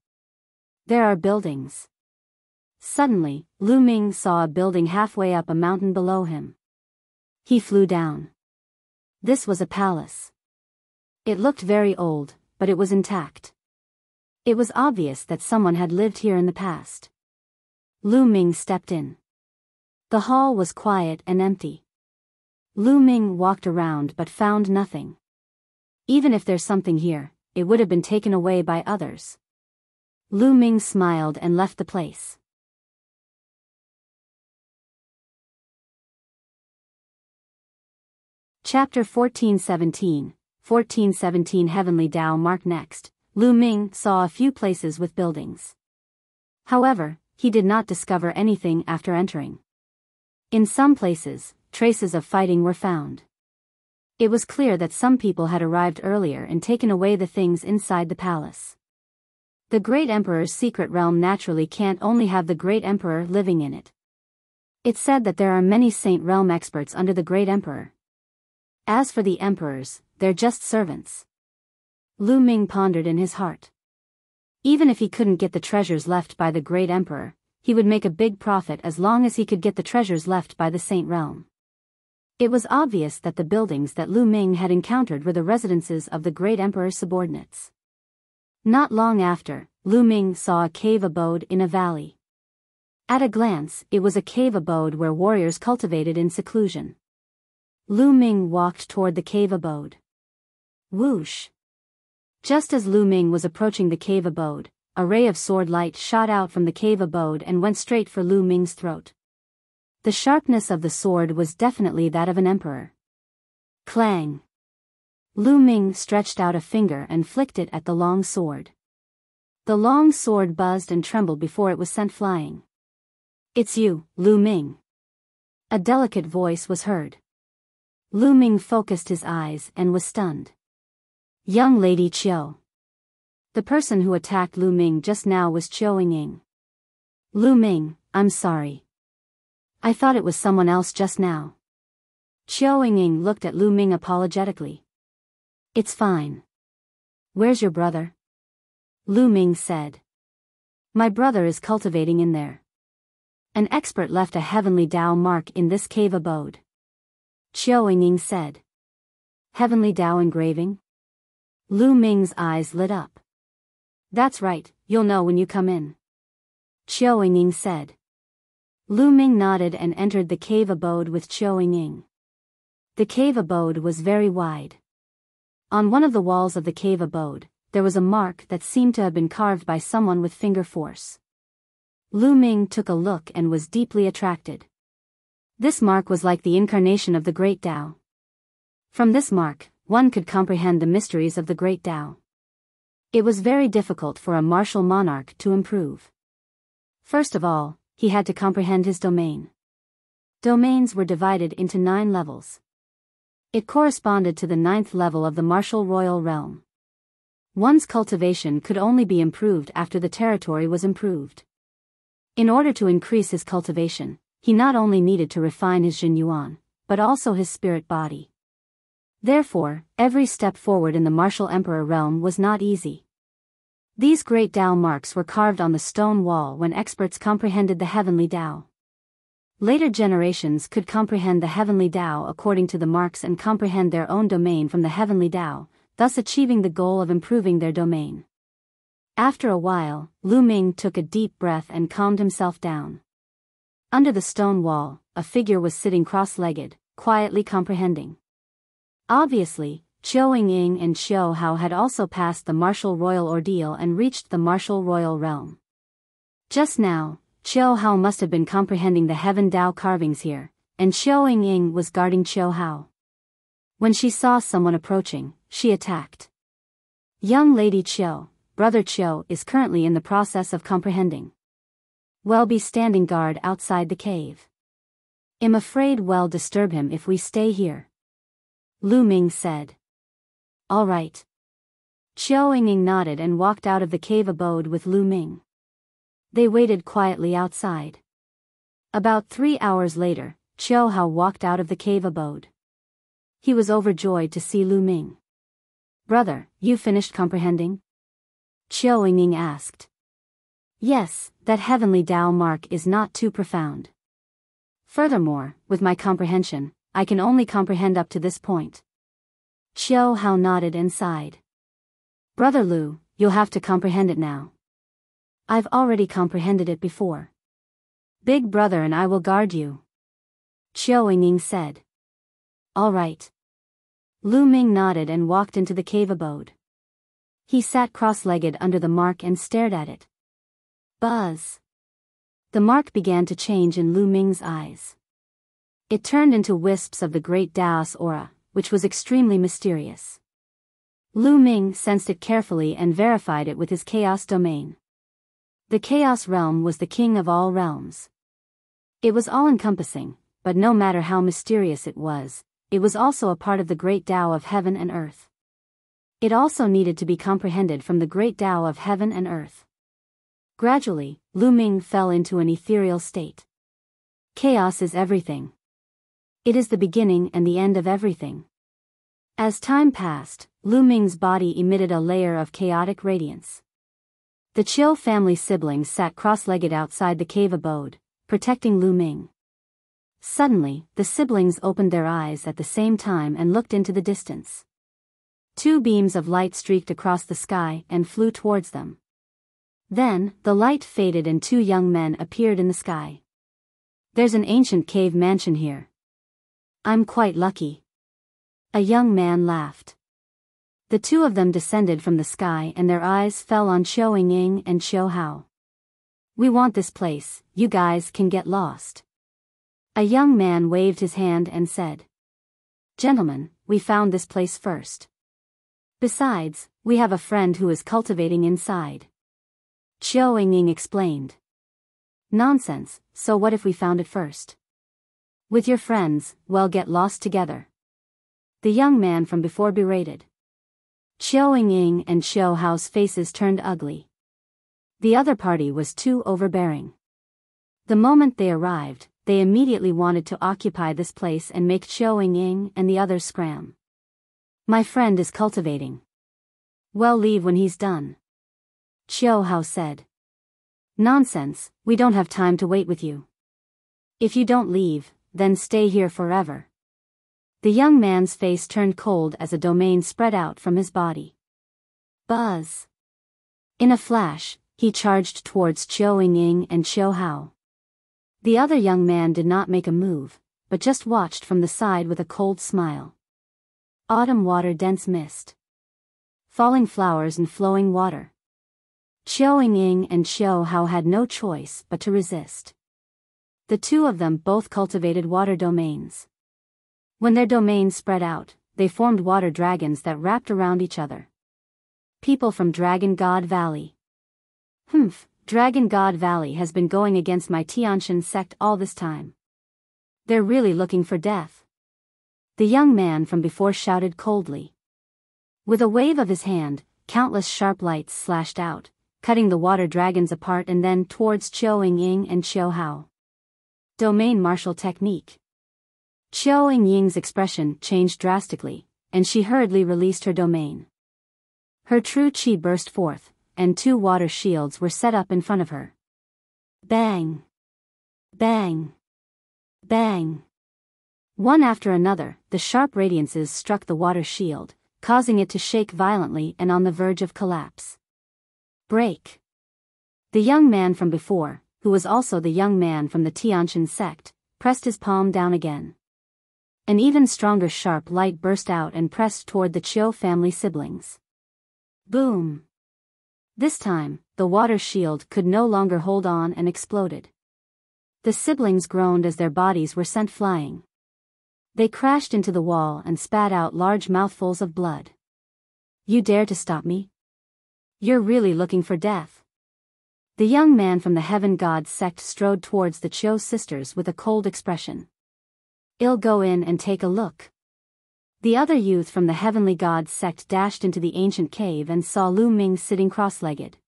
[SPEAKER 1] There are buildings. Suddenly, Lu Ming saw a building halfway up a mountain below him. He flew down. This was a palace. It looked very old, but it was intact. It was obvious that someone had lived here in the past. Lu Ming stepped in. The hall was quiet and empty. Lu Ming walked around but found nothing. Even if there's something here, it would have been taken away by others. Lu Ming smiled and left the place. Chapter 1417 Heavenly Tao Mark. Next, Lu Ming saw a few places with buildings. However, he did not discover anything after entering. In some places, traces of fighting were found. It was clear that some people had arrived earlier and taken away the things inside the palace. The Great Emperor's secret realm naturally can't only have the Great Emperor living in it. It's said that there are many Saint Realm experts under the Great Emperor. As for the emperors, they're just servants. Lu Ming pondered in his heart. Even if he couldn't get the treasures left by the Great Emperor, he would make a big profit as long as he could get the treasures left by the Saint Realm. It was obvious that the buildings that Lu Ming had encountered were the residences of the Great Emperor's subordinates. Not long after, Lu Ming saw a cave abode in a valley. At a glance, it was a cave abode where warriors cultivated in seclusion. Lu Ming walked toward the cave abode. Whoosh! Just as Lu Ming was approaching the cave abode, a ray of sword light shot out from the cave abode and went straight for Lu Ming's throat. The sharpness of the sword was definitely that of an emperor. Clang! Lu Ming stretched out a finger and flicked it at the long sword. The long sword buzzed and trembled before it was sent flying. It's you, Lu Ming. A delicate voice was heard. Lu Ming focused his eyes and was stunned. Young lady Chiu. The person who attacked Lu Ming just now was Chiu Ying. Lu Ming, I'm sorry. I thought it was someone else just now. Chiu Ying looked at Lu Ming apologetically. It's fine. Where's your brother? Lu Ming said. My brother is cultivating in there. An expert left a heavenly Tao mark in this cave abode. Chiu Ying said. Heavenly Tao engraving? Lu Ming's eyes lit up. That's right, you'll know when you come in. Chiu Ying said. Lu Ming nodded and entered the cave abode with Chiu Ying. The cave abode was very wide. On one of the walls of the cave abode, there was a mark that seemed to have been carved by someone with finger force. Lu Ming took a look and was deeply attracted. This mark was like the incarnation of the Great Tao. From this mark, one could comprehend the mysteries of the Great Tao. It was very difficult for a martial monarch to improve. First of all, he had to comprehend his domain. Domains were divided into 9 levels. It corresponded to the 9th level of the martial royal realm. One's cultivation could only be improved after the territory was improved. In order to increase his cultivation, he not only needed to refine his Jin Yuan, but also his spirit body. Therefore, every step forward in the martial emperor realm was not easy. These great Tao marks were carved on the stone wall when experts comprehended the heavenly Tao. Later generations could comprehend the heavenly Tao according to the marks and comprehend their own domain from the heavenly Tao, thus achieving the goal of improving their domain. After a while, Lu Ming took a deep breath and calmed himself down. Under the stone wall, a figure was sitting cross-legged, quietly comprehending. Obviously, Chiu Ying and Chiu Hao had also passed the martial royal ordeal and reached the martial royal realm. Just now, Chiu Hao must have been comprehending the heaven Tao carvings here, and Chiu Ying was guarding Chiu Hao. When she saw someone approaching, she attacked. Young lady Chiu, brother Chiu is currently in the process of comprehending. We'll be standing guard outside the cave. I'm afraid we'll disturb him if we stay here. Lu Ming said. All right. Chiu Ying nodded and walked out of the cave abode with Lu Ming. They waited quietly outside. About 3 hours later, Chiu Hao walked out of the cave abode. He was overjoyed to see Lu Ming. Brother, you finished comprehending? Chiu Ying asked. Yes, that heavenly Tao mark is not too profound. Furthermore, with my comprehension, I can only comprehend up to this point. Chiu Hao nodded and sighed. Brother Lu, you'll have to comprehend it now. I've already comprehended it before. Big brother and I will guard you. Chiu Ying said. All right. Lu Ming nodded and walked into the cave abode. He sat cross-legged under the mark and stared at it. Buzz. The mark began to change in Lu Ming's eyes. It turned into wisps of the great Tao's aura, which was extremely mysterious. Lu Ming sensed it carefully and verified it with his chaos domain. The chaos realm was the king of all realms. It was all-encompassing, but no matter how mysterious it was also a part of the great Tao of heaven and earth. It also needed to be comprehended from the great Tao of heaven and earth. Gradually, Lu Ming fell into an ethereal state. Chaos is everything. It is the beginning and the end of everything. As time passed, Lu Ming's body emitted a layer of chaotic radiance. The Chiu family siblings sat cross-legged outside the cave abode, protecting Lu Ming. Suddenly, the siblings opened their eyes at the same time and looked into the distance. 2 beams of light streaked across the sky and flew towards them. Then, the light faded and 2 young men appeared in the sky. There's an ancient cave mansion here. I'm quite lucky. A young man laughed. The 2 of them descended from the sky and their eyes fell on Chiu Ying and Chiu Hao. We want this place, you guys can get lost. A young man waved his hand and said. Gentlemen, we found this place first. Besides, we have a friend who is cultivating inside. Chiu Ying explained. Nonsense, so what if we found it first? With your friends, we'll get lost together. the young man from before berated. Qiao Ying and Qiao Hao's faces turned ugly. The other party was too overbearing. The moment they arrived, they immediately wanted to occupy this place and make Qiao Ying and the others scram. My friend is cultivating. Well, leave when he's done. Qiao Hao said. Nonsense, we don't have time to wait with you. If you don't leave, then stay here forever. The young man's face turned cold as a domain spread out from his body. Buzz. In a flash, he charged towards Qiao Ying and Qiao Hao. The other young man did not make a move, but just watched from the side with a cold smile. Autumn water, dense mist. Falling flowers and flowing water. Qiao Ying and Qiao Hao had no choice but to resist. The two of them both cultivated water domains. When their domains spread out, they formed water dragons that wrapped around each other. People from Dragon God Valley. Dragon God Valley has been going against my Tianshan sect all this time. They're really looking for death. The young man from before shouted coldly. With a wave of his hand, countless sharp lights slashed out, cutting the water dragons apart and then towards Qiao Ying and Qiao Hao. Domain martial technique. Qiao Ying's expression changed drastically, and she hurriedly released her domain. Her true qi burst forth, and two water shields were set up in front of her. Bang! Bang! Bang! One after another, the sharp radiances struck the water shield, causing it to shake violently and on the verge of collapse. Break! The young man from before, who was also the young man from the Tianshan sect, pressed his palm down again. An even stronger sharp light burst out and pressed toward the Qiao family siblings. Boom! This time, the water shield could no longer hold on and exploded. The siblings groaned as their bodies were sent flying. They crashed into the wall and spat out large mouthfuls of blood. You dare to stop me? You're really looking for death. The young man from the Heaven God sect strode towards the Qiao sisters with a cold expression. I'll go in and take a look. The other youth from the Heavenly God sect dashed into the ancient cave and saw Lu Ming sitting cross-legged.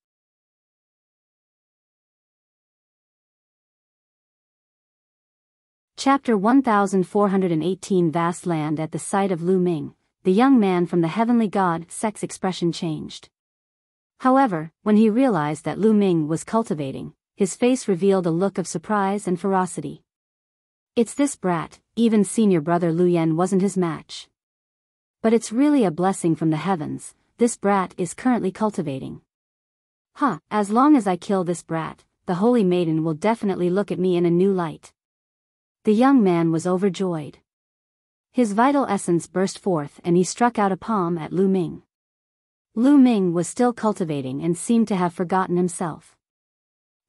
[SPEAKER 1] Chapter 1418. Vast land. At the sight of Lu Ming, the young man from the Heavenly God sect's expression changed. However, when he realized that Lu Ming was cultivating, his face revealed a look of surprise and ferocity. It's this brat, even senior brother Lu Yan wasn't his match. But it's really a blessing from the heavens, this brat is currently cultivating. As long as I kill this brat, the Holy Maiden will definitely look at me in a new light. The young man was overjoyed. His vital essence burst forth and he struck out a palm at Lu Ming. Lu Ming was still cultivating and seemed to have forgotten himself.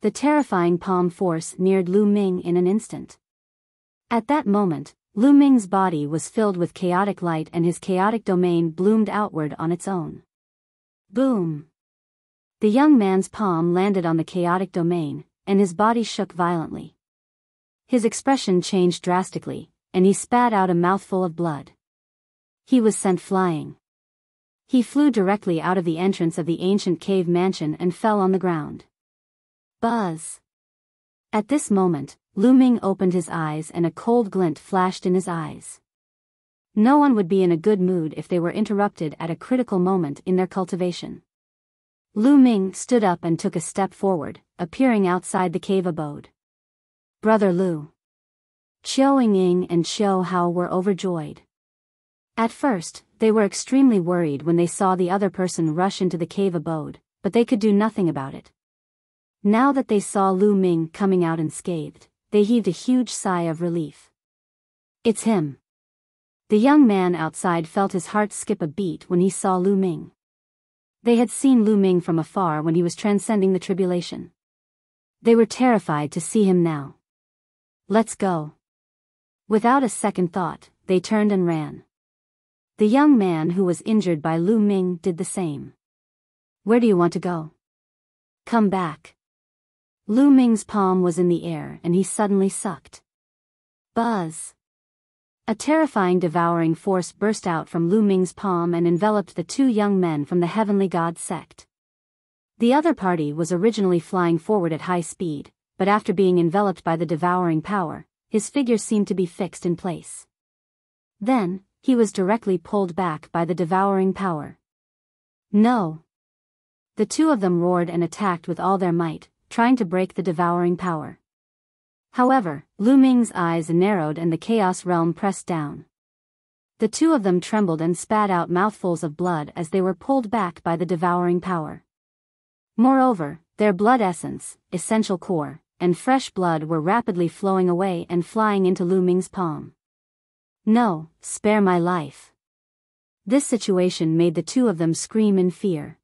[SPEAKER 1] The terrifying palm force neared Lu Ming in an instant. At that moment, Lu Ming's body was filled with chaotic light and his chaotic domain bloomed outward on its own. Boom! The young man's palm landed on the chaotic domain, and his body shook violently. His expression changed drastically, and he spat out a mouthful of blood. He was sent flying. He flew directly out of the entrance of the ancient cave mansion and fell on the ground. Buzz! At this moment, Lu Ming opened his eyes and a cold glint flashed in his eyes. No one would be in a good mood if they were interrupted at a critical moment in their cultivation. Lu Ming stood up and took a step forward, appearing outside the cave abode. Brother Lu. Qiao Ying and Qiao Hao were overjoyed. At first, they were extremely worried when they saw the other person rush into the cave abode, but they could do nothing about it. Now that they saw Lu Ming coming out unscathed, they heaved a huge sigh of relief. It's him. The young man outside felt his heart skip a beat when he saw Lu Ming. They had seen Lu Ming from afar when he was transcending the tribulation. They were terrified to see him now. Let's go. Without a second thought, they turned and ran. The young man who was injured by Lu Ming did the same. Where do you want to go? Come back. Lu Ming's palm was in the air and he suddenly sucked. Buzz! A terrifying devouring force burst out from Lu Ming's palm and enveloped the two young men from the Heavenly God sect. The other party was originally flying forward at high speed, but after being enveloped by the devouring power, his figure seemed to be fixed in place. Then, he was directly pulled back by the devouring power. No! The two of them roared and attacked with all their might, trying to break the devouring power. However, Lu Ming's eyes narrowed and the Chaos Realm pressed down. The two of them trembled and spat out mouthfuls of blood as they were pulled back by the devouring power. Moreover, their blood essence, essential core, and fresh blood were rapidly flowing away and flying into Lu Ming's palm. No, spare my life. This situation made the two of them scream in fear.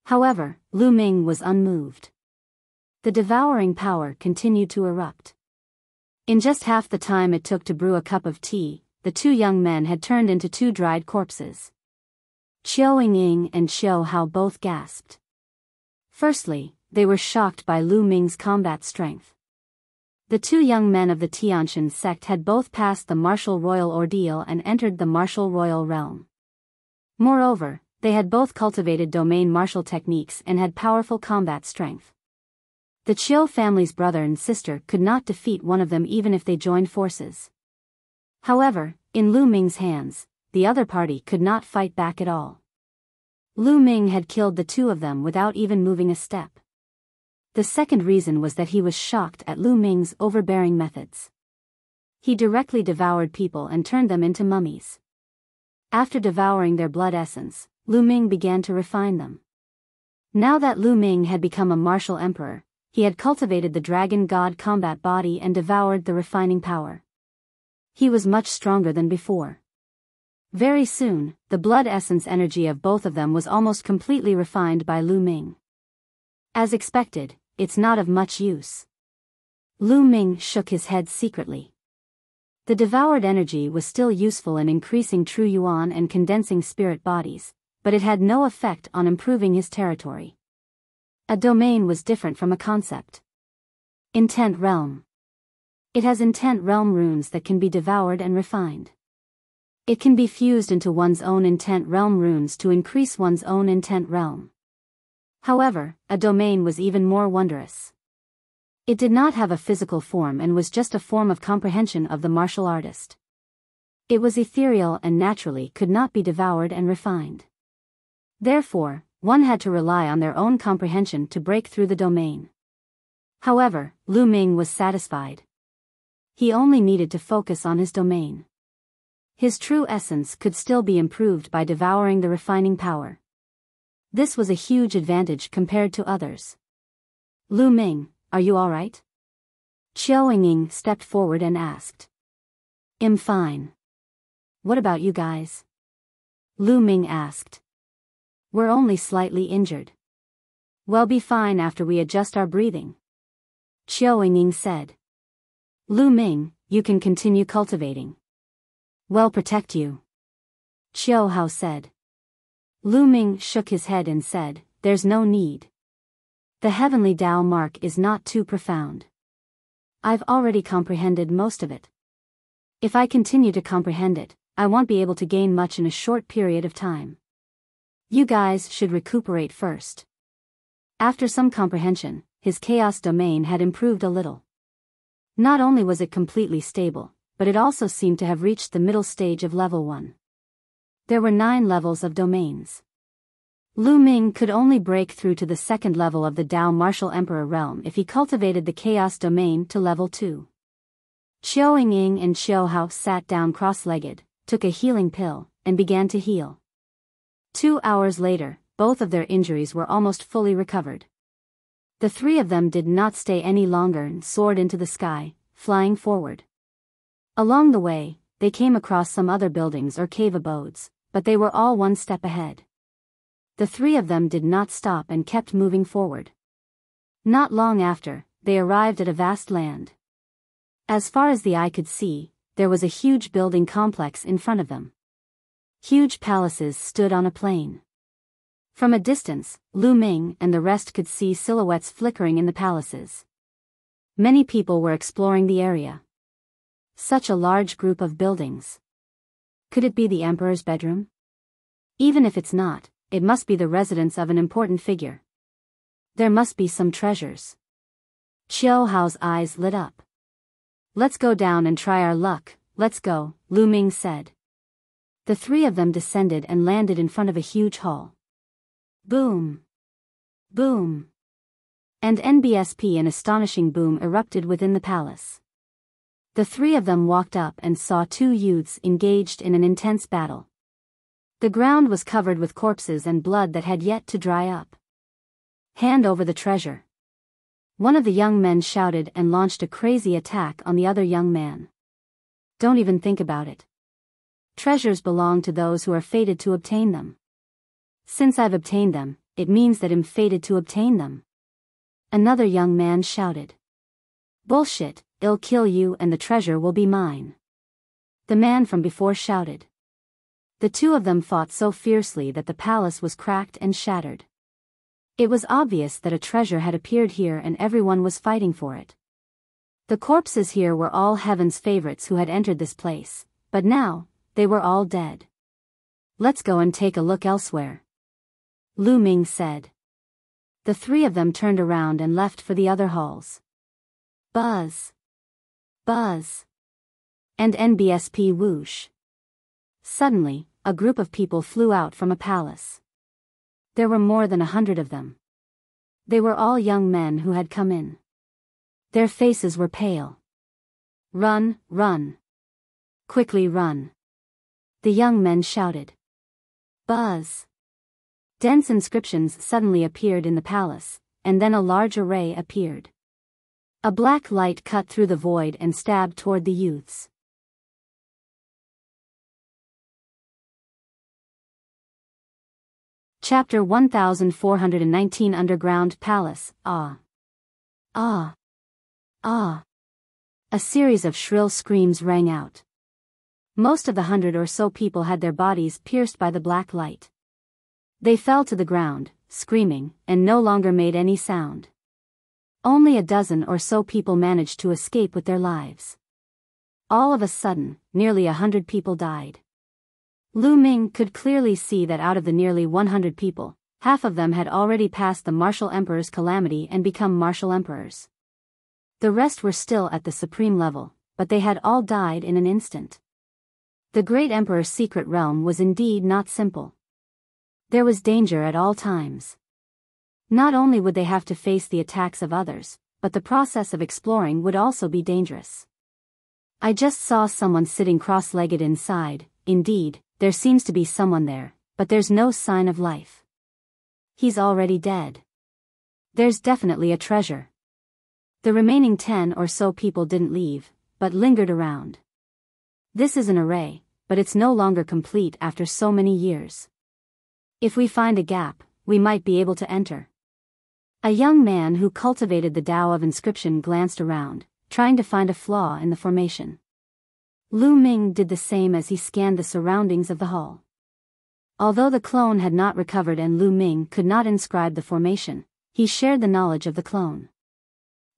[SPEAKER 1] However, Lu Ming was unmoved. The devouring power continued to erupt. In just half the time it took to brew a cup of tea, the two young men had turned into two dried corpses. Qiao Ying and Qiao Hao both gasped. Firstly, they were shocked by Lu Ming's combat strength. The two young men of the Tiantian sect had both passed the martial royal ordeal and entered the martial royal realm. Moreover, they had both cultivated domain martial techniques and had powerful combat strength. The Qiao family's brother and sister could not defeat one of them even if they joined forces. However, in Lu Ming's hands, the other party could not fight back at all. Lu Ming had killed the two of them without even moving a step. The second reason was that he was shocked at Lu Ming's overbearing methods. He directly devoured people and turned them into mummies. After devouring their blood essence, Lu Ming began to refine them. Now that Lu Ming had become a martial emperor, he had cultivated the dragon god combat body and devoured the refining power. He was much stronger than before. Very soon, the blood essence energy of both of them was almost completely refined by Lu Ming. As expected, it's not of much use. Lu Ming shook his head secretly. The devoured energy was still useful in increasing true yuan and condensing spirit bodies, but it had no effect on improving his territory. A domain was different from a concept. Intent realm. It has intent realm runes that can be devoured and refined. It can be fused into one's own intent realm runes to increase one's own intent realm. However, a domain was even more wondrous. It did not have a physical form and was just a form of comprehension of the martial artist. It was ethereal and naturally could not be devoured and refined. Therefore, one had to rely on their own comprehension to break through the domain. However, Lu Ming was satisfied. He only needed to focus on his domain. His true essence could still be improved by devouring the refining power. This was a huge advantage compared to others. Lu Ming, are you alright? Qiao Ying stepped forward and asked. I'm fine. What about you guys? Lu Ming asked. We're only slightly injured. We'll be fine after we adjust our breathing. Qiao Ying said. Lu Ming, you can continue cultivating. We'll protect you. Qiao Hao said. Lu Ming shook his head and said, there's no need. The heavenly Tao mark is not too profound. I've already comprehended most of it. If I continue to comprehend it, I won't be able to gain much in a short period of time. You guys should recuperate first. After some comprehension, his chaos domain had improved a little. Not only was it completely stable, but it also seemed to have reached the middle stage of level 1. There were 9 levels of domains. Lu Ming could only break through to the second level of the Tao Martial Emperor realm if he cultivated the chaos domain to level 2. Qiao Ying and Qiao Hao sat down cross-legged, took a healing pill, and began to heal. 2 hours later, both of their injuries were almost fully recovered. The three of them did not stay any longer and soared into the sky, flying forward. Along the way, they came across some other buildings or cave abodes, but they were all one step ahead. The three of them did not stop and kept moving forward. Not long after, they arrived at a vast land. As far as the eye could see, there was a huge building complex in front of them. Huge palaces stood on a plain. From a distance, Lu Ming and the rest could see silhouettes flickering in the palaces. Many people were exploring the area. Such a large group of buildings. Could it be the emperor's bedroom? Even if it's not, it must be the residence of an important figure. There must be some treasures. Qiu Hao's eyes lit up. Let's go down and try our luck, let's go, Lu Ming said. The three of them descended and landed in front of a huge hall. Boom! Boom! And NBSP, an astonishing boom erupted within the palace. The three of them walked up and saw two youths engaged in an intense battle. The ground was covered with corpses and blood that had yet to dry up. Hand over the treasure. One of the young men shouted and launched a crazy attack on the other young man. Don't even think about it. Treasures belong to those who are fated to obtain them. Since I've obtained them, it means that I'm fated to obtain them. Another young man shouted. Bullshit, I'll kill you and the treasure will be mine. The man from before shouted. The two of them fought so fiercely that the palace was cracked and shattered. It was obvious that a treasure had appeared here and everyone was fighting for it. The corpses here were all heaven's favorites who had entered this place, but now, they were all dead. Let's go and take a look elsewhere, Lu Ming said. The three of them turned around and left for the other halls. Buzz. Buzz. And NBSP whoosh. Suddenly, a group of people flew out from a palace. There were more than 100 of them. They were all young men who had come in. Their faces were pale. Run, run. Quickly run. The young men shouted. Buzz. Dense inscriptions suddenly appeared in the palace, and then a large array appeared. A black light cut through the void and stabbed toward the youths. Chapter 1419 Underground Palace, Ah! Ah! Ah! A series of shrill screams rang out. Most of the 100 or so people had their bodies pierced by the black light. They fell to the ground, screaming, and no longer made any sound. Only a dozen or so people managed to escape with their lives. All of a sudden, nearly 100 people died. Lu Ming could clearly see that out of the nearly 100 people, half of them had already passed the martial emperor's calamity and become martial emperors. The rest were still at the supreme level, but they had all died in an instant. The great emperor's secret realm was indeed not simple. There was danger at all times. Not only would they have to face the attacks of others, but the process of exploring would also be dangerous. I just saw someone sitting cross-legged inside. Indeed, there seems to be someone there, but there's no sign of life. He's already dead. There's definitely a treasure. The remaining 10 or so people didn't leave, but lingered around. This is an array, but it's no longer complete after so many years. If we find a gap, we might be able to enter. A young man who cultivated the Tao of inscription glanced around, trying to find a flaw in the formation. Lu Ming did the same as he scanned the surroundings of the hall. Although the clone had not recovered and Lu Ming could not inscribe the formation, he shared the knowledge of the clone.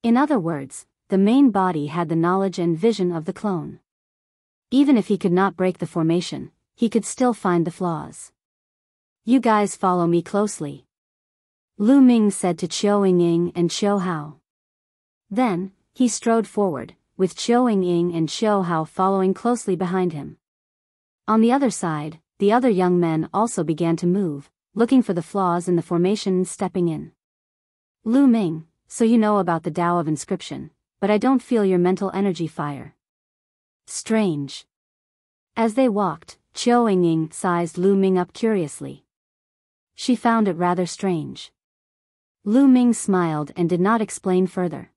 [SPEAKER 1] In other words, the main body had the knowledge and vision of the clone. Even if he could not break the formation, he could still find the flaws. You guys follow me closely, Lu Ming said to Qiu Ying and Qiu Hao. Then, he strode forward, with Qiu Ying and Qiu Hao following closely behind him. On the other side, the other young men also began to move, looking for the flaws in the formation and stepping in. Lu Ming, so you know about the Tao of inscription, but I don't feel your mental energy fire. Strange. As they walked, Qiu Ying sized Lu Ming up curiously. She found it rather strange. Lu Ming smiled and did not explain further.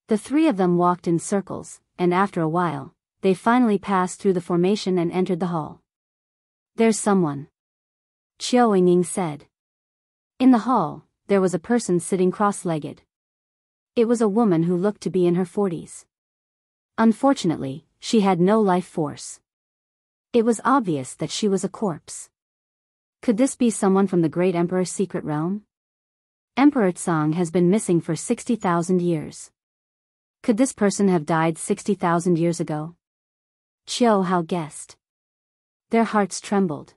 [SPEAKER 1] The three of them walked in circles, and after a while, they finally passed through the formation and entered the hall. There's someone, Qiu Ying said. In the hall, there was a person sitting cross-legged. It was a woman who looked to be in her 40s. Unfortunately, she had no life force. It was obvious that she was a corpse. Could this be someone from the great emperor's secret realm? Emperor Tsang has been missing for 60,000 years. Could this person have died 60,000 years ago? Qiu Hao guessed. Their hearts trembled.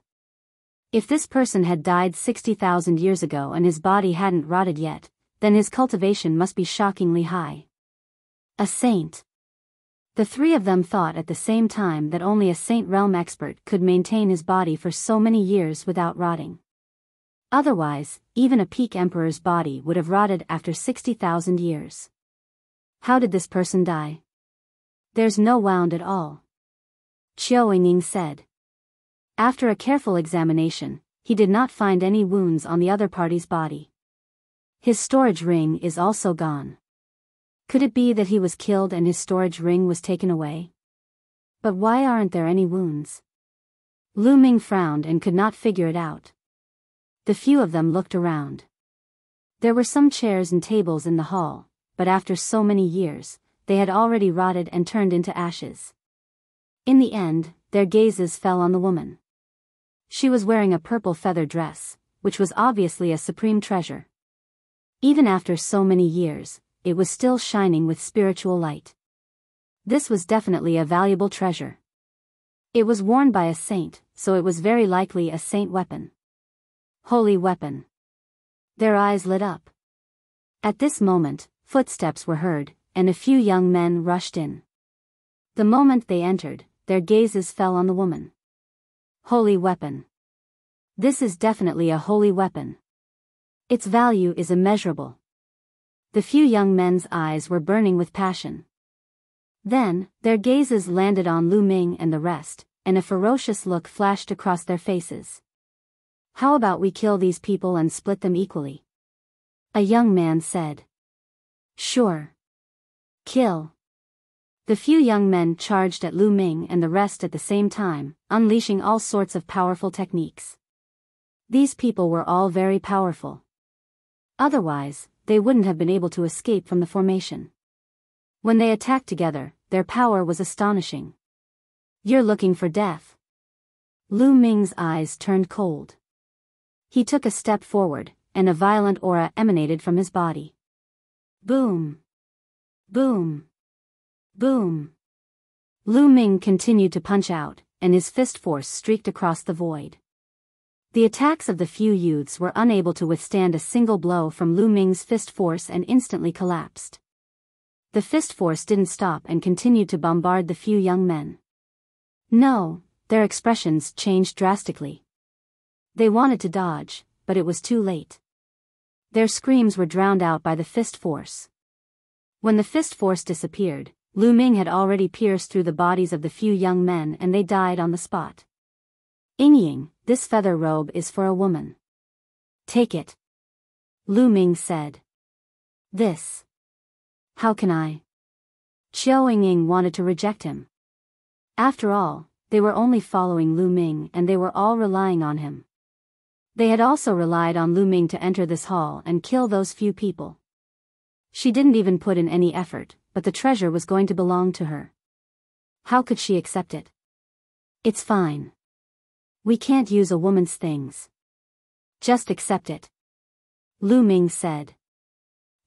[SPEAKER 1] If this person had died 60,000 years ago and his body hadn't rotted yet, then his cultivation must be shockingly high. A saint. The three of them thought at the same time that only a saint realm expert could maintain his body for so many years without rotting. Otherwise, even a peak emperor's body would have rotted after 60,000 years. How did this person die? There's no wound at all. Qiu Yingning said. After a careful examination, he did not find any wounds on the other party's body. His storage ring is also gone. Could it be that he was killed and his storage ring was taken away? But why aren't there any wounds? Lu Ming frowned and could not figure it out. The few of them looked around. There were some chairs and tables in the hall, but after so many years, they had already rotted and turned into ashes. In the end, their gazes fell on the woman. She was wearing a purple feather dress, which was obviously a supreme treasure. Even after so many years, it was still shining with spiritual light. This was definitely a valuable treasure. It was worn by a saint, so it was very likely a saint weapon. Holy weapon. Their eyes lit up. At this moment, footsteps were heard, and a few young men rushed in. The moment they entered, their gazes fell on the woman. Holy weapon. This is definitely a holy weapon. Its value is immeasurable. The few young men's eyes were burning with passion. Then, their gazes landed on Lu Ming and the rest, and a ferocious look flashed across their faces. How about we kill these people and split them equally? A young man said. Sure. Kill. The few young men charged at Lu Ming and the rest at the same time, unleashing all sorts of powerful techniques. These people were all very powerful. Otherwise, they wouldn't have been able to escape from the formation. When they attacked together, their power was astonishing. You're looking for death. Lu Ming's eyes turned cold. He took a step forward, and a violent aura emanated from his body. Boom. Boom. Boom. Lu Ming continued to punch out, and his fist force streaked across the void. The attacks of the few youths were unable to withstand a single blow from Lu Ming's fist force and instantly collapsed. The fist force didn't stop and continued to bombard the few young men. No, their expressions changed drastically. They wanted to dodge, but it was too late. Their screams were drowned out by the fist force. When the fist force disappeared, Lu Ming had already pierced through the bodies of the few young men and they died on the spot. Yingying, this feather robe is for a woman. Take it. Lu Ming said. This. How can I? Qiu Yingying wanted to reject him. After all, they were only following Lu Ming and they were all relying on him. They had also relied on Lu Ming to enter this hall and kill those few people. She didn't even put in any effort, but the treasure was going to belong to her. How could she accept it? It's fine. We can't use a woman's things. Just accept it. Lu Ming said.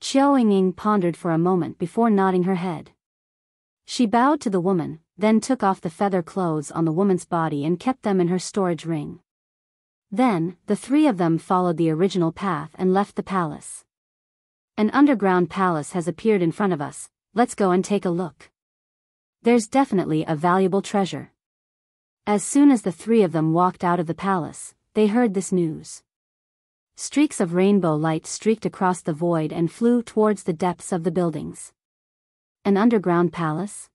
[SPEAKER 1] Qiu Yingying pondered for a moment before nodding her head. She bowed to the woman, then took off the feather clothes on the woman's body and kept them in her storage ring. Then, the three of them followed the original path and left the palace. An underground palace has appeared in front of us, let's go and take a look. There's definitely a valuable treasure. As soon as the three of them walked out of the palace, they heard this news. Streaks of rainbow light streaked across the void and flew towards the depths of the buildings. An underground palace?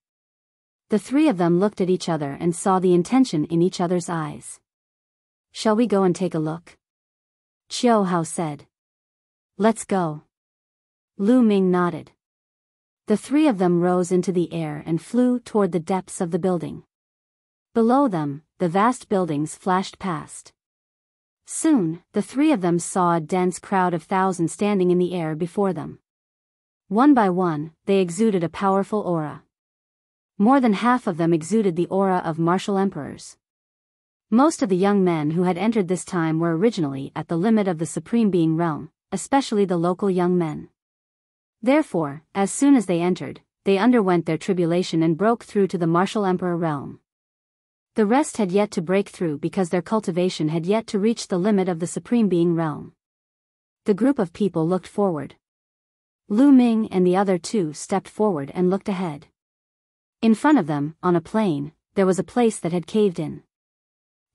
[SPEAKER 1] The three of them looked at each other and saw the intention in each other's eyes. Shall we go and take a look? Qiu Hao said. Let's go. Lu Ming nodded. The three of them rose into the air and flew toward the depths of the building. Below them, the vast buildings flashed past. Soon, the three of them saw a dense crowd of thousands standing in the air before them. One by one, they exuded a powerful aura. More than half of them exuded the aura of martial emperors. Most of the young men who had entered this time were originally at the limit of the Supreme Being realm, especially the local young men. Therefore, as soon as they entered, they underwent their tribulation and broke through to the martial emperor realm. The rest had yet to break through because their cultivation had yet to reach the limit of the Supreme Being realm. The group of people looked forward. Lu Ming and the other two stepped forward and looked ahead. In front of them, on a plain, there was a place that had caved in.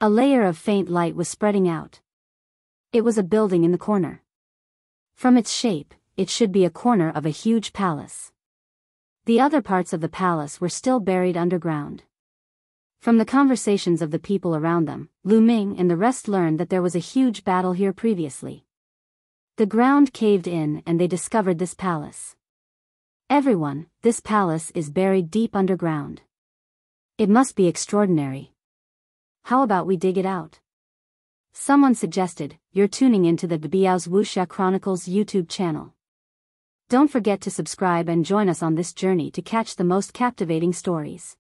[SPEAKER 1] A layer of faint light was spreading out. It was a building in the corner. From its shape, it should be a corner of a huge palace. The other parts of the palace were still buried underground. From the conversations of the people around them, Lu Ming and the rest learned that there was a huge battle here previously. The ground caved in and they discovered this palace. Everyone, this palace is buried deep underground. It must be extraordinary. How about we dig it out? Someone suggested. You're tuning into the Biyao's Wuxia Chronicles YouTube channel. Don't forget to subscribe and join us on this journey to catch the most captivating stories.